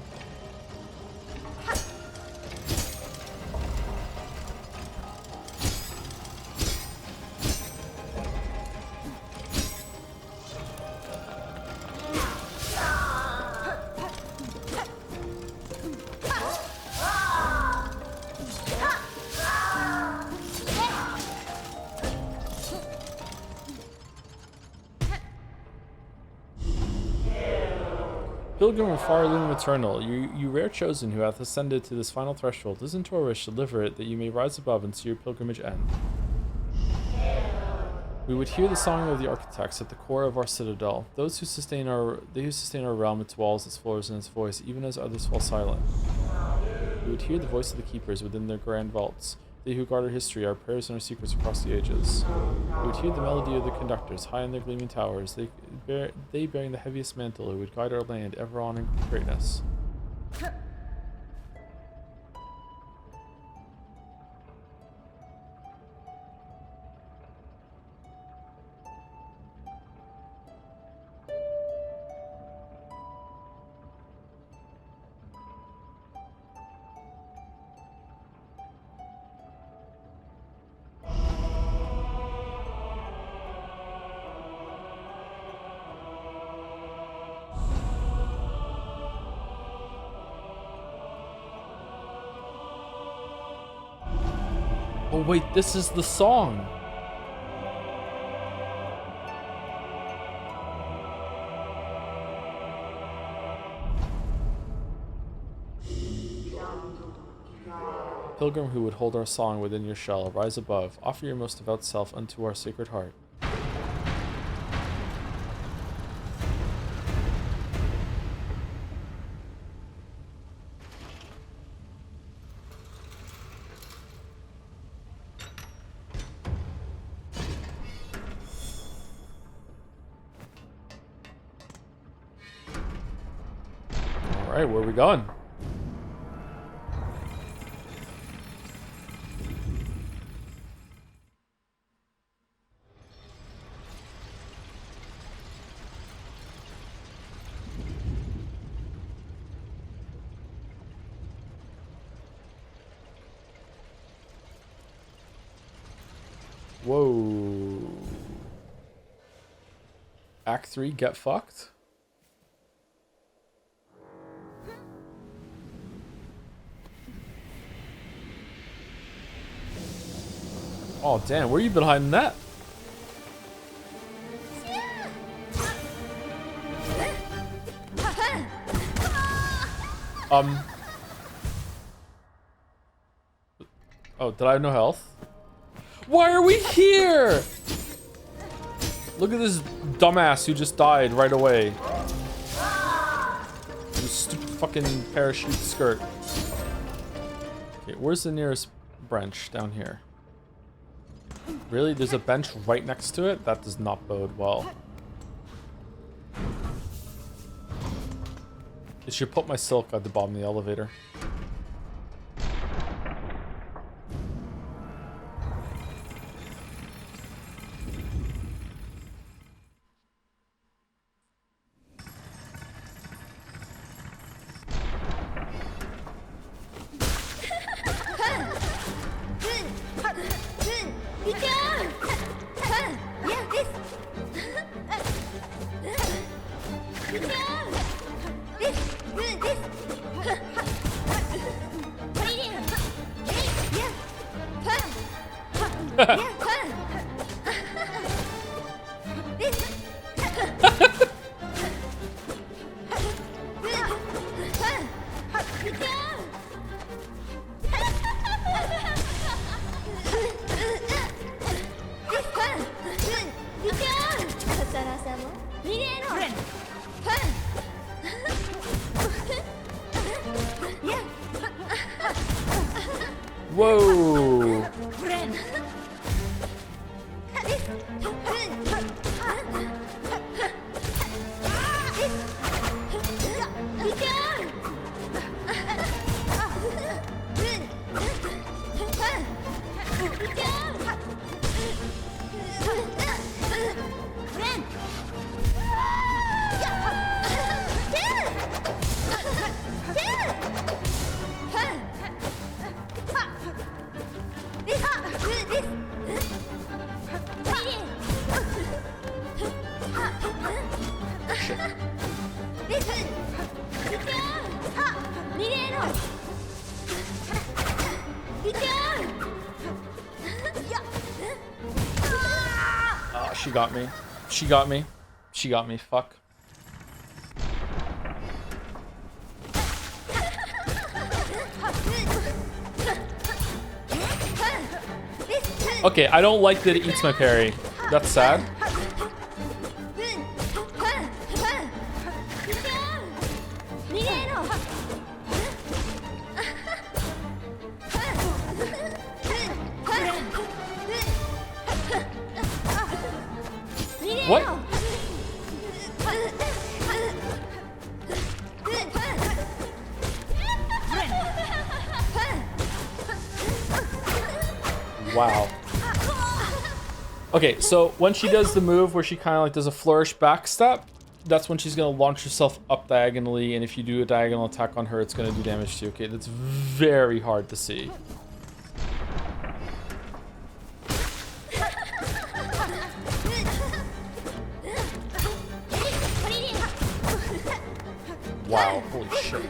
Pilgrim of far loom eternal, you rare chosen who hath ascended to this final threshold, listen to our wish, deliver it, that you may rise above and see your pilgrimage end. We would hear the song of the architects at the core of our citadel, those who sustain our realm, its walls, its floors, and its voice, even as others fall silent. We would hear the voice of the keepers within their grand vaults, they who guard our history, our prayers, and our secrets across the ages. We would hear the melody of the conductors high in their gleaming towers, they bearing the heaviest mantle who would guide our land ever on in greatness. Oh wait, this is the song. Pilgrim who would hold our song within your shell, rise above, offer your most devout self unto our sacred heart. Alright, where are we going? Whoa. Act 3, get fucked? Oh damn, where you been hiding that? Oh, did I have no health? Why are we here? Look at this dumbass who just died right away. This stupid fucking parachute skirt. Okay, where's the nearest branch? Down here. Really? There's a bench right next to it? That does not bode well. It should put my silk at the bottom of the elevator. Whoa. She got me. She got me. She got me. Fuck. Okay, I don't like that it eats my parry. That's sad. What? Wow. Okay, so when she does the move where she kind of like does a flourish back step, that's when she's going to launch herself up diagonally, and if you do a diagonal attack on her, it's going to do damage to you. Okay, that's very hard to see. Wow, holy shit.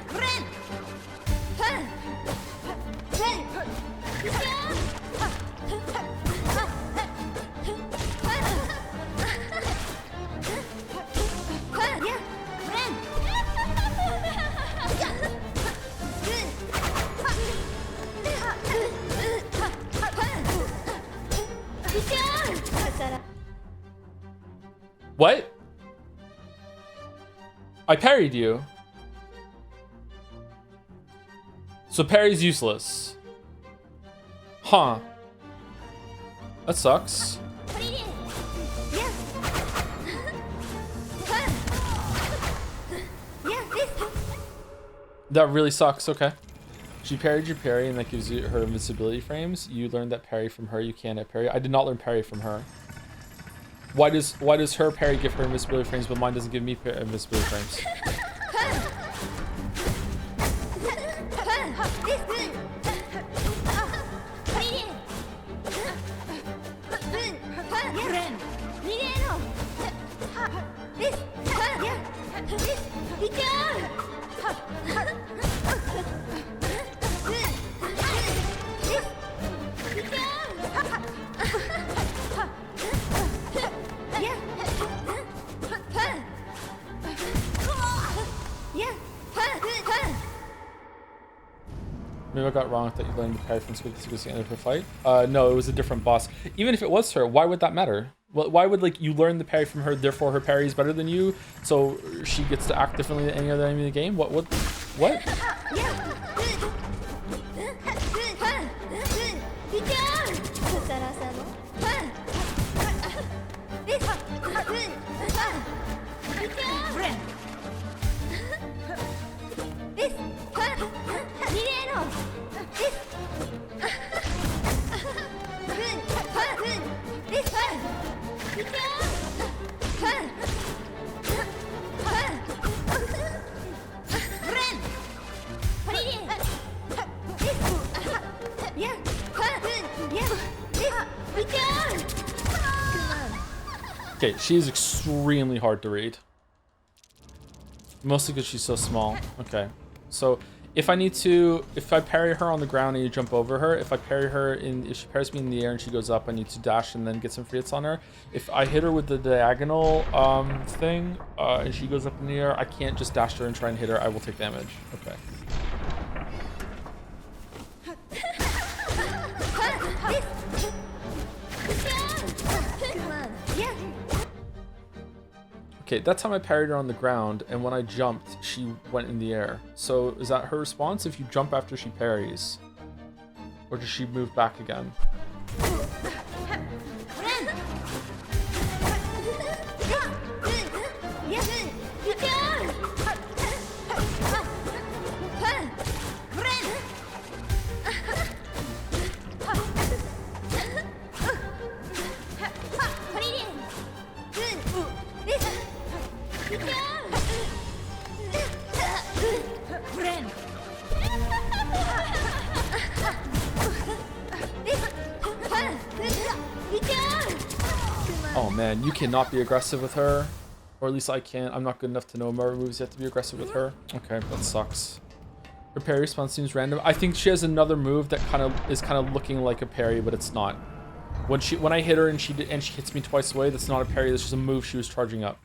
What? I parried you. So parry's useless. Huh. That sucks. That really sucks. Okay. She parried your parry, and that gives you her invincibility frames. You learned that parry from her. You can't parry. I did not learn parry from her. Why does her parry give her invincibility frames, but mine doesn't give me invincibility frames? Maybe I got wrong. I thought you learned the parry from Signis at the end of her fight. No, it was a different boss. Even if it was her, why would that matter? Why would like you learn the parry from her, therefore her parry is better than you, so she gets to act differently than any other enemy in the game? What? Okay, she's extremely hard to read. Mostly because she's so small. Okay, so if I parry her on the ground and you jump over her, if she parries me in the air and she goes up, I need to dash and then get some free hits on her. If I hit her with the diagonal thing and she goes up in the air, I can't just dash her and try and hit her. I will take damage. Okay. Okay, that time I parried her on the ground, and when I jumped, she went in the air. So is that her response if you jump after she parries? Or does she move back again? Oh man, you cannot be aggressive with her. Or at least I can't. I'm not good enough to know Moorwing moves yet to be aggressive with her. Okay, that sucks. Her parry response seems random. I think she has another move that is kind of looking like a parry, but it's not. When I hit her and she hits me twice away, that's not a parry. That's just a move she was charging up.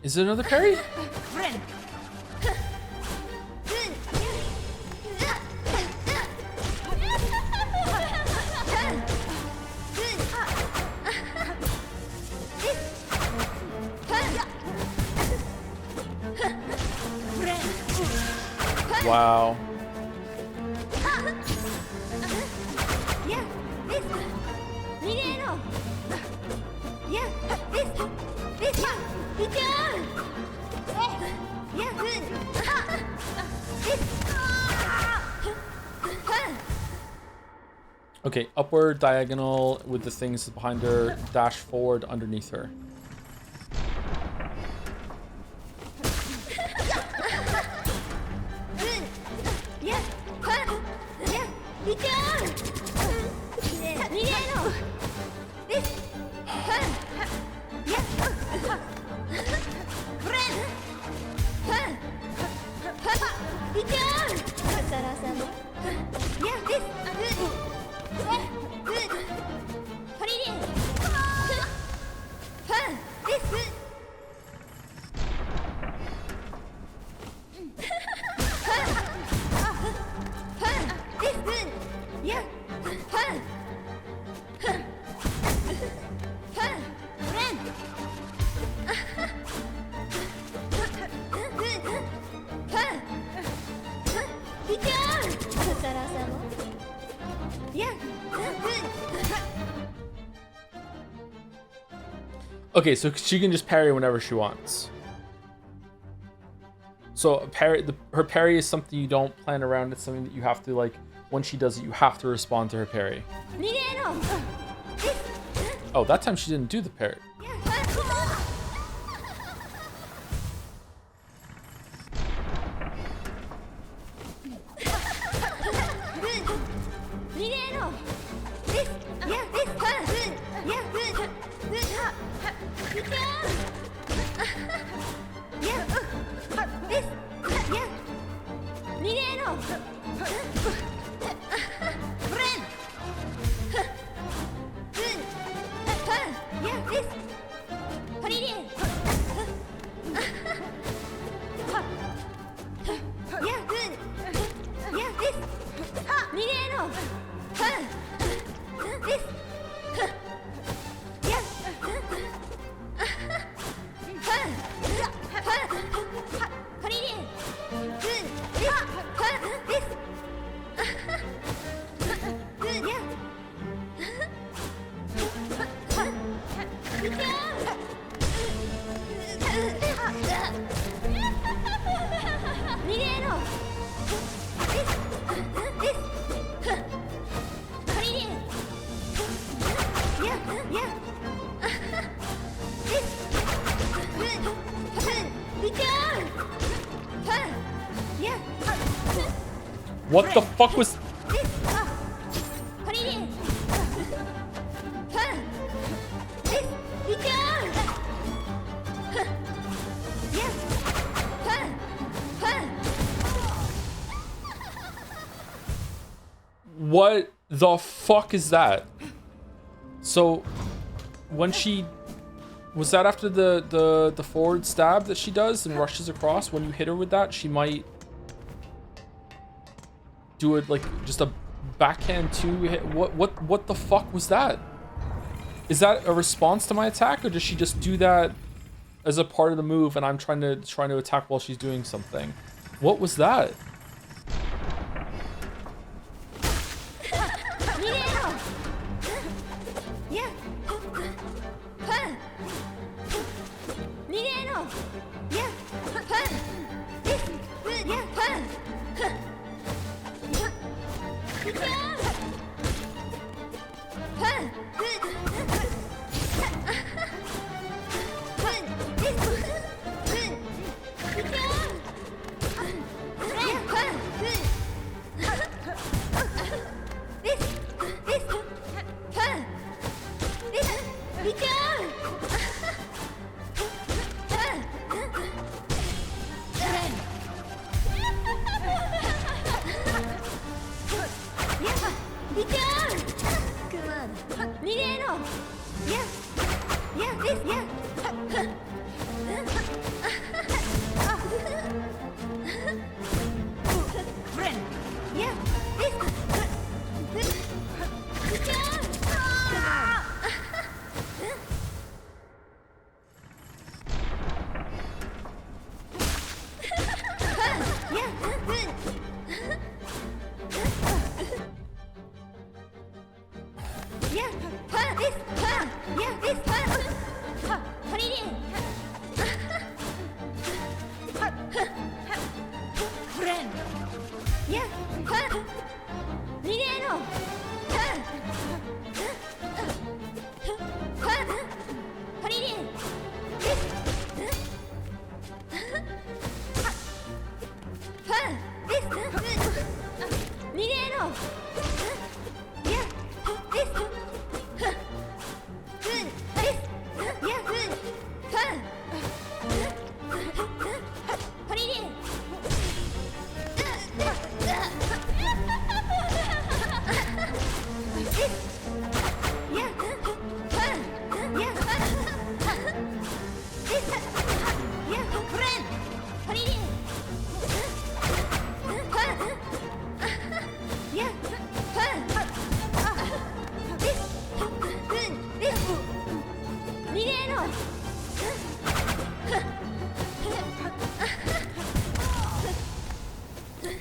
Is it another parry? Wow. Okay, upward diagonal with the things behind her, dash forward underneath her. Okay, so she can just parry whenever she wants. So her parry is something you don't plan around. It's something that you have to, like, when she does it, you have to respond to her parry. Oh, that time she didn't do the parry. What the fuck was... What the fuck is that? So, when she... Was that after the forward stab that she does and rushes across? When you hit her with that, she might do it like just a backhand 2 hit. What the fuck was that? Is that a response to my attack, or does she just do that as a part of the move and I'm trying to attack while she's doing something? What was that?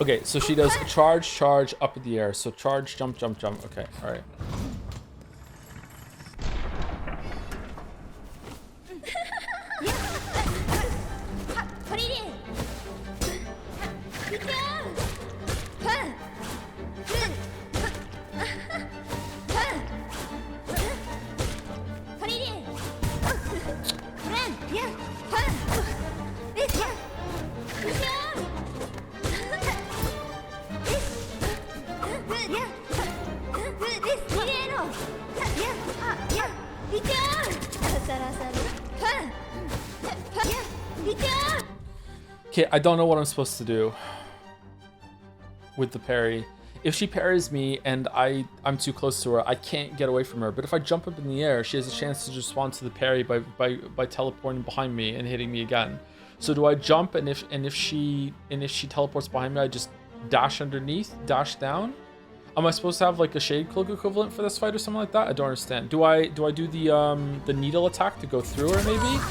Okay, so she does charge, charge, up in the air. So charge, jump, jump, jump. Okay, all right. Okay, I don't know what I'm supposed to do with the parry. If she parries me and I'm too close to her, I can't get away from her. But if I jump up in the air, she has a chance to respond to the parry by teleporting behind me and hitting me again. So do I jump, and if she teleports behind me, I just dash underneath, dash down? Am I supposed to have like a shade cloak equivalent for this fight or something like that? I don't understand. Do I do the needle attack to go through her maybe?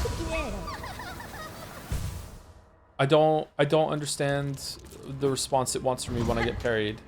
I don't understand the response it wants from me when I get parried.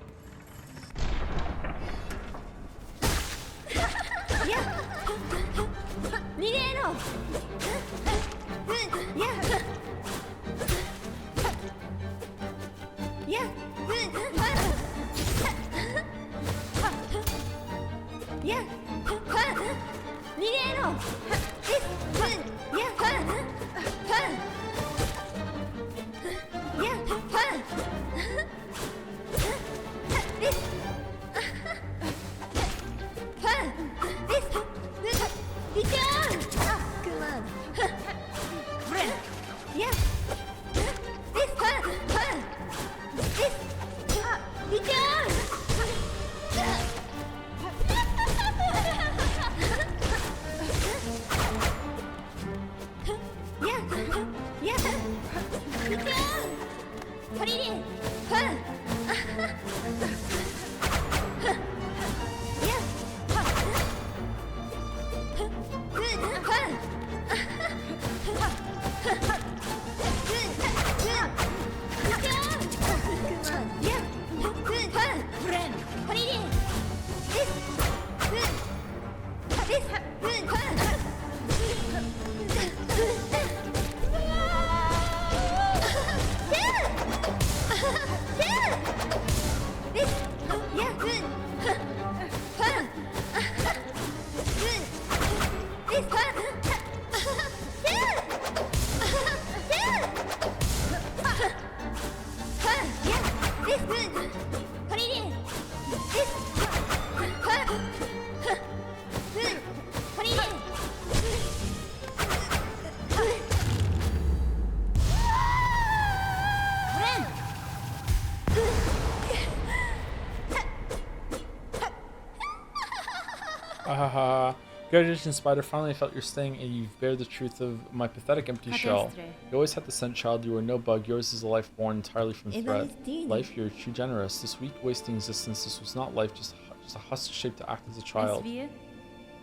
Ahaha. Congratulations, Spider. Finally, I felt your sting, and you've bared the truth of my pathetic empty shell. You always had the scent, child. You are no bug. Yours is a life born entirely from threat. Life, you're too generous. This weak, wasting existence, this was not life, just a husk shaped to act as a child.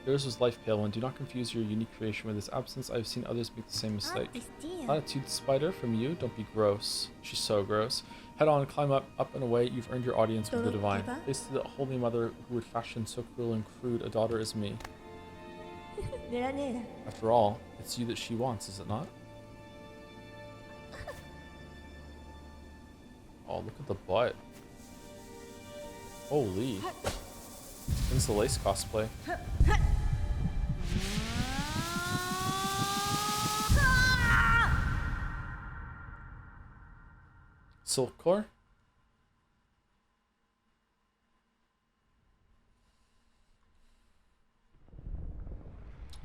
Yours was life, pale one. Do not confuse your unique creation with its absence. I've seen others make the same mistake. Latitude, Spider, from you. Don't be gross. She's so gross. Head on, climb up and away. You've earned your audience with the divine. Face to the Holy Mother who would fashion so cruel and crude a daughter as me. After all, it's you that she wants, is it not? Oh, look at the butt. Holy. When's the lace cosplay? Silk core?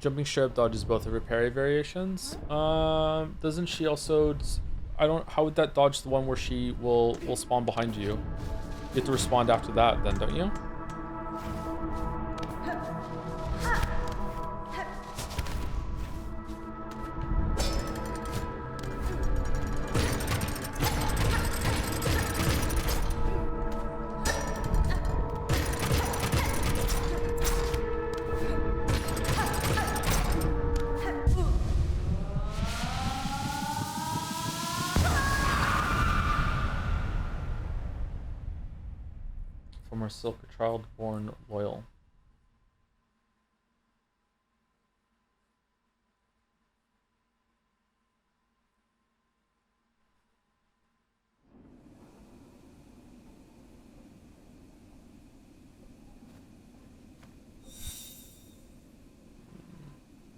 Jumping straight up dodge is both of her parry variations. Doesn't she also... how would that dodge the one where she will spawn behind you? You have to respond after that then, don't you? Silk, a child born loyal.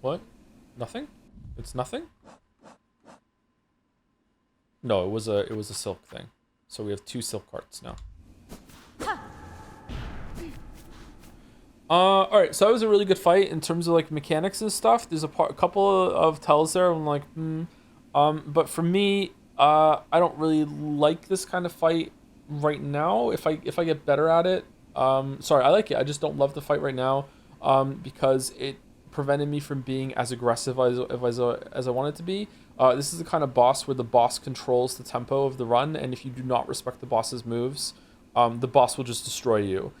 What? Nothing? It's nothing? No, it was a silk thing. So we have 2 silk carts now. Alright, so that was a really good fight in terms of like mechanics and stuff. There's a couple of tells there. I'm like, but for me, I don't really like this kind of fight right now. If I get better at it, sorry, I like it. I just don't love the fight right now, because it prevented me from being as aggressive as I wanted to be. This is the kind of boss where the boss controls the tempo of the run, and if you do not respect the boss's moves, the boss will just destroy you.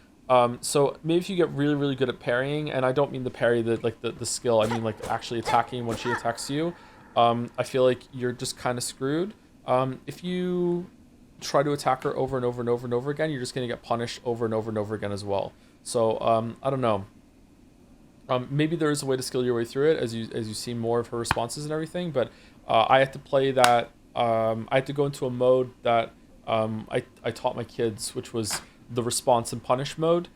So maybe if you get really, really good at parrying, and I don't mean the parry, the skill, I mean like actually attacking when she attacks you, I feel like you're just kind of screwed. If you try to attack her over and over and over and over again, you're just going to get punished over and over and over again as well. So, I don't know. Maybe there is a way to skill your way through it as you see more of her responses and everything, but I had to play that, I had to go into a mode that I taught my kids, which was the response and punish mode,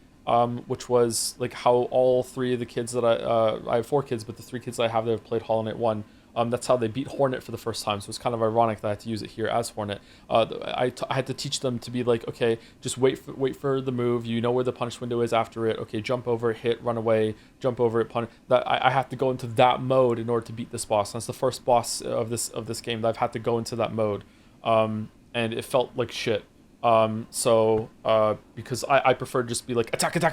which was like how all 3 of the kids that I have 4 kids, but the 3 kids I have that have played Hollow Knight 1, that's how they beat Hornet for the first time. So it's kind of ironic that I had to use it here as Hornet. I had to teach them to be like, okay, just wait for the move. You know where the punish window is after it. Okay, jump over it, hit, run away, jump over it, punish. That I have to go into that mode in order to beat this boss. And that's the first boss of this game that I've had to go into that mode, and it felt like shit. Because I prefer just be like attack, and I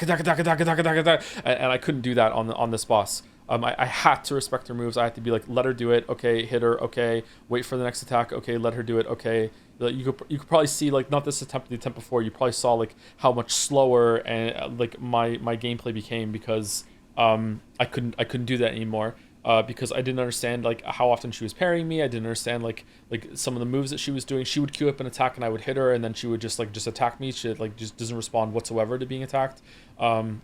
couldn't do that on this boss. I had to respect her moves. I had to be like, let her do it, okay, hit her, okay, wait for the next attack, okay, let her do it, okay. You could probably see, like, not this attempt, the attempt before, you probably saw like how much slower and like my gameplay became because I couldn't do that anymore. Because I didn't understand like how often she was parrying me. I didn't understand like some of the moves that she was doing. She would queue up an attack and I would hit her, and then she would just attack me. She like just doesn't respond whatsoever to being attacked.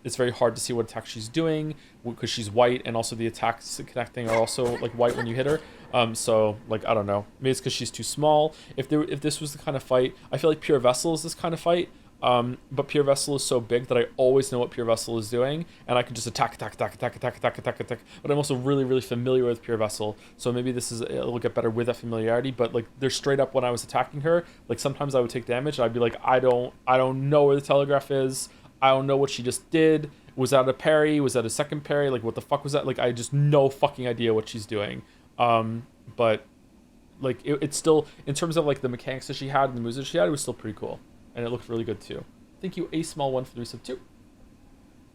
It's very hard to see what attack she's doing because she's white, and also the attacks connecting are also like white when you hit her. So like I don't know. Maybe it's because she's too small. If this was the kind of fight, I feel like Pure Vessel is this kind of fight. But Pure Vessel is so big that I always know what Pure Vessel is doing, and I can just attack. But I'm also really, really familiar with Pure Vessel, so maybe it'll get better with that familiarity. But like, there's straight up when I was attacking her, like sometimes I would take damage, and I'd be like, I don't know where the telegraph is. I don't know what she just did. Was that a parry? Was that a second parry? Like, what the fuck was that? Like, I just no fucking idea what she's doing. But like, it's still, in terms of like the mechanics that she had and the moves that she had, it was still pretty cool. And it looked really good too. Thank you, A Small One, for the resub too.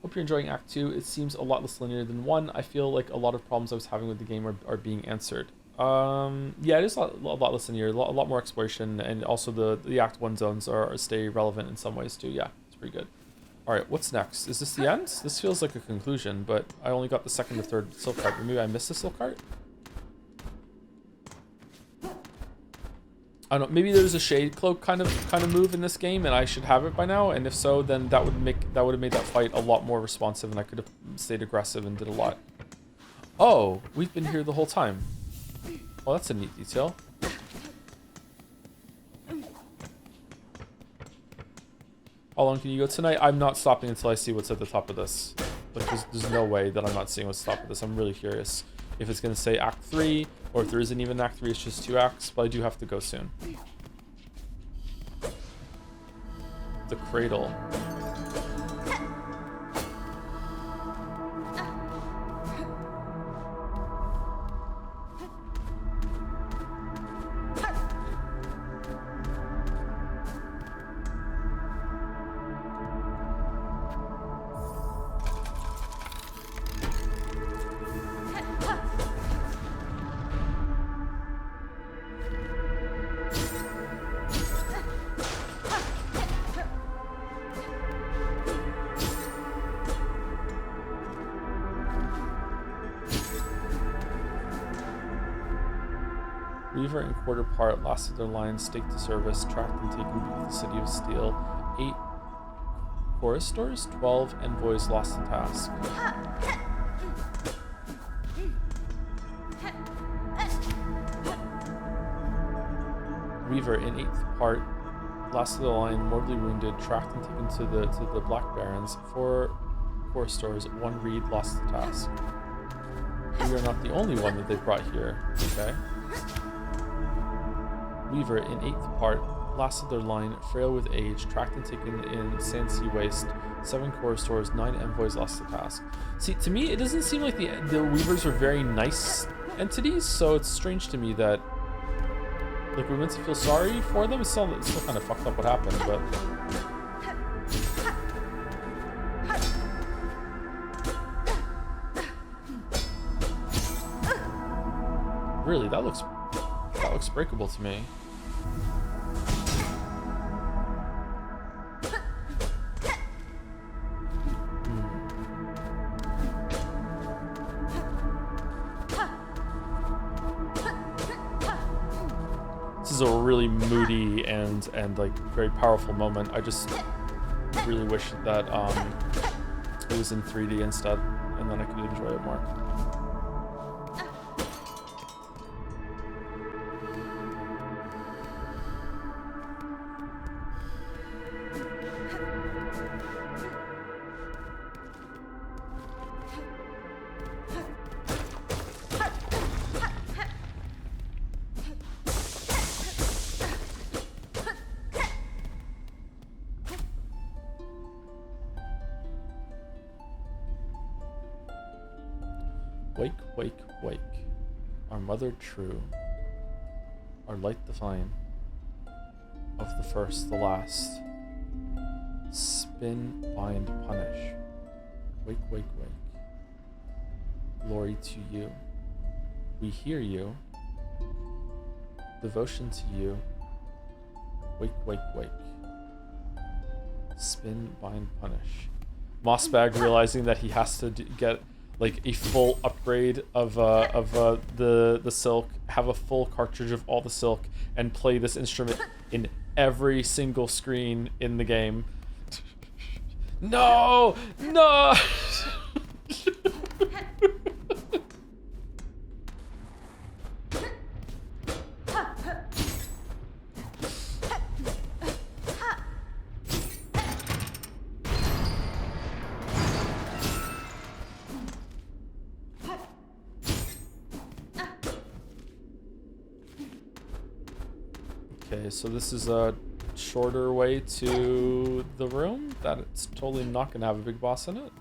Hope you're enjoying Act 2. It seems a lot less linear than 1. I feel like a lot of problems I was having with the game are being answered. Yeah, it is a lot less linear, a lot more exploration, and also the Act 1 zones stay relevant in some ways too. Yeah, it's pretty good. Alright, what's next? Is this the end? This feels like a conclusion, but I only got the second or third silk cart. Maybe I missed the silk cart? I don't know, maybe there's a shade cloak kind of move in this game and I should have it by now, and if so, then that would have made that fight a lot more responsive and I could have stayed aggressive and did a lot. Oh, we've been here the whole time. Well, that's a neat detail. How long can you go tonight? I'm not stopping until I see what's at the top of this. Like, there's no way that I'm not seeing what's at the top of this. I'm really curious if it's going to say Act 3, or if there isn't even Act 3, it's just 2 acts, but I do have to go soon. The Cradle. Weaver and Quarter Part lasted their lines, staked to service, tracked and taken to the City of Steel. 8 choristors, 12 envoys lost to task. Weaver in 8th Part lasted their line, mortally wounded, tracked and taken to the Black Barons. 4 choristors, 1 reed lost to task. We are not the only one that they brought here. Okay. Weaver in 8th Part lasted their line, frail with age, tracked and taken in Sandsea Waste. 7 choristors, 9 envoys lost the task. See, to me, it doesn't seem like the Weavers are very nice entities, so it's strange to me that, like, we're meant to feel sorry for them. It's still kind of fucked up what happened, but... Really, that looks breakable to me. This is a really moody and like very powerful moment. I just really wish that it was in 3D instead, and then I could enjoy it more. Wake, wake, wake. Our mother true. Our light divine. Of the first, the last. Spin, bind, punish. Wake, wake, wake. Glory to you. We hear you. Devotion to you. Wake, wake, wake. Spin, bind, punish. Mossbag realizing that he has to get like a full upgrade of the silk, have a full cartridge of all the silk, and play this instrument in every single screen in the game. No! No! Okay, so this is a shorter way to the room that it's totally not going to have a big boss in it.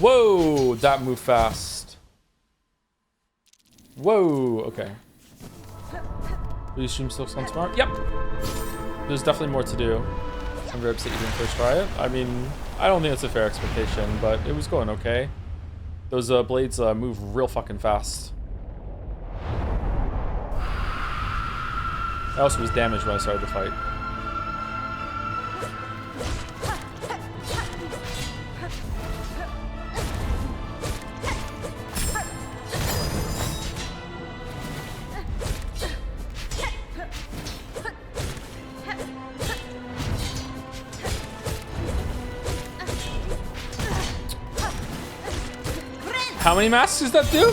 Whoa, that moved fast. Whoa, okay. Will you stream Silksong tomorrow? Yep. There's definitely more to do. I'm very upset you didn't first try it. I mean, I don't think it's a fair expectation, but it was going okay. Those blades move real fucking fast. I also was damaged when I started the fight. How many masks does that do?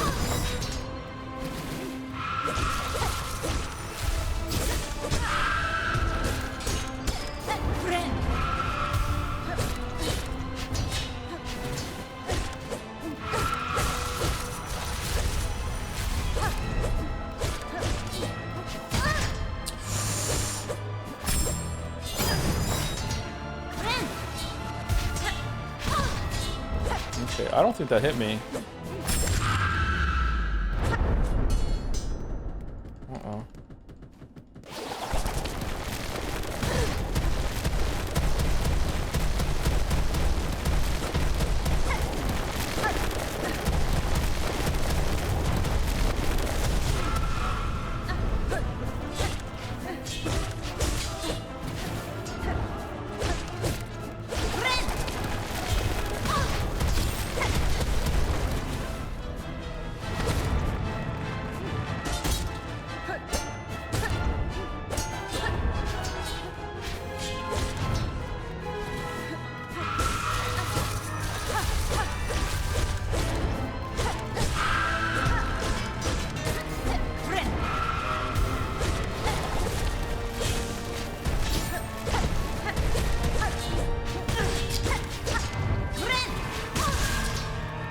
Okay, I don't think that hit me. Uh-oh.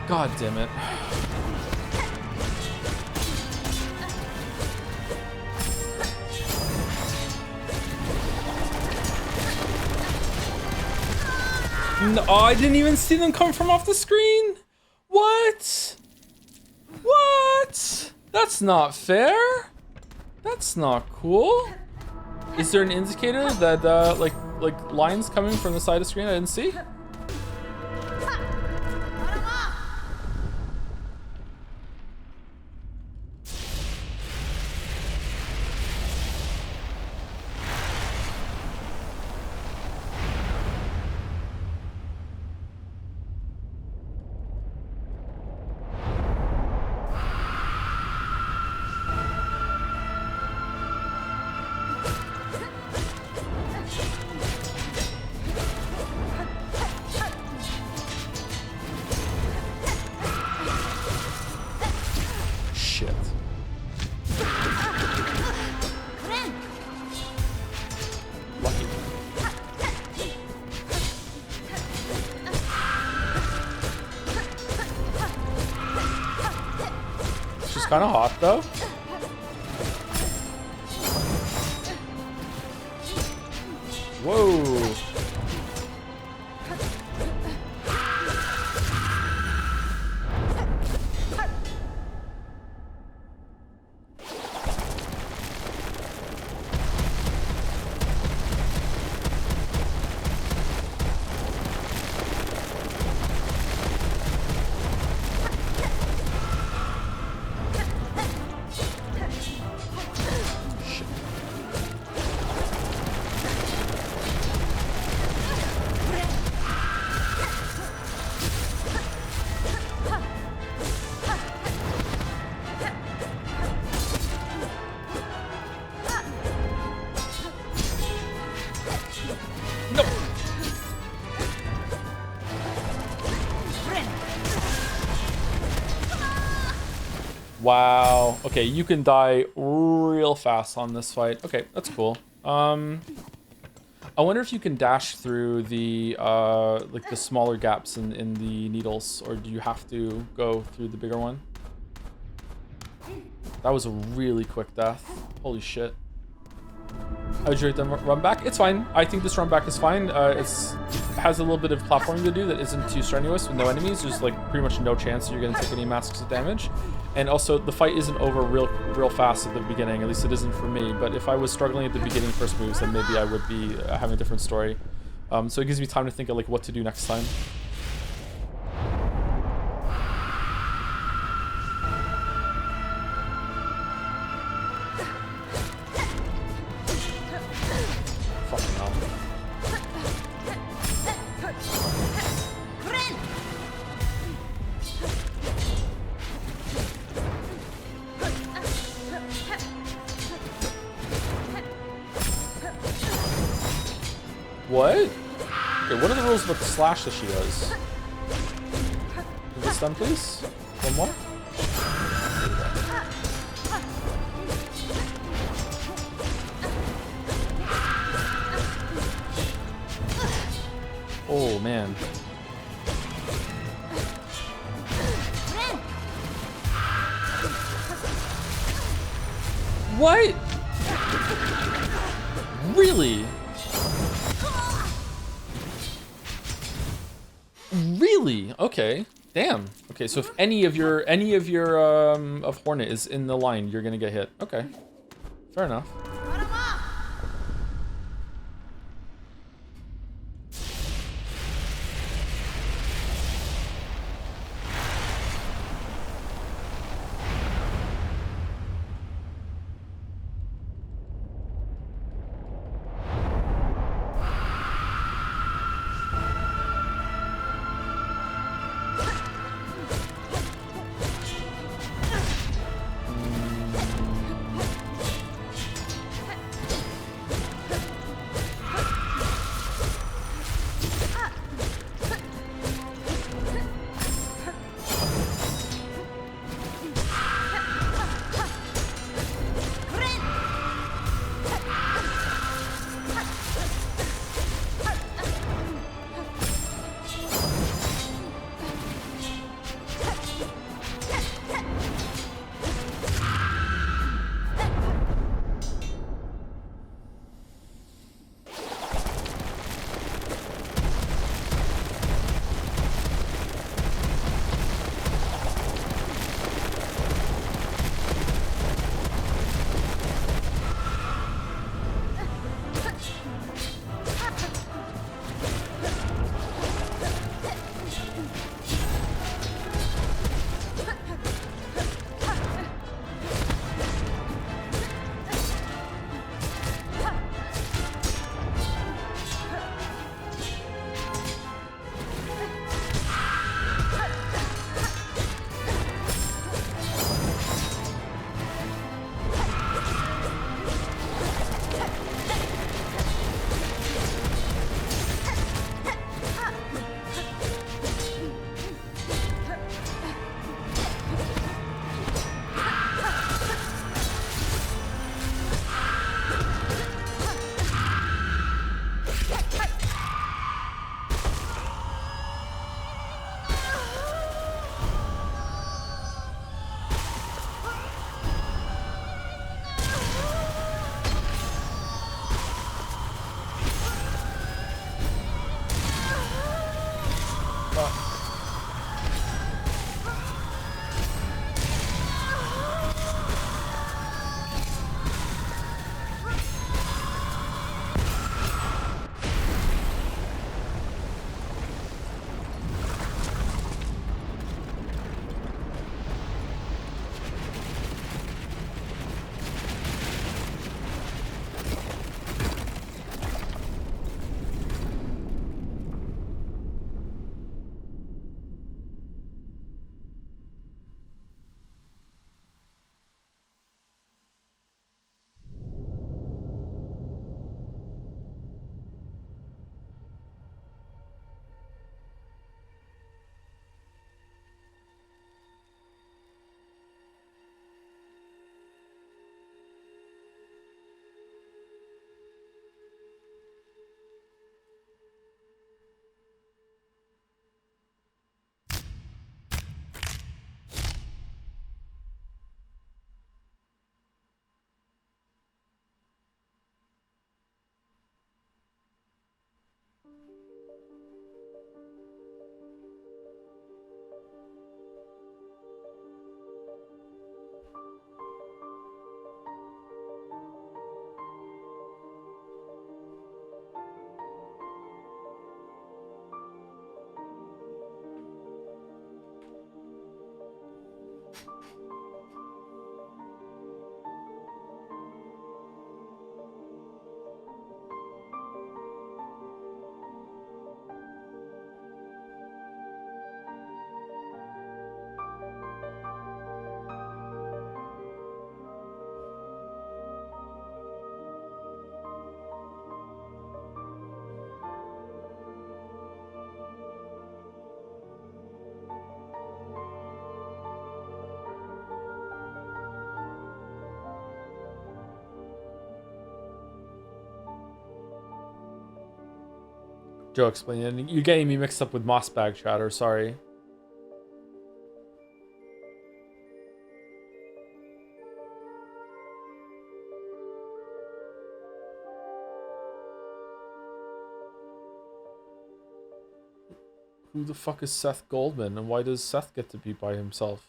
God damn it. No, I didn't even see them come from off the screen. What? What? That's not fair. That's not cool. Is there an indicator that like lines coming from the side of the screen I didn't see? Kind of hot though. Whoa. Wow. Okay, you can die real fast on this fight. Okay, that's cool. I wonder if you can dash through the like the smaller gaps in the needles, or do you have to go through the bigger one? That was a really quick death. Holy shit. How would you rate the run back? It's fine. I think this run back is fine. It has a little bit of platforming to do that isn't too strenuous with no enemies. There's like pretty much no chance you're going to take any masks of damage. And also the fight isn't over real fast at the beginning. At least it isn't for me. But if I was struggling at the beginning first moves, then maybe I would be having a different story. So it gives me time to think of like what to do next time. Fucking hell. What? Okay, what are the rules about the slash that she does? Is this done, please? One more? Oh, man. What? Really? Really? Okay. Damn. Okay, so if any of your of Hornet is in the line, you're gonna get hit. Okay. Fair enough. Joe explaining. You're getting me mixed up with Mossbag chatter, sorry. Who the fuck is Seth Goldman, and why does Seth get to be by himself?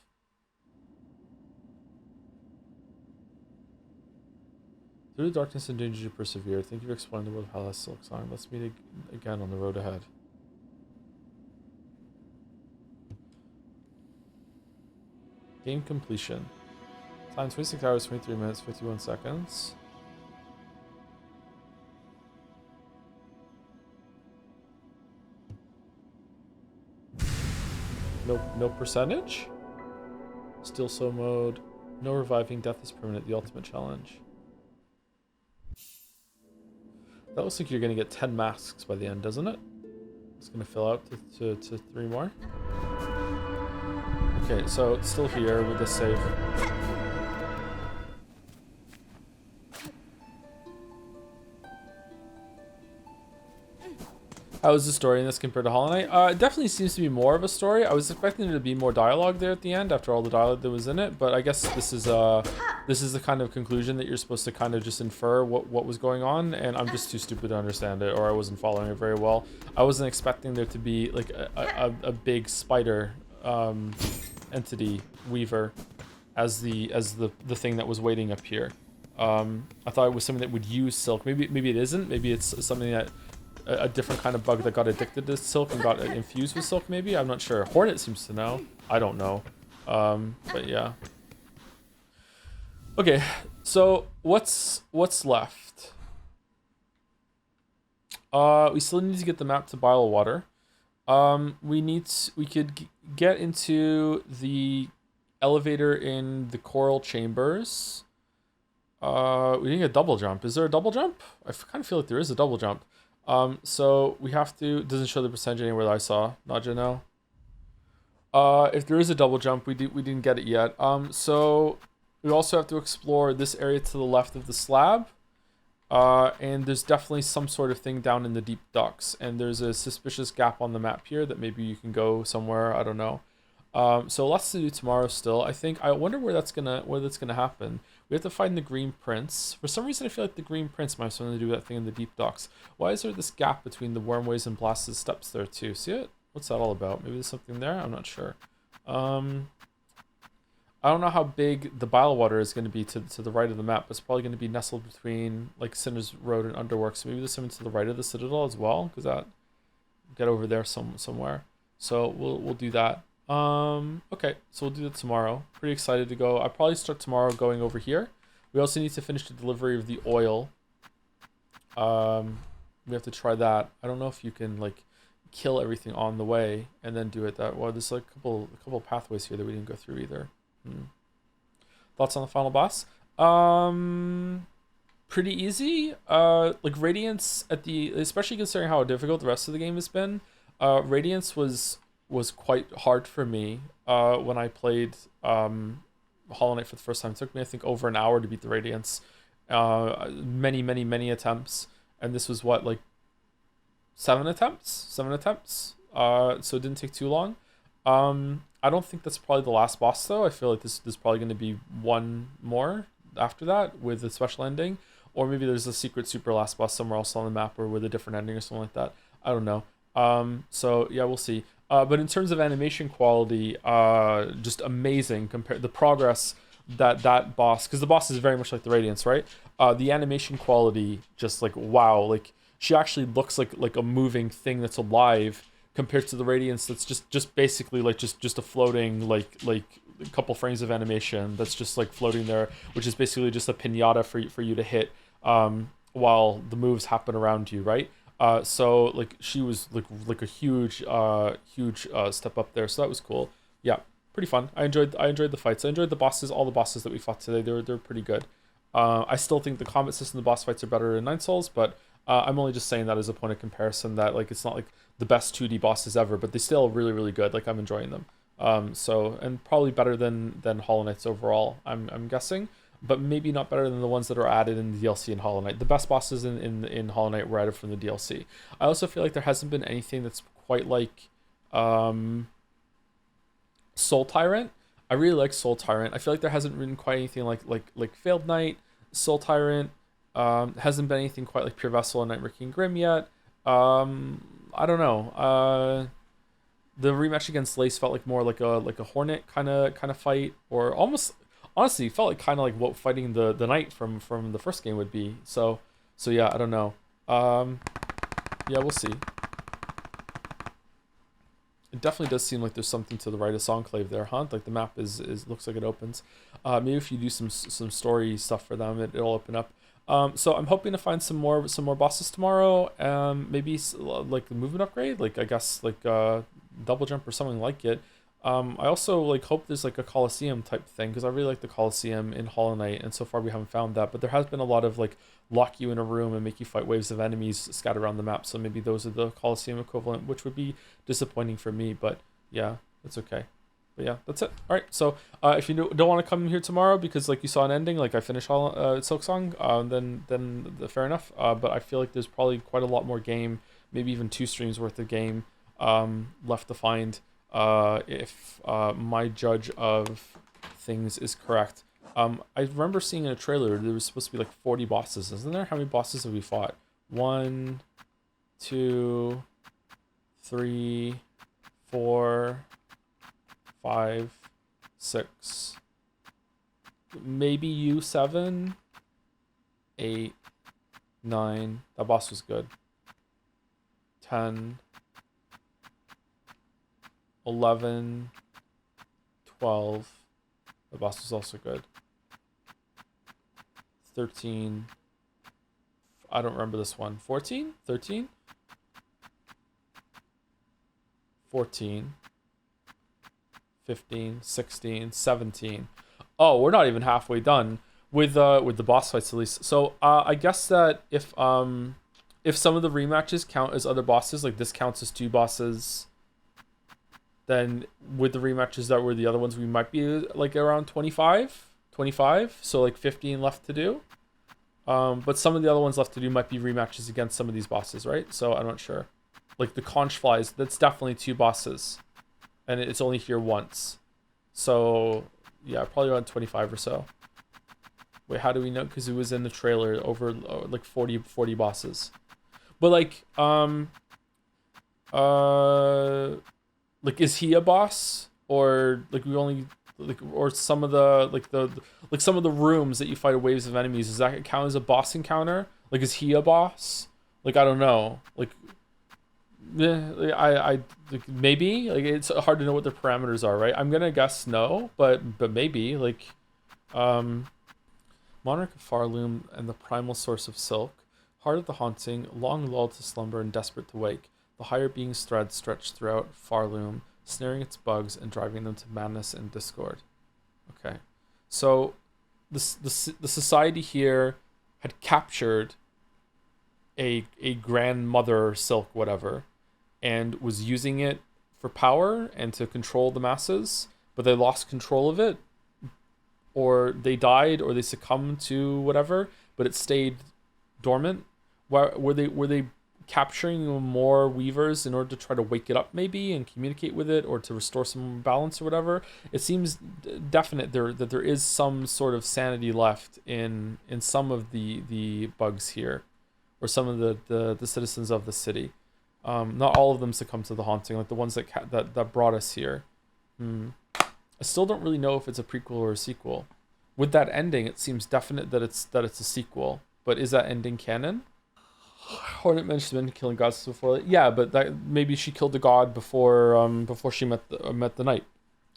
Through the darkness and danger you persevere. Thank you for exploring the world of Hellas Silksong. Let's meet again on the road ahead. Game completion. Time 26 hours, 23 minutes, 51 seconds. No percentage? Still so mode. No reviving. Death is permanent. The ultimate challenge. That looks like you're gonna get 10 masks by the end, doesn't it? It's gonna fill out to 3 more. Okay, so it's still here with the save. How is the story in this compared to Hollow Knight? It definitely seems to be more of a story. I was expecting there to be more dialogue there at the end after all the dialogue that was in it, but I guess this is the kind of conclusion that you're supposed to kind of just infer what was going on, and I'm just too stupid to understand it, or I wasn't following it very well. I wasn't expecting there to be like a big spider entity weaver as the thing that was waiting up here. I thought it was something that would use silk. Maybe it isn't. Maybe it's something that a different kind of bug that got addicted to silk and got infused with silk, maybe? I'm not sure. Hornet seems to know. I don't know. But yeah. Okay, so what's left? We still need to get the map to Bile Water. We could get into the elevator in the coral chambers. We didn't get a double jump. Is there a double jump? I kind of feel like there is a double jump. So we have to, it doesn't show the percentage anywhere that I saw. Nadja, no. If there is a double jump, we didn't get it yet. So we also have to explore this area to the left of the slab. And there's definitely some sort of thing down in the deep ducts. And there's a suspicious gap on the map here that maybe you can go somewhere. I don't know. So lots to do tomorrow still. I wonder where that's gonna happen. We have to find the Green Prince. For some reason, I feel like the Green Prince might have something to do with that thing in the deep docks. Why is there this gap between the Wormways and Blasted Steps there too? See it? What's that all about? Maybe there's something there? I'm not sure. I don't know how big the Bile Water is going to be to the right of the map. It's probably going to be nestled between like Cinder's Road and Underworks. So maybe there's something to the right of the Citadel as well, because that get over there somewhere. So we'll do that. Okay, so we'll do that tomorrow. Pretty excited to go. I'll probably start tomorrow going over here. We also need to finish the delivery of the oil. We have to try that. I don't know if you can like kill everything on the way and then do it that way. There's like a couple pathways here that we didn't go through either. Thoughts on the final boss? Pretty easy. Like Radiance especially considering how difficult the rest of the game has been. Radiance was quite hard for me when I played Hollow Knight for the first time. It took me, I think, over an hour to beat the Radiance. Many attempts. And this was what, like 7 attempts? So it didn't take too long. I don't think that's probably the last boss, though. I feel like there's probably going to be one more after that with a special ending. Or maybe there's a secret super last boss somewhere else on the map or with a different ending or something like that. I don't know. So yeah, we'll see. But in terms of animation quality, just amazing. The progress that boss, because the boss is very much like the Radiance, right? The animation quality, just like wow, like she actually looks like a moving thing that's alive compared to the Radiance that's just basically like just a floating like a couple frames of animation that's just like floating there, which is basically just a pinata for you to hit while the moves happen around you, right? So like she was like a huge step up there, so that was cool. Yeah, pretty fun. I enjoyed the fights. I enjoyed the bosses. All the bosses that we fought today, they're pretty good. I still think the combat system, the boss fights are better in Nine Souls, but I'm only just saying that as a point of comparison. That like it's not like the best 2D bosses ever, but they still really good. Like I'm enjoying them. So and probably better than Hollow Knights overall. I'm guessing. but maybe not better than the ones that are added in the DLC in Hollow Knight. The best bosses in Hollow Knight were added from the DLC. I also feel like there hasn't been anything that's quite like Soul Tyrant. I really like Soul Tyrant. I feel like there hasn't been quite anything like Failed Knight, Soul Tyrant. Hasn't been anything quite like Pure Vessel and Nightmare King Grim yet. I don't know. The rematch against Lace felt like more like a Hornet kind of fight, or almost honestly felt like kind of like what fighting the Knight from the first game would be. So yeah, I don't know. Yeah, we'll see. It definitely does seem like there's something to the right of Songclave there, huh? Like the map is looks like it opens. Maybe if you do some story stuff for them, it'll open up. So I'm hoping to find some more bosses tomorrow. Maybe like the movement upgrade, like I guess like double jump or something like it. I also like hope there's like a Coliseum type thing, because I really like the Coliseum in Hollow Knight, and so far we haven't found that. But there has been a lot of like lock you in a room and make you fight waves of enemies scattered around the map. So maybe those are the Coliseum equivalent, which would be disappointing for me. But yeah, it's okay. But yeah, that's it. All right. So if you don't want to come here tomorrow because like you saw an ending, like I finished Silksong, then fair enough. But I feel like there's probably quite a lot more game, maybe even 2 streams worth of game left to find. If my judge of things is correct. I remember seeing in a trailer there was supposed to be like 40 bosses, isn't there? How many bosses have we fought? 1, 2, 3, 4, 5, 6, maybe you 7, 8, 9. That boss was good. 10, 11, 12. The boss was also good. 13. I don't remember this one. 14? 13? 14. 15, 16, 17. Oh, we're not even halfway done with the boss fights at least. So I guess that if some of the rematches count as other bosses, like this counts as 2 bosses, then with the rematches that were the other ones, we might be like around 25. So like 15 left to do. But some of the other ones left to do might be rematches against some of these bosses, right? So I'm not sure. Like the Conchflies, that's definitely 2 bosses. And it's only here once. So yeah, probably around 25 or so. Wait, how do we know? Because it was in the trailer over like 40 bosses. But like is he a boss, or like we only like, or some of the some of the rooms that you fight waves of enemies, does that count as a boss encounter? Like, is he a boss? Like, I don't know. Like, I like, maybe, like, it's hard to know what the parameters are, right? I'm gonna guess no, but maybe, like, Monarch of Farloom and the primal source of silk, heart of the haunting, long lulled to slumber and desperate to wake, the higher being's threads stretched throughout Farloom, snaring its bugs and driving them to madness and discord. Okay, so the society here had captured a grandmother silk, whatever, and was using it for power and to control the masses, but they lost control of it, or they died, or they succumbed to whatever, but it stayed dormant. Were they capturing more weavers in order to try to wake it up maybe and communicate with it, or to restore some balance or whatever? It seems definite that there is some sort of sanity left in some of the bugs here, or some of the citizens of the city. Not all of them succumb to the haunting, like the ones that brought us here. I still don't really know if it's a prequel or a sequel. With that ending, it seems definite that it's a sequel. But is that ending canon? Hornet mentioned been killing gods before. Yeah, but that maybe she killed the god before she met the knight,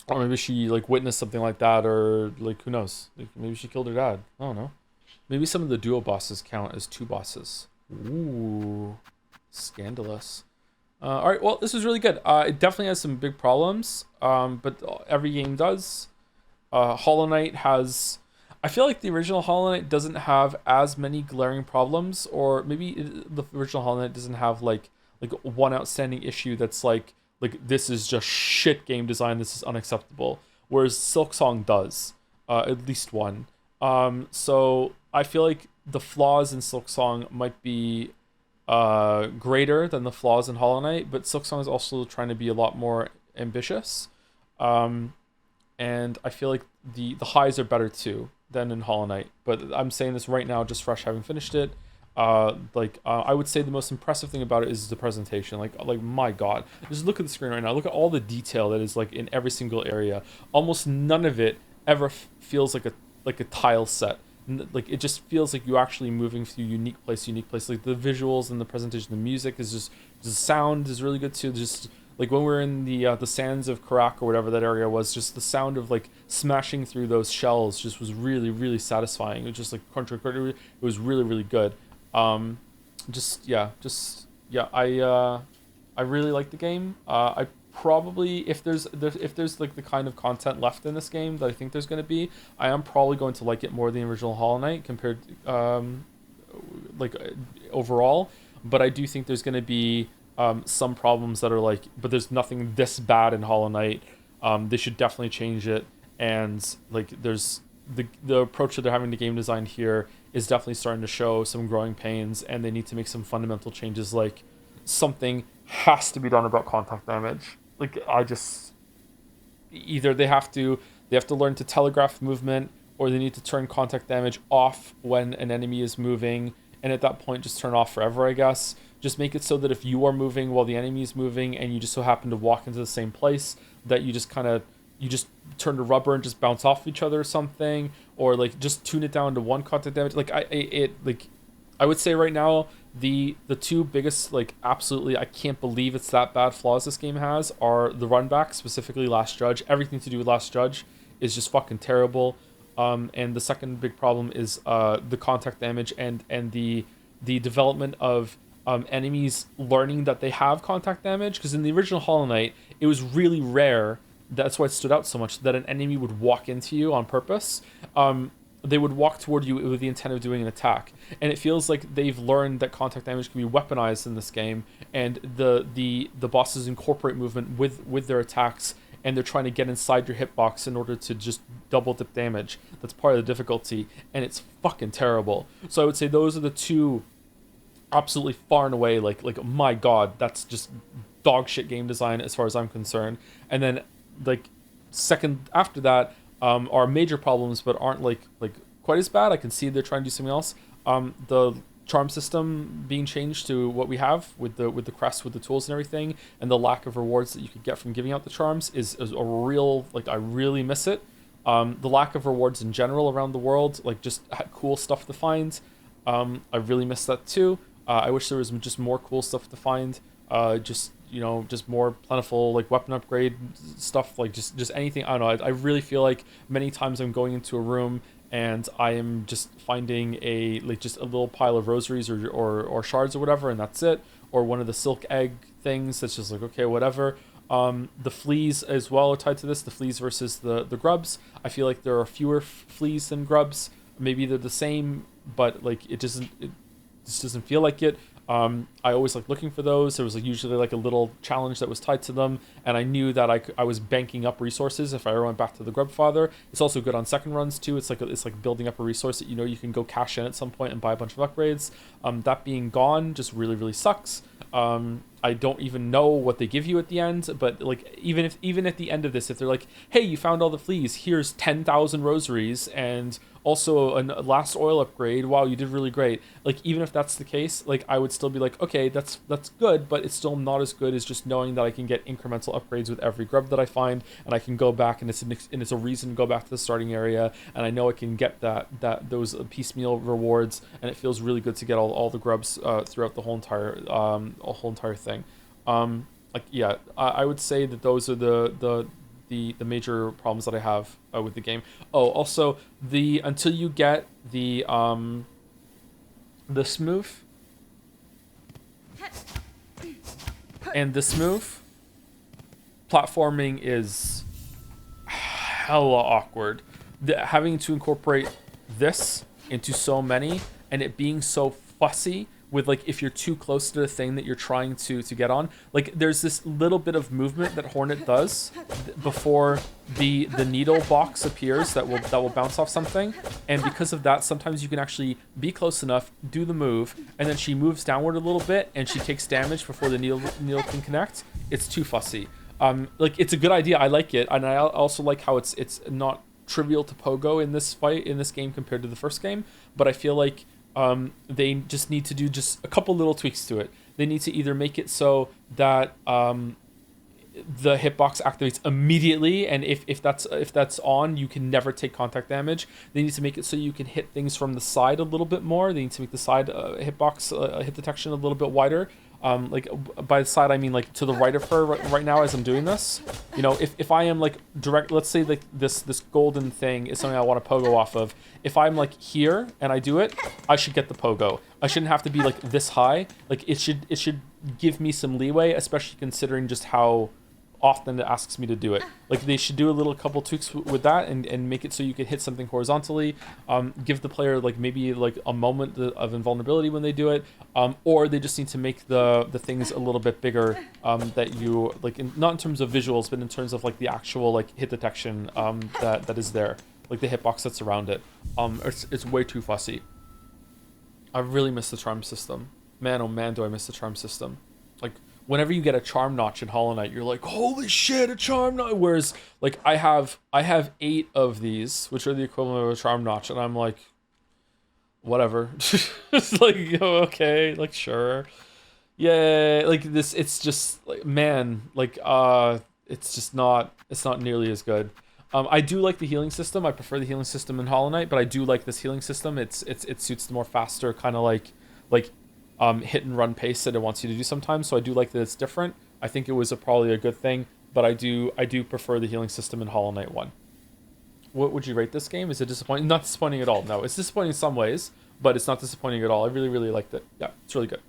or maybe she like witnessed something like that, or like who knows? Like, maybe she killed her dad. I don't know. Maybe some of the duo bosses count as 2 bosses. Ooh, scandalous. All right, well, this was really good. It definitely has some big problems, but every game does. Hollow Knight has... I feel like the original Hollow Knight doesn't have as many glaring problems, or maybe the original Hollow Knight doesn't have like one outstanding issue that's like this is just shit game design, this is unacceptable. Whereas Silksong does, at least one. So I feel like the flaws in Silksong might be greater than the flaws in Hollow Knight, but Silksong is also trying to be a lot more ambitious. And I feel like the highs are better too than in Hollow Knight. But I'm saying this right now, just fresh, having finished it. I would say the most impressive thing about it is the presentation. Like my God, just look at the screen right now. Look at all the detail that is like in every single area. Almost none of it ever feels like a tile set. Like it just feels like you actually moving through unique place. Like the visuals and the presentation, the music is just the sound is really good too. Just like when we're in the sands of Karak or whatever that area was, just the sound of like smashing through those shells just was really, really satisfying. It was just like crunch. It was really, really good. I really like the game. I probably, if there's like the kind of content left in this game that I think there's going to be, I am probably going to like it more than the original Hollow Knight compared overall. But I do think there's going to be some problems that are like, but there's nothing this bad in Hollow Knight. They should definitely change it. And like there's the approach that they're having to game design here is definitely starting to show some growing pains, and they need to make some fundamental changes. Like something has to be done about contact damage. Like either they have to learn to telegraph movement, or they need to turn contact damage off when an enemy is moving, and at that point just turn off forever, I guess. Just make it so that if you are moving while the enemy is moving and you just so happen to walk into the same place, that you just turn to rubber and just bounce off each other or something, or like just tune it down to one contact damage. Like I would say right now the two biggest, like, absolutely I can't believe it's that bad flaws this game has are the run back, specifically Last Judge. Everything to do with Last Judge is just fucking terrible. And the second big problem is the contact damage and the development of enemies learning that they have contact damage, because in the original Hollow Knight it was really rare. That's why it stood out so much, that an enemy would walk into you on purpose. They would walk toward you with the intent of doing an attack, and it feels like they've learned that contact damage can be weaponized in this game, and the bosses incorporate movement with their attacks, and they're trying to get inside your hitbox in order to just double dip damage. That's part of the difficulty, and it's fucking terrible. So I would say those are the two absolutely far and away, like my God, that's just dog shit game design as far as I'm concerned. And then like second after that are major problems, but aren't like quite as bad. I can see they're trying to do something else. The charm system being changed to what we have with the crest, with the tools and everything, and the lack of rewards that you could get from giving out the charms is a real, like, I really miss it. The lack of rewards in general around the world, like just cool stuff to find, I really miss that too. I wish there was just more cool stuff to find. Just more plentiful, like, weapon upgrade stuff, like just anything. I don't know. I really feel like many times I'm going into a room and I am just finding just a little pile of rosaries or shards or whatever, and that's it. Or one of the silk egg things that's just like, okay, whatever. The fleas as well are tied to this. The fleas versus the grubs. I feel like there are fewer fleas than grubs. Maybe they're the same, but like it just doesn't feel like it. I always like looking for those. There was usually a little challenge that was tied to them, and I knew that I was banking up resources if I ever went back to the Grubfather. It's also good on second runs too. It's like building up a resource that you can go cash in at some point and buy a bunch of upgrades. That being gone just really, really sucks. I don't even know what they give you at the end, but even at the end of this, if they're like, hey, you found all the fleas, here's 10,000 rosaries and also a last oil upgrade, wow, you did really great. Even if that's the case, I would still be like, okay, that's good, but it's still not as good as just knowing that I can get incremental upgrades with every grub that I find, and I can go back, and it's a reason to go back to the starting area, and I know I can get those piecemeal rewards, and it feels really good to get all the grubs throughout the whole entire thing. I would say that those are the major problems that I have with the game. Oh, also until you get the smooth and the smooth platforming is hella awkward. Having to incorporate this into so many and it being so fussy with like if you're too close to the thing that you're trying to get on. Like there's this little bit of movement that Hornet does before the needle box appears that will bounce off something, and because of that, sometimes you can actually be close enough, do the move, and then she moves downward a little bit and she takes damage before the needle can connect. It's too fussy. Like it's a good idea. I like it, and I also like how it's not trivial to pogo in this game compared to the first game. But I feel like they just need to do just a couple little tweaks to it. They need to either make it so that the hitbox activates immediately, and if that's on, you can never take contact damage. They need to make it so you can hit things from the side a little bit more. They need to make the side hitbox hit detection a little bit wider. Like by the side I mean like to the right of her right now as I'm doing this. You know, if I am like direct, let's say like this golden thing is something I want to pogo off of. If I'm like here and I do it, I should get the pogo. I shouldn't have to be like this high. Like it should give me some leeway, especially considering just how often it asks me to do it. Like they should do a couple tweaks with that and make it so you could hit something horizontally. Give the player like maybe like a moment of invulnerability when they do it, or they just need to make the things a little bit bigger, that you like not in terms of visuals but in terms of like the actual like hit detection that is there, like the hitbox that's around it. It's way too fussy. I really miss the charm system. Man, oh man, do I miss the charm system. Like whenever you get a charm notch in Hollow Knight, you're like, holy shit, a charm notch. Whereas like I have 8 of these, which are the equivalent of a charm notch, and I'm like, whatever. It's like, oh, okay, like sure. Yeah, like this, it's just like, man, like it's not nearly as good. I do like the healing system. I prefer the healing system in Hollow Knight, but I do like this healing system. It suits the more faster kind of like hit and run pace that it wants you to do sometimes. So I do like that it's different. I think it was probably a good thing, but I do prefer the healing system in Hollow Knight 1. What would you rate this game? Is it disappointing? Not disappointing at all. No, it's disappointing in some ways, but it's not disappointing at all. I really, really liked it. Yeah, it's really good.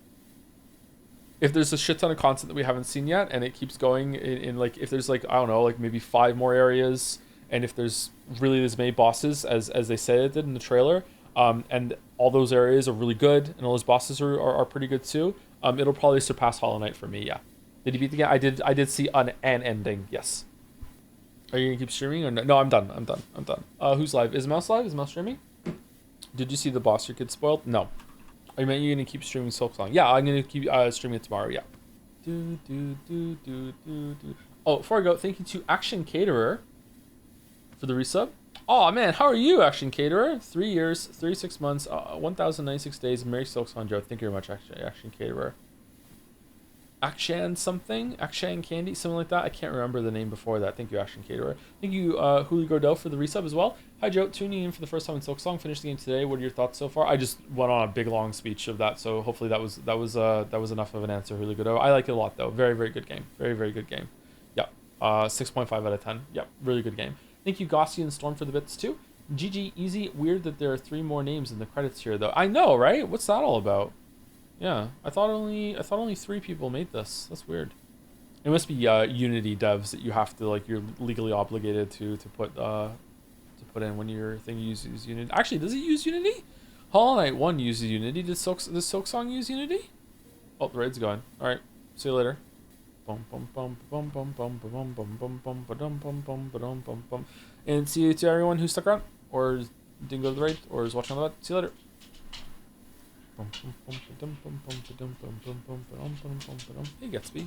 If there's a shit ton of content that we haven't seen yet, and it keeps going in like, if there's like, I don't know, like maybe 5 more areas, and if there's really as many bosses as they said it did in the trailer, and all those areas are really good, and all those bosses are pretty good too, it'll probably surpass Hollow Knight for me. Yeah. Did you beat the game? I did see an ending. Yes. Are you gonna keep streaming or no? No, I'm done. Who's live? Is Mouse live? Is Mouse streaming? Did you see the boss your kid spoiled? No. I meant you're gonna keep streaming Silksong. Yeah, I'm gonna keep streaming it tomorrow. Yeah. Oh, before I go, thank you to Action Caterer for the resub. Oh man, how are you, Action Caterer? 3 years, 36 months, 1,096 days. Merry Silksong Joe. Thank you very much, Action Caterer. Action something? Action Candy? Something like that? I can't remember the name before that. Thank you, Action Caterer. Thank you, Huli Gordell, for the resub as well. Hi, Joe. Tuning in for the first time in Silksong. Finished the game today. What are your thoughts so far? I just went on a big, long speech of that, so hopefully that was enough of an answer, Huli Gordell. I like it a lot, though. Very, very good game. Very, very good game. Yeah. 6.5 out of 10. Yeah, really good game. Thank you, Gossi and Storm, for the bits, too. GG, easy. Weird that there are 3 more names in the credits here, though. I know, right? What's that all about? Yeah, I thought only 3 people made this. That's weird. It must be Unity devs that you have to, like, you're legally obligated to put in when your thing uses Unity. Actually, does it use Unity? Hollow Knight 1 uses Unity. Does Silksong use Unity? Oh, the raid's going. All right, see you later. And see you to everyone who stuck around or didn't go to the raid or is watching on the bot. See you later. Hey, Gatsby.